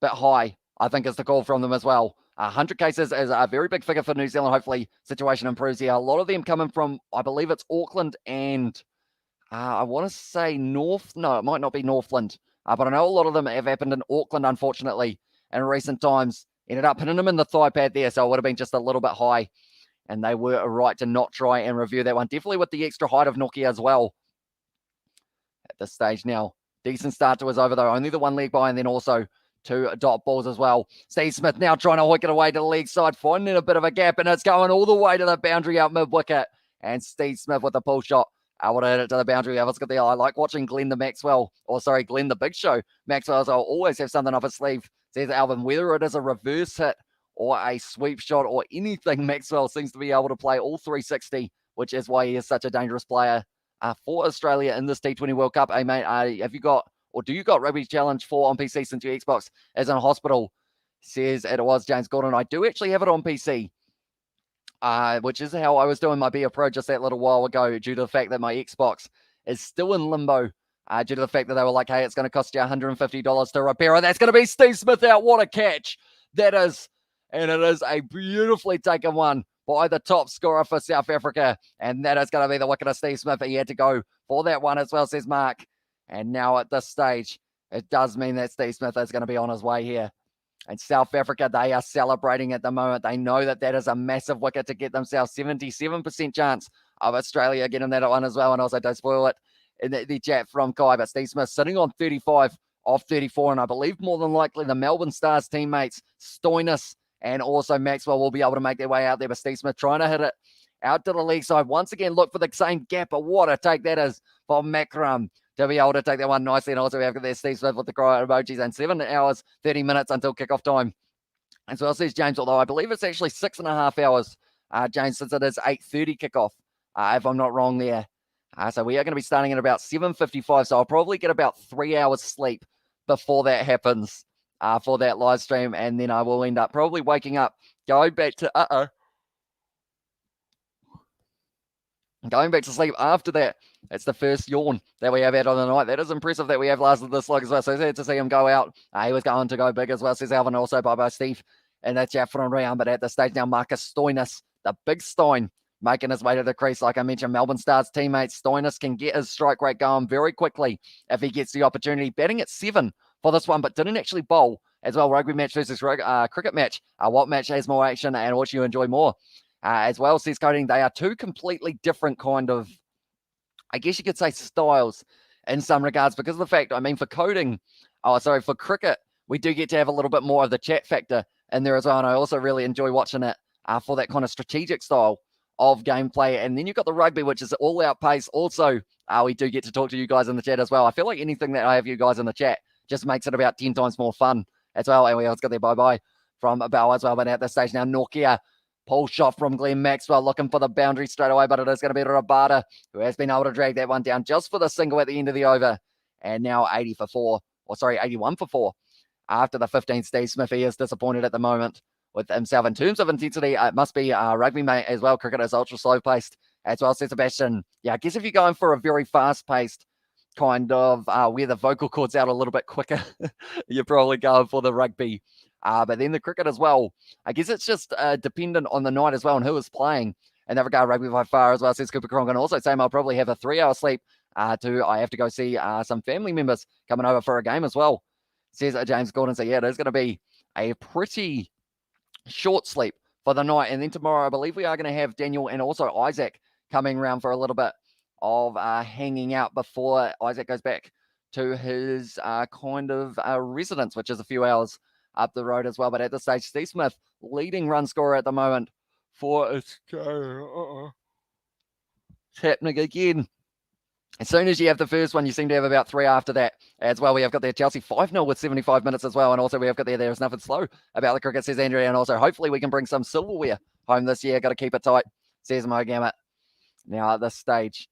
Bit high, I think, is the call from them as well. 100 cases is a very big figure for New Zealand. Hopefully, situation improves here. A lot of them coming from, I believe it's Auckland and I want to say North. No, it might not be Northland. But I know a lot of them have happened in Auckland, unfortunately, in recent times. Ended up hitting him in the thigh pad there, so it would have been just a little bit high. And they were right to not try and review that one. Definitely with the extra height of Nokia as well at this stage now. Decent start to his over, though. Only the one leg by, and then also 2 dot balls as well. Steve Smith now trying to hook it away to the leg side, finding a bit of a gap, and it's going all the way to the boundary out mid-wicket. And Steve Smith with a pull shot. I would have hit it to the boundary. I like watching Glenn the Big Show. Maxwell will always have something up his sleeve, says Alvin. Whether it is a reverse hit or a sweep shot or anything, Maxwell seems to be able to play all 360, which is why he is such a dangerous player for Australia in this T20 World Cup. Hey, mate, do you got Rugby Challenge 4 on PC since your Xbox is in hospital? Says it was James Gordon. I do actually have it on PC, which is how I was doing my Be a Pro just that little while ago, due to the fact that my Xbox is still in limbo, due to the fact that they were like, hey, it's going to cost you $150 to repair it. That's going to be Steve Smith out. What a catch that is. And it is a beautifully taken one by the top scorer for South Africa. And that is going to be the wicket of Steve Smith. He had to go for that one as well, says Mark. And now at this stage, it does mean that Steve Smith is going to be on his way here. And South Africa, they are celebrating at the moment. They know that that is a massive wicket to get themselves 77% chance of Australia getting that one as well. And also, don't spoil it in the chat from Kai. But Steve Smith sitting on 35 off 34. And I believe more than likely the Melbourne Stars teammates, Stoinis and also Maxwell, will be able to make their way out there. But Steve Smith trying to hit it out to the leg side. Once again, look for the same gap. But what a take that is for Makram to be able to take that one nicely. And also we have there Steve Smith with the cry emojis, and 7 hours, 30 minutes until kickoff time. As well says James, although I believe it's actually 6.5 hours, James, since it is 8:30 kickoff, if I'm not wrong there. So we are going to be starting at about 7:55. So I'll probably get about 3 hours sleep before that happens for that live stream. And then I will end up probably waking up, going back to sleep after that. It's the first yawn that we have had on the night. That is impressive that we have lasted this long as well. So sad to see him go out. He was going to go big as well, says Alvin. Also bye-bye, Steve. And that's chat from round. But at this stage now, Marcus Stoinis, the big Stein, making his way to the crease. Like I mentioned, Melbourne Stars teammates, Stoinis can get his strike rate going very quickly if he gets the opportunity. Batting at 7 for this one, but didn't actually bowl as well. Rugby match versus cricket match. What match has more action and what you enjoy more? As well, says Coding, they are two completely different kind of, I guess you could say, styles in some regards, because of the fact, for cricket, we do get to have a little bit more of the chat factor in there as well. And I also really enjoy watching it for that kind of strategic style of gameplay. And then you've got the rugby, which is all out pace. Also, we do get to talk to you guys in the chat as well. I feel like anything that I have you guys in the chat just makes it about 10 times more fun as well. And we also got their bye-bye from Bell as well. But at this stage now, Nokia, pull shot from Glenn Maxwell, looking for the boundary straight away, but it is going to be Rabada, who has been able to drag that one down just for the single at the end of the over. And now 81 for 4. After the 15, Steve Smith, he is disappointed at the moment with himself. In terms of intensity, it must be rugby, mate, as well. Cricket is ultra slow paced as well, says Sebastian. Yeah, I guess if you're going for a very fast paced kind of where the vocal cords out a little bit quicker, you're probably going for the rugby. But then the cricket as well, I guess it's just dependent on the night as well and who is playing. In that regard, rugby by far as well, says Cooper Cronk. And also Sam, I'll probably have a 3-hour sleep I have to go see some family members coming over for a game as well, says James Gordon. So yeah, it is going to be a pretty short sleep for the night. And then tomorrow, I believe we are going to have Daniel and also Isaac coming around for a little bit of hanging out before Isaac goes back to his residence, which is a few hours up the road as well. But at this stage, Steve Smith, leading run scorer at the moment for Australia. It's happening again. As soon as you have the first one, you seem to have about 3 after that as well. We have got there Chelsea 5-0 with 75 minutes as well. And also we have got there's nothing slow about the cricket, says Andrea. And also hopefully we can bring some silverware home this year. Got to keep it tight, says Mo Gammett. Now at this stage,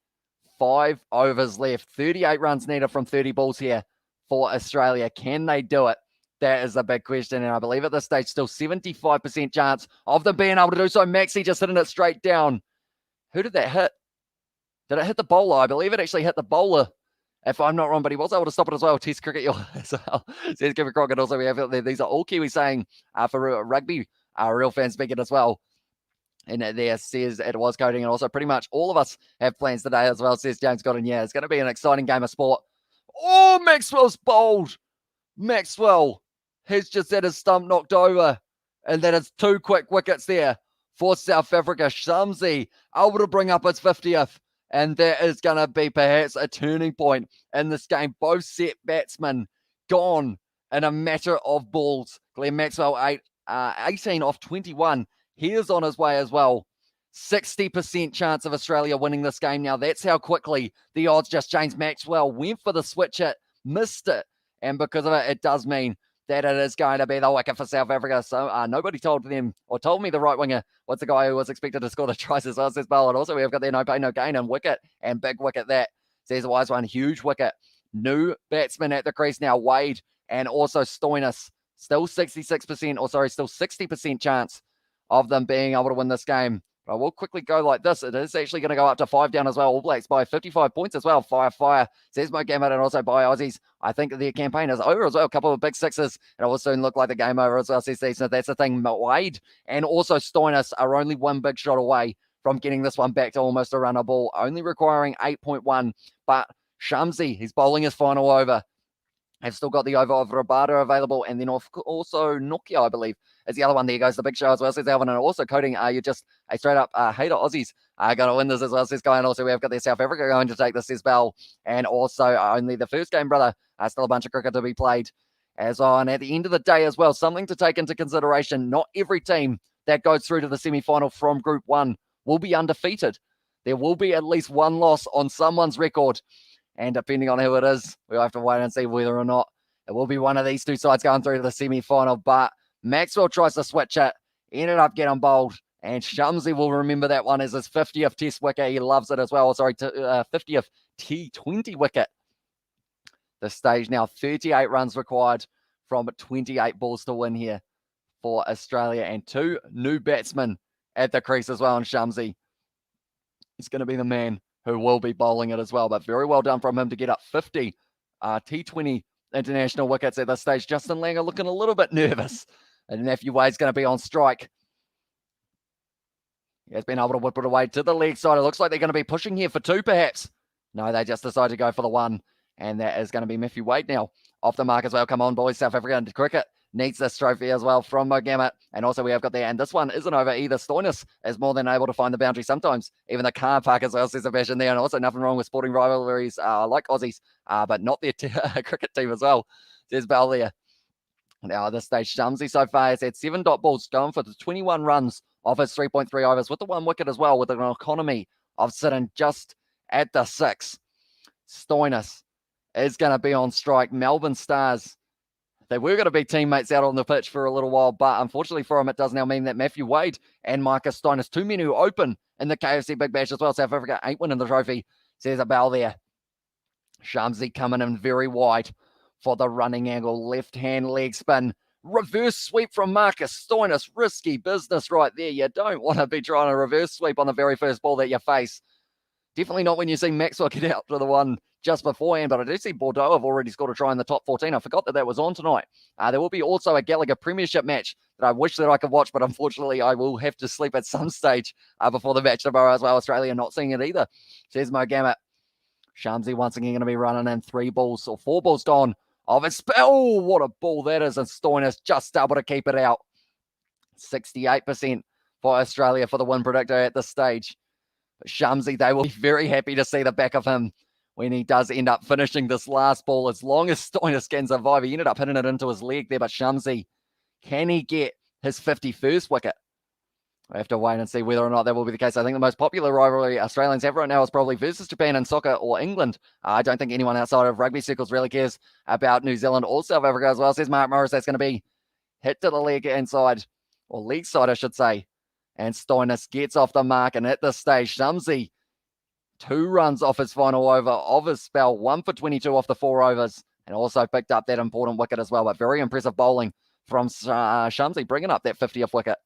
5 overs left. 38 runs needed from 30 balls here for Australia. Can they do it? That is the big question. And I believe at this stage, still 75% chance of them being able to do so. Maxi just hitting it straight down. Who did that hit? Did it hit the bowler? I believe it actually hit the bowler, if I'm not wrong, but he was able to stop it as well. Test cricket as well, says Kevin Crockett. Also, we have these are all Kiwi saying for rugby, real fans speaking as well. And there says it was Coding. And also pretty much all of us have plans today as well, says James Godden. Yeah, it's going to be an exciting game of sport. Oh, Maxwell's bowled. Maxwell has just had his stump knocked over. And that is 2 quick wickets there for South Africa. Shamsi able to bring up his 50th. And that is going to be perhaps a turning point in this game. Both set batsmen gone in a matter of balls. Glenn Maxwell 18 off 21. He is on his way as well. 60% chance of Australia winning this game now. That's how quickly the odds just changed. Maxwell went for the switch hit, missed it. And because of it, it does mean that it is going to be the wicket for South Africa. So nobody told them or told me the right winger. What's the guy who was expected to score the tries as well as this bowl? And also we've got their no pain, no gain and wicket and big wicket that. Says the wise one, huge wicket. New batsman at the crease now, Wade and also Stoinis. Still 66%, or sorry, still 60% chance of them being able to win this game. But I will quickly go like this. It is actually going to go up to 5 down as well. All Blacks by 55 points as well. Fire, says Mo Gammett, and also by Aussies. I think their campaign is over as well. A couple of big sixes. It will soon look like the game over as well, says Steve Smith. That's the thing. Wade and also Stoinis are only one big shot away from getting this one back to almost a runner ball, only requiring 8.1. But Shamsi, he's bowling his final over. I've still got the over of Rabada available, and then also Nokia, I believe, is the other one. There goes the big show as well, says Alvin, and also coding, you're just a straight-up hater Aussies going to win this as well, says Guy, and also we've got the South Africa going to take this, says Bell, and also only the first game, brother, still a bunch of cricket to be played as well, and at the end of the day as well, something to take into consideration, not every team that goes through to the semi-final from Group 1 will be undefeated. There will be at least one loss on someone's record. And depending on who it is, we'll have to wait and see whether or not it will be one of these two sides going through to the semi-final. But Maxwell tries to switch it, ended up getting bowled, and Shamsi will remember that one as his 50th test wicket. He loves it as well. Sorry, 50th T20 wicket. The stage now, 38 runs required from 28 balls to win here for Australia. And 2 new batsmen at the crease as well. And Shamsi is going to be the man who will be bowling it as well. But very well done from him to get up 50 T20 international wickets at this stage. Justin Langer looking a little bit nervous. And Matthew Wade's going to be on strike. He has been able to whip it away to the leg side. It looks like they're going to be pushing here for 2 perhaps. No, they just decided to go for the 1. And that is going to be Matthew Wade now off the mark as well. Come on, boys. South African cricket needs this trophy as well from Mo Gammett. And also we have got there, and this one isn't over either. Stoinis is more than able to find the boundary sometimes. Even the car park as well, says Sebastian there. And also nothing wrong with sporting rivalries like Aussies, but not their cricket team as well, says Bell there. Now at this stage, Shamsi so far has had 7 dot balls, going for the 21 runs off his 3.3 overs with the 1 wicket as well, with an economy of sitting just at the 6. Stoinis is going to be on strike. Melbourne Stars, they were going to be teammates out on the pitch for a little while, but unfortunately for him, it does now mean that Matthew Wade and Marcus Stoinis, 2 men who open in the KFC Big Bash as well. South Africa ain't winning the trophy, says a bell there. Shamsi coming in very wide for the running angle, left-hand leg spin. Reverse sweep from Marcus Stoinis. Risky business right there. You don't want to be trying to reverse sweep on the very first ball that you face. Definitely not when you see Maxwell get out to the one just beforehand, but I do see Bordeaux have already scored a try in the top 14. I forgot that was on tonight. There will be also a Gallagher Premiership match that I wish that I could watch, but unfortunately I will have to sleep at some stage before the match tomorrow as well. Australia not seeing it either, says Mo Gammett. Shamsi once again going to be running in 3 balls or 4 balls gone of his spell. Oh, what a ball that is, and Stoinis just able to keep it out. 68% for Australia for the win predictor at this stage. But Shamsi, they will be very happy to see the back of him when he does end up finishing this last ball. As long as Stoinis can survive, he ended up hitting it into his leg there, but Shamsi, can he get his 51st wicket? I have to wait and see whether or not that will be the case. I think the most popular rivalry Australians have right now is probably versus Japan in soccer or England. I don't think anyone outside of rugby circles really cares about New Zealand or South Africa as well. Says Mark Morris, that's going to be hit to the leg inside, or leg side, I should say. And Stoinis gets off the mark, and at this stage, Shamsi, 2 runs off his final over of his spell, 1 for 22 off the 4 overs, and also picked up that important wicket as well. But very impressive bowling from Shamsi, bringing up that 50th wicket.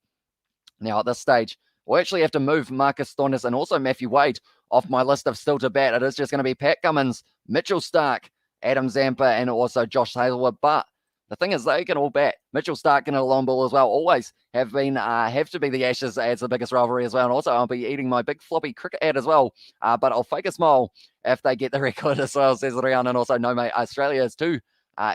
Now, at this stage, we'll actually have to move Marcus Stoinis and also Matthew Wade off my list of still to bat. It is just going to be Pat Cummins, Mitchell Starc, Adam Zampa, and also Josh Hazlewood. But the thing is, they can all bat. Mitchell Starc can hit a long ball as well. Always have to be the Ashes as the biggest rivalry as well. And also, I'll be eating my big floppy cricket ad as well. But I'll fake a smile if they get the record as well, says Rian. And also, no, mate, Australia is too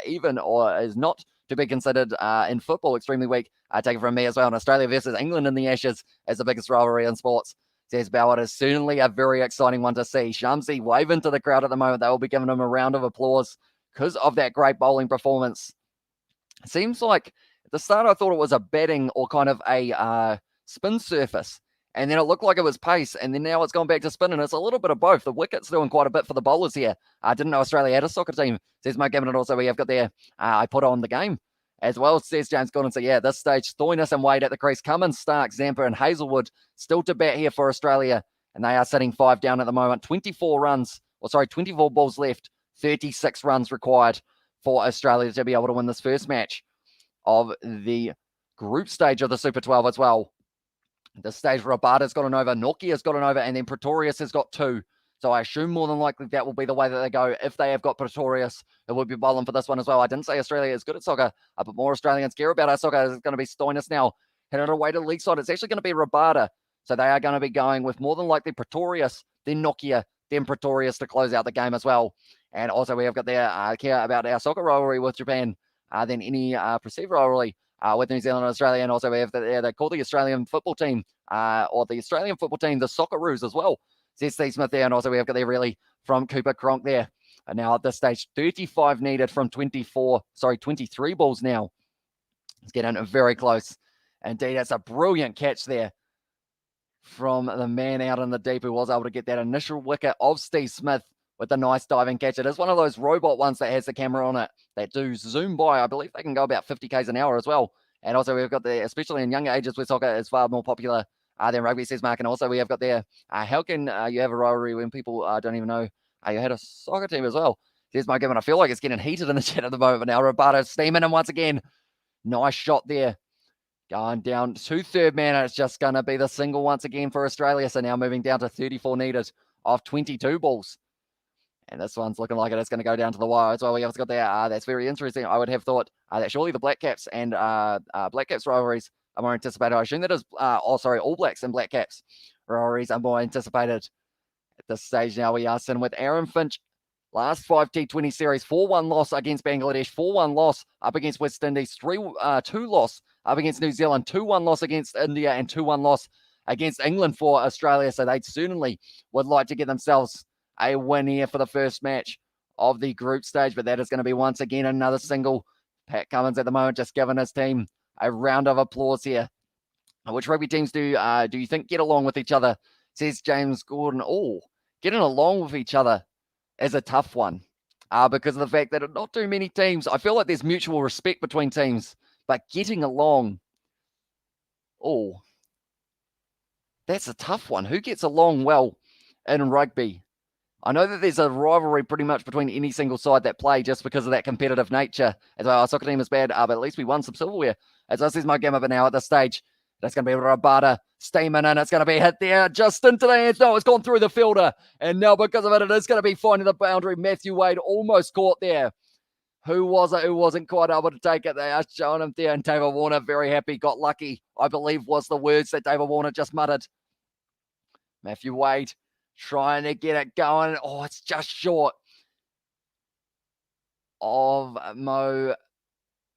even, or is not to be considered in football extremely weak. Take it from me as well. And Australia versus England in the Ashes is the biggest rivalry in sports. Says Bauer, is certainly a very exciting one to see. Shamsi waving to the crowd at the moment. They will be giving him a round of applause because of that great bowling performance. It seems like at the start I thought it was a batting or kind of a spin surface. And then it looked like it was pace, and then now it's gone back to spin, and it's a little bit of both. The wicket's doing quite a bit for the bowlers here. I didn't know Australia had a soccer team, says Mike Gammon, and also we have got there, I put on the game as well, says James Gordon. So yeah, this stage, Stoinis and Wade at the crease, Cummins, Stark, Zampa, and Hazelwood still to bat here for Australia, and they are sitting 5 down at the moment. 24 balls left, 36 runs required for Australia to be able to win this first match of the group stage of the Super 12 as well. This stage, Rabada's got an over, Nokia's got an over, and then Pretorius has got 2. So I assume more than likely that will be the way that they go. If they have got Pretorius, it would be bowling for this one as well. I didn't say Australia is good at soccer, but more Australians care about our soccer. It's going to be Stoinis now. Headed away to the league side. It's actually going to be Rabada. So they are going to be going with more than likely Pretorius, then Nokia, then Pretorius to close out the game as well. And also we have got there care about our soccer rivalry with Japan, than any perceived rivalry with New Zealand and Australia. And also we have they call the Australian football team, or the Australian football team, the Socceroos as well. Says Steve Smith there. And also we have got there really from Cooper Cronk there. And now at this stage, 35 needed from 23 balls now. It's getting very close. Indeed, that's a brilliant catch there from the man out in the deep who was able to get that initial wicket of Steve Smith with a nice diving catch. It is one of those robot ones that has the camera on it that do zoom by. I believe they can go about 50 k's an hour as well. And also we've got the, especially in younger ages where soccer is far more popular than rugby, says Mark. And also we have got there, how can you have a rivalry when people don't even know you had a soccer team as well? There's my game, and I feel like it's getting heated in the chat at the moment. Now Roberto steaming in once again. Nice shot there. Going down to third man, and it's just going to be the single once again for Australia. So now moving down to 34 needed off 22 balls. And this one's looking like it's going to go down to the wire as well. We have got there. That's very interesting. I would have thought that surely the Black Caps and Black Caps rivalries are more anticipated. I assume that is, All Blacks and Black Caps rivalries are more anticipated at this stage. Now we are sitting with Aaron Finch. Last 5 T20 series, 4-1 loss against Bangladesh, 4-1 loss up against West Indies, 2 loss up against New Zealand, 2-1 loss against India, and 2-1 loss against England for Australia. So they certainly would like to get themselves a win here for the first match of the group stage. But that is going to be once again another single. Pat Cummins at the moment just giving his team a round of applause here. Which rugby teams do you think get along with each other? Says James Gordon. Oh, getting along with each other is a tough one because of the fact that not too many teams, I feel like there's mutual respect between teams, but getting along, oh, that's a tough one. Who gets along well in rugby? I know that there's a rivalry pretty much between any single side that play just because of that competitive nature. As well, our soccer team is bad, but at least we won some silverware. As I says my game, but now at this stage, that's going to be Rabada steaming in. It's going to be hit there just into the hands. No, it's gone through the fielder. And now because of it, it is going to be finding the boundary. Matthew Wade almost caught there. Who was it who wasn't quite able to take it? They are showing him there. And David Warner, very happy, got lucky, I believe was the words that David Warner just muttered. Matthew Wade trying to get it going. Oh, it's just short of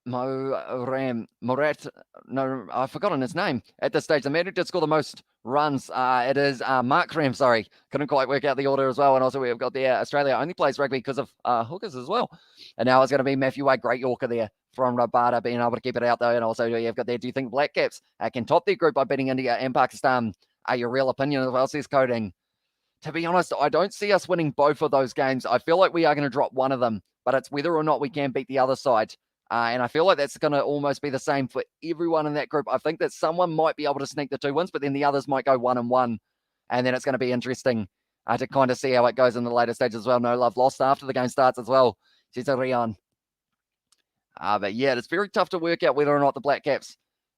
Morat, no, I've forgotten his name at this stage. The man who did score the most runs, it is Mark Ram, sorry. Couldn't quite work out the order as well. And also we've got the Australia only plays rugby because of hookers as well. And now it's going to be Matthew Wade, great Yorker there from Rabada, being able to keep it out though. And also you've got there, do you think Black Caps can top their group by beating India and Pakistan? Your real opinion as well, says Coding. To be honest, I don't see us winning both of those games. I feel like we are going to drop one of them, but it's whether or not we can beat the other side. And I feel like that's going to almost be the same for everyone in that group. I think that someone might be able to sneak the 2 wins, but then the others might go 1-1. And then it's going to be interesting to kind of see how it goes in the later stages as well. No love lost after the game starts as well. She's a Rian. But yeah, it's very tough to work out whether or not the Black Caps,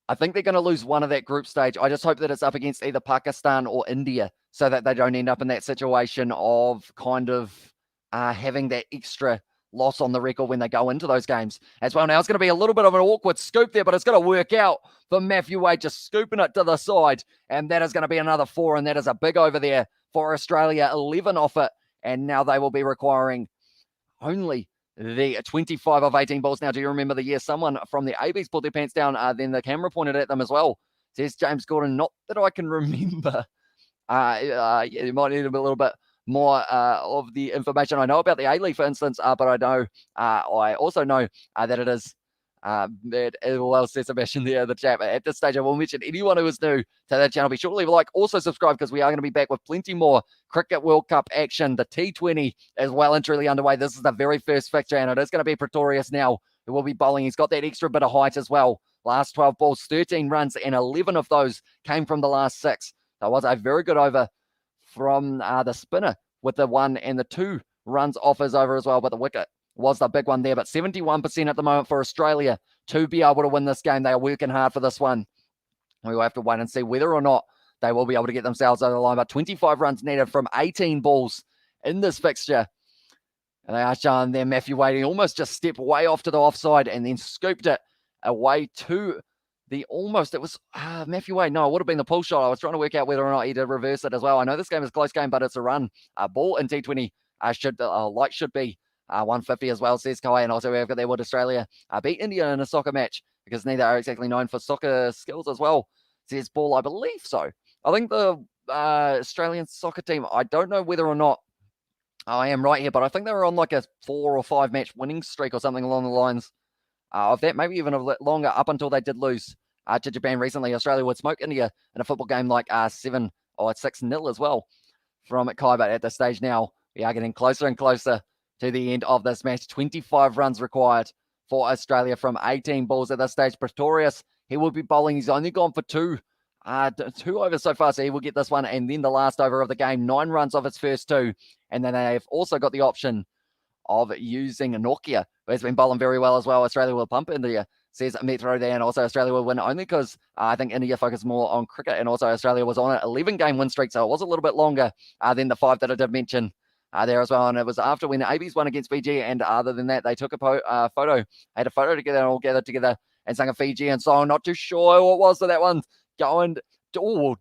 I think they're going to lose one of that group stage. I just hope that it's up against either Pakistan or India so that they don't end up in that situation of kind of having that extra loss on the record when they go into those games as well. Now it's going to be a little bit of an awkward scoop there, but it's going to work out for Matthew Wade, just scooping it to the side. And that is going to be another 4, and that is a big over there for Australia, 11 off it. And now they will be requiring only the 25 of 18 balls. Now, do you remember the year someone from the ABs pulled their pants down? Then the camera pointed at them as well. Says James Gordon, not that I can remember. You might need a little bit more of the information. I know about the A-League, for instance, but I also know that it is that well says Sebastian there, the chat. At this stage, I will mention anyone who is new to the channel, be sure to leave a like, also subscribe, because we are going to be back with plenty more Cricket World Cup action. The T20 is well and truly underway. This is the very first fixture, and it is going to be Pretorius now who will be bowling. He's got that extra bit of height as well. Last 12 balls, 13 runs, and 11 of those came from the last 6. That was a very good over from the spinner with the 1 and the 2 runs off his over as well, but the wicket was the big one there. But 71% at the moment for Australia to be able to win this game. They are working hard for this one. We will have to wait and see whether or not they will be able to get themselves over the line. But 25 runs needed from 18 balls in this fixture. And they are showing there Matthew Wade almost just stepped way off to the offside and then scooped it away to the almost. It was Matthew Wade. No, it would have been the pull shot. I was trying to work out whether or not he did reverse it as well. I know this game is a close game, but it's a run. Ball in T20 should be 150 as well, says Kai. And also we've got there, would Australia beat India in a soccer match? Because neither are exactly known for soccer skills as well, says Ball. I believe so. I think the Australian soccer team, I don't know whether or not I am right here, but I think they were on like a 4 or 5 match winning streak or something along the lines of that, maybe even a bit longer, up until they did lose to Japan recently. Australia would smoke India in a football game like 7 or 6-0 as well from Kai. But at this stage now, we are getting closer and closer to the end of this match. 25 runs required for Australia from 18 balls at this stage. Pretorius, he will be bowling. He's only gone for 2 overs so far, so he will get this one. And then the last over of the game, 9 runs off its first 2. And then they've also got the option of using Nokia, who has been bowling very well as well. Australia will pump India, says Metro there. And also Australia will win only because I think India focused more on cricket. And also Australia was on an 11-game win streak, so it was a little bit longer than the 5 that I did mention there as well. And it was after when the ABs won against Fiji, and other than that, they took a photo, had a photo together, and all gathered together and sang a Fijian song. Not too sure what was, so that one's going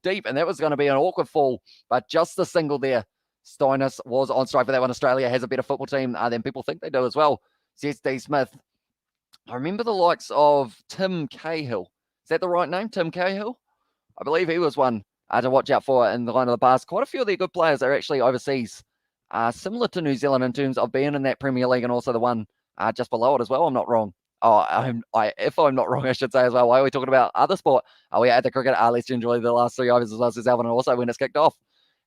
deep, and that was going to be an awkward fall, but just a single there. Steinus was on strike for that one. Australia has a better football team than people think they do as well, says D. Smith. I remember the likes of Tim Cahill. Is that the right name, Tim Cahill? I believe he was one to watch out for in the line of the bars. Quite a few of their good players are actually overseas, similar to New Zealand in terms of being in that Premier League, and also the one just below it as well. I'm not wrong. If I'm not wrong, I should say as well. Why are we talking about other sport? We are at the cricket. Let's enjoy the last 3 overs as well, says Alvin. And also when it's kicked off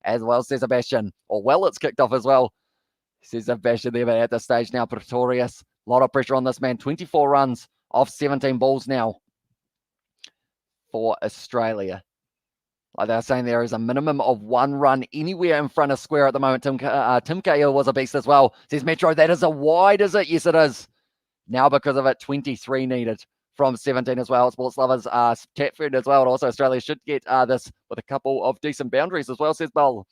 as well, says Sebastian. It's kicked off as well, says Sebastian there. But at this stage now, Pretorius, a lot of pressure on this man. 24 runs off 17 balls now for Australia. Like they were saying, there is a minimum of 1 run anywhere in front of square at the moment. Tim Cahill was a beast as well, says Metro. That is a wide, is it? Yes, it is. Now, because of it, 23 needed from 17 as well. Sports lovers, Chatford as well. And also Australia should get this with a couple of decent boundaries as well, says Bell.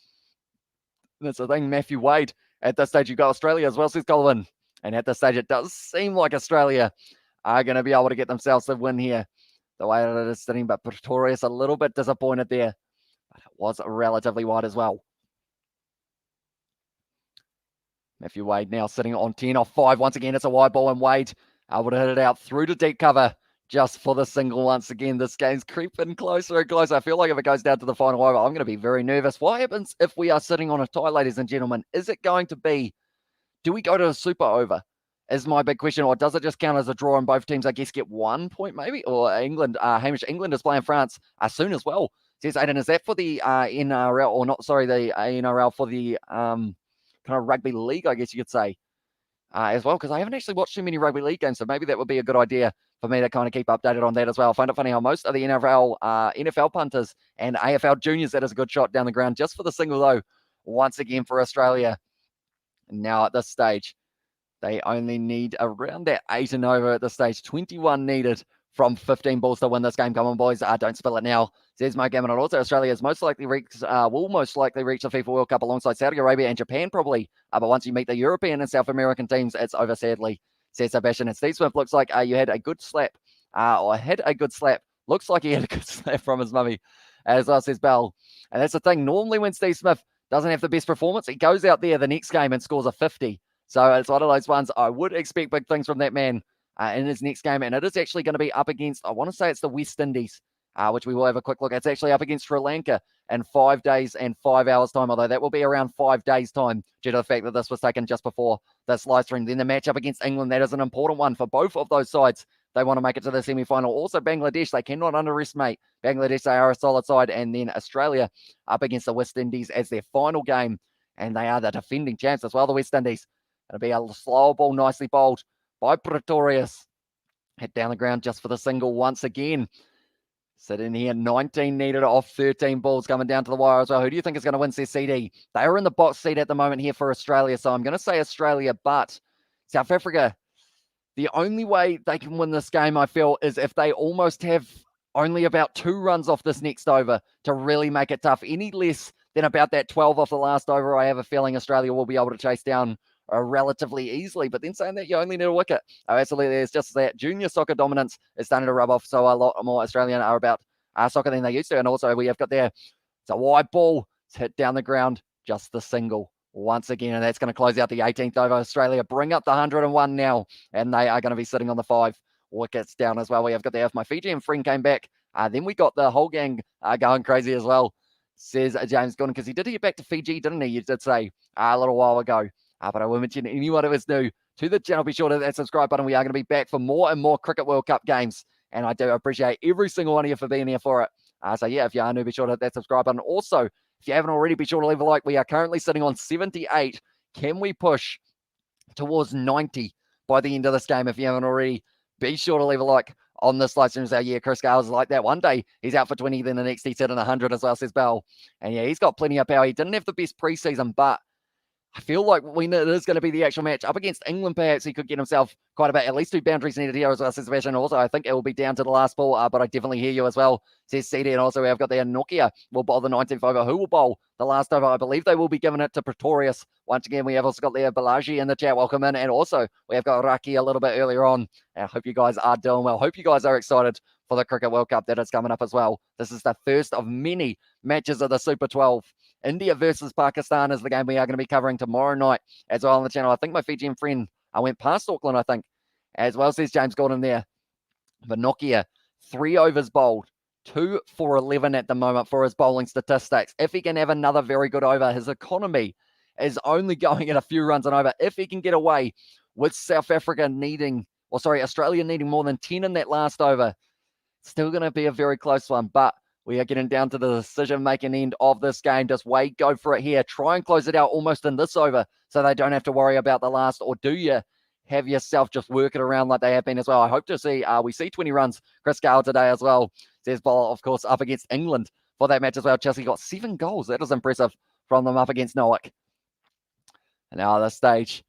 That's the thing, Matthew Wade. At this stage, you've got Australia as well, says Colvin. And at this stage, it does seem like Australia are going to be able to get themselves the win here, the way that it is sitting. But Pretorius a little bit disappointed there. But it was relatively wide as well. Matthew Wade now sitting on 10 off 5. Once again, it's a wide ball, and Wade able to hit it out through to deep cover just for the single once again. This game's creeping closer and closer. I feel like if it goes down to the final over, I'm going to be very nervous. What happens if we are sitting on a tie, ladies and gentlemen? Is it going to be, do we go to a super over? Is my big question. Or does it just count as a draw and both teams, I guess, get 1 point maybe? Or England, Hamish, England is playing France soon as well. Says Aiden, is that for the NRL, or not, sorry, the NRL for the kind of rugby league, I guess you could say, as well, because I haven't actually watched too many rugby league games, so maybe that would be a good idea for me to kind of keep updated on that as well. I find it funny how most of the NFL punters and AFL juniors, that is a good shot down the ground just for the single, though, once again for Australia. Now at this stage, they only need around that 8 and over at this stage. 21 needed from 15 balls to win this game. Come on, boys. Don't spill it now, says Mo Gammon. And also Australia will most likely reach the FIFA World Cup alongside Saudi Arabia and Japan probably. But once you meet the European and South American teams, it's over, sadly, says Sebastian. And Steve Smith, looks like you had a good slap. Looks like he had a good slap from his mummy as well, says Bell. And that's the thing. Normally when Steve Smith doesn't have the best performance, he goes out there the next game and scores a 50. So it's one of those ones I would expect big things from that man in his next game. And it is actually going to be up against, I want to say it's the West Indies, which we will have a quick look at. It's actually up against Sri Lanka in 5 days and 5 hours time, although that will be around 5 days time due to the fact that this was taken just before this live stream. Then the matchup against England, that is an important one for both of those sides. They want to make it to the semi-final. Also, Bangladesh, they cannot underestimate Bangladesh. They are a solid side. And then Australia up against the West Indies as their final game. And they are the defending champs as well, the West Indies. It'll be a slow ball, nicely bowled by Pretorius. Hit down the ground just for the single once again. Sitting here, 19 needed off 13 balls coming down to the wire as well. Who do you think is going to win their CD? They are in the box seat at the moment here for Australia. So I'm going to say Australia, but South Africa, the only way they can win this game, I feel, is if they almost have only about 2 runs off this next over to really make it tough. Any less than about that 12 off the last over, I have a feeling Australia will be able to chase down relatively easily. But then saying that, you only need a wicket. Oh, absolutely, it's just that junior soccer dominance is starting to rub off. So a lot more Australian are about soccer than they used to. And also we have got there, it's a wide ball. It's hit down the ground, just the single once again. And that's going to close out the 18th over. Australia bring up the 101 now. And they are going to be sitting on the 5 wickets down as well. We have got there, if my Fijian friend came back, then we got the whole gang going crazy as well, says James Gordon, because he did get back to Fiji, didn't he? You did say a little while ago. But I will mention anyone who is new to the channel, be sure to hit that subscribe button. We are going to be back for more and more Cricket World Cup games. And I do appreciate every single one of you for being here for it. So yeah, if you are new, be sure to hit that subscribe button. Also, if you haven't already, be sure to leave a like. We are currently sitting on 78. Can we push towards 90 by the end of this game? If you haven't already, be sure to leave a like on this live stream. So yeah, Chris Gales is like that. One day he's out for 20, then the next he's hitting 100 as well, says Bell. And yeah, he's got plenty of power. He didn't have the best preseason, but I feel like when it is going to be the actual match up against England, perhaps he could get himself quite a bit. At least 2 boundaries needed here as well, says Sebastian. Also, I think it will be down to the last ball, but I definitely hear you as well, says CD. And also, we have got there Nokia will bowl the 19th over. Who will bowl the last over? I believe they will be giving it to Pretorius. Once again, we have also got there Balaji in the chat. Welcome in. And also, we have got Raki a little bit earlier on. I hope you guys are doing well. Hope you guys are excited for the Cricket World Cup that is coming up as well. This is the first of many matches of the Super 12. India versus Pakistan is the game we are going to be covering tomorrow night as well on the channel. I think my Fijian friend, I went past Auckland, I think, as well, says James Gordon there. But Nokia, 3 overs bowled, 2 for 11 at the moment for his bowling statistics. If he can have another very good over, his economy is only going at a few runs and over. If he can get away with Australia needing more than 10 in that last over, still going to be a very close one, but we are getting down to the decision-making end of this game. Does Wade go for it here? Try and close it out almost in this over so they don't have to worry about the last, or do you have yourself just work it around like they have been as well? I hope to see, we see 20 runs. Chris Gale today as well. Says bowler, of course, up against England for that match as well. Chelsea got 7 goals. That is impressive from them up against Norwich. And now at this stage,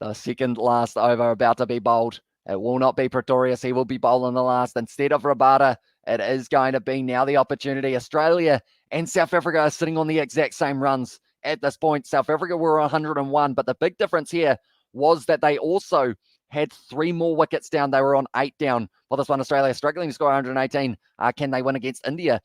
the second last over about to be bowled. It will not be Pretorius. He will be bowling the last. Instead of Rabada, it is going to be now the opportunity. Australia and South Africa are sitting on the exact same runs at this point. South Africa were 101, but the big difference here was that they also had 3 more wickets down. They were on 8 down for this one. Australia struggling to score 118. Can they win against India?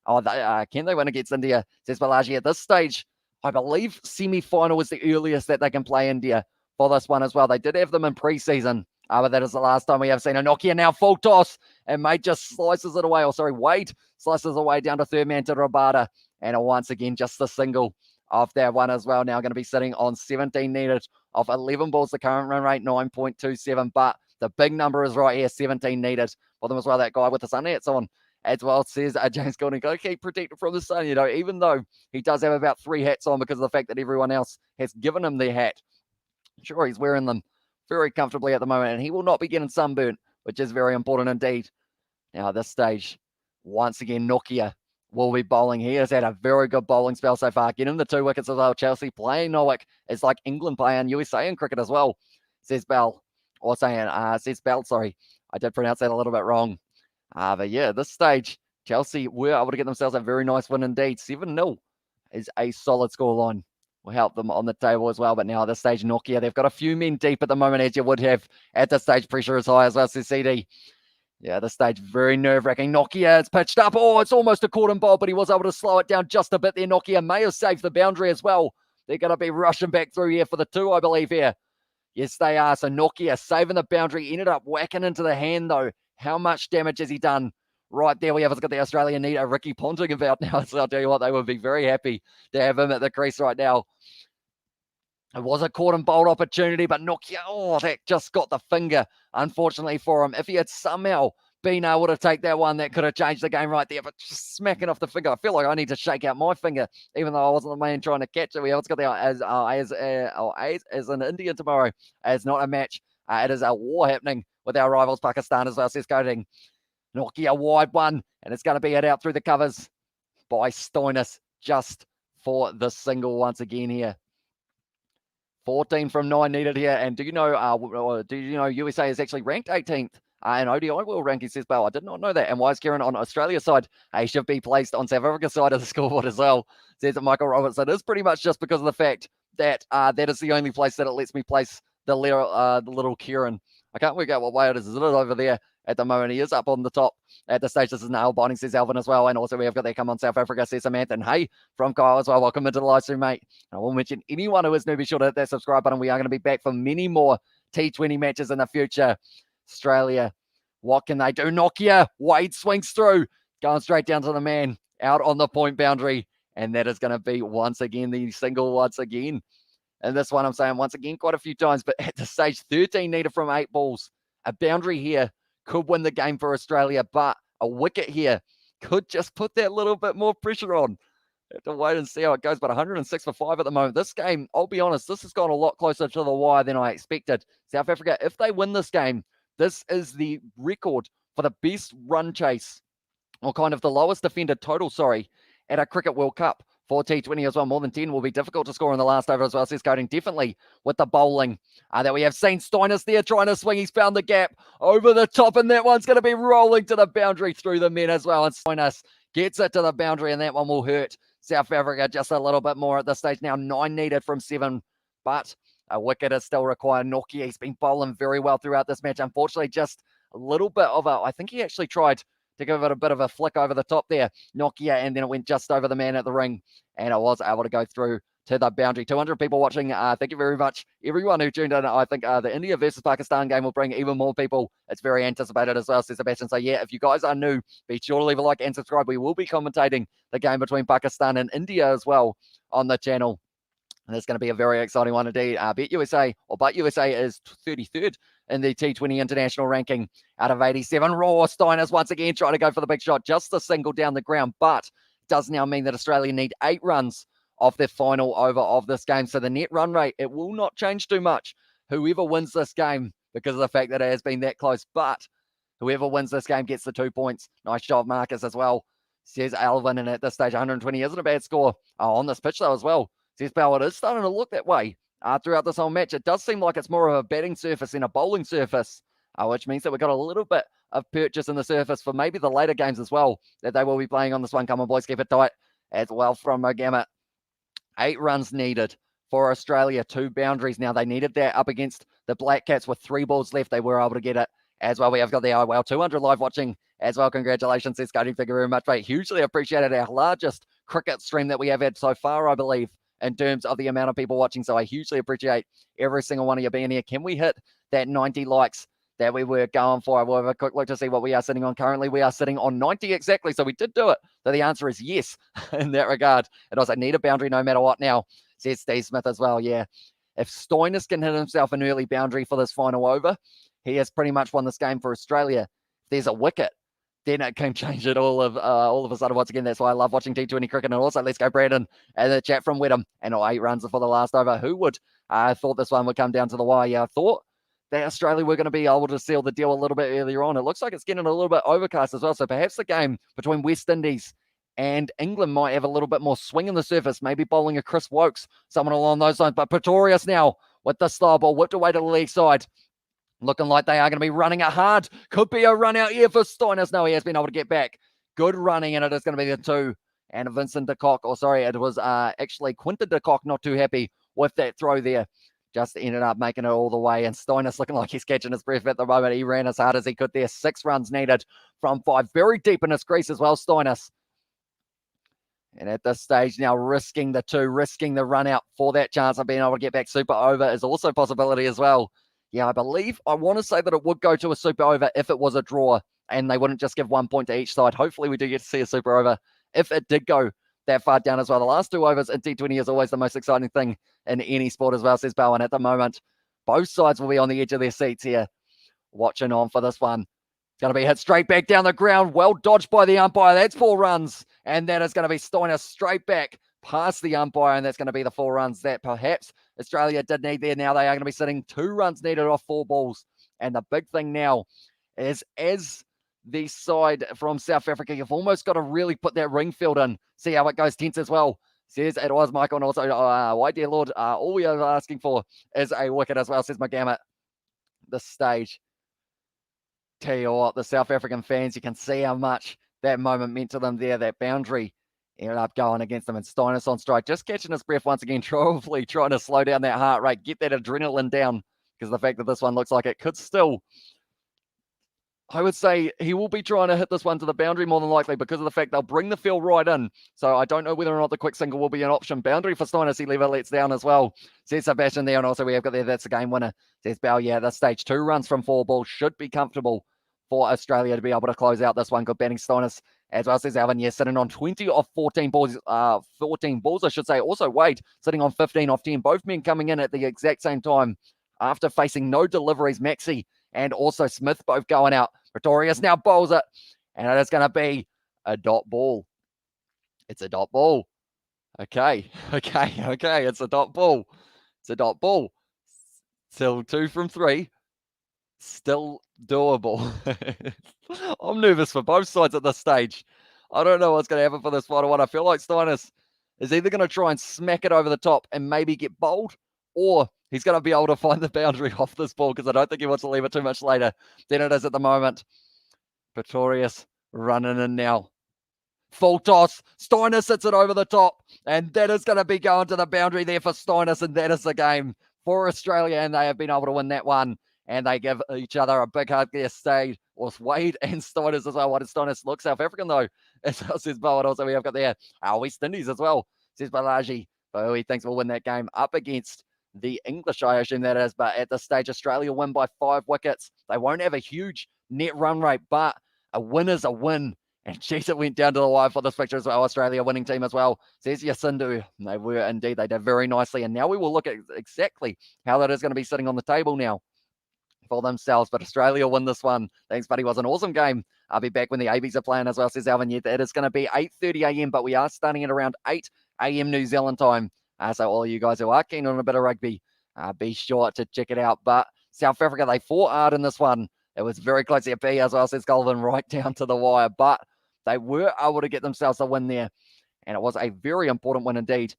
Can they win against India? Says Balaji. At this stage, I believe semi-final is the earliest that they can play India for this one as well. They did have them in pre-season. But that is the last time we have seen a Nokia. Now full toss, and Mate just slices it away. Wade slices away down to third man to Rabada. And once again, just the single of that one as well. Now going to be sitting on 17 needed off 11 balls. The current run rate, 9.27. But the big number is right here, 17 needed for them as well. That guy with the sun hats on as well, says James Gordon. Got to keep protected from the sun, even though he does have about 3 hats on because of the fact that everyone else has given him their hat. Sure, he's wearing them very comfortably at the moment, and he will not be getting sunburnt, which is very important indeed. Now, at this stage, once again, Nokia will be bowling. He has had a very good bowling spell so far, getting the 2 wickets as well. Chelsea playing Norwich is like England playing USA in cricket as well, says Bell. Says Bell, sorry. I did pronounce that a little bit wrong. But yeah, at this stage, Chelsea were able to get themselves a very nice win indeed. 7-0 is a solid scoreline. Will help them on the table as well. But now at this stage, Nokia, they've got a few men deep at the moment, as you would have at this stage. Pressure is high as well, says CD. Yeah, at this stage, very nerve-wracking. Nokia, it's pitched up. Oh, it's almost a caught and bowl, but he was able to slow it down just a bit there. Nokia may have saved the boundary as well. They're going to be rushing back through here for the 2, I believe, here. Yes, they are. So Nokia saving the boundary, ended up whacking into the hand, though. How much damage has he done? Right there, we have got the Australian neater, Ricky Ponting, about now. So I'll tell you what, they would be very happy to have him at the crease right now. It was a caught and bold opportunity, but Nokia, that just got the finger, unfortunately for him. If he had somehow been able to take that one, that could have changed the game right there, but just smacking off the finger. I feel like I need to shake out my finger, even though I wasn't the man trying to catch it. We have got the as in India tomorrow. It's not a match. It is a war happening with our rivals Pakistan as well. Says Coding. Nokia wide one, and it's going to be hit out through the covers by Stoinis just for the single once again here. 14 from 9 needed here. And do you know USA is actually ranked 18th in ODI World Ranking, says Bell. I did not know that. And Wise Kieran on Australia's side, he should be placed on South Africa's side of the scoreboard as well, says that Michael Robertson. It is pretty much just because of the fact that that is the only place that it lets me place the little Kieran. I can't work out what way it is. Is it over there at the moment? He is up on the top at the stage. This is nail biting, says Alvin as well. And also we have got that come on South Africa, says Samantha. And hey, from Kyle as well. Welcome into the live stream, mate. I will mention anyone who is new, be sure to hit that subscribe button. We are going to be back for many more T20 matches in the future. Australia, what can they do? Nokia, Wade swings through, going straight down to the man, out on the point boundary. And that is going to be once again the single once again. And this one I'm saying once again quite a few times, but at the stage 13 needed from 8 balls. A boundary here could win the game for Australia, but a wicket here could just put that little bit more pressure on. Have to wait and see how it goes, but 106 for 5 at the moment. This game, I'll be honest, this has gone a lot closer to the wire than I expected. South Africa, if they win this game, this is the record for the best run chase, or kind of the lowest defended total, at a Cricket World Cup. For T20 as well, more than 10 will be difficult to score in the last over as well, says Coding. Definitely with the bowling that we have seen. Stoinis there trying to swing. He's found the gap over the top, and that one's going to be rolling to the boundary through the men as well. And Stoinis gets it to the boundary, and that one will hurt South Africa just a little bit more at this stage. Now 9 needed from 7, but a wicket is still required. Nokia, he's been bowling very well throughout this match. Unfortunately, just a little bit of I think he actually tried to give it a bit of a flick over the top there, Nokia, and then it went just over the man at the ring, and it was able to go through to the boundary. 200 people watching. Thank you very much, everyone who tuned in. I think the India versus Pakistan game will bring even more people. It's very anticipated as well, says Sebastian. So yeah, if you guys are new, be sure to leave a like and subscribe. We will be commentating the game between Pakistan and India as well on the channel. And it's going to be a very exciting one indeed. But USA is 33rd in the T20 international ranking out of 87. Raw Steiners once again trying to go for the big shot, just a single down the ground, but does now mean that Australia need 8 runs off their final over of this game. So the net run rate, it will not change too much. Whoever wins this game, because of the fact that it has been that close, but whoever wins this game gets the 2 points. Nice shot, Marcus, as well, says Alvin. And at this stage, 120 isn't a bad score on this pitch, though, as well. Says Bell, it is starting to look that way throughout this whole match. It does seem like it's more of a batting surface than a bowling surface, which means that we've got a little bit of purchase in the surface for maybe the later games as well that they will be playing on this one. Come on, boys, keep it tight as well from Mogamut. 8 runs needed for Australia, 2 boundaries. Now, they needed that up against the Black Cats with 3 balls left. They were able to get it as well. We have got the well 200 live watching as well. Congratulations, says Cody. Thank you very much, mate. Hugely appreciated. Our largest cricket stream that we have had so far, I believe, in terms of the amount of people watching. So I hugely appreciate every single one of you being here. Can we hit that 90 likes that we were going for? We'll have a quick look to see what we are sitting on currently. We are sitting on 90 exactly. So we did do it. So the answer is yes in that regard. And also need a boundary no matter what now, says Steve Smith as well. Yeah. If Stoinis can hit himself an early boundary for this final over, he has pretty much won this game for Australia. If there's a wicket, then it can change it all of a sudden once again. That's why I love watching T20 cricket. And also, let's go, Brandon, and the chat from Wedham. And 8 runs for the last over. Who would thought this one would come down to the wire? Yeah, I thought that Australia were going to be able to seal the deal a little bit earlier on. It looks like it's getting a little bit overcast as well. So perhaps the game between West Indies and England might have a little bit more swing in the surface, maybe bowling a Chris Wokes, someone along those lines. But Pretorius now with the slow ball, whipped away to the leg side. Looking like they are going to be running it hard. Could be a run out here for Stoinis. No, he has been able to get back. Good running, and it is going to be the 2. And Vincent de Kock, it was actually Quinton de Kock, not too happy with that throw there. Just ended up making it all the way. And Stoinis looking like he's catching his breath at the moment. He ran as hard as he could there. 6 runs needed from 5. Very deep in his crease as well, Stoinis. And at this stage now, risking the run out for that chance of being able to get back super over is also a possibility as well. Yeah, I want to say that it would go to a super over if it was a draw and they wouldn't just give 1 point to each side. Hopefully we do get to see a super over if it did go that far down as well. The last 2 overs in T20 is always the most exciting thing in any sport as well, says Bowen. At the moment, both sides will be on the edge of their seats here, watching on for this one. It's going to be hit straight back down the ground. Well dodged by the umpire. That's 4 runs. And that is going to be Steiner straight back past the umpire. And that's going to be the 4 runs that perhaps Australia did need there. Now they are going to be sitting 2 runs needed off 4 balls. And the big thing now is as the side from South Africa, you've almost got to really put that ring field in. See how it goes tense as well. Says it was Michael. And also, why dear Lord, all we are asking for is a wicket as well, says McGammett. This stage. Tell you what, the South African fans, you can see how much that moment meant to them there. That boundary ended up going against them, and Steinis on strike, just catching his breath once again, probably trying to slow down that heart rate, get that adrenaline down, because the fact that this one looks like it could still, I would say he will be trying to hit this one to the boundary more than likely because of the fact they'll bring the field right in. So I don't know whether or not the quick single will be an option. Boundary for Steinis, he never lets down as well. Says Sebastian there, and also we have got there, that's a game winner. Says Bell, yeah, this stage 2 runs from 4 balls should be comfortable for Australia to be able to close out this one. Good batting, Steinis, as well, says Alvin, yeah, sitting on 20 off 14 balls, I should say. Also Wade sitting on 15 off 10. Both men coming in at the exact same time after facing no deliveries. Maxi and also Smith both going out. Pretorius now bowls it, and it is going to be a dot ball. It's a dot ball. Okay. It's a dot ball. It's a dot ball. Still 2 from 3. Still doable. I'm nervous for both sides at this stage. I don't know what's going to happen for this final one. I feel like Steinis is either going to try and smack it over the top and maybe get bowled, or he's going to be able to find the boundary off this ball because I don't think he wants to leave it too much later than it is at the moment. Pretorius running in now. Full toss. Steinis hits it over the top, and that is going to be going to the boundary there for Steinis, and that is the game for Australia, and they have been able to win that one. And they give each other a big hug there, stayed with Wade and Steinis as well. What does Steinis look South African though? As well says Bo, and also we have got there West Indies as well, says Balaji, who he thinks will win that game up against the English, I assume that is. But at this stage, Australia win by 5 wickets. They won't have a huge net run rate, but a win is a win. And geez, it went down to the wire for this picture as well. Australia winning team as well. Says Yasindu. They were indeed. They did very nicely. And now we will look at exactly how that is going to be sitting on the table now for themselves. But Australia win this one. Thanks, buddy. It was an awesome game. I'll be back when the ABs are playing as well, says Alvin. Yet it is going to be 8:30 a.m., but we are starting at around 8 a.m. New Zealand time. So all of you guys who are keen on a bit of rugby, be sure to check it out. But South Africa, they fought hard in this one. It was very close to be as well, says Golden, right down to the wire. But they were able to get themselves a win there. And it was a very important win indeed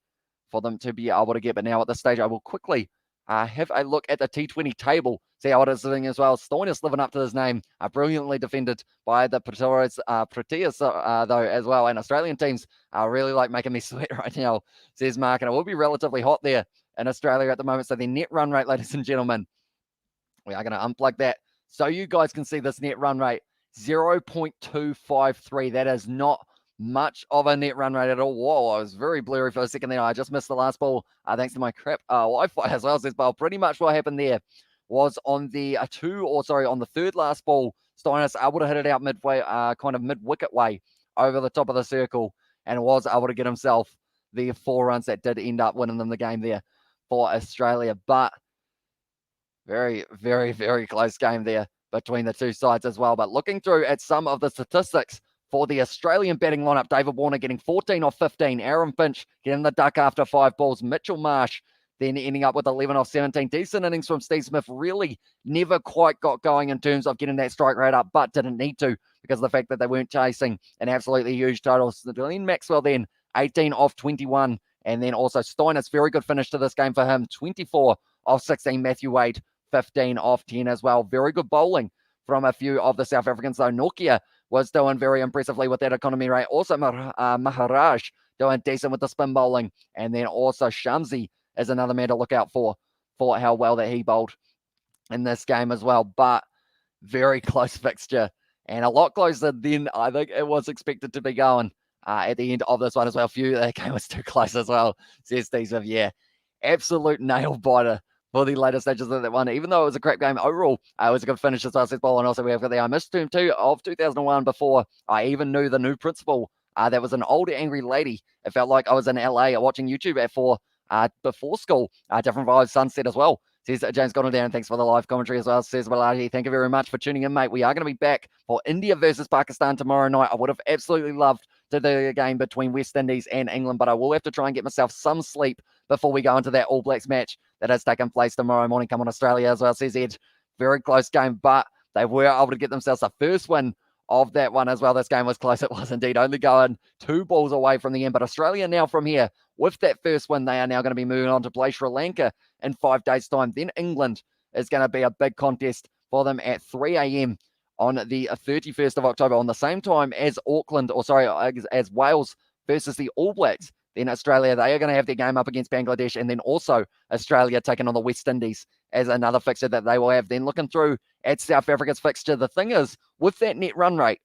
for them to be able to get. But now at this stage, I will quickly have a look at the T20 table, see how it is doing as well. Steinis living up to his name, brilliantly defended by the Proteas though as well. And Australian teams are really like making me sweat right now, says Mark. And it will be relatively hot there in Australia at the moment. So their net run rate, ladies and gentlemen, we are going to unplug that so you guys can see this net run rate, 0.253. That is not much of a net run rate at all. Whoa, I was very blurry for a second there. I just missed the last ball thanks to my crap Wi-Fi as well, says Bale. Pretty much what happened there was on the on the third last ball, Steinis able to hit it out midway, kind of mid-wicket way over the top of the circle, and was able to get himself the 4 runs that did end up winning them the game there for Australia. But very, very, very close game there between the two sides as well. But looking through at some of the statistics for the Australian batting lineup, David Warner getting 14 off 15. Aaron Finch getting the duck after 5 balls. Mitchell Marsh then ending up with 11 off 17. Decent innings from Steve Smith. Really never quite got going in terms of getting that strike rate up, but didn't need to because of the fact that they weren't chasing an absolutely huge total. Glenn Maxwell then 18 off 21. And then also Steinis, very good finish to this game for him. 24 off 16. Matthew Wade, 15 off 10 as well. Very good bowling from a few of the South Africans, though. Nokia was doing very impressively with that economy rate. Also, Maharaj doing decent with the spin bowling. And then also Shamsi is another man to look out for how well that he bowled in this game as well. But very close fixture and a lot closer than I think it was expected to be going at the end of this one as well. That game was too close as well, says Steve Smith. Yeah, absolute nail biter for the later stages of that one. Even though it was a crap game overall, it was a good finish as well, says Paul. And also we have got the missed Term 2 of 2001 before I even knew the new principal. There was an old angry lady. It felt like I was in LA watching YouTube at 4 before school. Different vibes, sunset as well. Says James Gordon down. Thanks for the live commentary as well. Says Balaji, thank you very much for tuning in, mate. We are going to be back for India versus Pakistan tomorrow night. I would have absolutely loved to do a game between West Indies and England, but I will have to try and get myself some sleep before we go into that All Blacks match that has taken place tomorrow morning. Come on, Australia as well, says Ed. Very close game, but they were able to get themselves the first win of that one as well. This game was close. It was indeed, only going 2 balls away from the end. But Australia now from here, with that first win, they are now going to be moving on to play Sri Lanka in 5 days' time. Then England is going to be a big contest for them at 3 a.m. on the 31st of October, on the same time as as Wales versus the All Blacks. Then Australia, they are going to have their game up against Bangladesh, and then also Australia taking on the West Indies as another fixture that they will have. Then looking through at South Africa's fixture, the thing is, with that net run rate,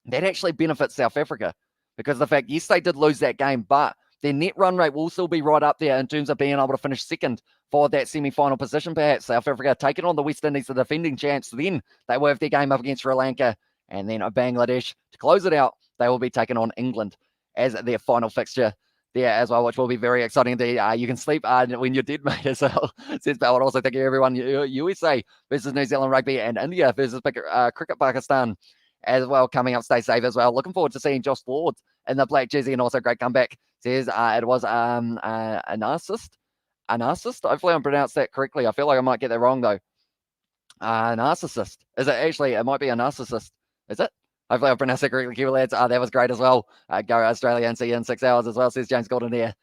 that actually benefits South Africa, because the fact, yes, they did lose that game, but their net run rate will still be right up there in terms of being able to finish second for that semi-final position, perhaps. South Africa taking on the West Indies, the defending champs. Then they will have their game up against Sri Lanka, and then Bangladesh. To close it out, they will be taking on England as their final fixture there as well, which will be very exciting indeed. You can sleep when you're dead, mate, as well. Says Bell. Also, thank you, everyone. USA versus New Zealand rugby and India versus Cricket Pakistan as well, coming up. Stay safe as well. Looking forward to seeing Josh Lord in the black jersey, and also great comeback. Says it was a narcissist. A narcissist? Hopefully I'm pronounced that correctly. I feel like I might get that wrong, though. Narcissist. Is it actually? It might be a narcissist. Is it? Hopefully I pronounced that correctly, Kiwi lads. That was great as well. Go Australia and see you in 6 hours as well, says James Gordon there.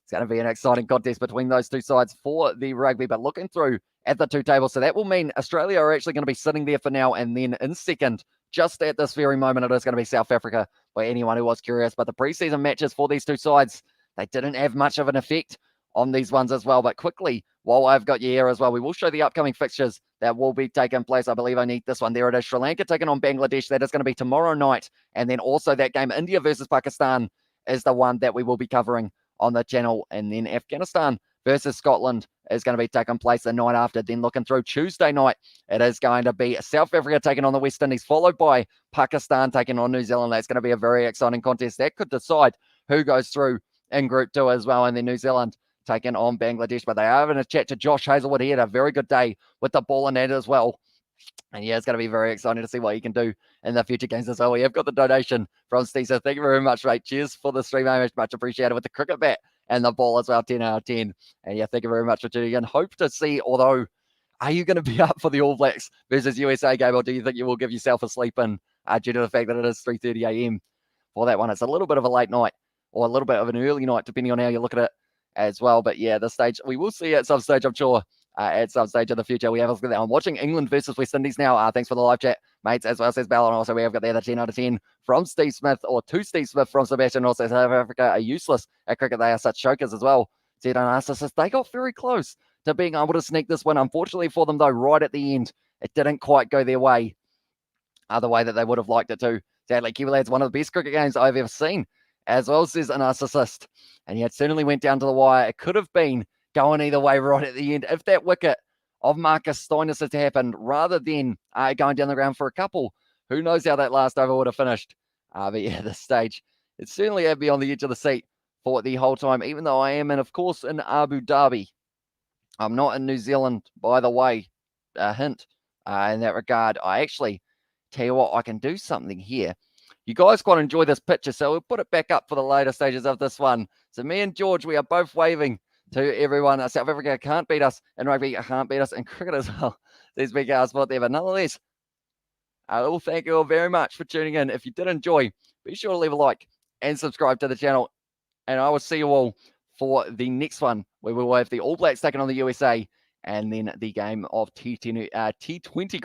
It's going to be an exciting contest between those two sides for the rugby. But looking through at the two tables, so that will mean Australia are actually going to be sitting there for now, and then in second, just at this very moment, it is going to be South Africa, for anyone who was curious. But the preseason matches for these two sides, they didn't have much of an effect on these ones as well. But quickly, while I've got you here as well, we will show the upcoming fixtures that will be taking place. I believe I need this one. There it is. Sri Lanka taking on Bangladesh. That is going to be tomorrow night. And then also that game, India versus Pakistan, is the one that we will be covering on the channel. And then Afghanistan versus Scotland is going to be taking place the night after. Then looking through Tuesday night, it is going to be South Africa taking on the West Indies, followed by Pakistan taking on New Zealand. That's going to be a very exciting contest. That could decide who goes through in Group 2 as well. And then New Zealand taking on Bangladesh. But they are having a chat to Josh Hazelwood. He had a very good day with the ball in that as well. And yeah, it's going to be very exciting to see what he can do in the future games as well. We have got the donation from Steve, so thank you very much, mate. Cheers for the stream, much appreciated, with the cricket bat and the ball as well, 10 out of 10. And yeah, thank you very much for tuning in. Hope to see, although, are you going to be up for the All Blacks versus USA game, or do you think you will give yourself a sleep in due to the fact that it is 3:30 a.m. for that one? It's a little bit of a late night, or a little bit of an early night, depending on how you look at it as well. But yeah, this stage, we will see at some stage, I'm sure. At some stage in the future, we have a look at that. I'm watching England versus West Indies now. Thanks for the live chat, mates, as well, says Bell. And also we have got there the 10 out of 10 from Steve Smith, or to Steve Smith from Sebastian. Also, South Africa are useless at cricket. They are such chokers as well. Said Narcissus, they got very close to being able to sneak this one. Unfortunately for them, though, right at the end, it didn't quite go their way, the way that they would have liked it to. Sadly, Kiwi lads, one of the best cricket games I've ever seen, as well, says a narcissist. And yeah, it certainly went down to the wire. It could have been going either way right at the end if that wicket of Marcus Stoinis had happened, rather than going down the ground for a couple. Who knows how that last over would have finished. But yeah, this stage, it certainly had me on the edge of the seat for the whole time, even though I am, of course, in Abu Dhabi. I'm not in New Zealand, by the way. A hint in that regard. I actually, tell you what, I can do something here. You guys quite enjoy this picture, so we'll put it back up for the later stages of this one. So me and George, we are both waving to everyone. South Africa can't beat us in rugby, can't beat us in cricket as well. These big spot there, but nonetheless, I will thank you all very much for tuning in. If you did enjoy, be sure to leave a like and subscribe to the channel. And I will see you all for the next one, where we will have the All Blacks taking on the USA, and then the game of T20 Cricket